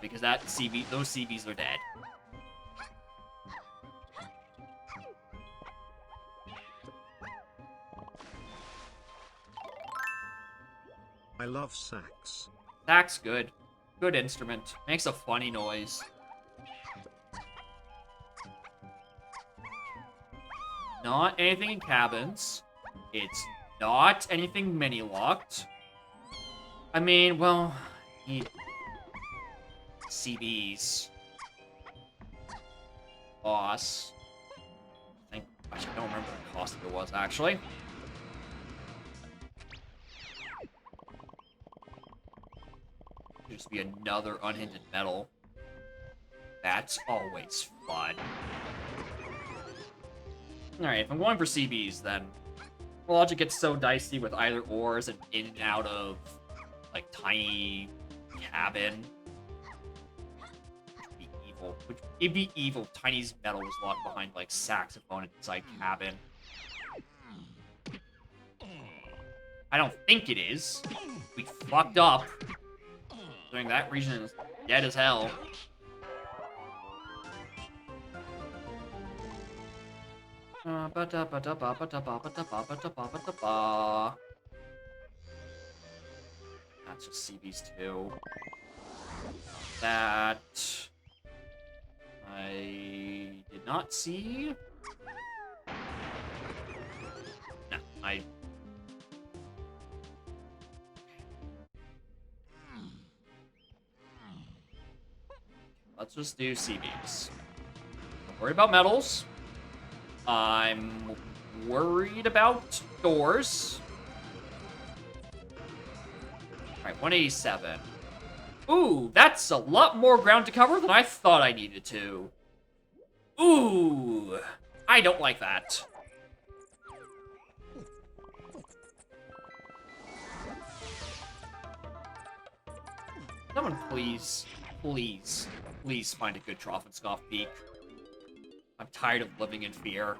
Because those CBs are dead.
I love sax.
Sax good. Good instrument. Makes a funny noise. Not anything in cabins. It's not anything mini-locked. I mean, well, CBs. Boss. I don't remember what the cost of it was, actually. Could just be another unhindered metal. That's always fun. Alright, if I'm going for CBs, then logic gets so dicey with either ores and in and out of, like, tiny cabin. It'd be evil if Tiny's metal was locked behind, like, saxophone inside cabin. I don't think it is. We fucked up. Doing that region is dead as hell. That's just CBs too. That I did not see. No, let's just do CBs. Don't worry about metals. I'm worried about doors. Alright, 187. Ooh, that's a lot more ground to cover than I thought I needed to. Ooh, I don't like that. Someone please find a good Trough and Scoff peak. I'm tired of living in fear.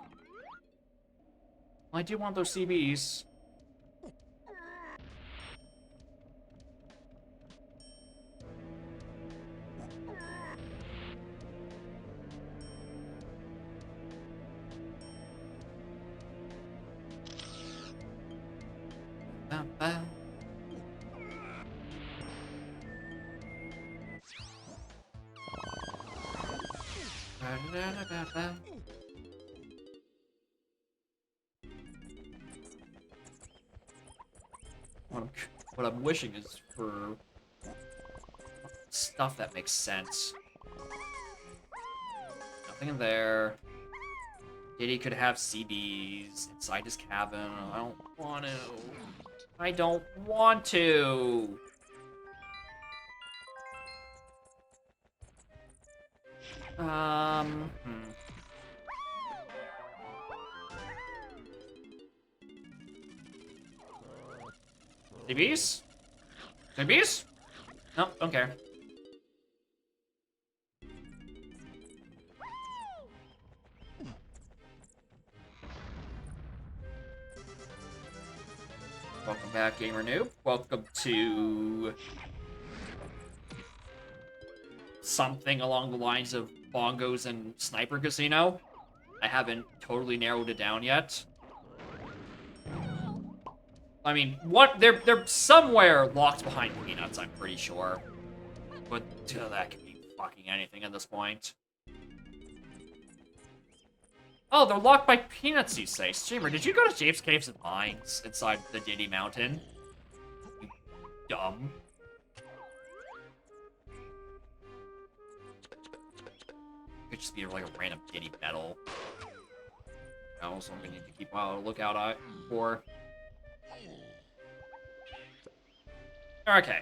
I do want those CBs. What I'm wishing is for stuff that makes sense. Nothing in there. Diddy could have CBs inside his cabin. I don't want to. I don't want to. CBs? CBs? No, don't care. Welcome back, Gamer Noob. Welcome to something along the lines of Bongos and Sniper Casino. I haven't totally narrowed it down yet. I mean, they're somewhere locked behind peanuts, I'm pretty sure. But that can be fucking anything at this point. Oh, they're locked by peanuts, you say. Streamer, did you go to James Caves and Mines inside the Diddy Mountain? You dumb. Could just be like a random Diddy medal. Also, I'm gonna need to keep a lookout out for. Okay.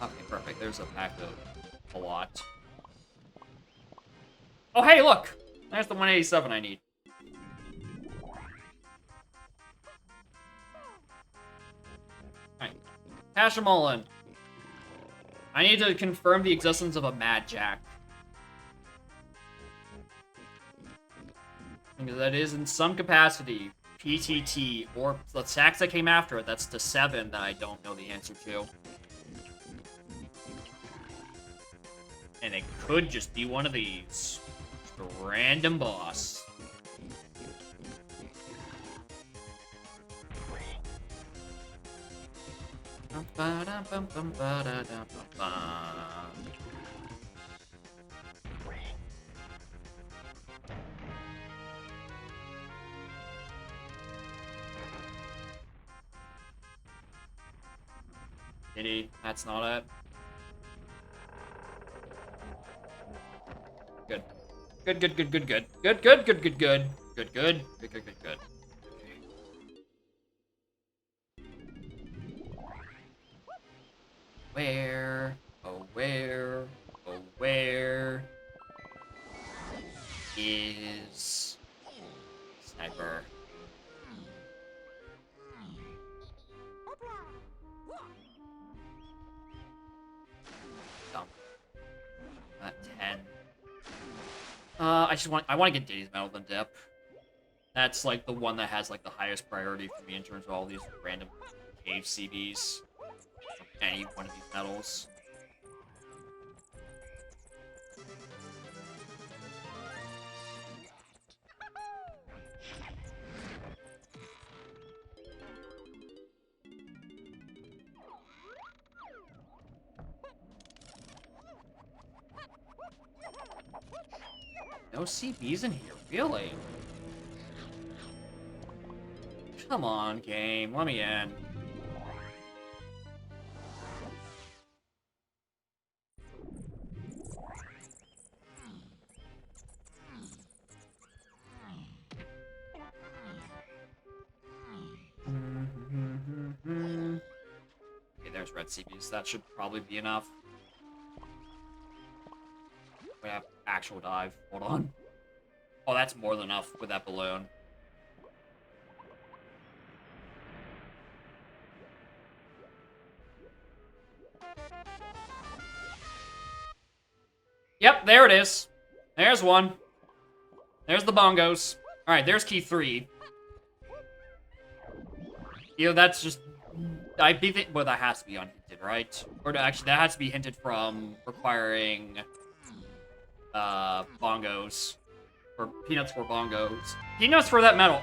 Okay, perfect. There's a pack of a lot. Oh, hey, look! There's the 187 I need. Alright. Cash them all in. I need to confirm the existence of a Mad Jack. Because that is in some capacity PTT, or the sacks that came after it, that's the 7 that I don't know the answer to. And it could just be one of these. Just a random boss. Diddy, that's not it. Good. Good, good, good, good, good. Good, good, good, good, good. Good, good. Good, good, good, good. Where? Oh, where? Oh, where is Sniper? Dump. 10. I want to get Diddy's Medal than Dip. That's like the one that has like the highest priority for me in terms of all these random cave CBs. Any one of these medals. No CBs in here, really? Come on, game, let me in. Okay, there's red CBs. That should probably be enough. We have actual dive. Hold on. Oh, that's more than enough with that balloon. Yep, there it is. There's one. There's the bongos. Alright, there's key 3. You know, that's just... I think well, that has to be unhinted, right? Or actually, that has to be hinted from requiring... bongos. Or peanuts for bongos. Peanuts for that medal.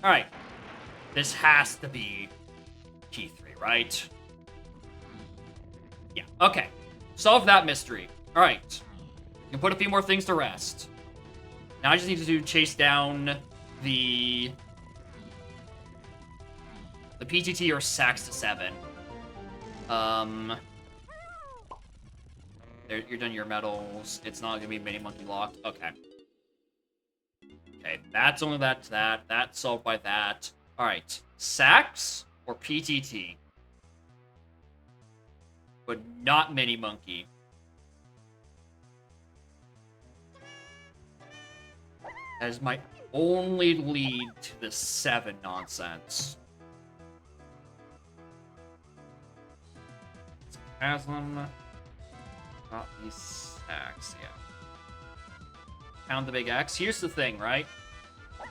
Alright. This has to be key 3, right? Yeah, okay. Solve that mystery. Alright. You can put a few more things to rest. Now I just need to chase down the PTT or Sax to 7. There, you're done your medals. It's not gonna be mini monkey locked. Okay. Okay, that's only that to that. That's solved by that. Alright. Sax or PTT? But not mini monkey. That is my only lead to the 7 nonsense. Aslam. Got these sacks, yeah. Found the big X. Here's the thing, right?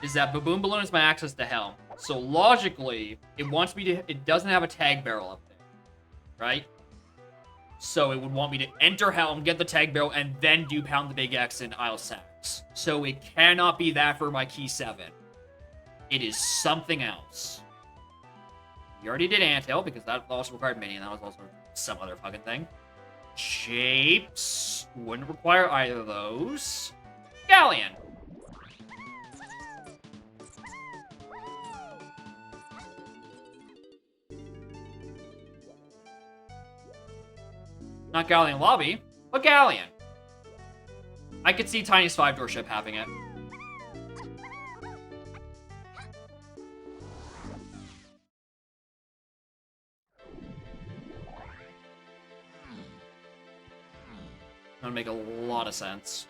Is that Baboon Balloon is my access to hell. So logically, it wants me to... It doesn't have a tag barrel up there. Right? So it would want me to enter Helm, get the Tag Barrel, and then do Pound the Big X in Isle Sax. So it cannot be that for my Key 7. It is something else. We already did Anthill, because that also required Mini, and that was also some other fucking thing. Shapes wouldn't require either of those. Galleon. Not Galleon Lobby, but Galleon. I could see Tiny's 5-door ship having it. That would make a lot of sense.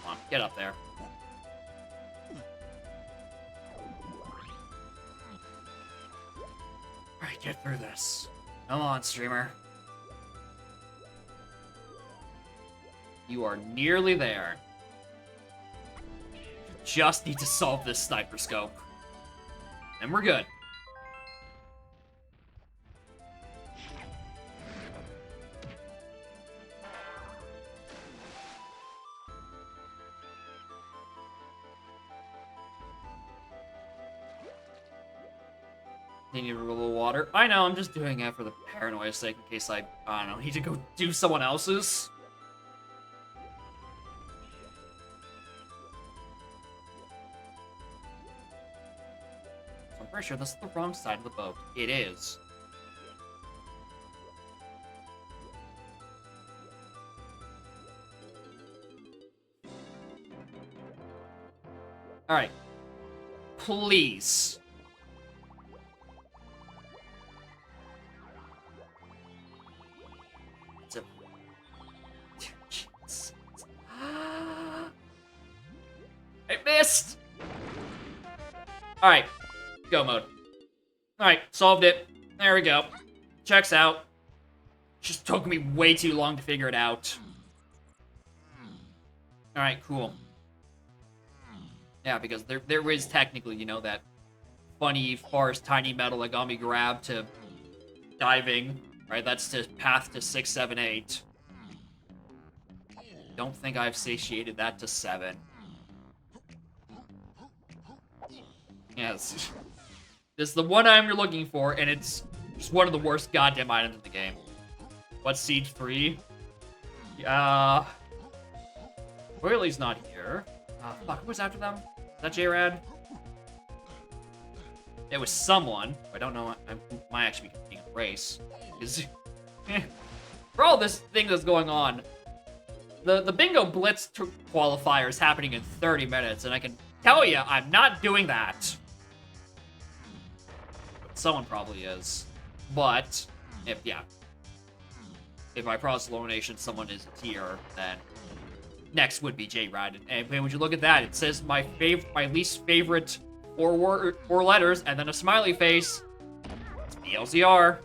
Come on, get up there. Alright, get through this. Come on, streamer. You are nearly there. You just need to solve this sniper scope. And we're good. Need to rule the water. I know, I'm just doing it for the paranoia's sake in case I don't know, need to go do someone else's. So I'm pretty sure this is the wrong side of the boat. It is. Alright. Please. I missed! Alright. Go mode. Alright, solved it. There we go. Checks out. Just took me way too long to figure it out. Alright, cool. Yeah, because there is technically, you know, that funny, farce, tiny metal that got me grabbed to diving. Right, that's the path to 6, 7, 8. Don't think I've satiated that to 7. Yes. This is the one item you're looking for, and it's just one of the worst goddamn items in the game. What's Siege 3? Royally's not here. Fuck, who was after them? Is that J-Rad? It was someone. I don't know. I might actually be competing in a race. Because for all this thing that's going on, the Bingo Blitz qualifier is happening in 30 minutes, and I can tell you, I'm not doing that. Someone probably is. But, if by process elimination someone is a tier, then next would be J-Rad. And when you look at that, it says my least favorite four letters, and then a smiley face. It's BLZR.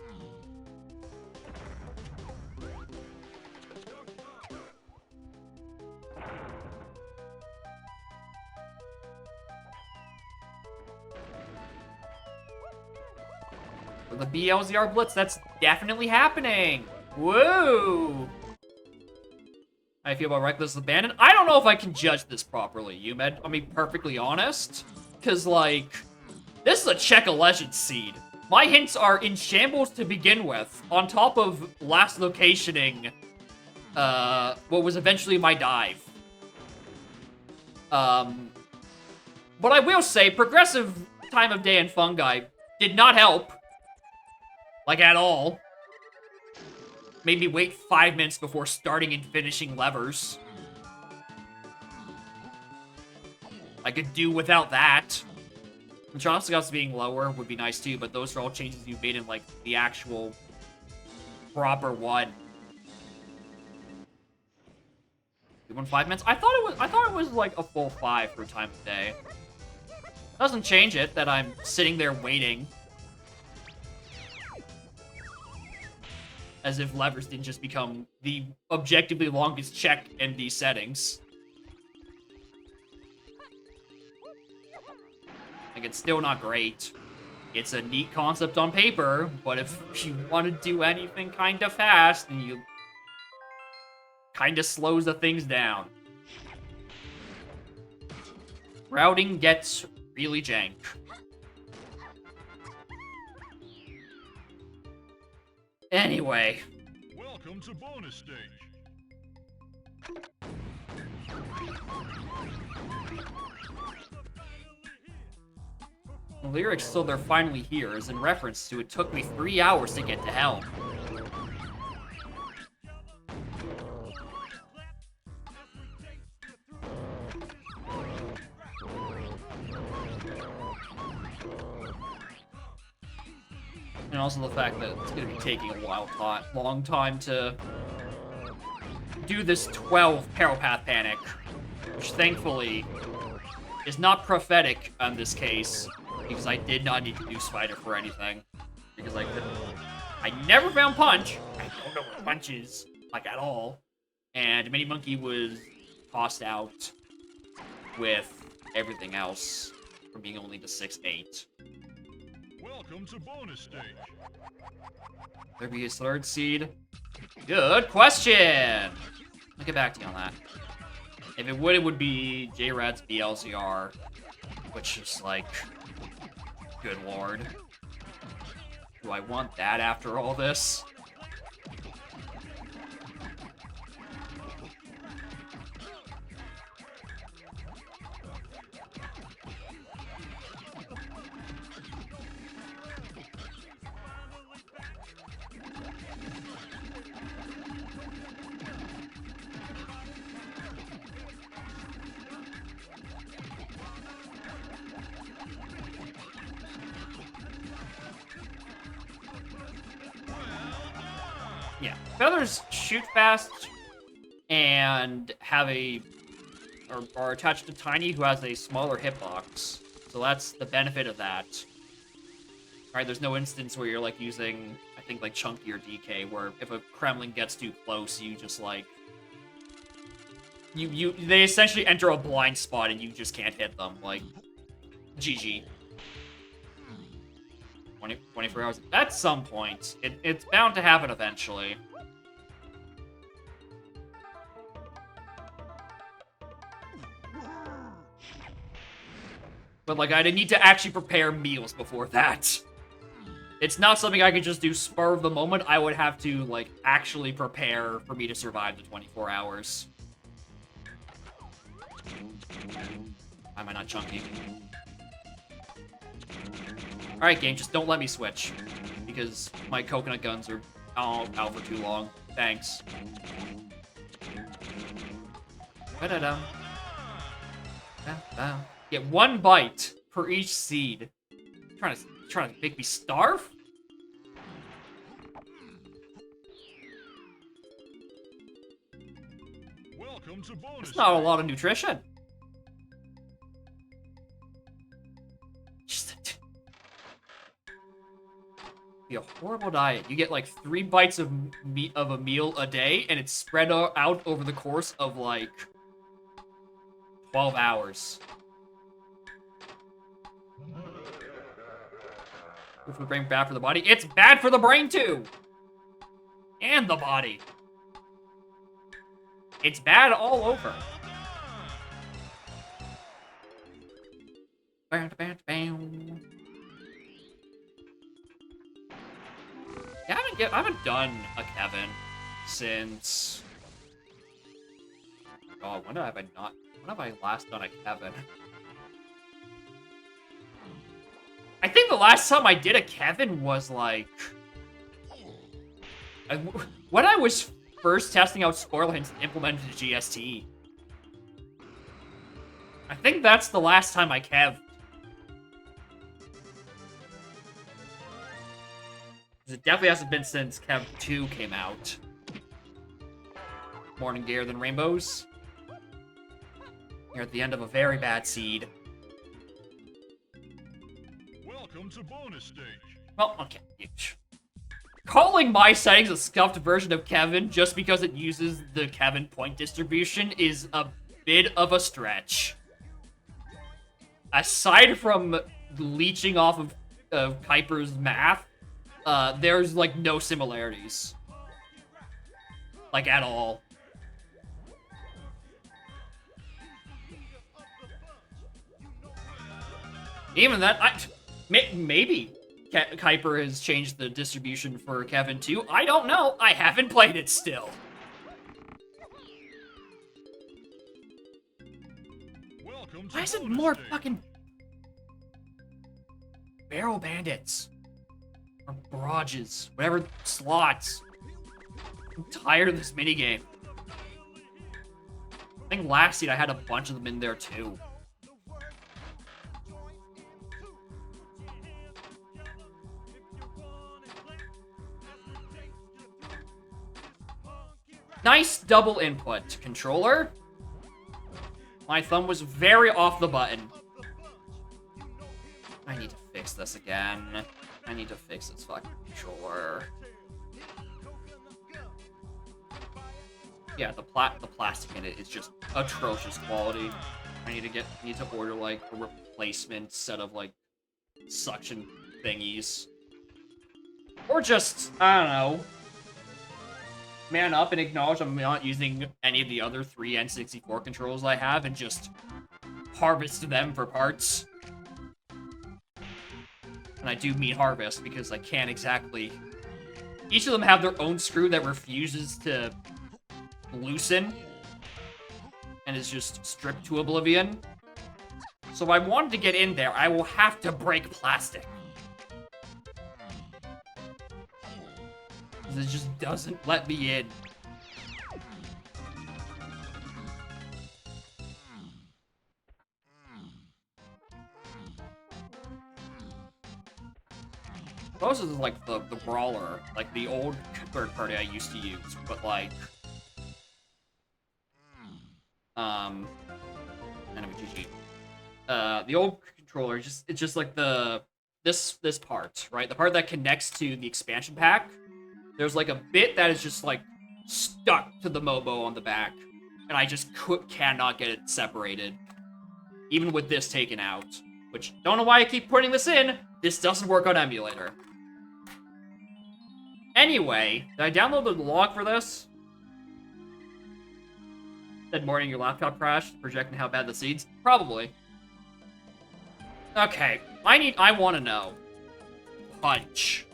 The BLZR Blitz, that's definitely happening. Woo! How do you feel about Reckless Abandon? I don't know if I can judge this properly, Umed. I'll be perfectly honest. Because, like, this is a Check a Legend seed. My hints are in shambles to begin with, on top of last locationing what was eventually my dive. But I will say, progressive time of day and fungi did not help. Like, at all. Made me wait 5 minutes before starting and finishing levers. I could do without that. And Chomscouts being lower would be nice too, but those are all changes you made in, like, the actual proper one. You won 5 minutes? I thought it was like a full 5 for time of day. Doesn't change it that I'm sitting there waiting. As if levers didn't just become the objectively longest check in these settings. Like, it's still not great. It's a neat concept on paper, but if you want to do anything kind of fast, then you kind of slows the things down. Routing gets really jank. Anyway.
Welcome to bonus stage.
The lyrics "So They're Finally Here" is in reference to "It took me 3 hours to get to hell." And also the fact that it's going to be taking a long time to do this 12 Parapath Panic, which thankfully is not prophetic in this case, because I did not need to do Spider for anything. Because I never found Punch. I don't know what Punch is, like, at all. And Mini Monkey was tossed out with everything else from being only to 6-8.
Welcome to bonus stage.
There be his third seed. Good question! I'll get back to you on that. If it would be J-Rad's BLCR, which is like, good lord. Do I want that after all this? Yeah, feathers shoot fast and have are attached to Tiny, who has a smaller hitbox. So that's the benefit of that. Alright, there's no instance where you're like using, I think, like Chunky or DK, where if a Kremlin gets too close, you just like they essentially enter a blind spot and you just can't hit them. Like, GG. 24 hours. At some point. It's bound to happen eventually. But, like, I didn't need to actually prepare meals before that. It's not something I could just do spur of the moment. I would have to, like, actually prepare for me to survive the 24 hours. Why am I not Chunky? Alright, game, just don't let me switch. Because my coconut guns are out for too long. Thanks. Da-da-da. Get 1 bite per each seed. Trying to make me starve?
Welcome to bonus.
That's not a lot of nutrition. Be a horrible diet. You get like 3 bites of meat of a meal a day, and it's spread out over the course of like 12 hours. Good for the brain, bad for the body. It's bad for the brain too, and the body. It's bad all over. Yeah, I haven't done a Kevin since. Oh, when have I last done a Kevin? I think the last time I did a Kevin was like when I was first testing out spoiler hints and implemented the GST. I think that's the last time I Kev'd. It definitely hasn't been since Kev 2 came out. Morning gayer than rainbows. You're at the end of a very bad seed.
Welcome to bonus stage.
Well, okay. calling my settings a scuffed version of Kevin just because it uses the Kevin point distribution is a bit of a stretch. Aside from leeching off of Kuiper's math, there's, like, no similarities. Like, at all. Even that, maybe Kuiper has changed the distribution for Kevin too. I don't know. I haven't played it still. Why is it more fucking barrel bandits or barrages, whatever slots? I'm tired of this minigame. I think last seed I had a bunch of them in there too. Nice double input, controller. My thumb was very off the button. I need to fix this again. I need to fix this fucking controller. Yeah, the plastic in it is just atrocious quality. I need to order like a replacement set of like suction thingies. Or just, I don't know, man up and acknowledge I'm not using any of the other 3 N64 controls I have and just harvest them for parts. And I do mean harvest because I can't exactly... Each of them have their own screw that refuses to loosen and is just stripped to oblivion. So if I wanted to get in there, I will have to break plastic. It just doesn't let me in. Most is like the brawler, like the old third party I used to use, but like the old controller it's just like this part, right? The part that connects to the expansion pack. There's like a bit that is just like stuck to the Mobo on the back, and I just cannot get it separated, even with this taken out. Which, don't know why I keep putting this in. This doesn't work on emulator. Anyway, did I download the log for this? Said morning your laptop crashed, projecting how bad the seeds? Probably. Okay, I want to know. Punch.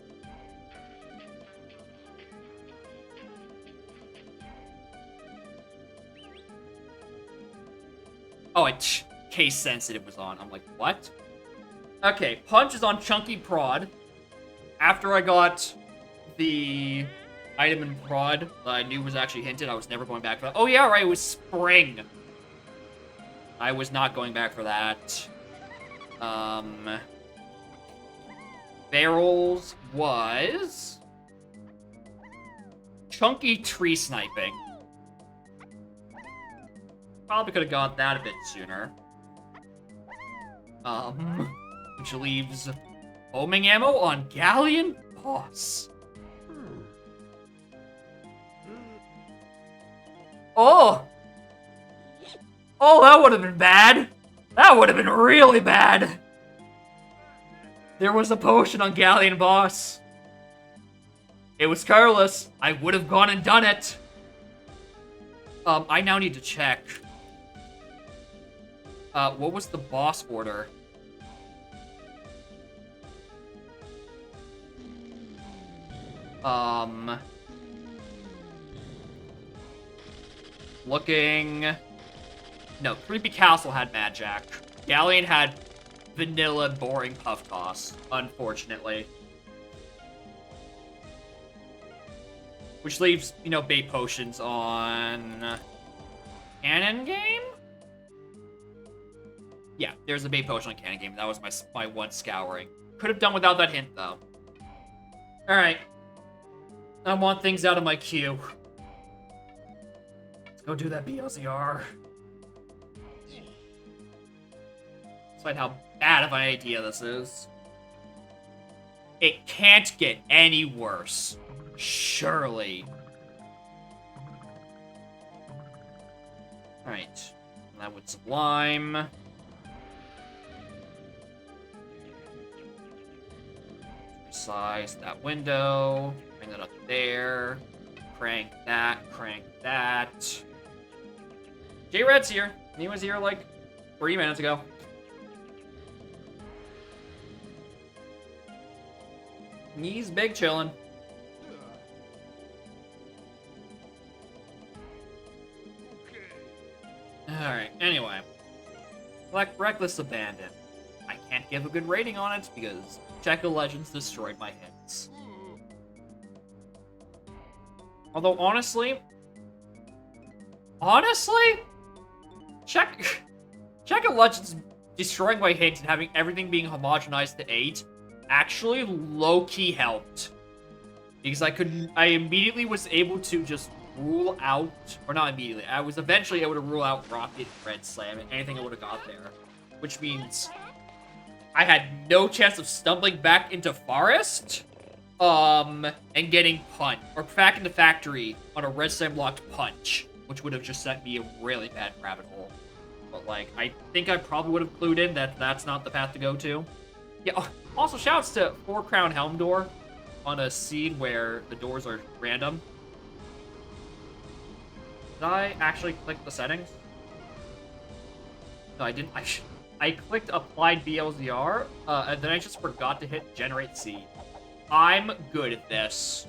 Oh, case sensitive was on. I'm like, what? Okay, punch is on chunky prod. After I got the item in prod that I knew was actually hinted, I was never going back for that. Oh yeah, right, it was spring. I was not going back for that. Barrels was chunky tree sniping. Probably could have got that a bit sooner. Which leaves homing ammo on Galleon Boss. Oh! Oh, that would have been bad. That would have been really bad. There was a potion on Galleon Boss. It was careless. I would have gone and done it. I now need to check. What was the boss order? Looking... No, Creepy Castle had Mad Jack. Galleon had vanilla, boring Puff Toss, unfortunately. Which leaves, you know, bait potions on... Cannon Game? Yeah, there's a bait potion on Cannon Game. That was my one scouring. Could have done without that hint, though. Alright. I want things out of my queue. Let's go do that BLZR. Despite how bad of an idea this is. It can't get any worse. Surely. Alright. That would Sublime. Resize that window. Bring that up there. Crank that. Crank that. J-Red's here. He was here like 3 minutes ago. He's big chillin'. Alright, anyway. Reckless Abandon. I can't give a good rating on it because Checo Legends destroyed my hits. Although, honestly, Checo Legends destroying my hits and having everything being homogenized to 8 actually low-key helped. Because I immediately was able to just rule out, or not immediately, I was eventually able to rule out Rocket, Red Slam, and anything I would have got there. Which means I had no chance of stumbling back into Forest, and getting Punt, or back into Factory on a Red Slam locked Punch, which would have just sent me a really bad rabbit hole. But, like, I think I probably would have clued in that that's not the path to go to. Yeah, also shouts to 4 Crown Helm Door on a scene where the doors are random. Did I actually click the settings? No, I didn't. I clicked Applied BLZR, and then I just forgot to hit Generate Seed. I'm good at this.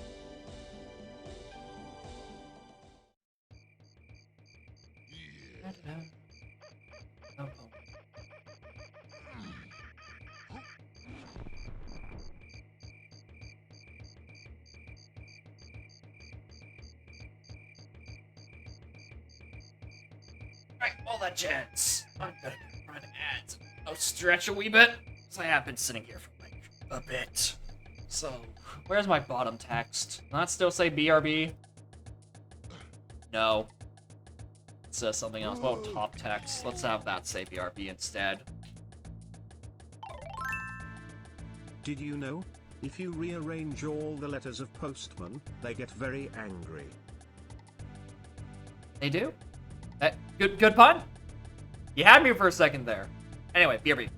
Right, well then, gents, I'm gonna run ads. I'll stretch a wee bit, because I have been sitting here for like a bit. So, where's my bottom text? Not still say BRB? No. It says something else. Oh, top text. Let's have that say BRB instead.
Did you know? If you rearrange all the letters of Postman, they get very angry.
They do? Good pun? You had me for a second there. Anyway, BRB.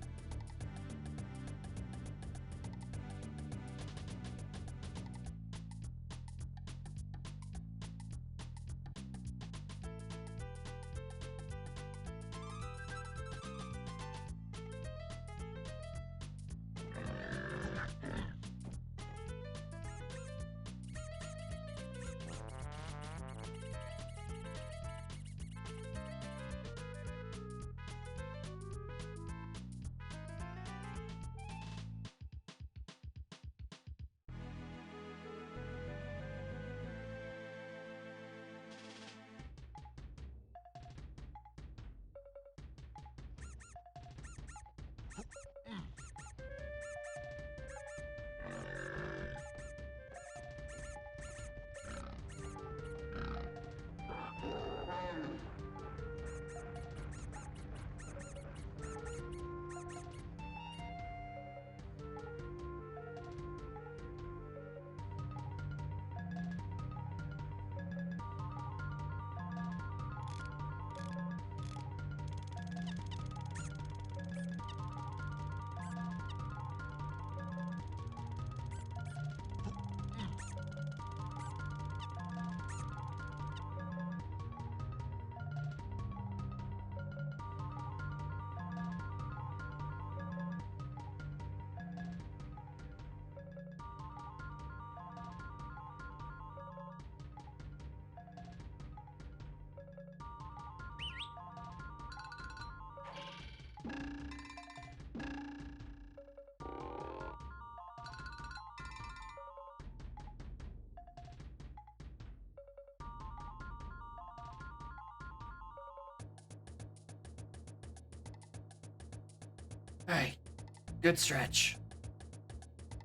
Alright, good stretch.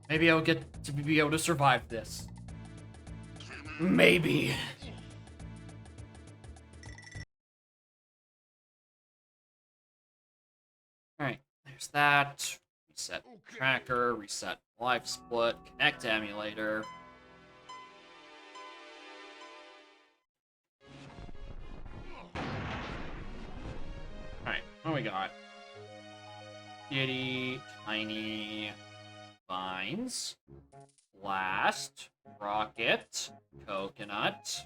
Maybe I'll get to be able to survive this. Maybe. Alright, there's that. Reset tracker, reset life split, connect emulator. What do we got? Itty, tiny, vines, blast, rocket, coconut.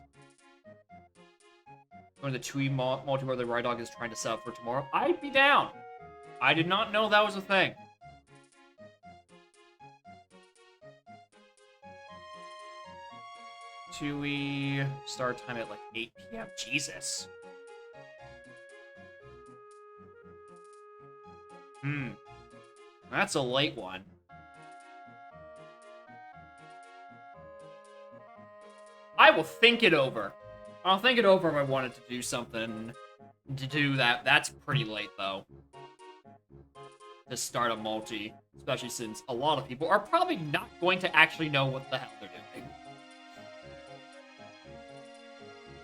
One of the two multiplayer the Ride Dog is trying to set up for tomorrow. I'd be down. I did not know that was a thing. Tui, start time at like 8 p.m. Jesus. That's a late one. I will think it over. I'll think it over if I wanted to do something to do that. That's pretty late, though. To start a multi. Especially since a lot of people are probably not going to actually know what the hell they're doing.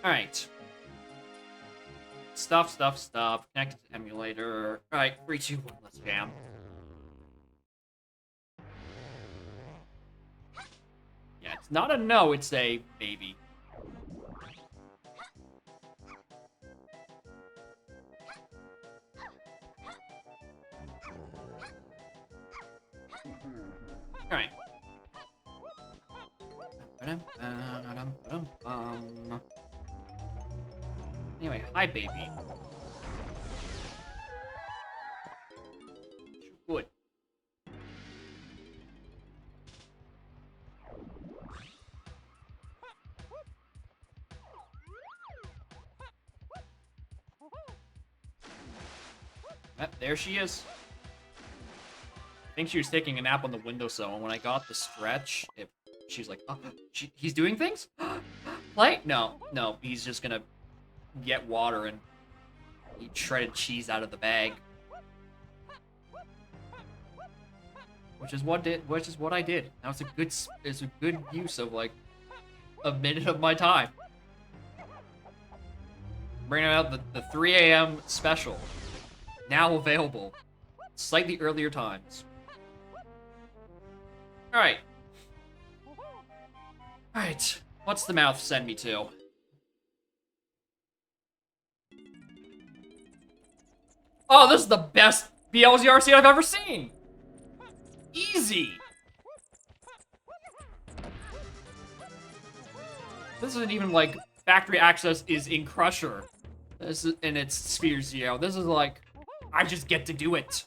Alright. Stuff. Connected to emulator. Alright, 3, 2, 1, let's jam. Yeah, it's not a no, it's a maybe. Alright. Anyway, hi, baby. Good. There she is. I think she was taking a nap on the windowsill, and when I got the stretch, she's like, oh, he's doing things? Play? No, he's just gonna get water and eat shredded cheese out of the bag. Which is what I did. Now it's a good use of like a minute of my time. Bringing out the 3 a.m. special. Now available. Slightly earlier times. Alright. Alright. What's the mouth send me to? Oh, this is the best BLZRC I've ever seen! Easy! This isn't even like factory access is in Crusher. This is, and it's Sphere Zero. This is like, I just get to do it.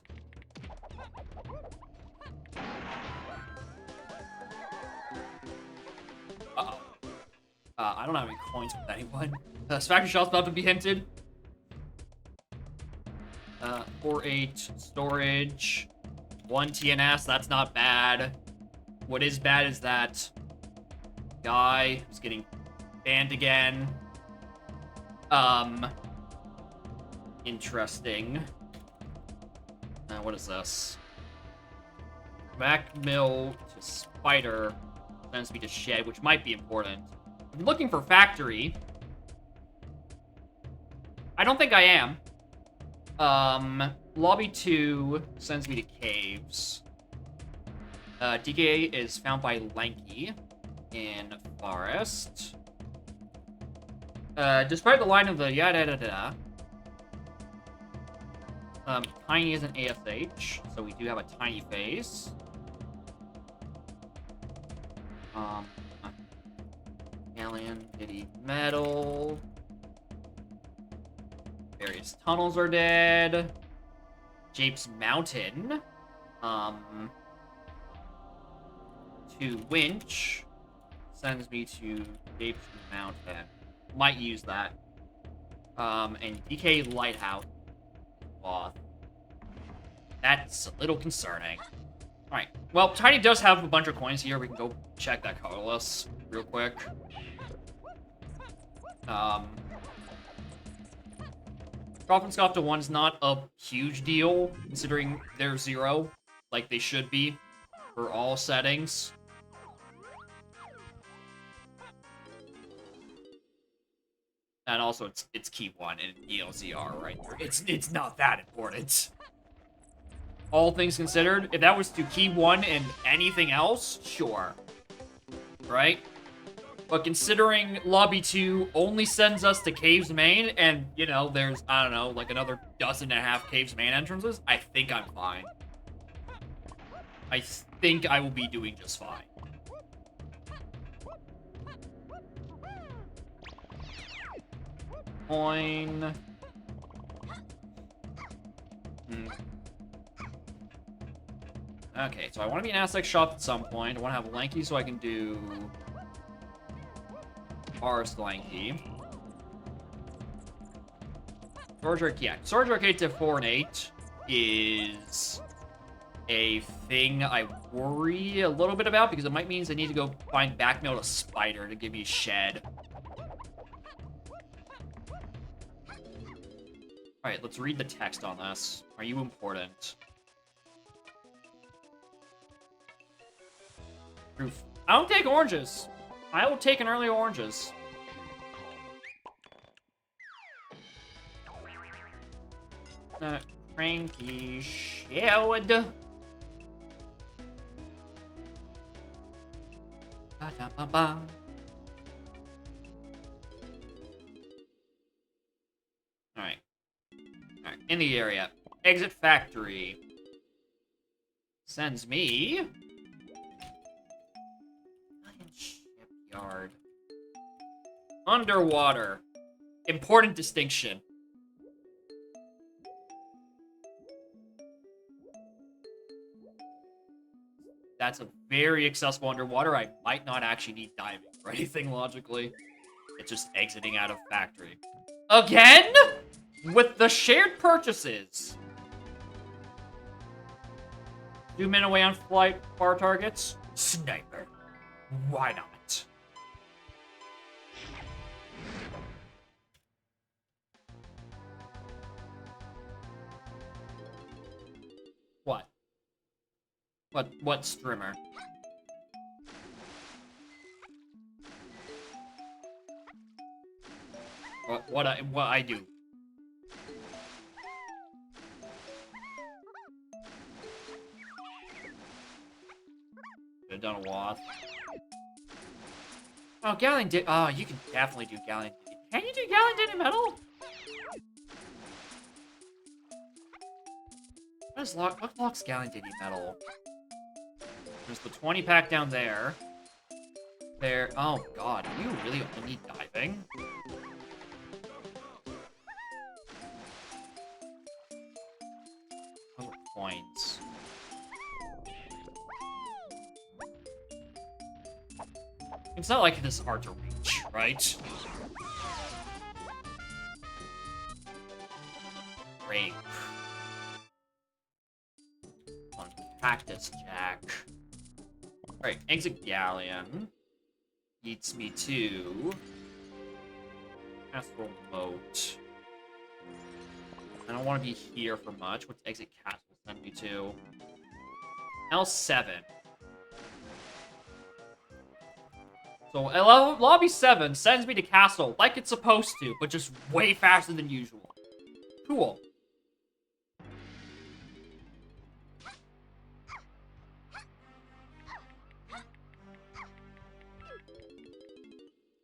Uh-oh. I don't have any coins with anyone. Factory shop's about to be hinted. 4-8 storage. 1 TNS, that's not bad. What is bad is that guy who's getting banned again. Interesting. What is this? Mac mill to spider sends me to shed, which might be important. I'm looking for factory. I don't think I am. Lobby 2 sends me to caves. DK is found by Lanky in forest. Despite the line of the yada-da-da-da, Tiny is an ASH, so we do have a tiny face. Alien, Diddy Metal. Various tunnels are dead. Jape's Mountain. To Winch. Sends me to Jape's Mountain. Might use that. And DK Lighthouse. That's a little concerning. Alright. Well, Tiny does have a bunch of coins here. We can go check that colorless real quick. Dolphin Scoff to 1's not a huge deal, considering they're 0, like they should be, for all settings. And also, it's key 1 and ELZR right there. It's not that important. All things considered, if that was to key 1 and anything else, sure. Right? But considering Lobby 2 only sends us to Caves Main, and, you know, there's, I don't know, like another 12.5 Caves Main entrances, I think I'm fine. I think I will be doing just fine. Coin. Okay, so I want to be an Aztec shop at some point. I want to have Lanky so I can do Forest Lanky. Storage Arcade, yeah. Storage Arcade to 4 and 8 is a thing I worry a little bit about because it might mean I need to go find backmail to Spider to give me Shed. Alright, let's read the text on this. Are you important? Proof. I don't take oranges. I will take an early oranges. Cranky Shield. Ba-da-ba-ba. Alright. Alright, in the area. Exit factory. Sends me... Shipyard. Underwater. Important distinction. That's a very accessible underwater. I might not actually need diving or anything logically. It's just exiting out of factory. Again? With the shared purchases. Zoom in away on flight bar targets. Sniper. Why not? What? What streamer? What I do? Could've done a wasp. Oh, Galleon did. Oh, you can definitely do Galleon. Can you do Galleon Diddy Metal? What locks Galleon Diddy Metal? There's the 20 pack down there. There. Oh god, you really only need diving? Oh, points. It's not like this is hard to reach, right? Great. On Cactus Jack. Alright, exit Galleon. Eats me to Castle Moat. I don't want to be here for much. What's exit Castle send me to? L7. So, Lobby 7 sends me to Castle like it's supposed to, but just way faster than usual. Cool.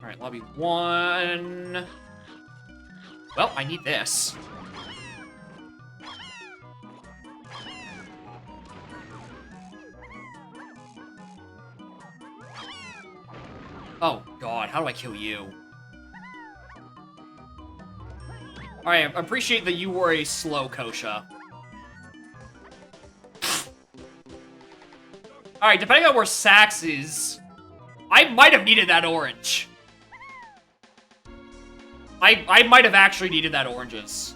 Alright, Lobby 1. Well, I need this. Oh, God, how do I kill you? Alright, I appreciate that you were a slow Kosha. Alright, depending on where Sax is, I might have needed that orange. I might have actually needed that oranges.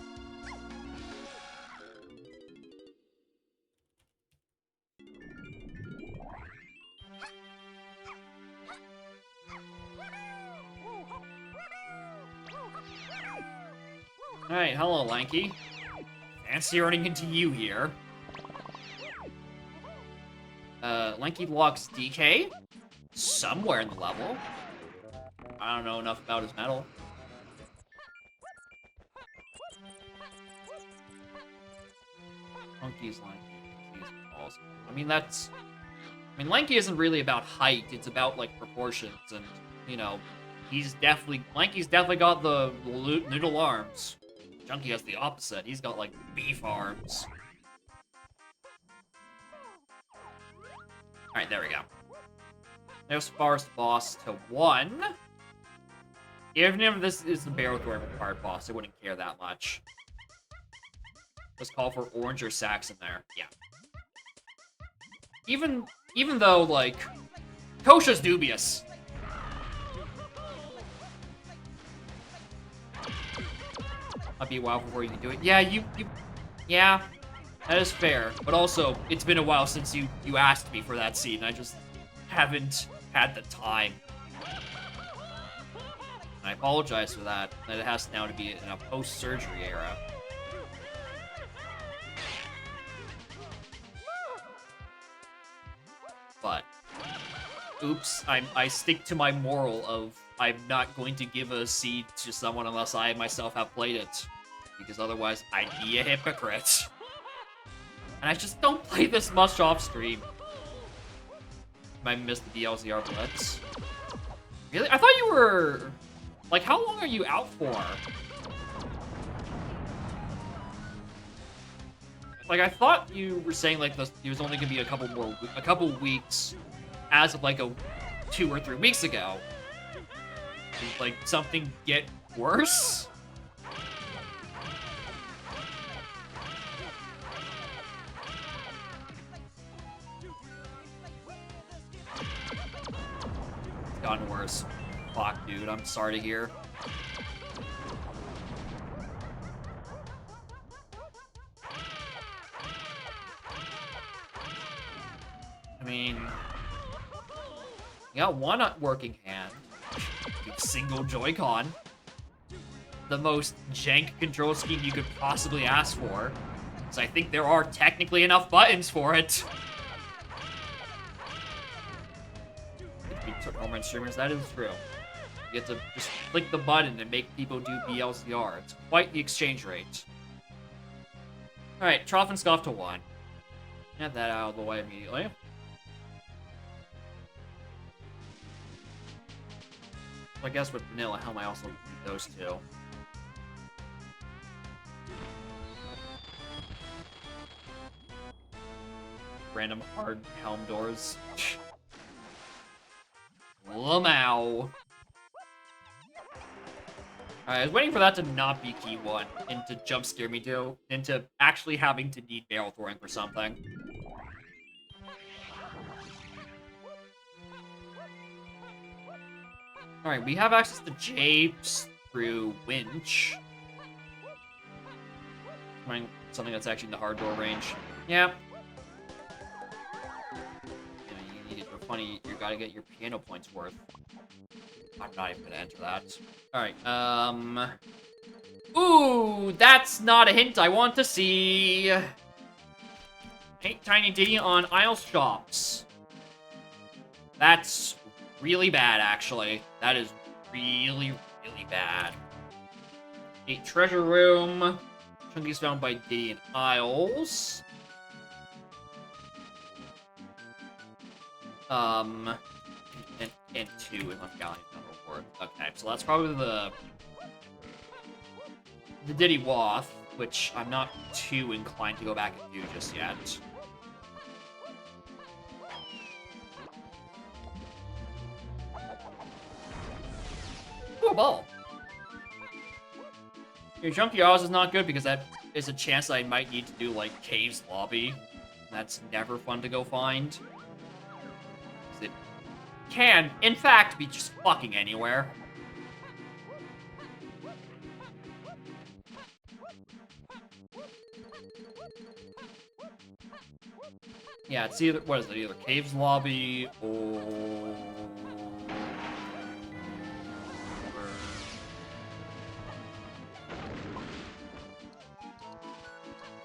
Alright, hello, Lanky. Fancy running into you here. Lanky locks DK? Somewhere in the level. I don't know enough about his metal. Monkey's Lanky. Awesome. I mean, Lanky isn't really about height, it's about, like, proportions, and you know, Lanky's definitely got the noodle arms. Chunky has the opposite. He's got, like, beef arms. Alright, there we go. There's Forest Boss to 1. Even if this is the barrel throwing required boss, I wouldn't care that much. Let's call for orange or sacks in there. Yeah. Even though, like, Kosha's dubious. I'll be a while before you can do it. Yeah, yeah, that is fair. But also, it's been a while since you asked me for that scene. I just haven't had the time. I apologize for that. That it has now to be in a post-surgery era. But, oops, I stick to my moral of I'm not going to give a seed to someone unless I myself have played it. Because otherwise, I'd be a hypocrite. And I just don't play this much off stream. I missed the DLCR blitz. Really? I thought you were... Like, how long are you out for? Like, I thought you were saying, like, it was only gonna be a couple weeks as of, like, 2 or 3 weeks ago. Did, like, something get worse? It's gotten worse. Fuck, dude, I'm sorry to hear. I mean, you got one working hand, single Joy-Con, the most jank control scheme you could possibly ask for, so I think there are technically enough buttons for it. Normal streamers, that is true. You get to just click the button and make people do BLCR. It's quite the exchange rate. Alright, Trough and Scoff to 1. Get that out of the way immediately. So I guess with Vanilla Helm, I also need those two. Random hard helm doors. Lamau. Alright, I was waiting for that to not be key 1 and to jump scare me into actually having to need barrel throwing for something. Alright, we have access to Japes through Winch. Something that's actually in the hard door range. Yeah. You need it for funny, you gotta get your piano points worth. I'm not even gonna enter that. Alright, Ooh, that's not a hint I want to see. Hey, Tiny D on Isle Shops. That's really bad, actually. That is really, really bad. A treasure room. Chunky's found by Diddy and Isles. And 2 is on Galleon number 4. Okay, so that's probably the Diddy Wath, which I'm not too inclined to go back and do just yet. Ooh, a ball. Your Junkie Oz is not good because that is a chance I might need to do, like, Cave's Lobby. That's never fun to go find. It can, in fact, be just fucking anywhere. Yeah, it's either, what is it, either Cave's Lobby or...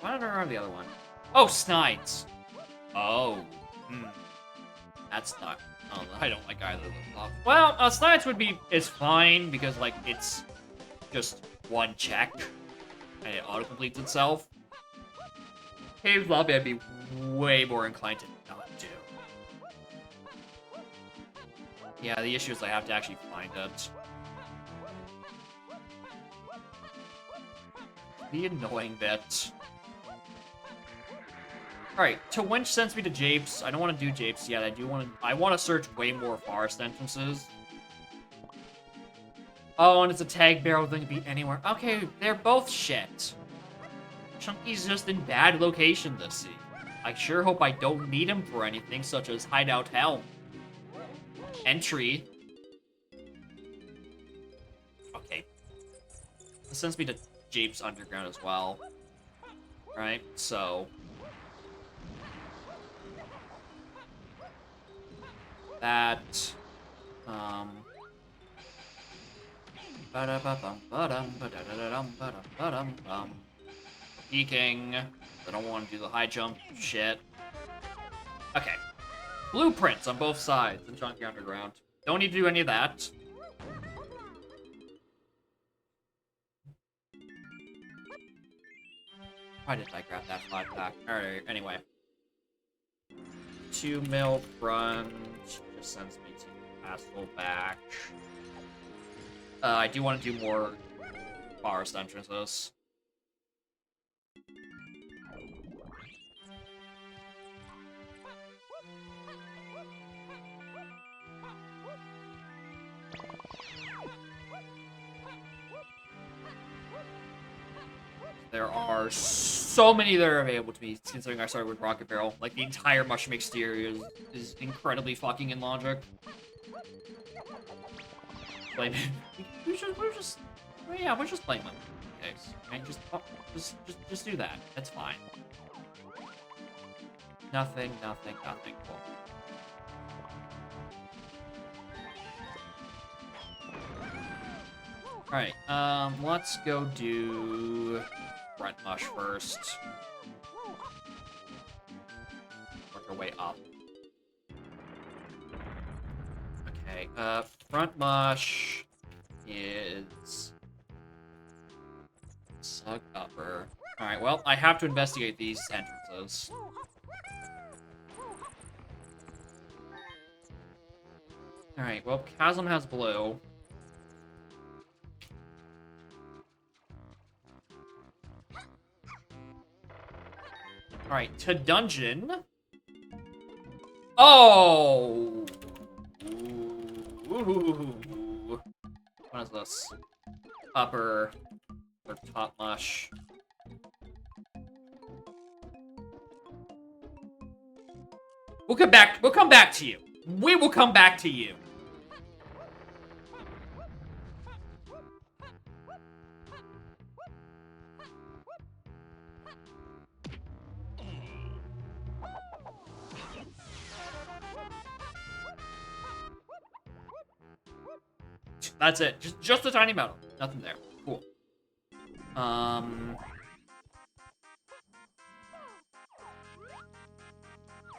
Why don't I remember the other one? Oh, Snides. Oh. That's not... Oh, I don't like either of them. Well, Snides is fine because, like, it's just one check and it auto-completes itself. Cave's Lobby, I'd be way more inclined to not do. Yeah, the issue is I have to actually find it. The annoying bit. Alright, to winch sends me to Japes. I don't want to do Japes yet. I want to search way more forest entrances. Oh, and it's a tag barrel that can be anywhere. Okay, they're both shit. Chunky's just in bad location this season. I sure hope I don't need him for anything, such as Hideout Hell. Entry. Okay. This sends me to Japes Underground as well. Right, so... that... Peeking. I don't want to do the high jump shit. Okay. Blueprints on both sides in Chunky Underground. Don't need to do any of that. Why did I grab that 5-pack? Alright, anyway. 2 mil front. Just sends me to Castle back. I do want to do more forest entrances. There are so many that are available to me, considering I started with Rocket Barrel. Like, the entire Mushroom exterior is incredibly fucking in logic. Blame him. We're just blame him. Okay, right? Just do that. That's fine. Nothing. Cool. Alright, let's go do Brent Mush first. Work our way up. Okay, Front Mush is Sug Upper. Alright, well, I have to investigate these entrances. Alright, well, Chasm has blue. Alright, to dungeon. Oh! Ooh. What is this? Upper or top mush. We'll come back to you. We will come back to you. That's it. Just a tiny metal. Nothing there. Cool.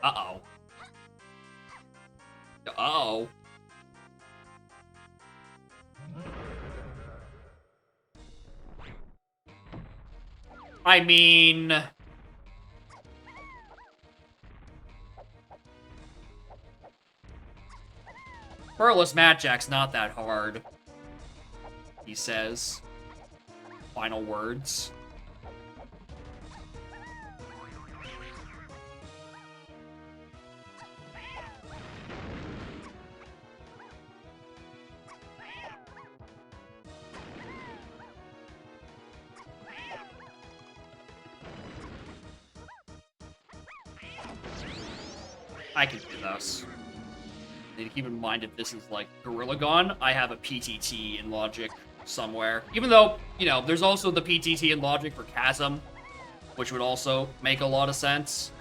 Uh-oh. Uh-oh. I mean... Pearless Matjack's not that hard, he says. Final words. I can do this. Need to keep in mind if this is like Gorilla Gun, I have a PTT in Logic somewhere. Even though, you know, there's also the PTT in Logic for Chasm, which would also make a lot of sense.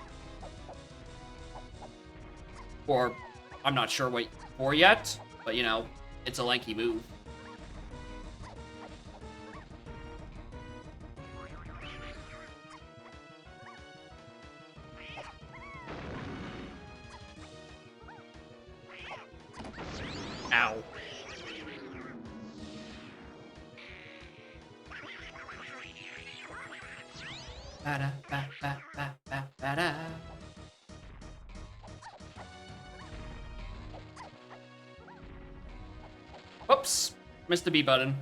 Or, I'm not sure what for yet, but you know, it's a lanky move. Ow. Ba-da. Oops. Missed the B button.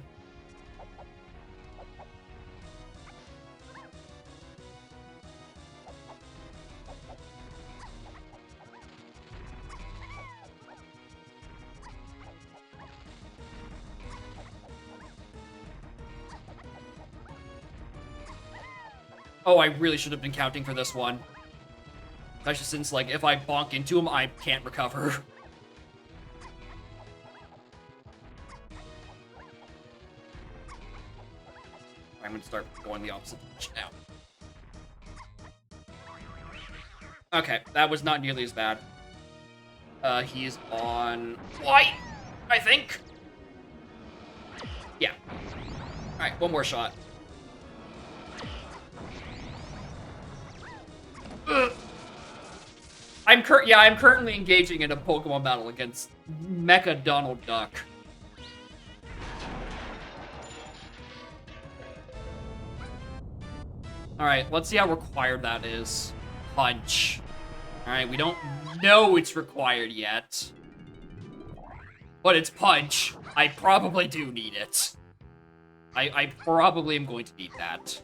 Oh, I really should have been counting for this one. Especially since, like, if I bonk into him, I can't recover. I'm gonna start going the opposite direction now. Okay, that was not nearly as bad. He's on white, I think. Yeah. Alright, one more shot. Ugh. I'm currently engaging in a Pokemon battle against Mecha Donald Duck. Alright, let's see how required that is. Punch. Alright, we don't know it's required yet. But it's punch. I probably do need it. I probably am going to need that.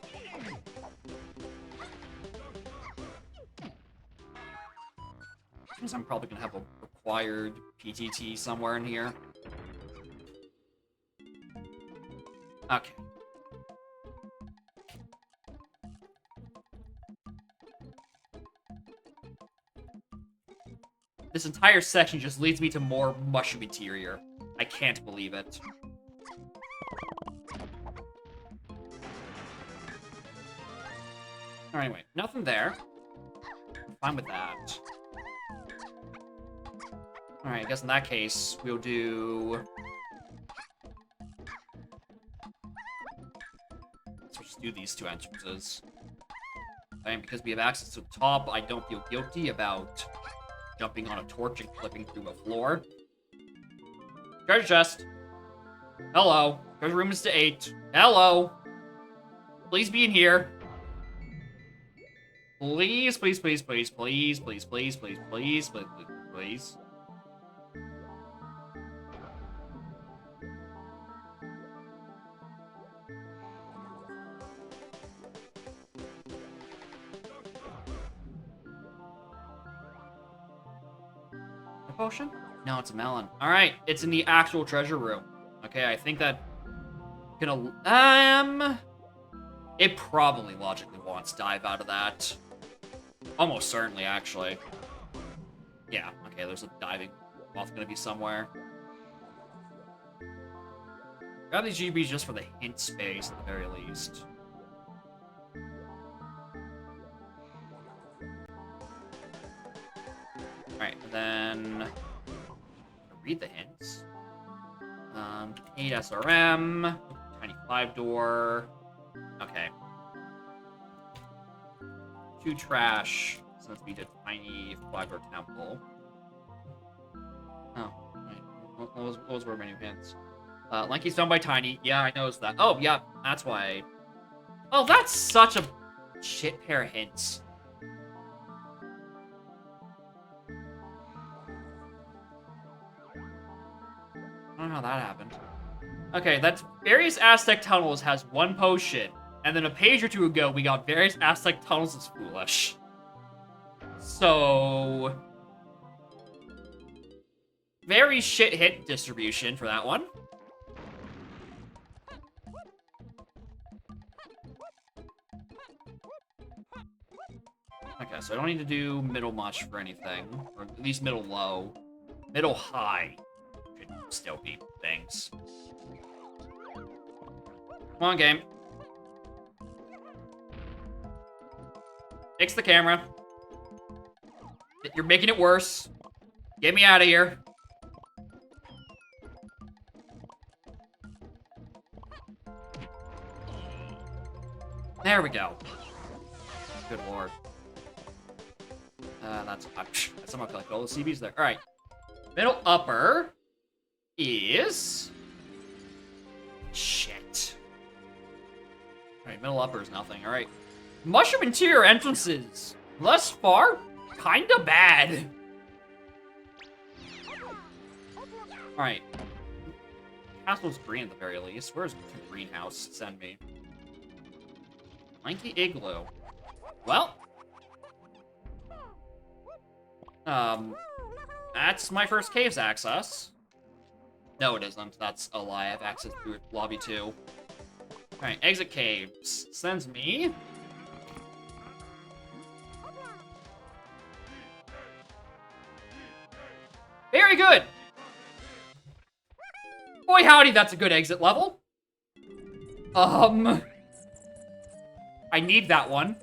Because I'm probably gonna have a required PTT somewhere in here. Okay. This entire section just leads me to more mushroom interior. I can't believe it. Anyway, nothing there. I'm fine with that. Alright, I guess in that case, we'll do... Let's just do these two entrances. And because we have access to the top, I don't feel guilty about jumping on a torch and clipping through a floor. Treasure chest. Hello. Treasure room is to 8. Hello. Please be in here. Please, please, please, please, please, please, please, please, please, please, please. A potion? No, it's a melon. Alright, it's in the actual treasure room. Okay, I think that... It probably logically wants dive out of that. Almost certainly, actually. Yeah, okay, there's a diving moth gonna be somewhere. Grab these GBs just for the hint space, at the very least. Alright, then... read the hints. Contained SRM, tiny 5-door. Okay. 2 trash, since we did tiny 5-door temple. Oh, wait. Those were my new hints. Lanky's done by Tiny. Yeah, I noticed that. Oh, yeah, that's why. Oh, that's such a shit pair of hints. I don't know how that happened. Okay, that's various Aztec tunnels has 1 potion. And then a page or 2 ago, we got various Aztec tunnels is foolish. So... very shit hit distribution for that one. Okay, so I don't need to do middle much for anything. Or at least middle low. Middle high could still be things. Come on, game. Fix the camera. You're making it worse. Get me out of here. There we go. Good lord. I somehow collected all the CBs there. Alright. Middle upper is... shit. Alright, middle upper is nothing. Alright. Mushroom interior entrances. Thus far, kinda bad. Alright. Castle's green at the very least. Where's the greenhouse? Send me. Lanky Igloo. Well. That's my first cave's access. No, it isn't. That's a lie. I have access through lobby 2. Alright, exit caves. Sends me. Very good! Boy howdy, that's a good exit level. I need that one.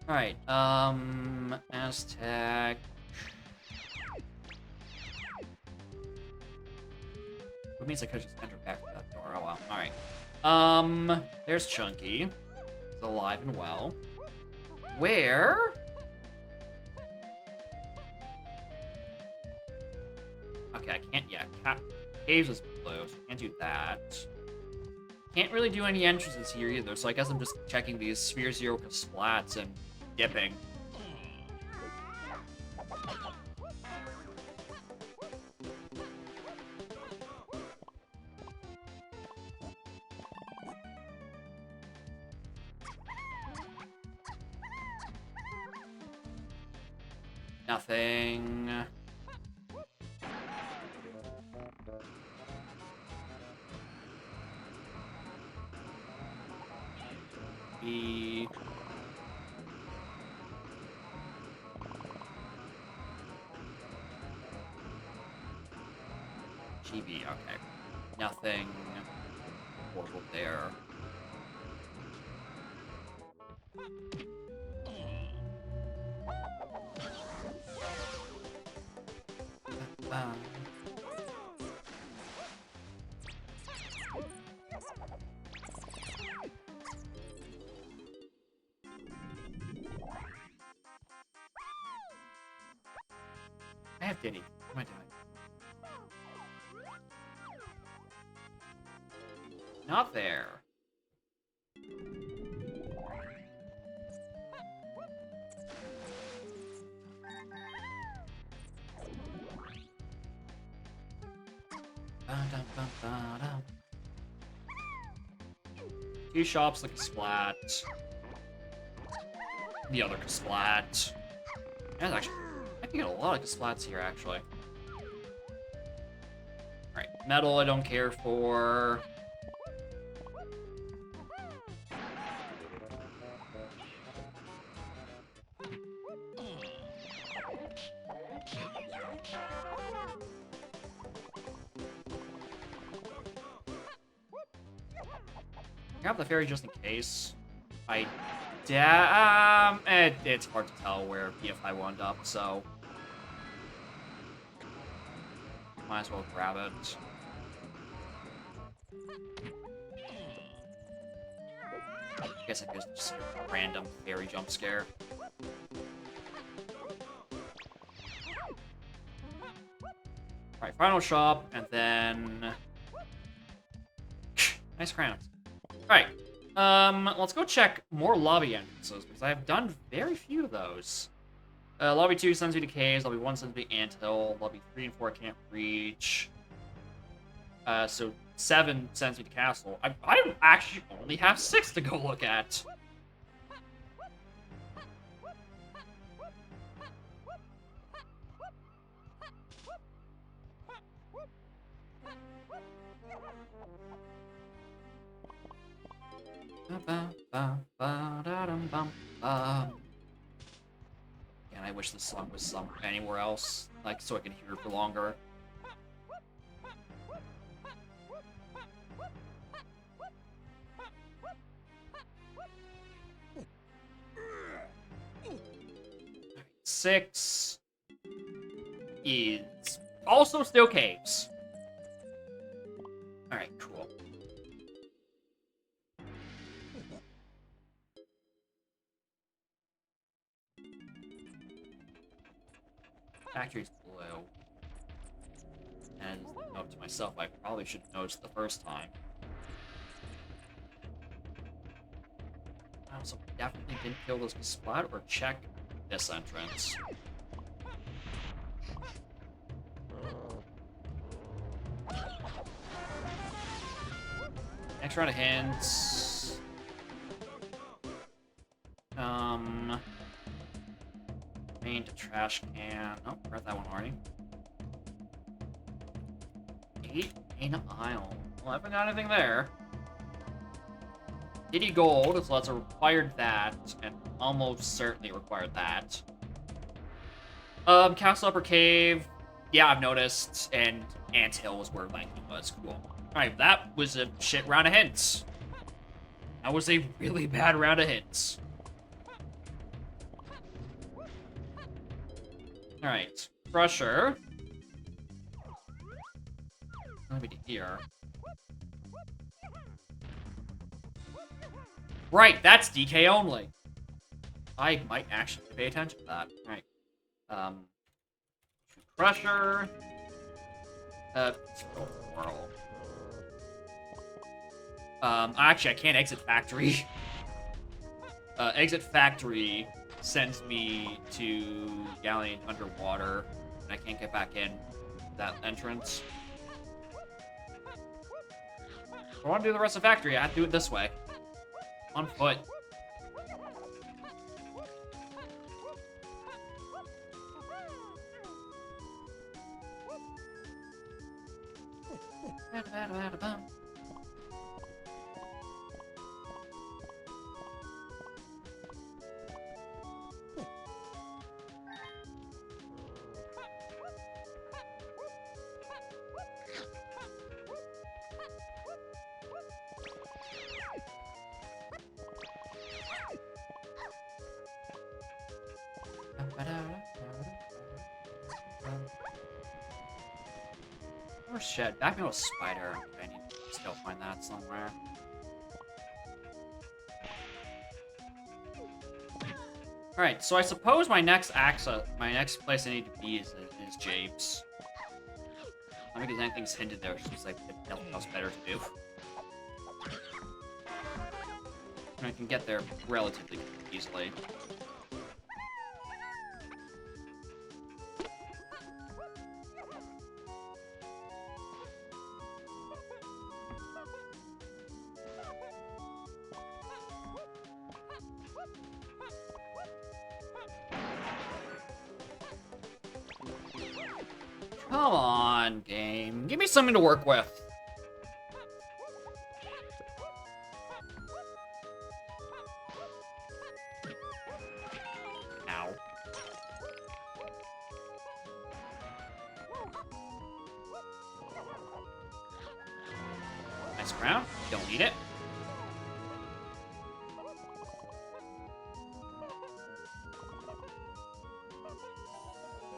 Alright, Aztec. That means I could just enter back to that door. Oh well. Alright. There's Chunky. He's alive and well. Where? Okay, I can't, yeah. Caves is blue, so I can't do that. Can't really do any entrances here either, so I guess I'm just checking these Sphere Zero splats and dipping. Nothing. B. GB, okay. Nothing. Portal there. I have Diddy. What am I doing? Not there. Ba-dum-bum-ba-dum. 2 shops like a splat. The other splat. That's actually, I can get a lot of splats here actually. Alright, metal I don't care for. Grab the fairy just in case. It's hard to tell where BFI wound up, so might as well grab it. I guess I could just a random fairy jump scare. Alright, final shop, and then nice crowns. Alright, let's go check more lobby entrances, because I've done very few of those. Lobby 2 sends me to caves, lobby 1 sends me to anthill, lobby 3 and 4 I can't reach. So 7 sends me to castle. I actually only have 6 to go look at. And I wish this song was sung anywhere else, like so I could hear it for longer. Six is also still caves. Alright, cool. Factory's blue. And note to myself, I probably should have noticed the first time. I also definitely didn't kill this spot or check this entrance. Next round of hints. Main to trash can. Oh, read that one already. 8 main aisle. Well, I haven't got anything there. Kitty gold, so that's a required that, and almost certainly required that. Castle Upper Cave. Yeah, I've noticed, and Ant Hill was where Lanky was. Cool. Alright, that was a shit round of hints. That was a really bad round of hints. Alright, Crusher. Let me do here. Right, that's DK only. I might actually pay attention to that. Alright. Crusher. Whirl. Actually, I can't exit factory. Exit factory sends me to Galleon underwater, and I can't get back in that entrance. If I want to do the rest of factory, I have to do it this way. On foot. Or shed. Back me with a spider. I need to still find that somewhere. Alright, so I suppose my next place I need to be is Japes. Not because anything's hinted there, it's just like nothing else better to do. And I can get there relatively easily. Come on, game. Give me something to work with. Ow. Nice crown. Don't need it.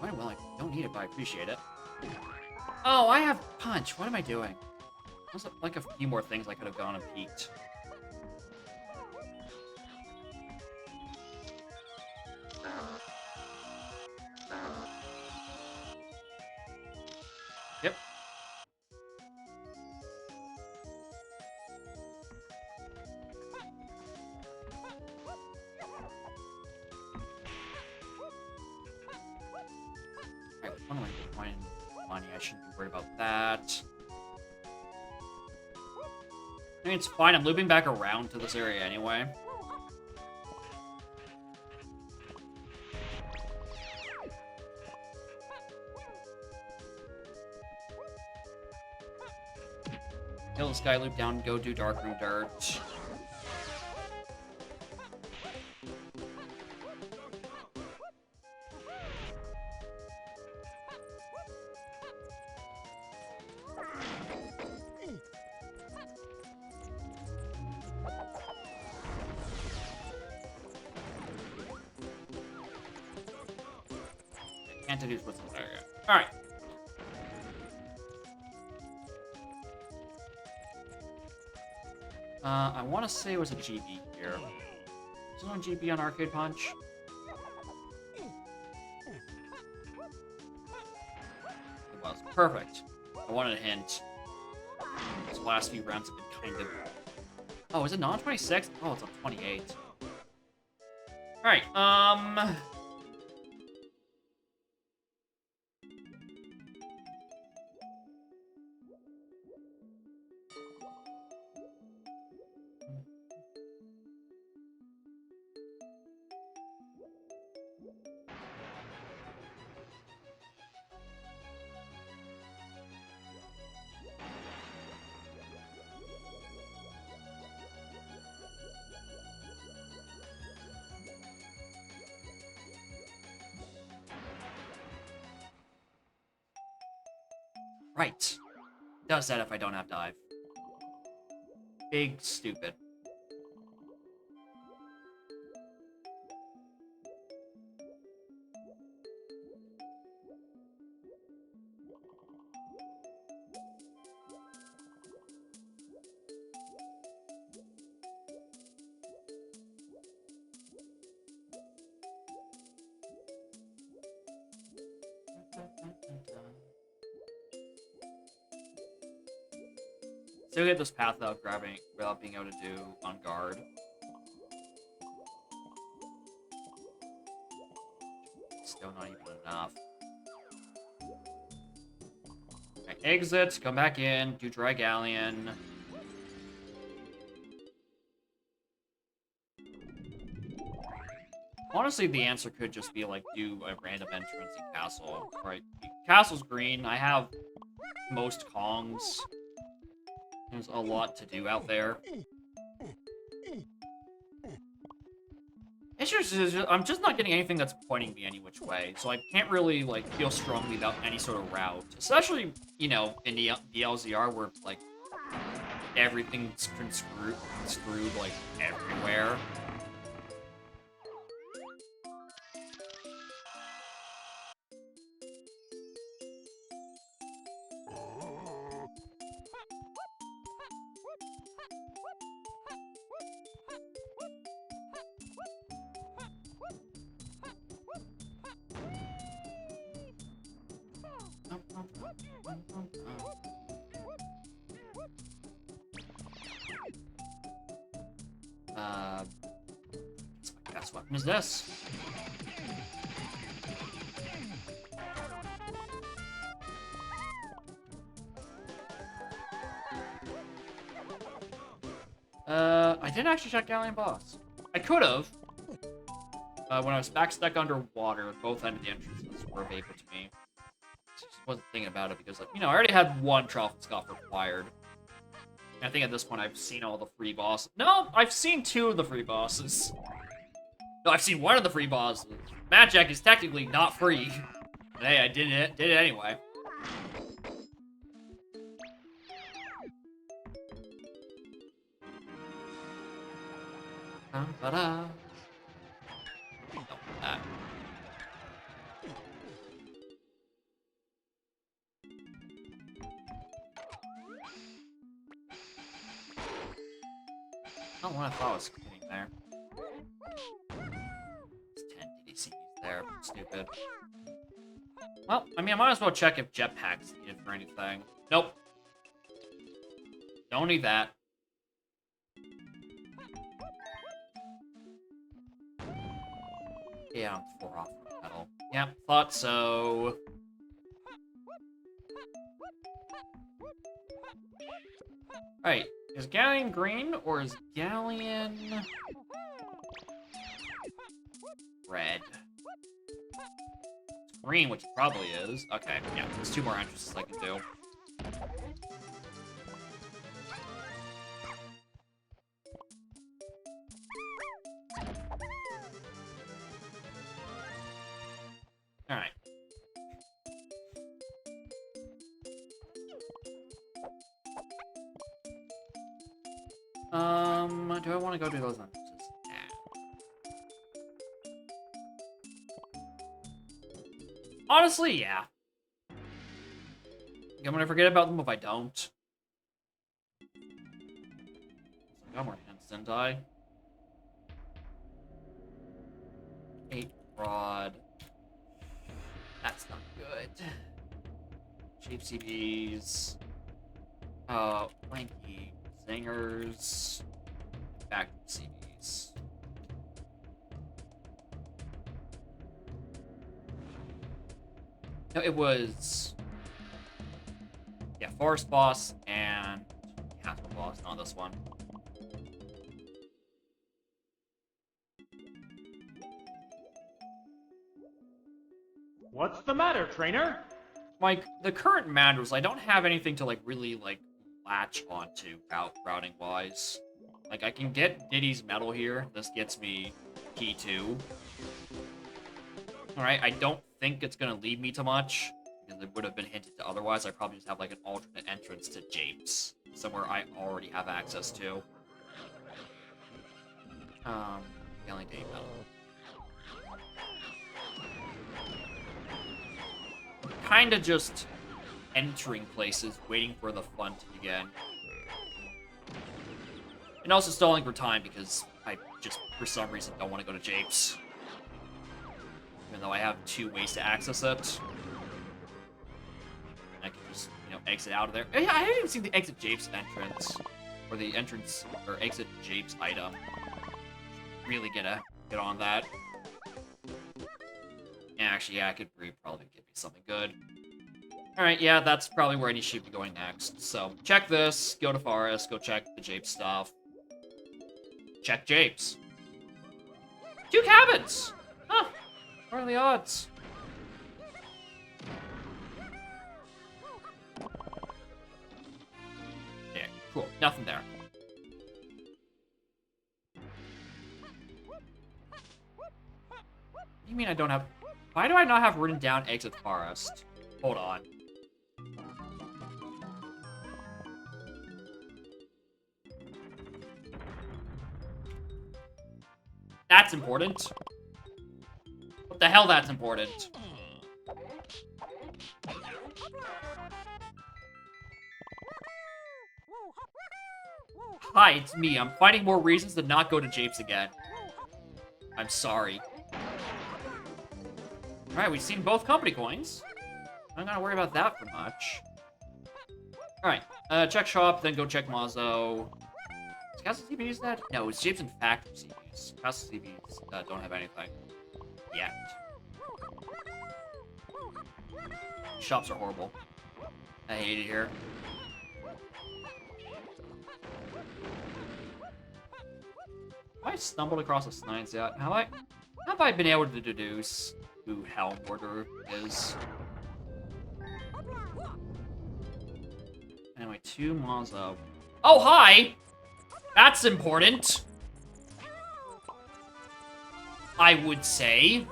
Well, I don't need it, but I appreciate it. Oh, I have punch. What am I doing? There's like a few more things I could have gone and peeked. Yep. Alright, what am I doing? Money, I shouldn't be worried about that. I mean, it's fine. I'm looping back around to this area anyway. Kill this guy, loop down, go do Dark Room Dirt. Antidote with the area. Alright. I want to say it was a GB here. Was it on GB on Arcade Punch? It was. Perfect. I wanted a hint. These last few rounds have been kind of... Oh, is it not on 26? Oh, it's on 28. Alright, Right. Does that if I don't have dive. Big stupid. Still get this path without grabbing, without being able to do on guard. Still not even enough. Okay, exit, come back in, do Dry Galleon. Honestly, the answer could just be, like, do a random entrance in Castle. Right? Castle's green, I have most Kongs. There's a lot to do out there. It's just, I'm just not getting anything that's pointing me any which way, so I can't really, like, feel strongly about any sort of route. Especially, you know, in the LZR where, like, everything's screwed, like, everywhere. My best weapon is this. I didn't actually check Galleon Boss. I could have. When I was back stuck underwater, both ends of the entrances were vapor to me. Just wasn't thinking about it because, like, you know, I already had one Truffle Scuff required. And I think at this point I've seen all the free bosses. No, I've seen 2 of the free bosses. No, I've seen 1 of the free bosses. Magic is technically not free. But hey, I did it anyway. Ba-da. That. Not what I thought was getting there. It's 10 DDCs there. Stupid. Well, I mean, I might as well check if jetpacks needed for anything. Nope. Don't need that. Yeah, I'm 4 off for metal. Yeah, thought so. Alright, is Galleon green or is Galleon red? It's green, which it probably is. Okay, yeah, there's 2 more entrances I can do. Alright. Do I want to go do those entrances? Nah. Honestly, yeah. I'm gonna forget about them if I don't. I got more hints, didn't I? 8 rod. That's not good. Cheap CBs. Lanky Zingers. Back CBs. No, it was... Yeah, Forest Boss and Castle Boss, not this one.
What's the matter, trainer?
Like, the current matters, I don't have anything to, like, really, like, latch onto routing-wise. Like, I can get Diddy's Medal here. This gets me Key 2. Alright, I don't think it's gonna lead me to much. because it would have been hinted to otherwise. I probably just have like an alternate entrance to Japes, somewhere I already have access to. Yelling Dave Metal. Kinda just entering places, waiting for the fun to begin. And also stalling for time because I just, for some reason, don't want to go to Japes. Even though I have 2 ways to access it. I can just, you know, exit out of there. Yeah, I haven't even seen the exit Japes entrance. Or the entrance, or exit Japes item. Really get on that. Yeah, actually, yeah, I could probably give me something good. Alright, yeah, that's probably where I should be going next. So, check this, go to Forest, go check the Japes stuff. Check Japes. 2 cabins! Huh. What are the odds? Yeah, cool. Nothing there. What do you mean I don't have... Why do I not have written down Exit Forest? Hold on. That's important. What the hell that's important? Hi, it's me. I'm finding more reasons to not go to Japes again. I'm sorry. Alright, we've seen both company coins. I'm not gonna worry about that for much. Alright, check shop, then go check Mazo. Does Castle CB use that? No, it's Japes and Factory CBs. Castle CBs don't have anything. Yet. Shops are horrible. I hate it here. Have I stumbled across a Snines yet? Have I been able to deduce who Helm Order is? Anyway, 2 Mazo. Oh, hi! That's important. I would say.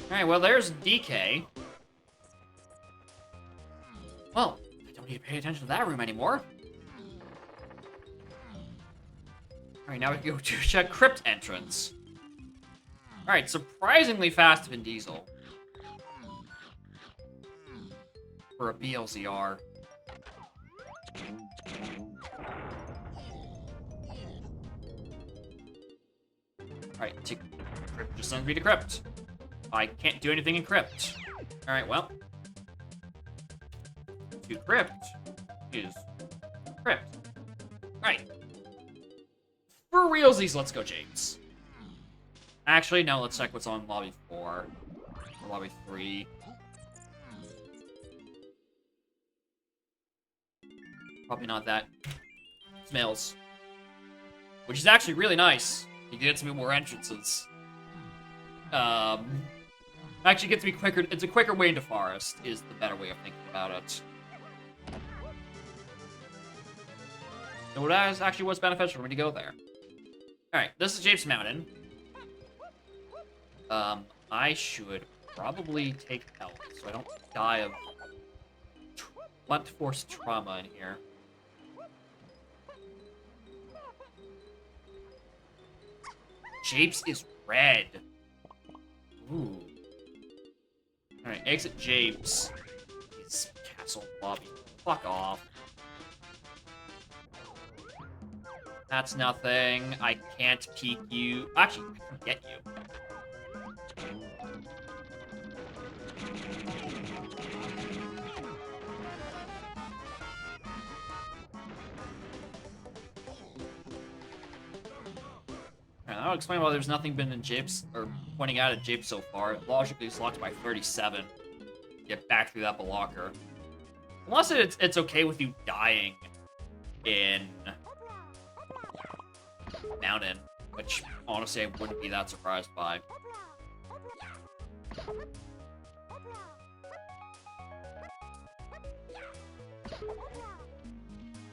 Alright, well, there's DK. Well, I don't need to pay attention to that room anymore. Alright, now we can go to check Crypt entrance. Alright, surprisingly fast Vin Diesel. For a BLZR. Alright, to Crypt just sends me to Crypt. I can't do anything in Crypt. Alright, well. To Crypt is Crypt. Alright. For realsies, let's go James. Actually, no, let's check what's on Lobby 4. Or Lobby 3. Probably not that. Smells. Which is actually really nice. You get some more entrances. Actually gets me quicker. It's a quicker way into Forest, is the better way of thinking about it. So that actually was beneficial for me to go there. Alright, this is Japes Mountain. I should probably take health, so I don't die of blunt force trauma in here. Japes is red. Ooh. Alright, exit Japes. It's castle lobby. Fuck off. That's nothing. I can't peek you. Actually, I can get you. That'll explain why there's nothing been in Japes, or pointing out at Japes so far. Logically, it's locked by 37. Get back through that blocker. Unless it's okay with you dying in Mountain, which honestly I wouldn't be that surprised by.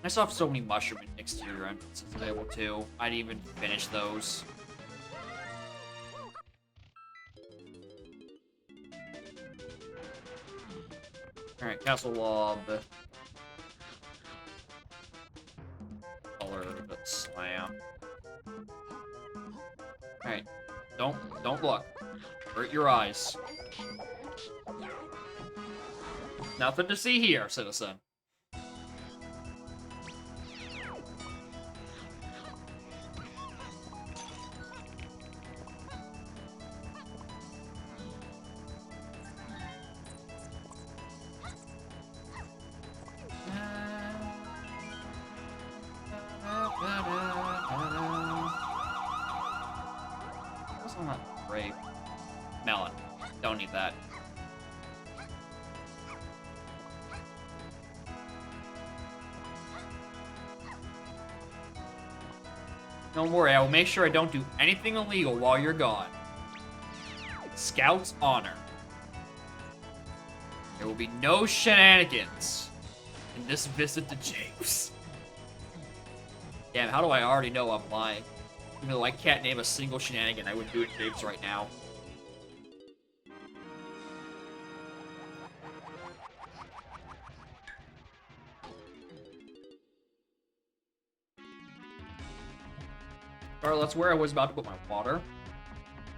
I still have so many mushroom and exterior entrances available too. I didn't even finish those. Alright, Castle Lob. Color Slam. Alright. Don't look. Hurt your eyes. Nothing to see here, citizen. What's on that grape? Melon. Don't need that. Don't worry, I will make sure I don't do anything illegal while you're gone. Scout's honor. There will be no shenanigans in this visit to James. Damn, how do I already know I'm lying? Even though I can't name a single shenanigan I would do in James right now. Alright, that's where I was about to put my water.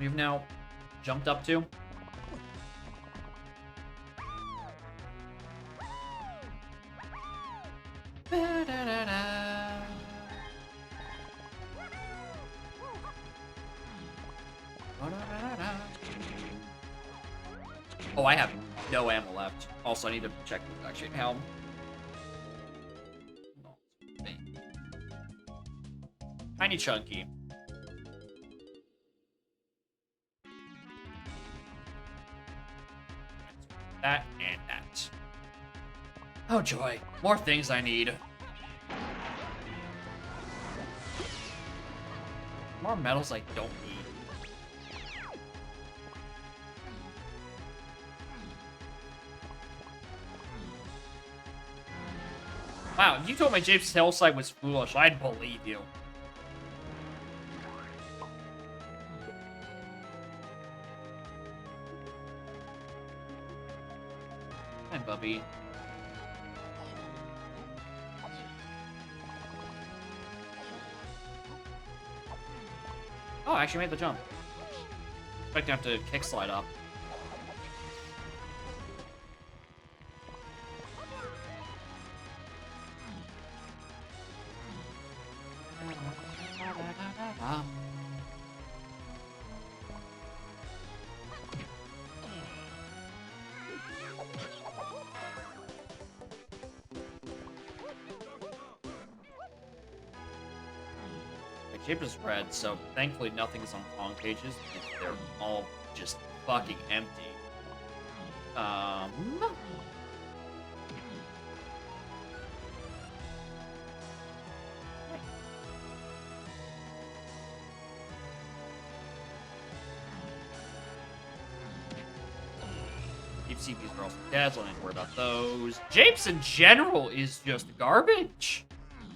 We've now jumped up to. Oh, I have no ammo left. Also, I need to check the actually helm. Tiny chunky. That and that. Oh joy, more things I need. More metals I don't need. Wow, if you told my James Hill site was foolish, I'd believe you. Hi, Bubby. Oh, I actually made the jump. Expect to have to kick slide up. The shape is red, so thankfully nothing is on Kong pages because they're all just fucking empty. Deep CPs are also dead, so I don't need to worry about those. Japes in general is just garbage,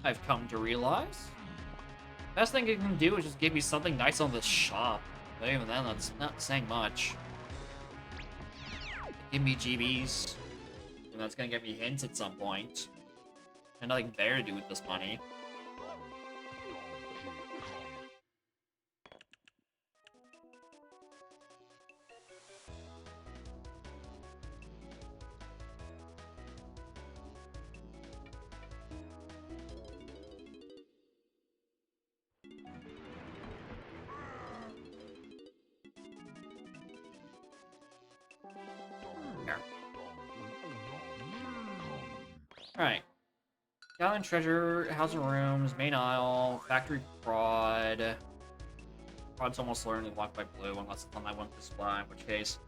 I've come to realize. Best thing it can do is just give me something nice on the shop. But even then, that's not saying much. Give me GBs. And that's gonna get me hints at some point. And nothing better to do with this money. Alright. Galleon treasure, house of rooms, main aisle, factory prod. Prod's almost learned to walk by blue unless it's on my one display, in which case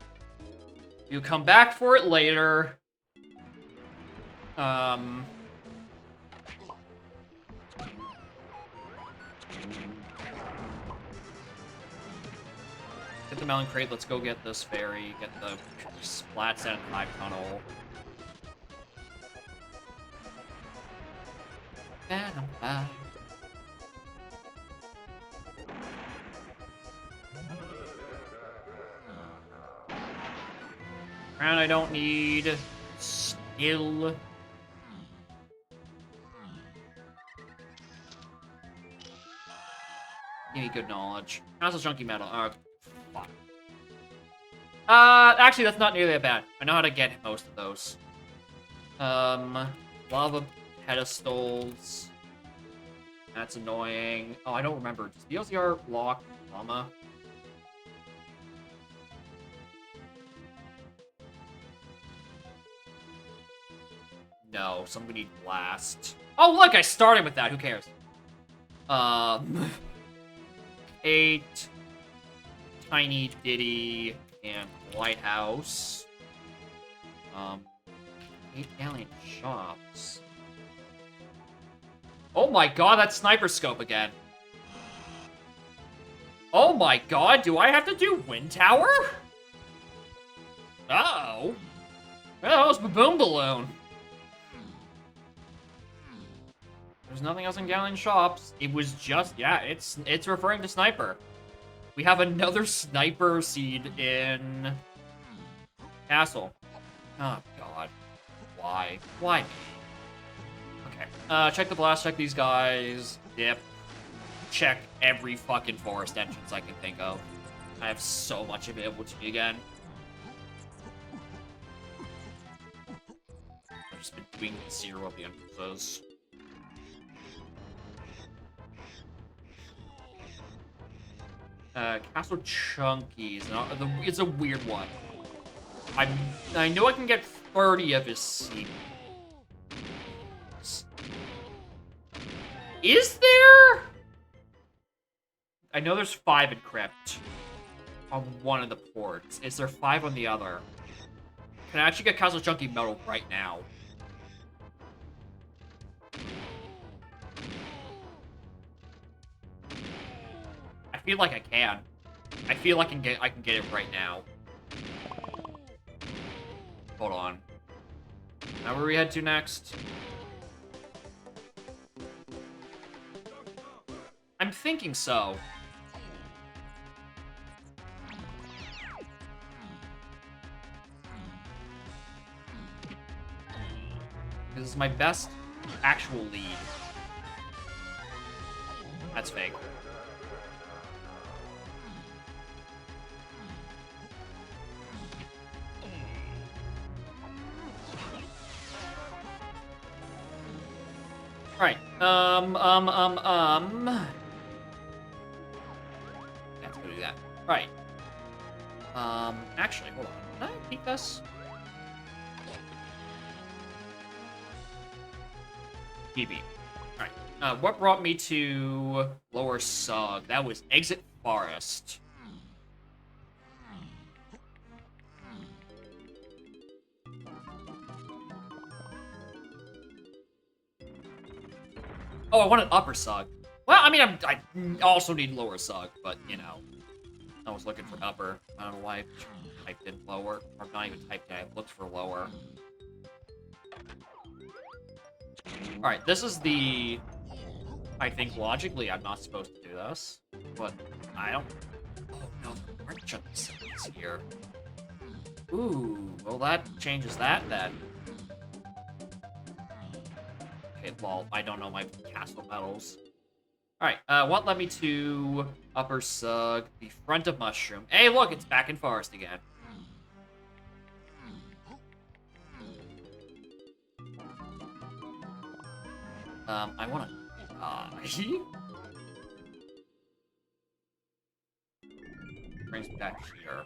you come back for it later. Get the melon crate, let's go get this fairy, get the splats out of the hive tunnel. Crown I don't need. Ill. Give me good knowledge. How's a chunky metal? Fuck. Actually, that's not nearly that bad. I know how to get most of those. Lava pedestals. That's annoying. Oh, I don't remember. Does DLCR block llama? No, so I'm gonna need blast. Oh, look, I started with that. Who cares? 8, Tiny Diddy, and Lighthouse. 8 alien shops. Oh my god, that's sniper scope again. Oh my god, do I have to do wind tower? Uh-oh. Where the hell is Baboon Balloon? There's nothing else in Galleon shops. It was just, yeah, it's referring to sniper. We have another sniper seed in castle. Oh god. Why? Why me? Okay. Check the blast, check these guys. Dip. Check every fucking forest entrance I can think of. I have so much available to me again. I've just been doing 0 of the entrances. Castle Chunky is not it's a weird one. I know I can get 30 of his seeds. Is there? I know there's 5 in Crypt on one of the ports. Is there 5 on the other? Can I actually get Castle Chunky Metal right now? I feel like I can. I feel like I can get it right now. Hold on. Now where we head to next? I'm thinking so. This is my best actual lead. That's fake. Alright, let's go do that. Right. Actually, hold on. Can I peek this? PB. Alright. What brought me to Lower Sug? That was Exit Forest. Oh, I wanted Upper Sug. Well, I mean, I also need Lower Sug, but, you know. I was looking for Upper. I don't know why I typed in Lower. Or not even typed in, I looked for Lower. Alright, this is the... I think logically I'm not supposed to do this. But I don't... Oh, no, there aren't chunky cities here. Ooh, well that changes that then. Okay, well, I don't know my castle medals. Alright, what led me to Upper Sug, the front of Mushroom. Hey, look, it's back in Forest again. I wanna die. Brings me back here.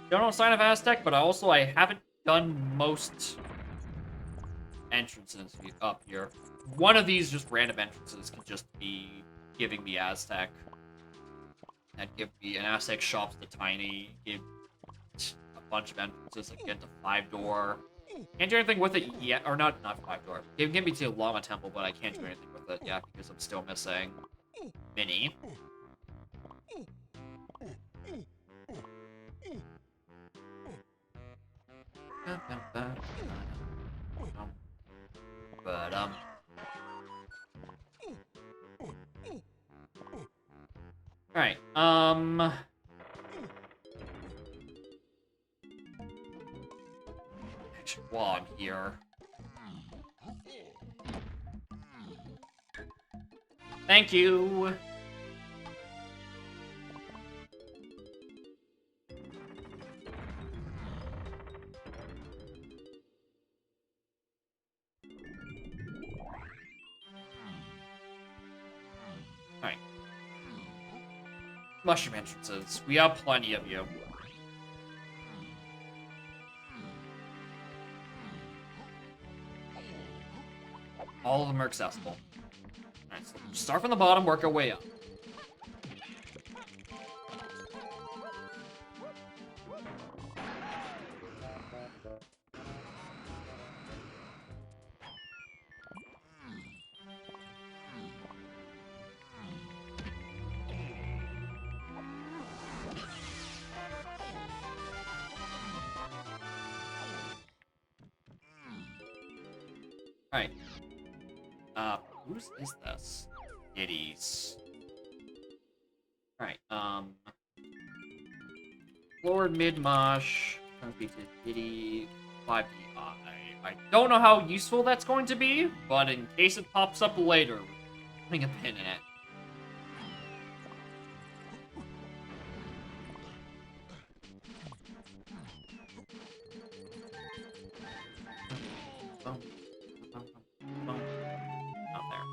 Don't know sign of Aztec, but I haven't done most entrances up here. One of these just random entrances can just be giving me Aztec. And give me an Aztec shop's the tiny, give a bunch of entrances that get to 5-door. Can't do anything with it yet, or not 5-door. Give me to Llama Temple, but I can't do anything with it yet because I'm still missing Mini. But, Alright, while I'm here. Thank you! Alright. Mushroom entrances. We have plenty of you. All of them are accessible. Alright, so start from the bottom, work our way up. Alright. Whose is this? Diddy's. Alright, Lord Midmosh, defeated Diddy, 5D. I don't know how useful that's going to be, but in case it pops up later, we're putting a pin in it. Out there.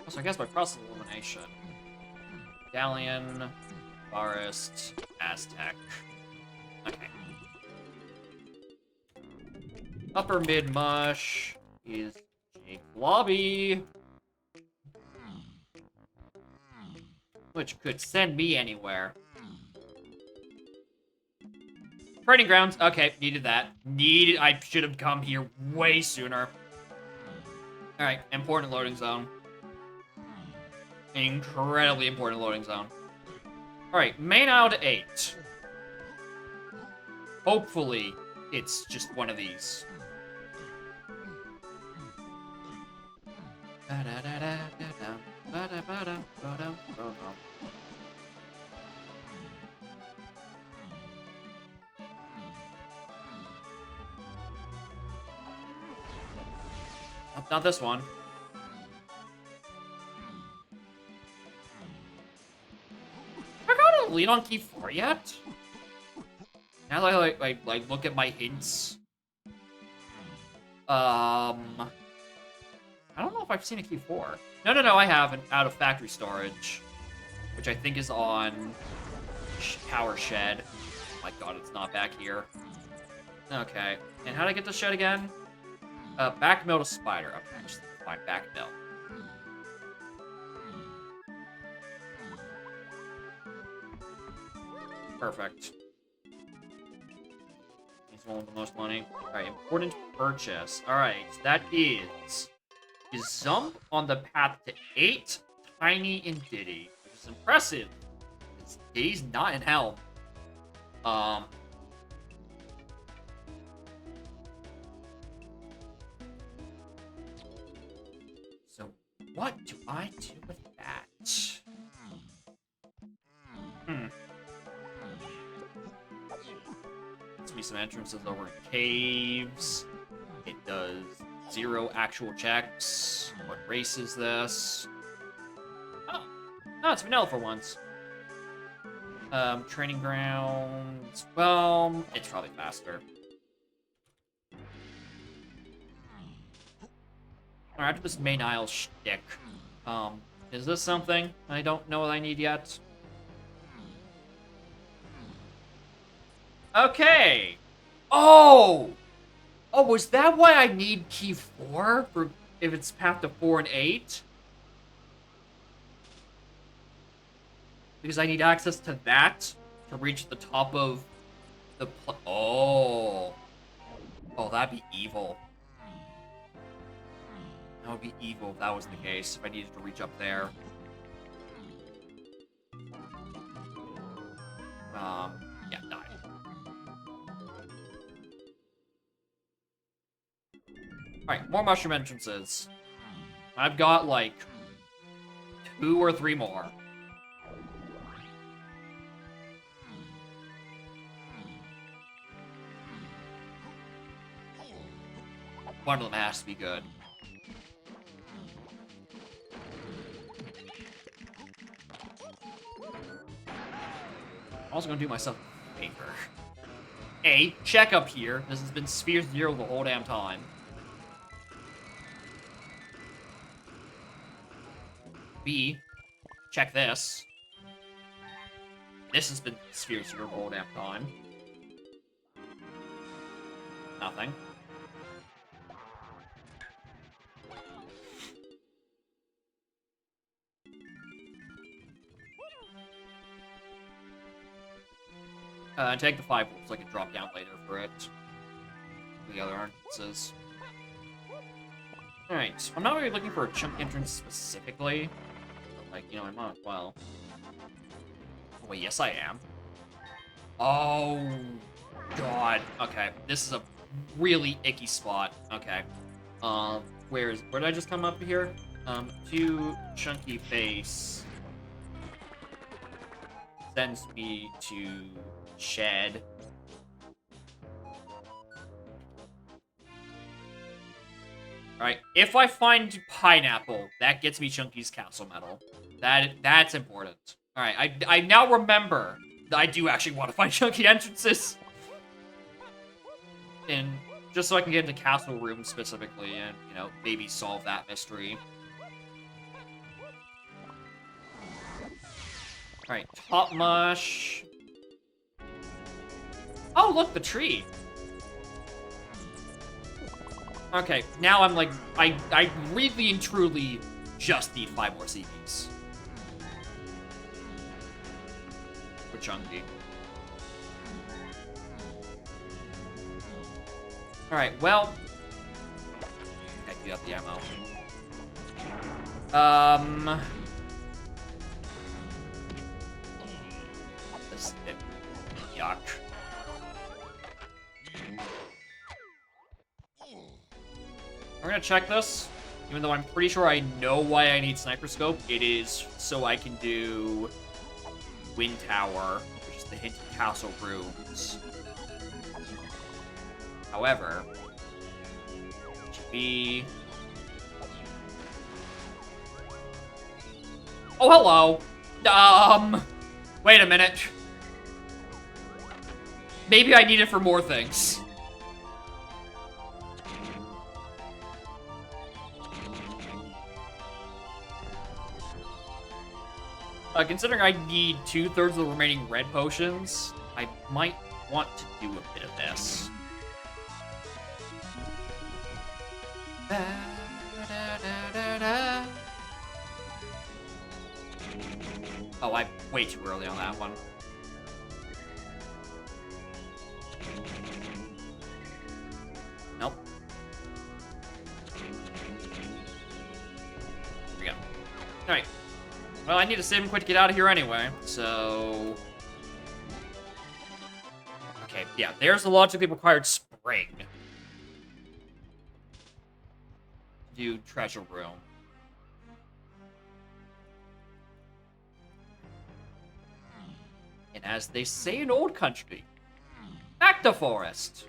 So I guess by process of elimination. Galleon, Forest, Aztec. Okay. Upper mid mush is Jake Lobby. Which could send me anywhere. Training grounds. Okay, needed that. I should have come here way sooner. Alright, important loading zone. Incredibly important loading zone. Alright, main aisle to 8. Hopefully, it's just one of these. Not this one. Have I got a lead on key 4 yet? Now that I look at my hints. I don't know if I've seen a key 4. No, I haven't. Out of factory storage. Which I think is on Power Shed. Oh my god, it's not back here. Okay. And how do I get the shed again? Back mill to spider. Okay, just find back mill. Perfect. He's one with the most money. Alright, important purchase. Alright, that is Zump on the path to 8, Tiny and Diddy. Which is impressive. Diddy's not in Helm. So, what do I do with that? Let's be some entrances over in caves. It does 0 actual checks. What race is this? Oh, no, it's vanilla for once. Training grounds. Well, it's probably faster. Alright, after this main aisle shtick. Is this something I don't know what I need yet? Okay! Oh! Oh, was that why I need key 4? For if it's path to 4 and 8? Because I need access to that to reach the top of the Oh. Oh, that'd be evil. That would be evil if that was the case, if I needed to reach up there. Yeah, die. Alright, more mushroom entrances. I've got, like, 2 or 3 more. One of them has to be good. I'm also gonna do myself a favor. A, check up here. This has been Sphere 0 the whole damn time. B, check this. This has been Sphere 0 the whole damn time. Nothing. Take the 5 wolves so I can drop down later for it. The other entrances. Alright, I'm not really looking for a chunk entrance specifically. But, like, you know, I might as well. Oh, wait, yes I am. Oh, God. Okay, this is a really icky spot. Okay. Where did I just come up here? To Chunky Face. Sends me to Shed. Alright, if I find Pineapple, that gets me Chunky's Castle Medal. That's important. Alright, I now remember that I do actually want to find Chunky entrances. And just so I can get into Castle Room specifically and, you know, maybe solve that mystery. Alright, Top Mush. Oh, look, the tree. Okay, now I'm like, I really and truly just need 5 more CBs. For Chunky. Alright, well. I do have the ammo. This, yuck. We're gonna check this, even though I'm pretty sure I know why I need Sniper Scope. It is so I can do Wind Tower, which is the hint of Castle Rooms. However, it should be... Oh, hello! Wait a minute. Maybe I need it for more things. Considering I need 2/3 of the remaining red potions, I might want to do a bit of this. Oh, I'm way too early on that one. Nope. Here we go. Alright. Well, I need to save him quick to get out of here anyway, so... Okay, yeah, there's the logically required spring. Do treasure room. And as they say in old country, back to forest.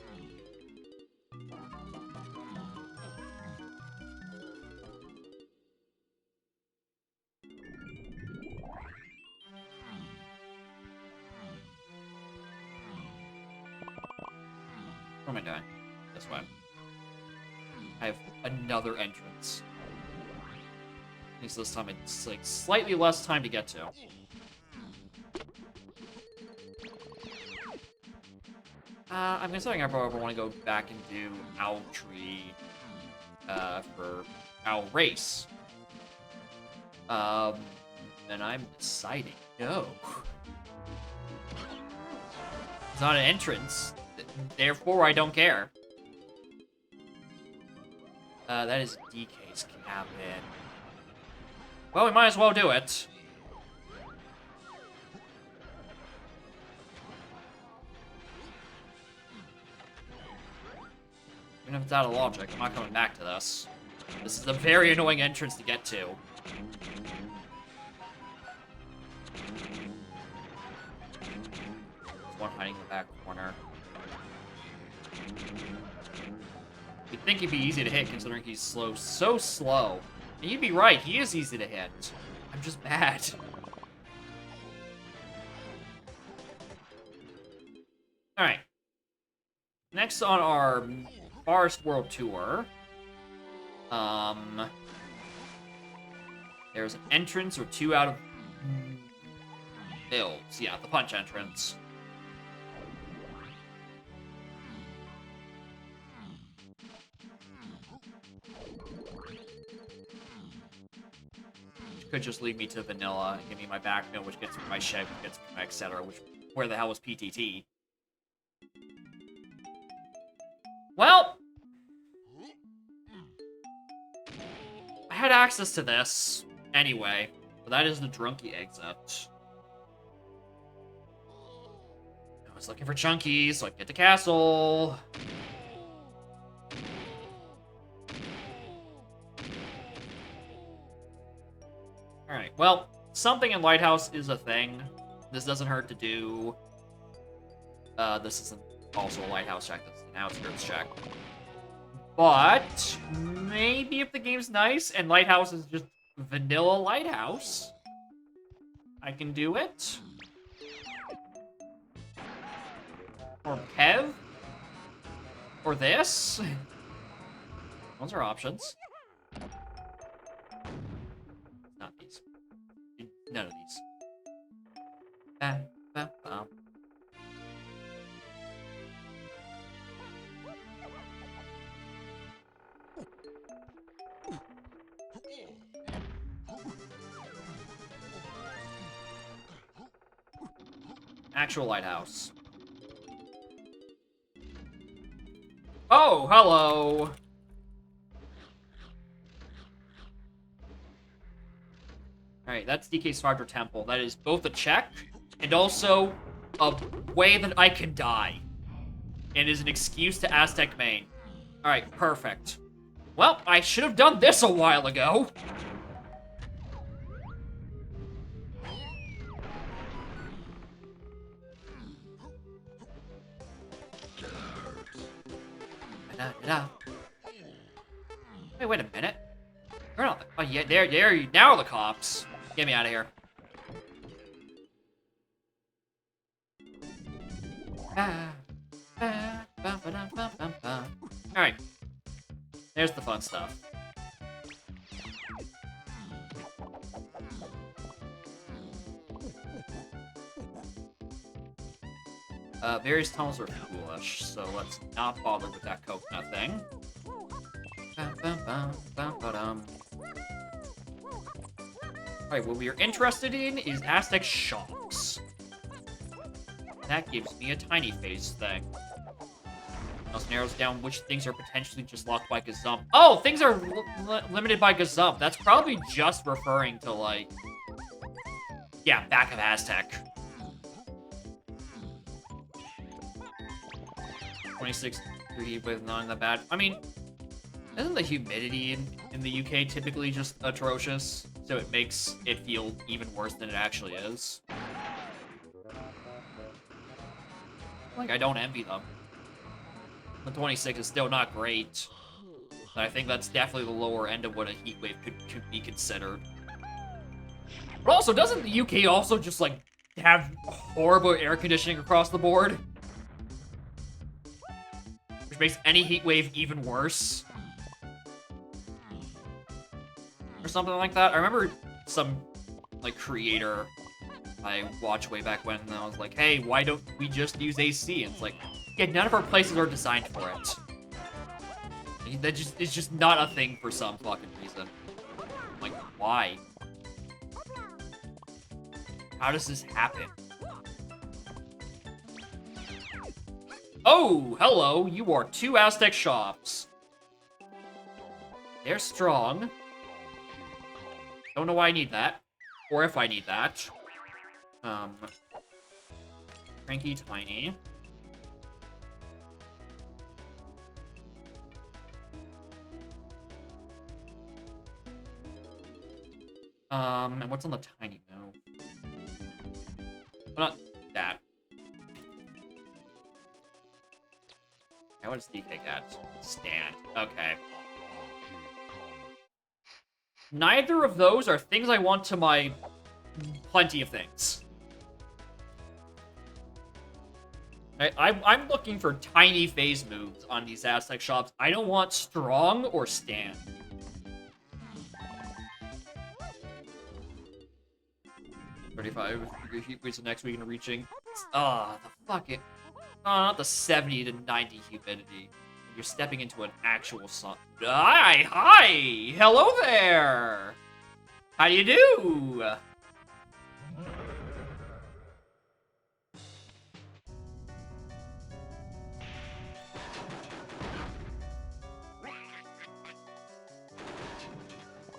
What am I doing? This way. I have another entrance. At least this time it's like slightly less time to get to. I'm considering I probably want to go back and do Owl Tree for Owl Race. Then I'm deciding no. It's not an entrance. Therefore, I don't care. That is DK's cabin. Well, we might as well do it. Even if it's out of logic, I'm not coming back to this. This is a very annoying entrance to get to. There's one hiding in the back corner. You'd think he'd be easy to hit considering he's slow, so slow. And you'd be right, he is easy to hit. I'm just bad. Alright. Next on our Forest World Tour, there's an entrance or two out of builds. Yeah, the punch entrance. Which could just lead me to vanilla and give me my back mill, which gets me my shed, which gets me my etc. Which, where the hell was PTT? Well, I had access to this anyway, but that is the Drunky exit. I was looking for Chunkies so I can get to castle. Alright, well, something in Lighthouse is a thing. This doesn't hurt to do. This isn't also a Lighthouse check, this is an Outskirts check. But maybe if the game's nice and Lighthouse is just vanilla Lighthouse, I can do it. Or Kev. Or this. Those are options. Not these. None of these. Bam, bam, bam. Actual lighthouse. Oh, hello! Alright, that's DK Svarter Temple. That is both a check and also a way that I can die. And is an excuse to Aztec main. Alright, perfect. Well, I should have done this a while ago. Hey, wait a minute. They're not. Oh yeah, there. Now are the cops. Get me out of here. All right. There's the fun stuff. Various tunnels are foolish, so let's not bother with that coconut thing. Alright, what we are interested in is Aztec Shocks. That gives me a tiny phase thing. Also narrows down which things are potentially just locked by Gazump. Oh, things are limited by Gazump. That's probably just referring to, like... Yeah, back of Aztec. 26 degree with not that bad. I mean, isn't the humidity in the UK typically just atrocious? So it makes it feel even worse than it actually is. Like, I don't envy them. The 26 is still not great. But I think that's definitely the lower end of what a heat wave could be considered. But also, doesn't the UK also just, like, have horrible air conditioning across the board? Which makes any heat wave even worse. Or something like that. I remember some, like, creator I watched way back when, and I was like, hey, why don't we just use AC? And it's like, yeah, none of our places are designed for it. It's just not a thing for some fucking reason. I'm like, why? How does this happen? Oh, hello, you are 2 Aztec shops. They're strong. Don't know why I need that. Or if I need that. Cranky Tiny. And what's on the tiny move? Well, not that. Okay, what does DK get? Stand. Okay. Neither of those are things I want to my plenty of things. I'm looking for tiny phase moves on these Aztec shops. I don't want strong or stand. Heat waves the next week and reaching. The fucking. Oh, not the 70 to 90 humidity. You're stepping into an actual sun. Hi! Hello there! How do you do?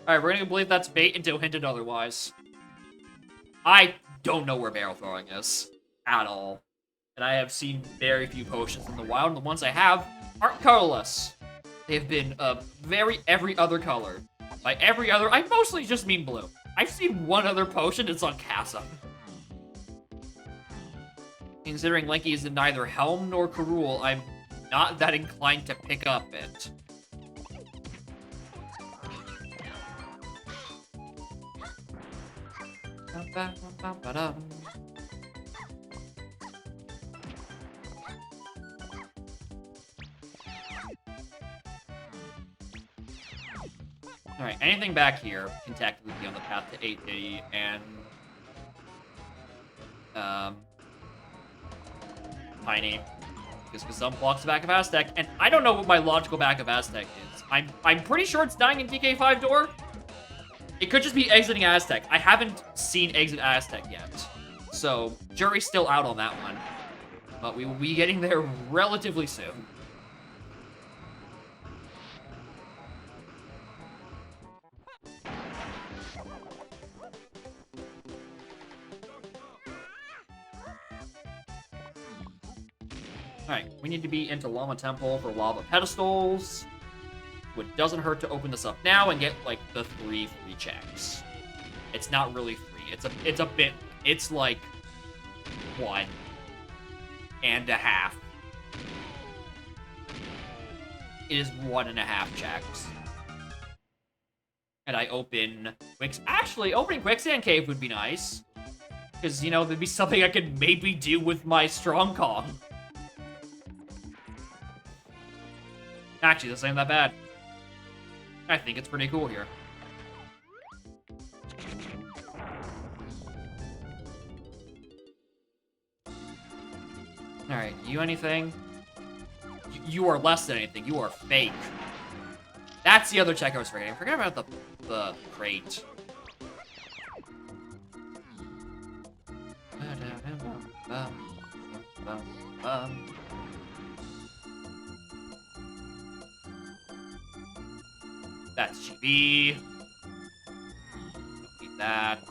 Alright, we're gonna believe that's bait until hinted otherwise. I don't know where barrel throwing is. At all. And I have seen very few potions in the wild, and the ones I have aren't colorless. They've been every other color. By every other, I mostly just mean blue. I've seen one other potion, it's on Casa. Considering Lenky is in neither Helm nor Karul, I'm not that inclined to pick up it. Alright, anything back here can technically be on the path to 880, and... Tiny. Because some blocks the back of Aztec, and I don't know what my logical back of Aztec is. I'm pretty sure it's dying in DK5 door. It could just be exiting Aztec. I haven't seen exit Aztec yet. So, jury's still out on that one. But we will be getting there relatively soon. Alright, we need to be into Llama Temple for Lava Pedestals. It doesn't hurt to open this up now and get, like, the 3 free checks. It's not really free. It's a bit... It's, like, 1.5. It is 1.5 checks. And I open... Actually, opening Quicksand Cave would be nice. Because, you know, there'd be something I could maybe do with my Strong Kong. Actually, this ain't that bad. I think it's pretty cool here. Alright, you anything? You are less than anything. You are fake. That's the other check I was forgetting. I forgot about the crate. That's GB. Don't need that.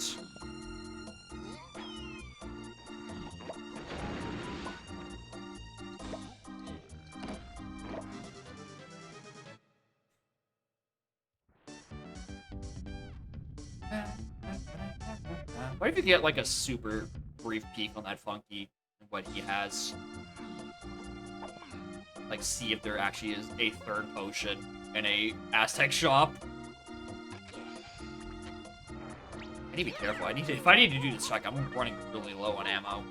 What if you get like a super brief peek on that Funky and what he has? Like, see if there actually is a third potion in a Aztec shop. I need to be careful. If I need to do this check, I'm running really low on ammo.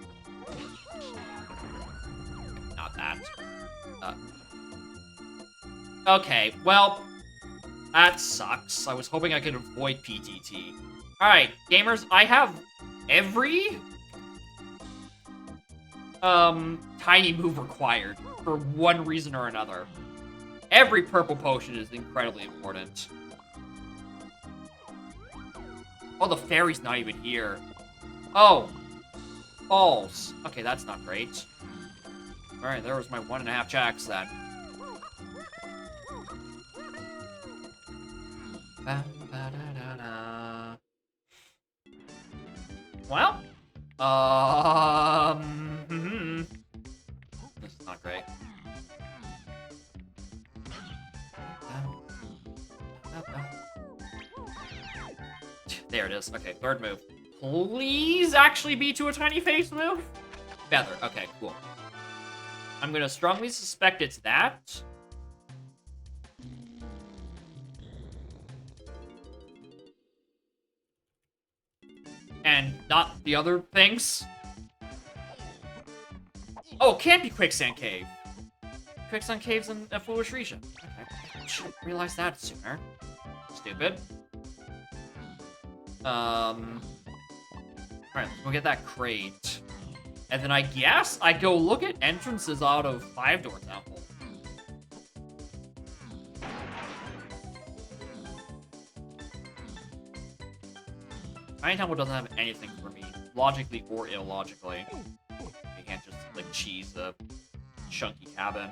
Not that. Okay, well, that sucks. I was hoping I could avoid PTT. Alright, gamers, I have every tiny move required for one reason or another. Every purple potion is incredibly important. Oh, the fairy's not even here. Oh. Balls. Okay, that's not great. Alright, there was my 1.5 checks then. Well, this is not great. There it is. Okay, third move. Please actually be to a tiny face move? Feather. Okay, cool. I'm gonna strongly suspect it's that. And not the other things. Oh, it can't be Quicksand Cave. Quicksand Cave's in a foolish region. Okay, I should have realized that sooner. Stupid. Alright, let's go get that crate. And then I guess I go look at entrances out of 5-Door Temple. Tiny Temple doesn't have anything for me, logically or illogically. You can't just, like, cheese a chunky cabin.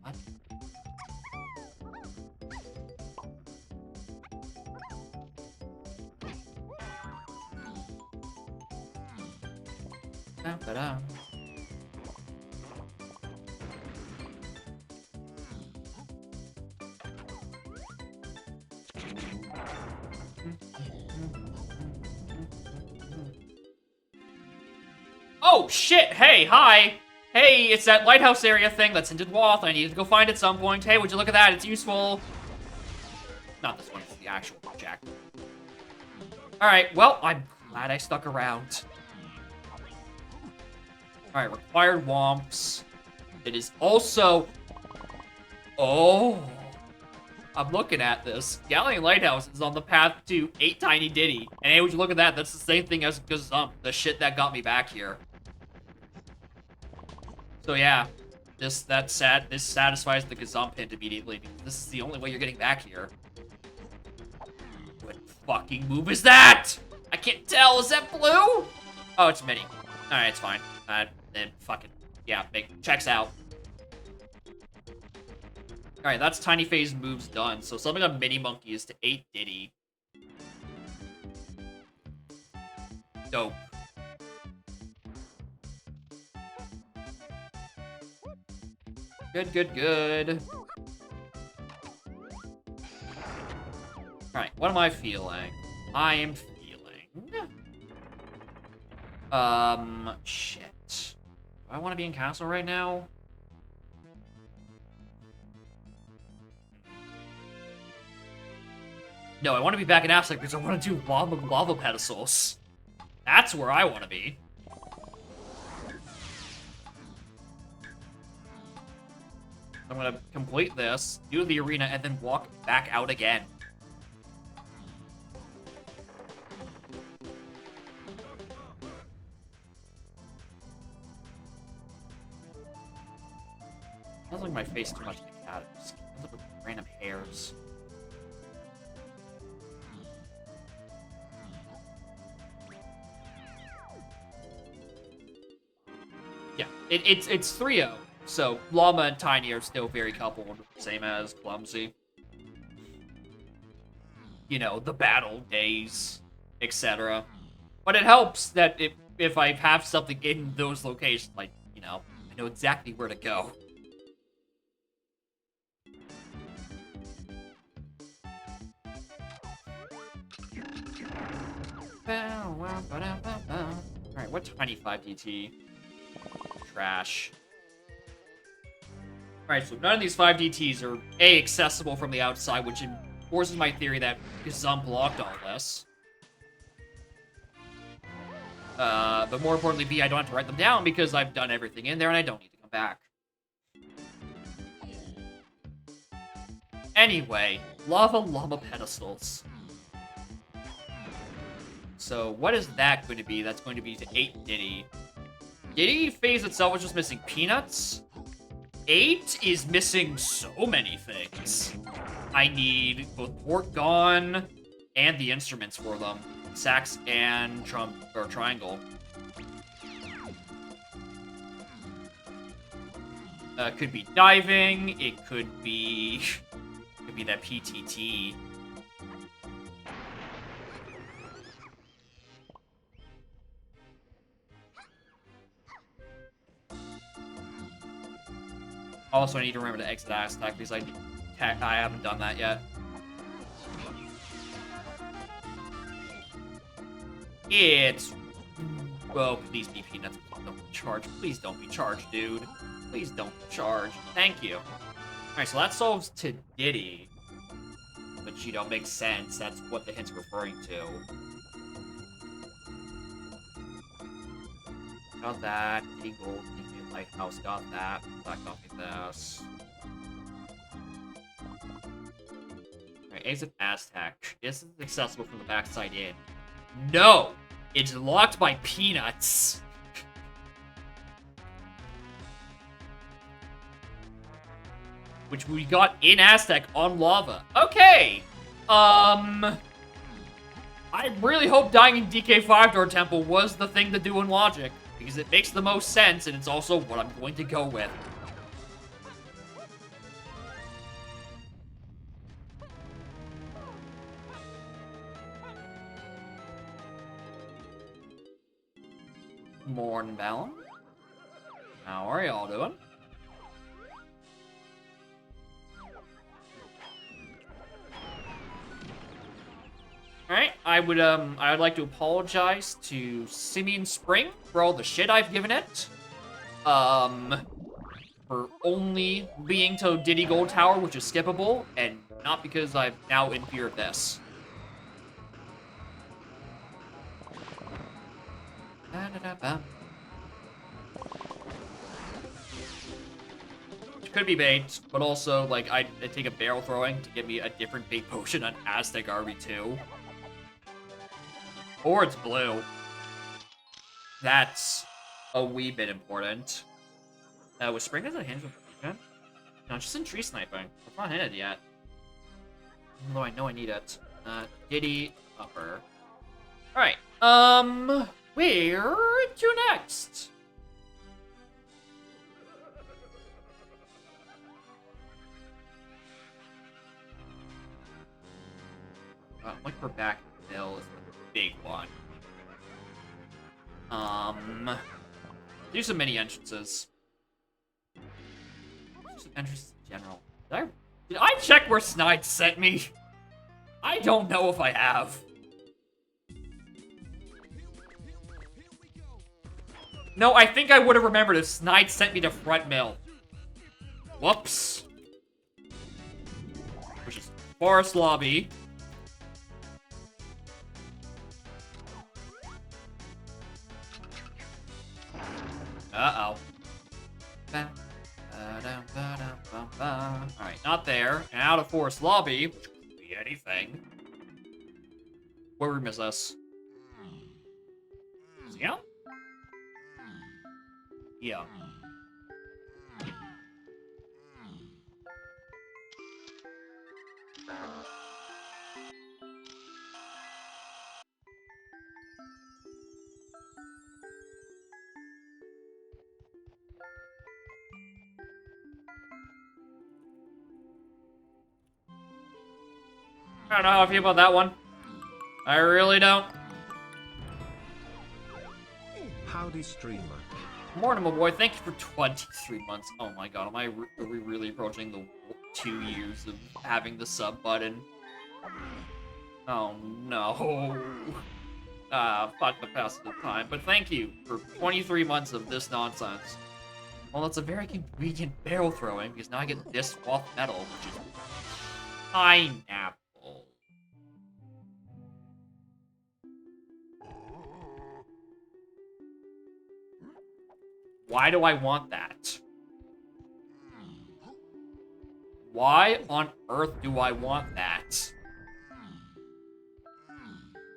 What? Da-da-da. Oh, shit! Hey, hi! Hey, it's that lighthouse area thing that's in Dwath. I need to go find at some point. Hey, would you look at that? It's useful. Not this one, it's the actual project. Alright, well, I'm glad I stuck around. Alright, required Womps. It is also... Oh... I'm looking at this. Galleon Lighthouse is on the path to 8 Tiny Diddy. And hey, would you look at that? That's the same thing as Gazump, the shit that got me back here. So yeah, this satisfies the Gazump hint immediately, because this is the only way you're getting back here. What fucking move is that? I can't tell. Is that blue? Oh, it's mini. Alright, it's fine. Then fucking, yeah, checks out. Alright, that's Tiny Phase moves done. So something on Mini Monkey is to 8 Diddy. Dope. Good, good, good. Alright, what am I feeling? I am feeling... shit. Do I want to be in castle right now? No, I want to be back in Abstract because I want to do lava pedestals. That's where I want to be. I'm gonna complete this, do the arena, and then walk back out again. Sounds like my face too much like a cat. It just comes up with random hairs. Yeah, it's 3-0. So, Llama and Tiny are still very coupled, same as Clumsy. You know, the battle days, etc. But it helps that if I have something in those locations, like, you know, I know exactly where to go. Alright, what Tiny 5DT? Trash. Alright, so none of these 5DTs are A, accessible from the outside, which enforces my theory that Gazump blocked all this. But more importantly, B, I don't have to write them down because I've done everything in there and I don't need to come back. Anyway, Llama pedestals. So what is that going to be? That's going to be to 8 Diddy. Diddy phase itself was just missing peanuts. 8 is missing so many things. I need both port gone and the instruments for them. Sax and triangle. Could be diving. It could be that PTT. Also, I need to remember to exit Aztec because I haven't done that yet. It's... Oh, please be Peanuts. Please don't be charged. Please don't be charged, dude. Please don't be charged. Thank you. Alright, so that solves to Diddy. Which, you know, makes sense. That's what the hint's referring to. Got that. Diddy Gold, Diddy Lighthouse, got that. Black got me this. Alright, exit Aztec. This is accessible from the backside in. No! It's locked by Peanuts. Which we got in Aztec on lava. Okay! I really hope dying in DK5 Door Temple was the thing to do in Logic. Because it makes the most sense, and it's also what I'm going to go with. Morning, Ballum. How are y'all doing? Alright, I would like to apologize to Simeon Spring for all the shit I've given it. For only being to Diddy Gold Tower, which is skippable, and not because I'm now in fear of this. Which could be bait, but also, like, I take a barrel throwing to give me a different bait potion on Aztec RB2. Or it's blue. That's a wee bit important. Was Spring as a hinge with Regen? No, just in tree sniping. It's not hinted yet. Even though I know I need it. Diddy upper. Alright, where to next? Like we're back Hill is the big one. Do some mini entrances. Just entrances in general. Did I check where Snide sent me? I don't know if I have. No, I think I would have remembered if Snide sent me to Front Mill. Whoops. Which is Forest Lobby. Uh-oh. Alright, not there. And out of Forest Lobby, which could be anything. What room is this? Yeah? Yeah. I don't know how I feel about that one. I really don't.
Howdy, streamer.
Morning, my boy. Thank you for 23 months. Oh my god, are we really approaching the 2 years of having the sub button? Oh no. Fuck the passage of time. But thank you for 23 months of this nonsense. Well, that's a very convenient barrel throwing, because now I get this off metal, which is pineapple. Why do I want that? Why on earth do I want that?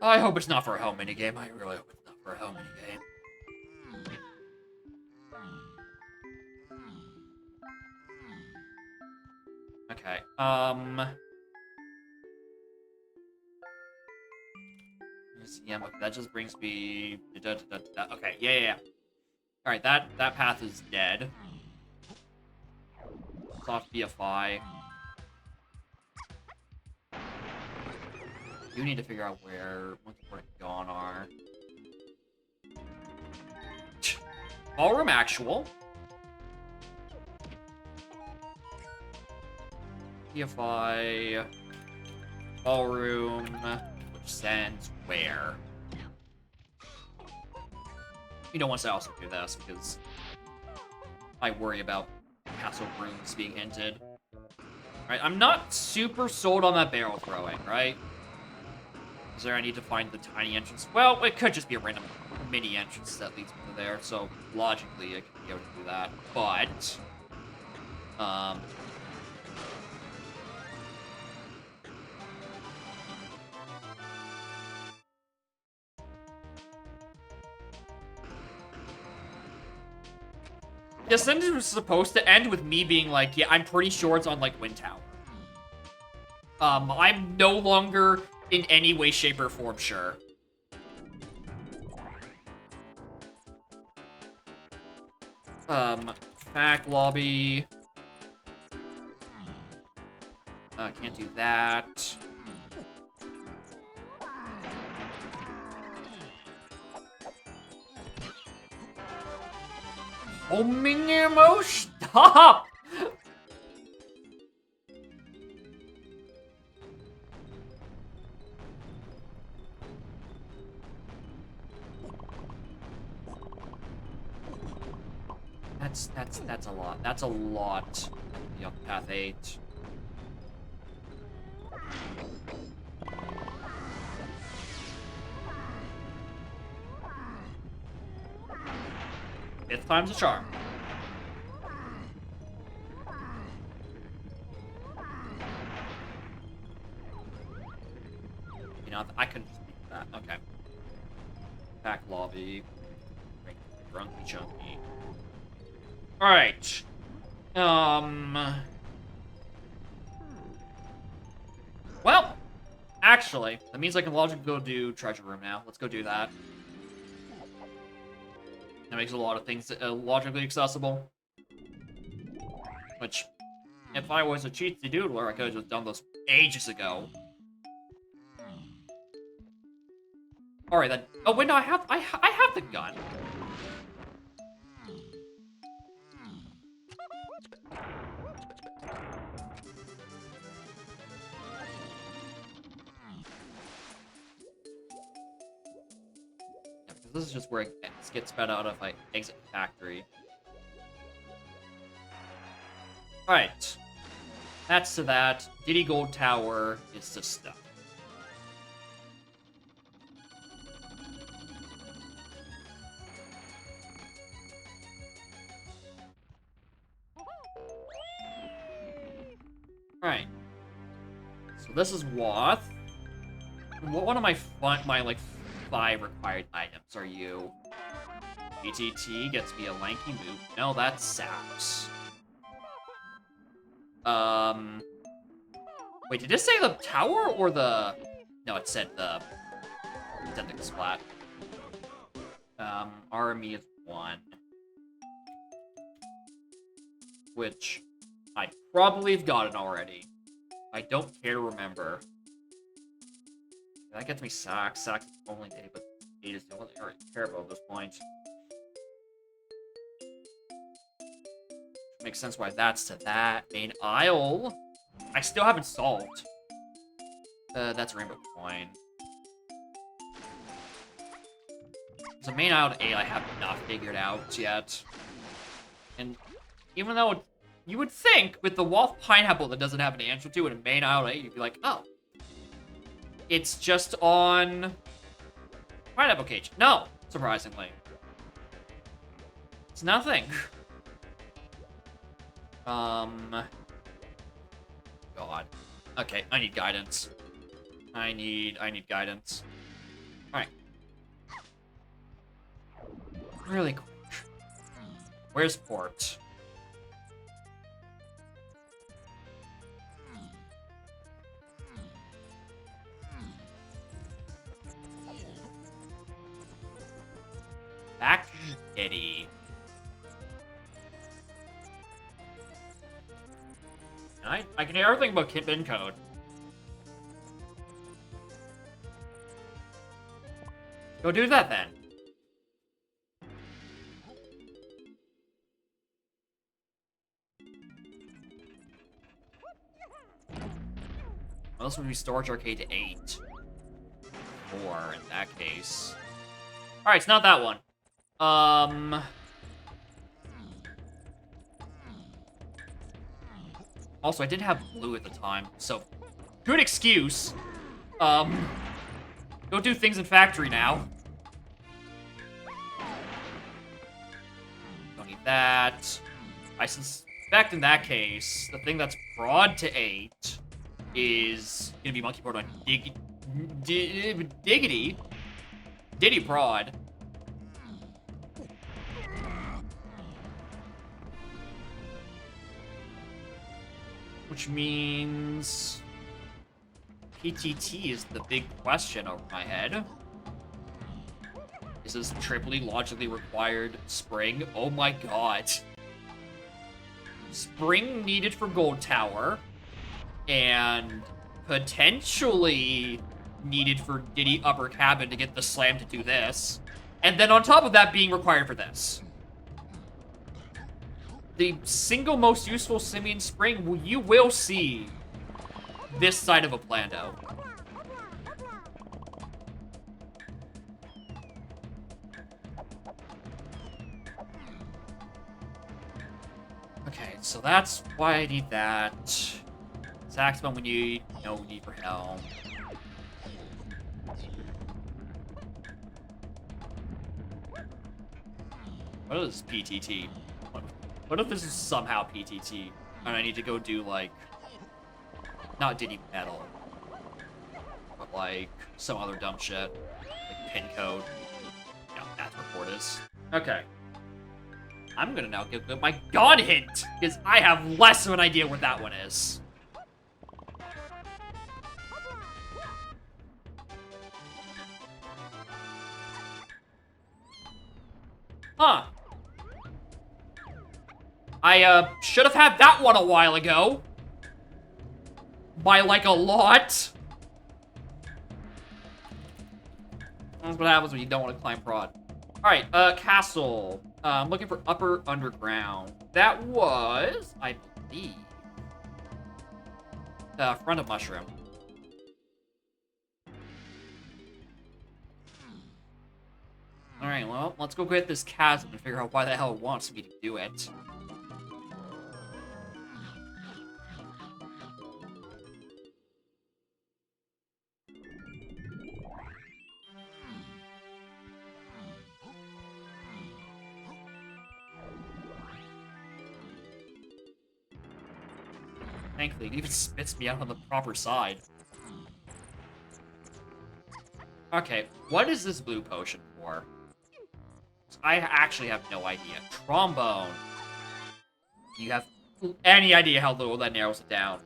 I hope it's not for a hell minigame. I really hope it's not for a hell minigame. Okay, yeah, that just brings me... Okay, yeah. Alright, that path is dead. Soft BFI. You need to figure out where gone are. Ballroom actual. BFI. Ballroom. Which sends where? You know, once I also do this, because I worry about castle rooms being hinted. Right, I'm not super sold on that barrel throwing, right? Is there I need to find the tiny entrance? Well, it could just be a random mini entrance that leads me to there, so logically I could be able to do that. But, the sentence was supposed to end with me being like, yeah, I'm pretty sure it's on, like, withou. I'm no longer in any way, shape, or form sure. Back lobby. Can't do that. Homing ammo? Stop! That's a lot. That's a lot. On path 8. Fifth time's a charm. You know, I couldn't just beat that. Okay. Back lobby. Drunky chunky. Alright. Well, actually, that means I can logically go do treasure room now. Let's go do that. That makes a lot of things logically accessible. Which, if I was a cheatsy doodler, I could have just done those ages ago. Alright, then. Oh wait, no, I have the gun. This is just where it gets sped out if I exit the factory. Alright. That's to that. Diddy Gold Tower is the stuff. Alright. So this is Wath. One of my like 5 required items are you. ATT gets me a lanky move. No, that's Saps. Wait, did it say the tower or the... No, it said the splat. Army is 1. Which I probably have gotten already. I don't care to remember. That gets me Sack. Sack's only day, but 8 is the only I care about at this point. Makes sense why that's to that. Main Isle. I still haven't solved. That's Rainbow Coin. So main Isle to 8 I have not figured out yet. And even though you would think with the Wolf Pineapple that doesn't have an answer to it in main Isle to 8, you'd be like, oh. It's just on Pineapple Cage. No, surprisingly. It's nothing. God. Okay, I need guidance. I need guidance. Alright. Really quick. Where's Port? Back Eddie. I can hear everything but Kit Bin Code. Go do that then. Well, this would be Storage Arcade to 8. 4 in that case. Alright, it's not that one. Also, I didn't have blue at the time, so good excuse. Go do things in factory now. Don't need that. I suspect in that case, the thing that's broad to 8 is gonna be monkey broad on Diggity. Diddy Prod. Which means PTT is the big question over my head. Is this triply logically required spring? Oh my god. Spring needed for Gold Tower, and potentially needed for Diddy Upper Cabin to get the slam to do this. And then on top of that being required for this. The single most useful Simian Spring you will see this side of a Plando. Okay, so that's why I need that. Saxophone we need, no need for helm. What is PTT? What if this is somehow PTT, and I need to go do, like, not Diddy Metal, but, like, some other dumb shit, like pin code. Yeah, that's what report is. Okay. I'm gonna now give my God hint, because I have less of an idea what that one is. Huh. I, should have had that one a while ago. By, like, a lot. That's what happens when you don't want to climb prod. Alright, castle. I'm looking for upper underground. That was, I believe, front of mushroom. Alright, well, let's go get this chasm and figure out why the hell it wants me to do it. Thankfully, it even spits me out on the proper side. Okay, what is this blue potion for? I actually have no idea. Trombone. You have any idea how little that narrows it down?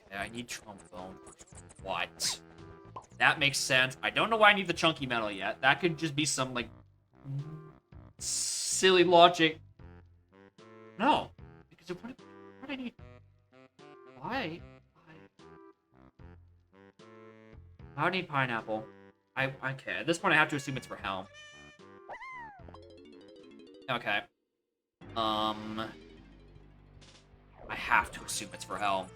Okay, I need trombone. What? That makes sense. I don't know why I need the chunky metal yet. That could just be some, like, silly logic. No. Because what I need... Why? I don't need pineapple. Okay, at this point I have to assume it's for helm. Okay. I have to assume it's for helm.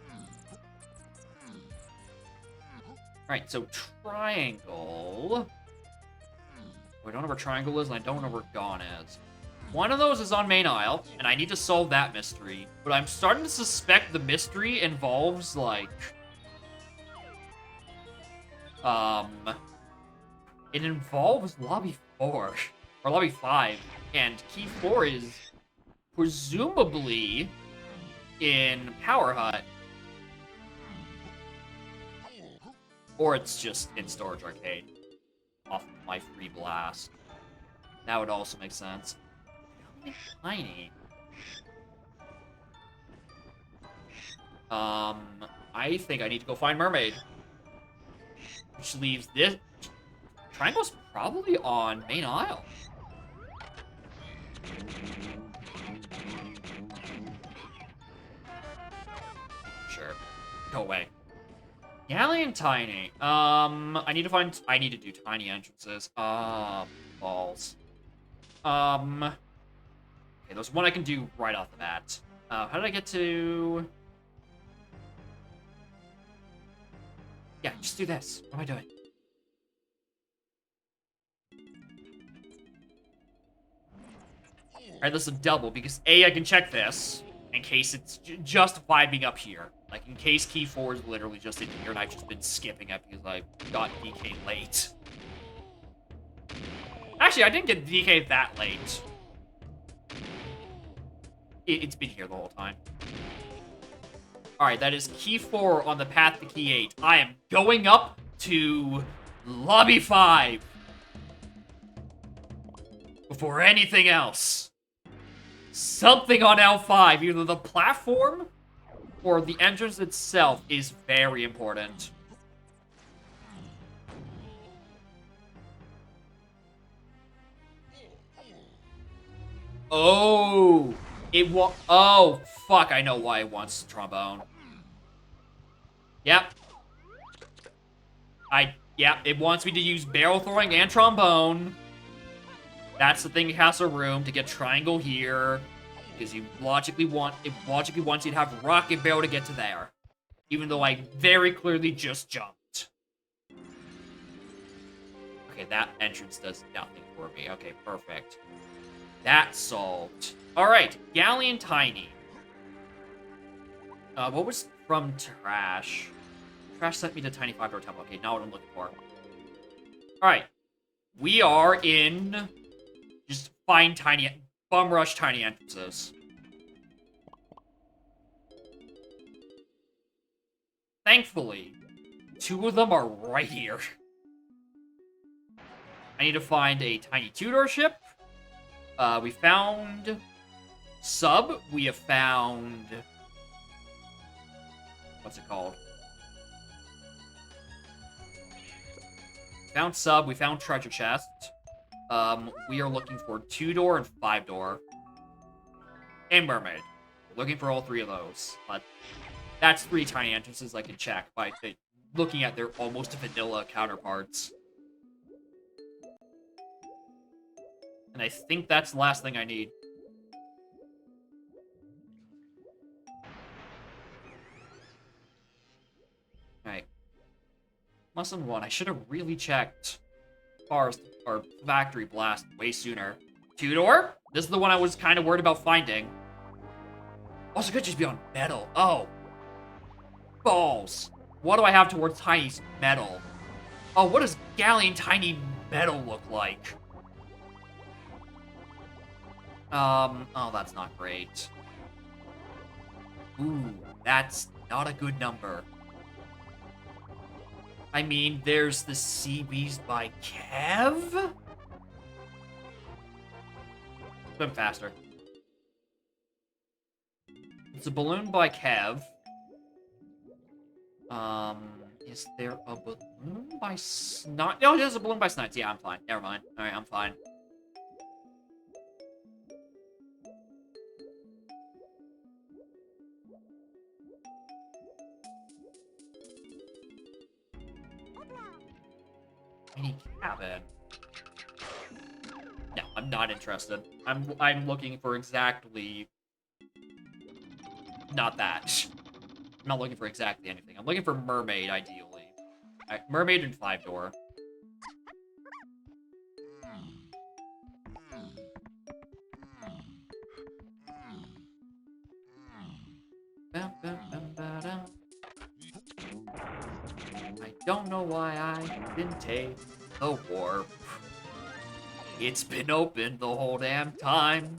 Alright, so triangle. I don't know where triangle is, and I don't know where Gone is. One of those is on Main Isle, and I need to solve that mystery. But I'm starting to suspect the mystery involves, like... It involves Lobby 4, or Lobby 5, and Key 4 is presumably in Power Hut. Or it's just in Storage Arcade, off my free blast. That would also make sense. Tiny. I think I need to go find Mermaid. Which leaves this... Triangle's probably on Main Isle. Sure. Go away. Galley and Tiny. I need to do tiny entrances. Balls. Okay, there's one I can do right off the bat. How did I get to... Yeah, just do this. What am I doing? Alright, this is a double, because A, I can check this, in case it's justified being up here. Like, in case key 4 is literally just in here, and I've just been skipping it because I got DK late. Actually, I didn't get DK that late. It's been here the whole time. Alright, that is key 4 on the path to key 8. I am going up to lobby 5. Before anything else. Something on L5, either the platform or the entrance itself, is very important. Oh, oh, fuck, I know why it wants trombone. Yep. Yep, it wants me to use barrel throwing and trombone. That's the thing it has a room to get triangle here. Because it logically wants you to have rocket barrel to get to there. Even though I very clearly just jumped. Okay, that entrance does nothing for me. Okay, perfect. That's solved. Alright, Galleon Tiny. What was from Trash? Trash sent me to Tiny 5-door temple. Okay, now what I'm looking for. Alright. We are in... just find tiny... bum rush tiny entrances. Thankfully, 2 of them are right here. I need to find a tiny 2-door ship. We found... Sub. We have found... what's it called? Found Sub. We found Treasure Chest. We are looking for 2-door and 5-door. And Mermaid. We're looking for all 3 of those. But that's 3 tiny entrances I can check by looking at their almost vanilla counterparts. And I think that's the last thing I need. Alright. Lesson 1. I should have really checked Forest or Factory Blast way sooner. 2-door? This is the one I was kind of worried about finding. Also, could just be on metal. Oh. Balls. What do I have towards Tiny's metal? Oh, what does Galleon Tiny metal look like? Oh, that's not great. Ooh, that's not a good number. I mean, there's the CBs by Kev? Swim faster. It's a balloon by Kev. Is there a balloon by Snot? No, there's a balloon by Snites. Yeah, I'm fine. Never mind. Alright, I'm fine. Mini cabin. No, I'm not interested. I'm looking for exactly... not that. I'm not looking for exactly anything. I'm looking for Mermaid, ideally. Mermaid and 5-door. I don't know why I didn't take the warp. It's been open the whole damn time.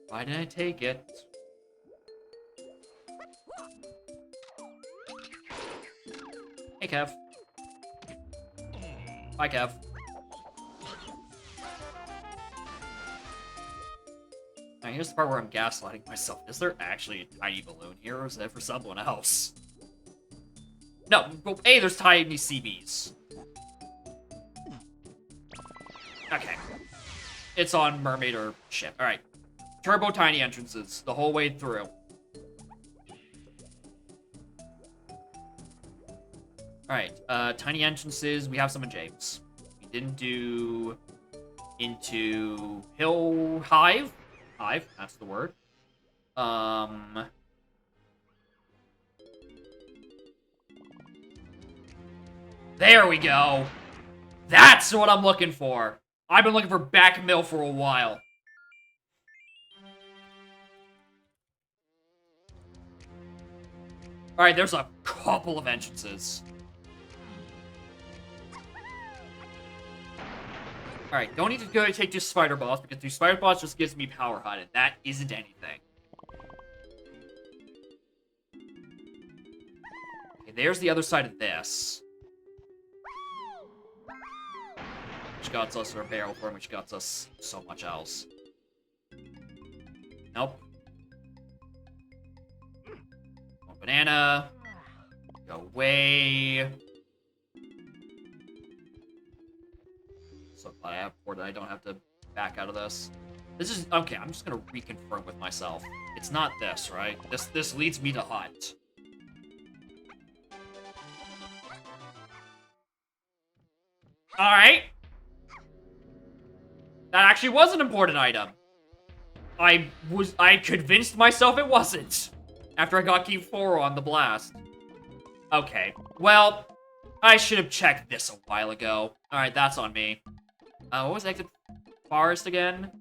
Why didn't I take it? Hey, Kev. Bye, Kev. Now, here's the part where I'm gaslighting myself. Is there actually a tiny balloon here, or is that for someone else? No, well, A, there's tiny CBs. Okay. It's on Mermaid or ship. Alright. Turbo tiny entrances the whole way through. Alright, tiny entrances. We have some in James. We didn't do into Hill Hive. Hive, that's the word. There we go. That's what I'm looking for. I've been looking for back mill for a while. Alright, there's a couple of entrances. Alright, don't need to go take two spider balls, because two spider balls just gives me power HUD, and that isn't anything. Okay, there's the other side of this. Which got us our barrel form, which got us so much else. Nope. One banana. Go away. So glad I have four that I don't have to back out of this. This is okay. I'm just gonna reconfirm with myself. It's not this, right? This leads me to hut. All right. That actually was an important item. I convinced myself it wasn't after I got key 4 on the blast. Okay. Well, I should have checked this a while ago. All right, that's on me. What was exit forest again?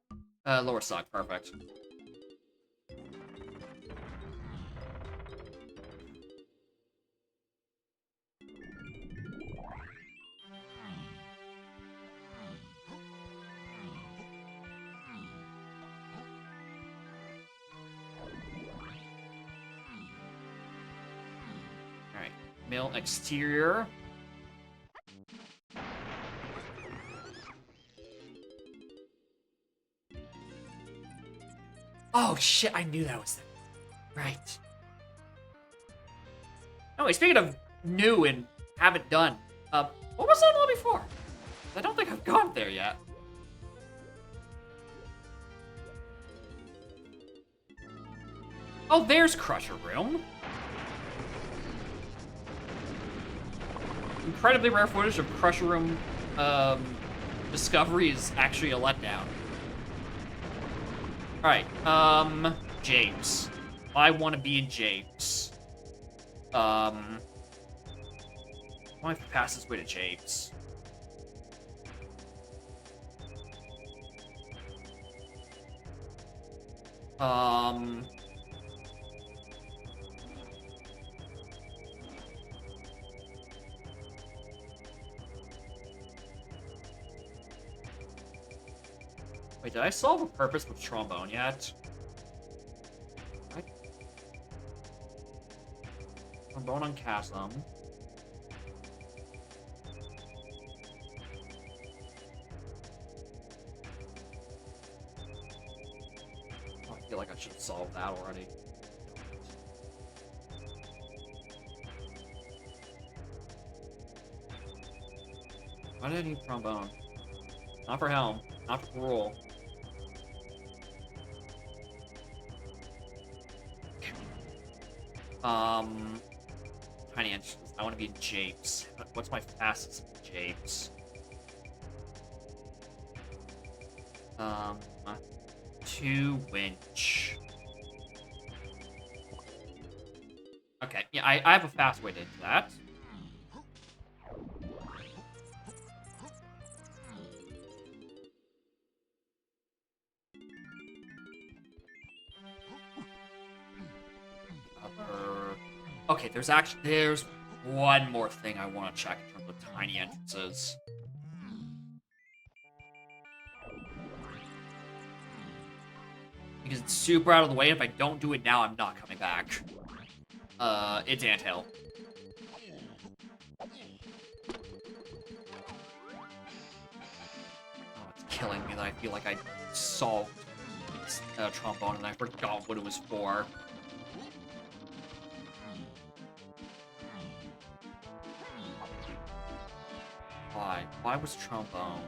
Lower suck, perfect. Alright, mill exterior. Oh shit, I knew that was there. Right. Oh, speaking of new and haven't done, what was that all before? I don't think I've gone there yet. Oh, there's Crusher Room. Incredibly rare footage of Crusher Room discovery is actually a letdown. Alright, James. I want to be in James. What's my fastest way to James? Wait, did I solve a purpose with trombone yet? Trombone on Chasm. I feel like I should have solved that already. Why did I need trombone? Not for Helm. Not for Rule. Tiny inches. I want to be in Japes. What's my fastest Japes? 2 winch. Okay, yeah, I have a fast way to do that. Okay, there's one more thing I want to check in terms of tiny entrances. Because it's super out of the way, and if I don't do it now, I'm not coming back. It's Anthill. Oh, it's killing me that I feel like I solved trombone and I forgot what it was for. Why? Why was trombone?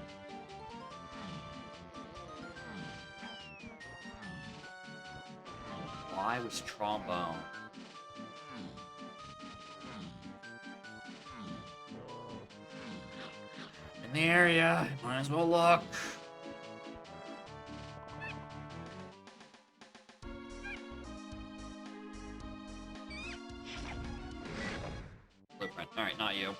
Why was trombone? In the area, might as well look. Blueprint. Alright, not you.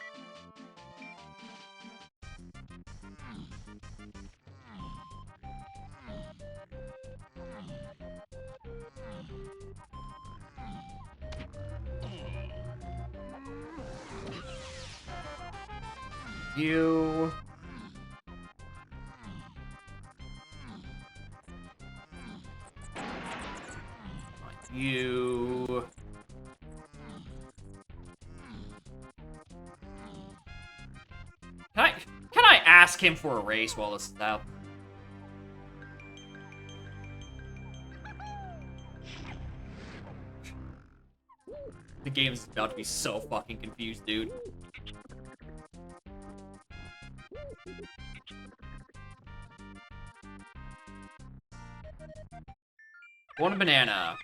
you. Not you. Can I ask him for a race while this is out? The game's about to be so fucking confused, dude. Want a banana.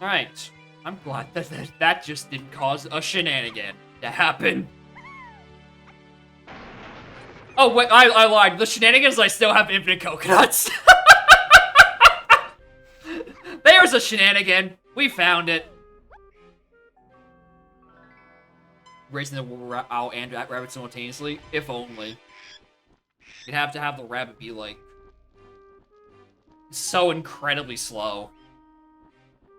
Alright. I'm glad that just didn't cause a shenanigan to happen. Oh, wait, I lied. The shenanigans, I still have infinite coconuts. There's a shenanigan. We found it. Racing the owl and rabbit simultaneously? If only. You'd have to have the rabbit be, like, so incredibly slow.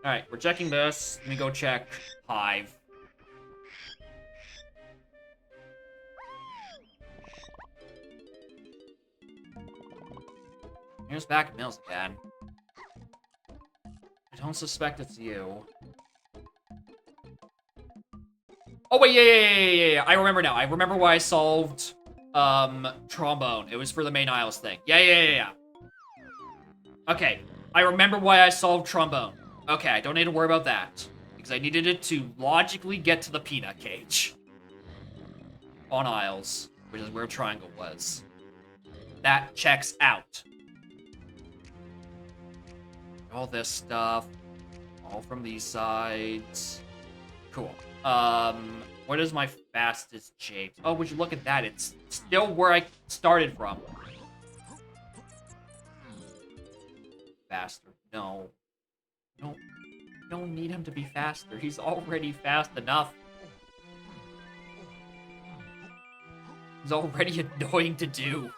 Alright, we're checking this. Let me go check Hive. Here's back at Mills again. I don't suspect it's you. Oh, wait, yeah. I remember now. I remember why I solved, Trombone. It was for the main Isles thing. Yeah. Okay, I remember why I solved Trombone. Okay, I don't need to worry about that. Because I needed it to logically get to the peanut cage. On Isles, which is where Triangle was. That checks out. All this stuff. All from these sides. Cool. What is my fastest shape? Oh, would you look at that? It's still where I started from. Faster. No. You don't need him to be faster. He's already fast enough. He's already annoying to do.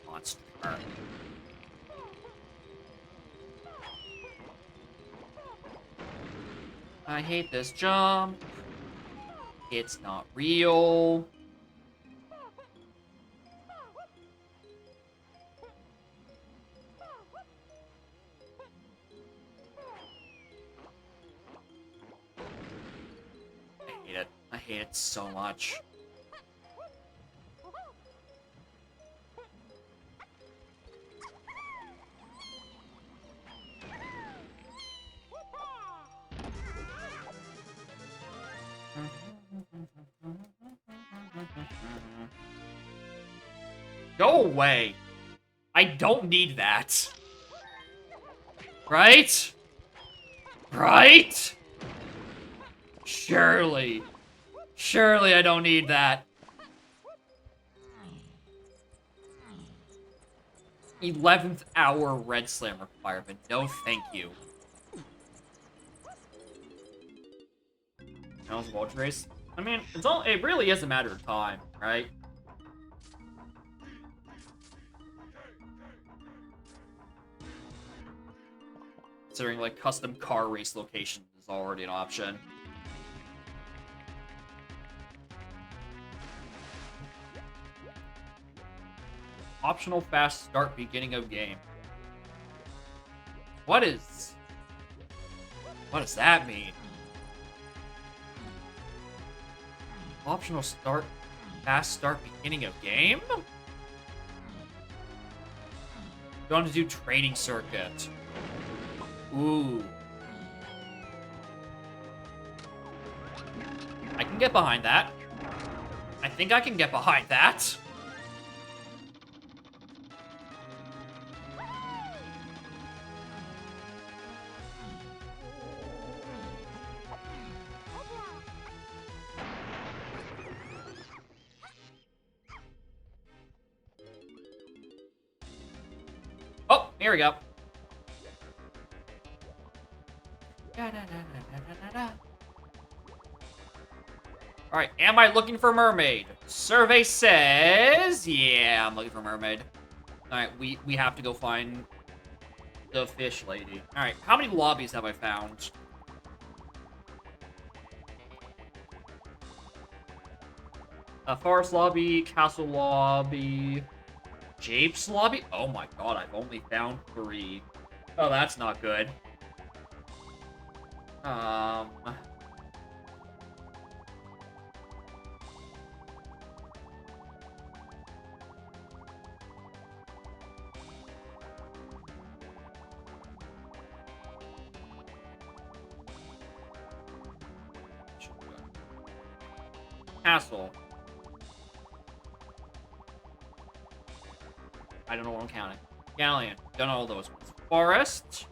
Monster. I hate this jump. It's not real. I hate it. I hate it so much. Go away. I don't need that. Right? Right? Surely. Surely I don't need that. 11th hour red slam requirement. No, thank you. That was a Vulture race. I mean, it really is a matter of time, right? Considering, like, custom car race location is already an option. Optional fast start beginning of game. What does that mean? Optional fast start beginning of game? You want to do training circuit. Ooh. I can get behind that. I think I can get behind that. Oh, here we go. Alright, am I looking for mermaid? Survey says... Yeah, I'm looking for mermaid. Alright, we have to go find the fish lady. Alright, how many lobbies have I found? Forest lobby, castle lobby, Japes lobby? Oh my god, I've only found 3. Oh, that's not good. Castle. I don't know what I'm counting. Galleon. Done all those ones. Forest.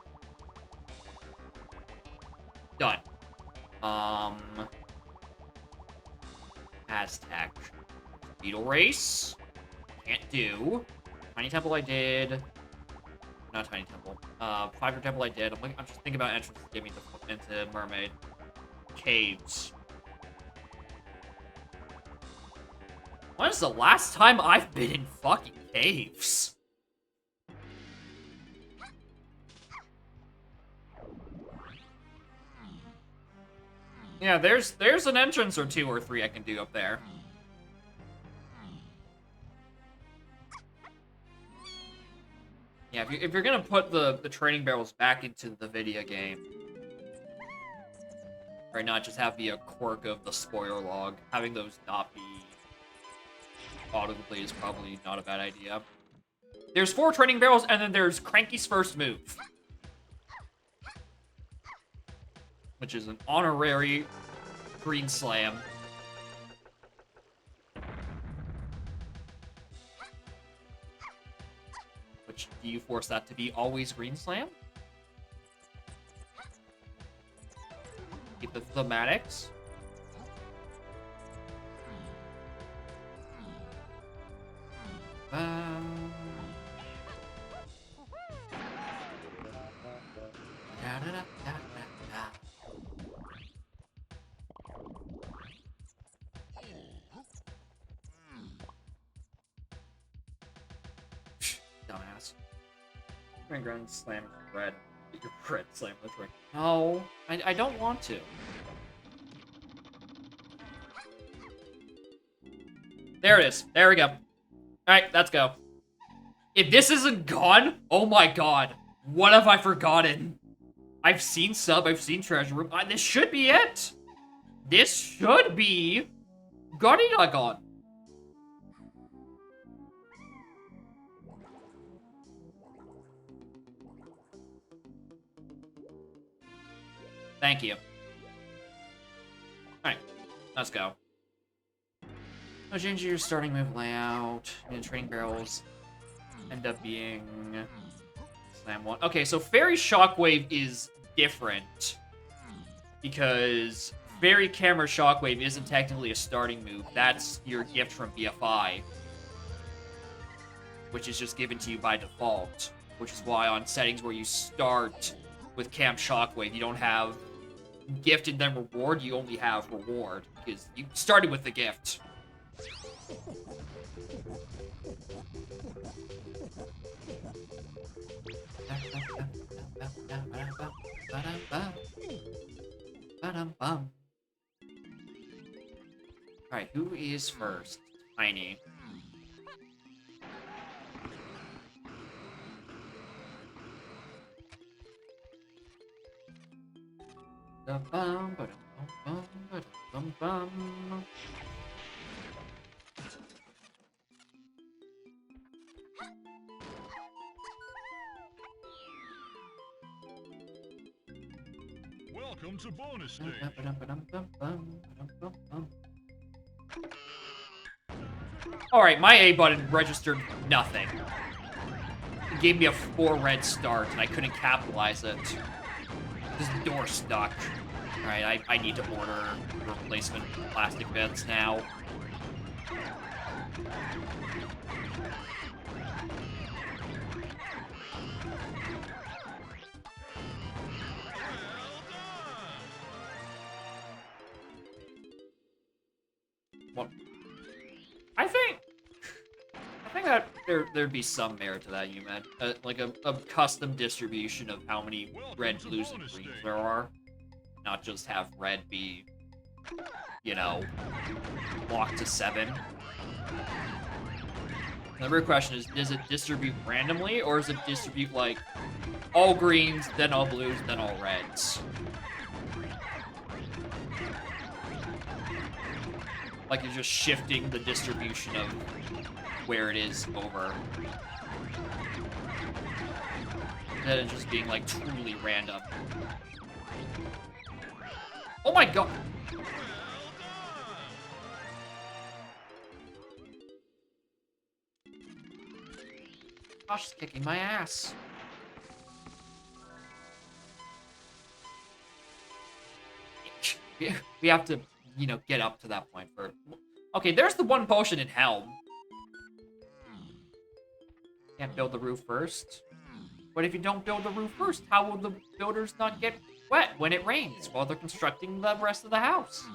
Done. Aztec. Beetle Race. Can't do. Tiny Temple I did. Not Tiny Temple. Five-Year Temple I did. I'm just thinking about entrances to get me into Mermaid. Caves. When is the last time I've been in fucking caves? Yeah, there's an entrance or 2 or 3 I can do up there. Yeah, if you're gonna put the training barrels back into the video game, or not just have be a quirk of the spoiler log, having those not be autocomplete is probably not a bad idea. There's 4 training barrels, and then there's Cranky's first move, which is an honorary green slam. Which, do you force that to be always green slam? Keep the thematics. Dumbass. Ground slam red. Your red slam with red. No, I don't want to. There it is. There we go. Alright, let's go. If this isn't gone, oh my god. What have I forgotten? I've seen sub, I've seen treasure room. This should be it. This should be Gone. Thank you. Alright, let's go. No change your starting move layout. And training barrels end up being slam 1. Okay, so Fairy Shockwave is different because Fairy Camera Shockwave isn't technically a starting move. That's your gift from BFI, which is just given to you by default, which is why on settings where you start with Cam Shockwave, you don't have gift and then reward, you only have reward because you started with the gift. Alright, who is first? Tiny.
Welcome to bonus stage.
Alright, my A button registered nothing. It gave me a 4 red start, and I couldn't capitalize it. This door stuck. Alright, I need to order replacement plastic bits now. Well, I think that there'd be some merit to that, you meant like a custom distribution of how many red, blues, and greens there are, not just have red be, you know, locked to 7. The real question is, does it distribute randomly, or does it distribute like all greens, then all blues, then all reds? Like you're just shifting the distribution of where it is over. Instead of just being like truly random. Oh my god! Josh is kicking my ass. We have to, you know, get up to that point first. Okay, there's the one potion in Helm. Can't build the roof first. But if you don't build the roof first, how will the builders not get wet when it rains while they're constructing the rest of the house?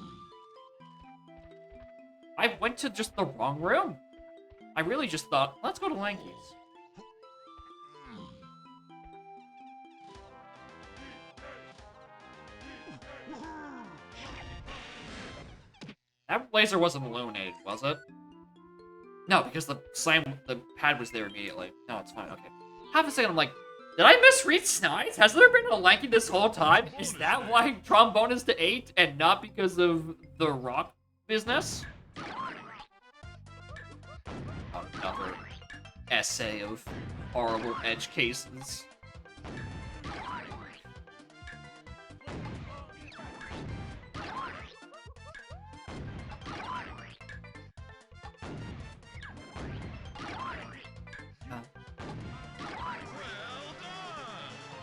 I went to just the wrong room. I really just thought, let's go to Lanky's. That laser wasn't illuminated, was it? No, because the pad was there immediately. No, it's fine, okay. Half a second, I'm like, did I misread Snide? Has there been a Lanky this whole time? Is that why trombone is to 8 and not because of the rock business? Another essay of horrible edge cases.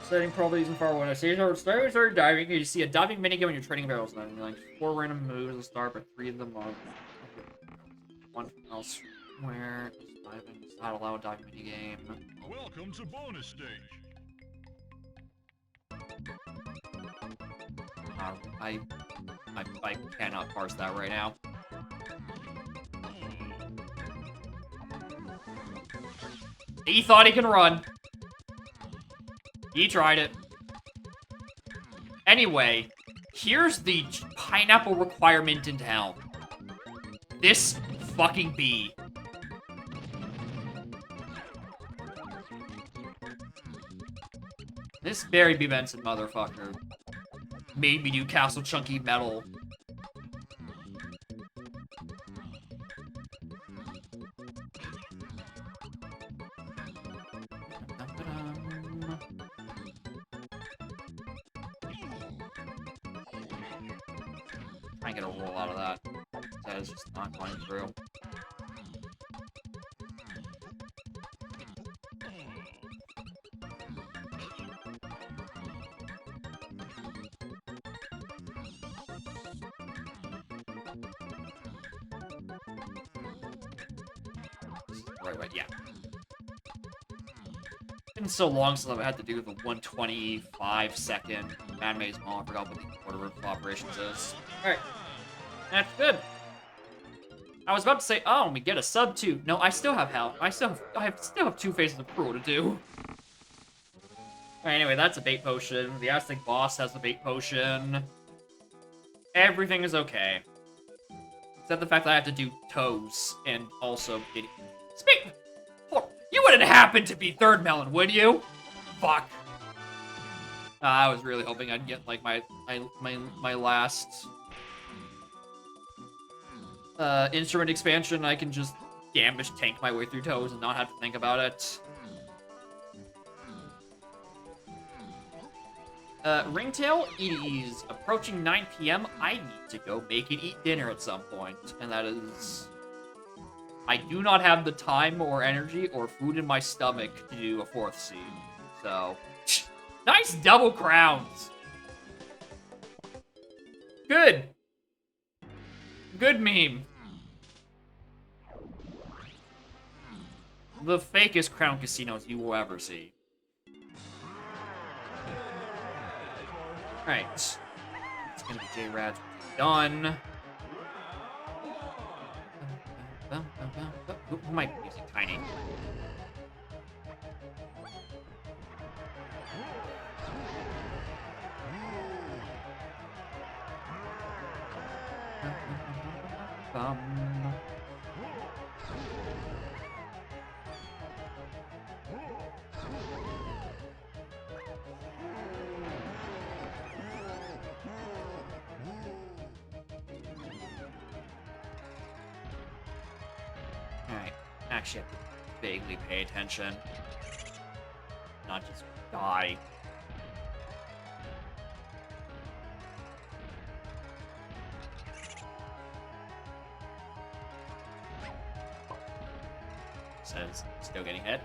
Setting probably using far one. I see start diving. You see a diving minigame when you're training barrels. Then like 4 random moves to start, but 3 of them are one elsewhere. Diving is not allowed diving minigame.
Welcome to bonus stage.
I cannot parse that right now. He thought he can run. He tried it. Anyway, here's the pineapple requirement in town. This fucking bee. This Barry B. Benson motherfucker made me do Castle Chunky Metal. I get a roll out of that. That is just not going through. Right, yeah. It's been so long since I've had to do the 125-second Mad Maze Mall. I forgot what the order of operations is. Alright. That's good. I was about to say, oh, we get a sub 2. No, I still have hell. I still have 2 phases of Cruel to do. Alright, anyway, that's a bait potion. The Aztec boss has a bait potion. Everything is okay. Except the fact that I have to do toes and also get... You wouldn't happen to be third melon, would you? Fuck. I was really hoping I'd get like my last instrument expansion. I can just damage tank my way through toes and not have to think about it. Ringtail, it is approaching 9 p.m. I need to go make and eat dinner at some point, and that is... I do not have the time or energy or food in my stomach to do a 4th seed, so... Nice double crowns! Good! Good meme. The fakest crown casinos you will ever see. Alright. It's gonna be J-Rad's done. Who am I using? Tiny. Alright, actually have to vaguely pay attention. Not just die. Says, still getting hit.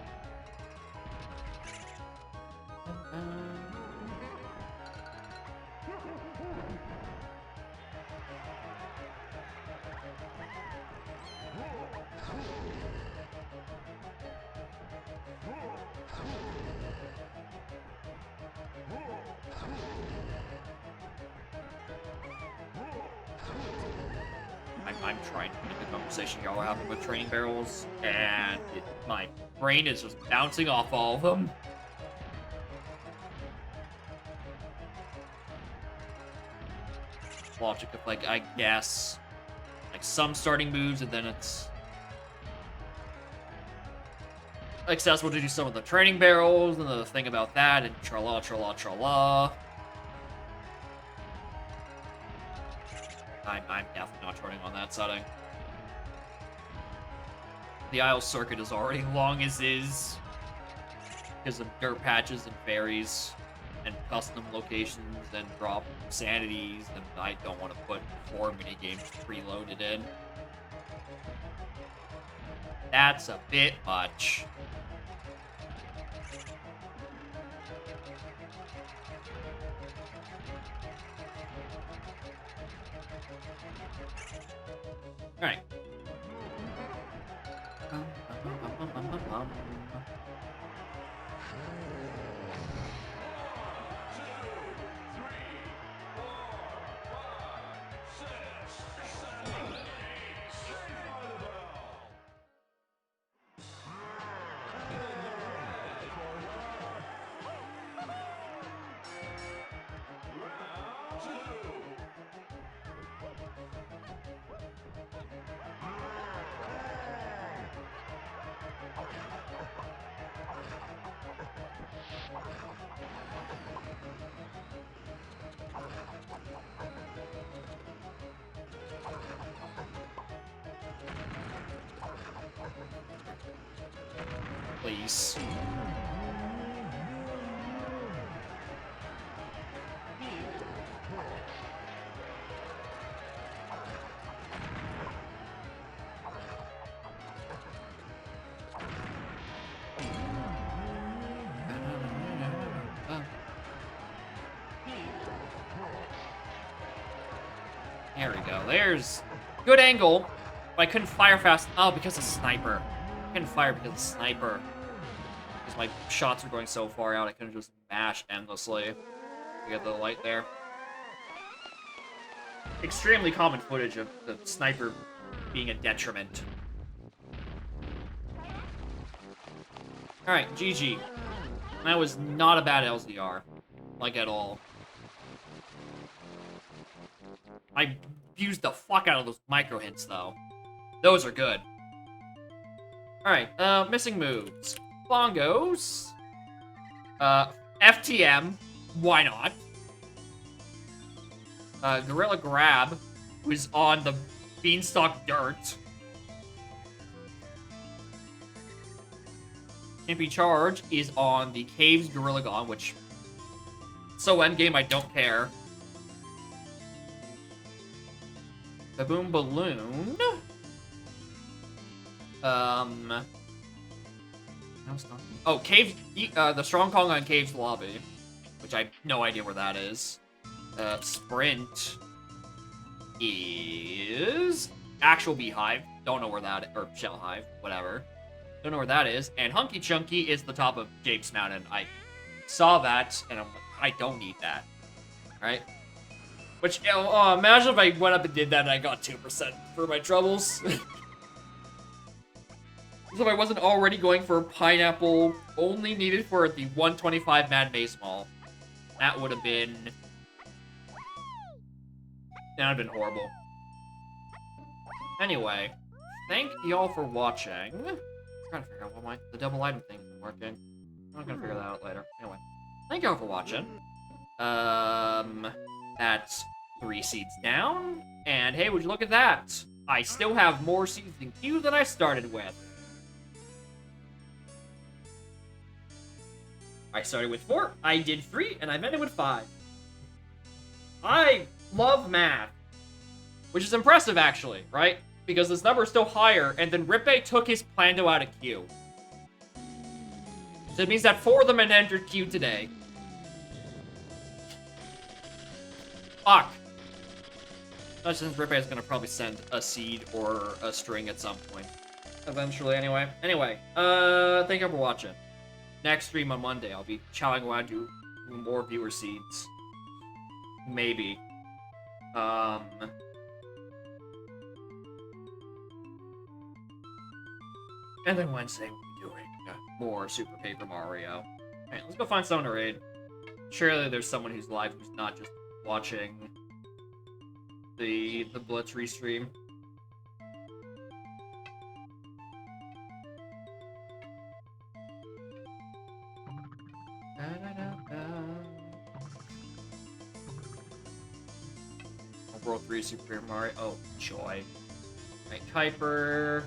I'm trying to get the conversation y'all are having with training barrels, and my brain is just bouncing off all of them. Logic of, like, I guess, like, some starting moves, and then it's accessible to do some of the training barrels, and the thing about that, and tra-la, tra-la, tra-la. I'm definitely not turning on that setting. The Isle circuit is already long as is because of dirt patches and fairies and custom locations and drop sanities, and I don't want to put 4 minigames preloaded in. That's a bit much. Alright. Please. There we go. There's good angle. But I couldn't fire fast. Oh, because of sniper. I couldn't fire because of sniper. Because my shots were going so far out, I couldn't just mash endlessly to get the light there. Extremely common footage of the sniper being a detriment. Alright, GG. That was not a bad LZR. Like, at all. I used the fuck out of those micro hints, though. Those are good. Alright, missing moves. Bongos. FTM. Why not? Gorilla Grab was on the Beanstalk Dirt. Campy Charge is on the Caves Gorilla Gone, which... So endgame, I don't care. Baboon Balloon. Oh, Cave... the Strong Kong on Caves Lobby, which I have no idea where that is. Sprint is... Actual Beehive. Don't know where that is. Or Shell Hive. Whatever. Don't know where that is. And Hunky Chunky is the top of Japes Mountain. I saw that, and I'm like, I don't need that. Alright? Which, imagine if I went up and did that and I got 2% for my troubles. As if I wasn't already going for pineapple only needed for the 125 Mad Maze Mall. That would have been... That would have been horrible. Anyway, thank y'all for watching. I'm trying to figure out why the double item thing isn't working. I'm gonna figure that out later. Anyway, thank y'all for watching. That's 3 seeds down. And hey, would you look at that? I still have more seeds in queue than I started with. I started with 4, I did 3, and I ended with 5. I love math. Which is impressive, actually, right? Because this number is still higher, and then Rippe took his Plando out of queue. So it means that 4 of them had entered queue today. Fuck. That since Rippe is gonna probably send a seed or a string at some point. Eventually, anyway. Anyway, thank you for watching. Next stream on Monday, I'll be chowing around to more viewer seeds. Maybe. And then Wednesday we'll be doing more Super Paper Mario. Alright, let's go find someone to raid. Surely there's someone who's live who's not just watching the Blitz restream. World 3 Super Mario. Oh, joy. Right, Kuiper.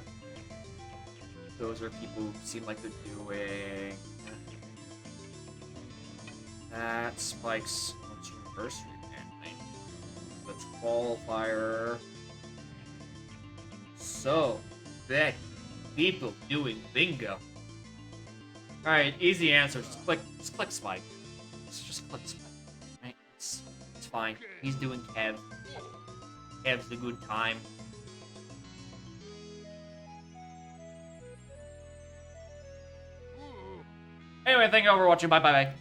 Those are people who seem like they're doing. That Spike's anniversary campaign. That's qualifier. So, that people doing bingo. Alright, easy answer. Just click Spike. Just click Spike. Right? It's fine. He's doing Kev. Kev's a good time. Anyway, thank you all for watching. Bye bye bye.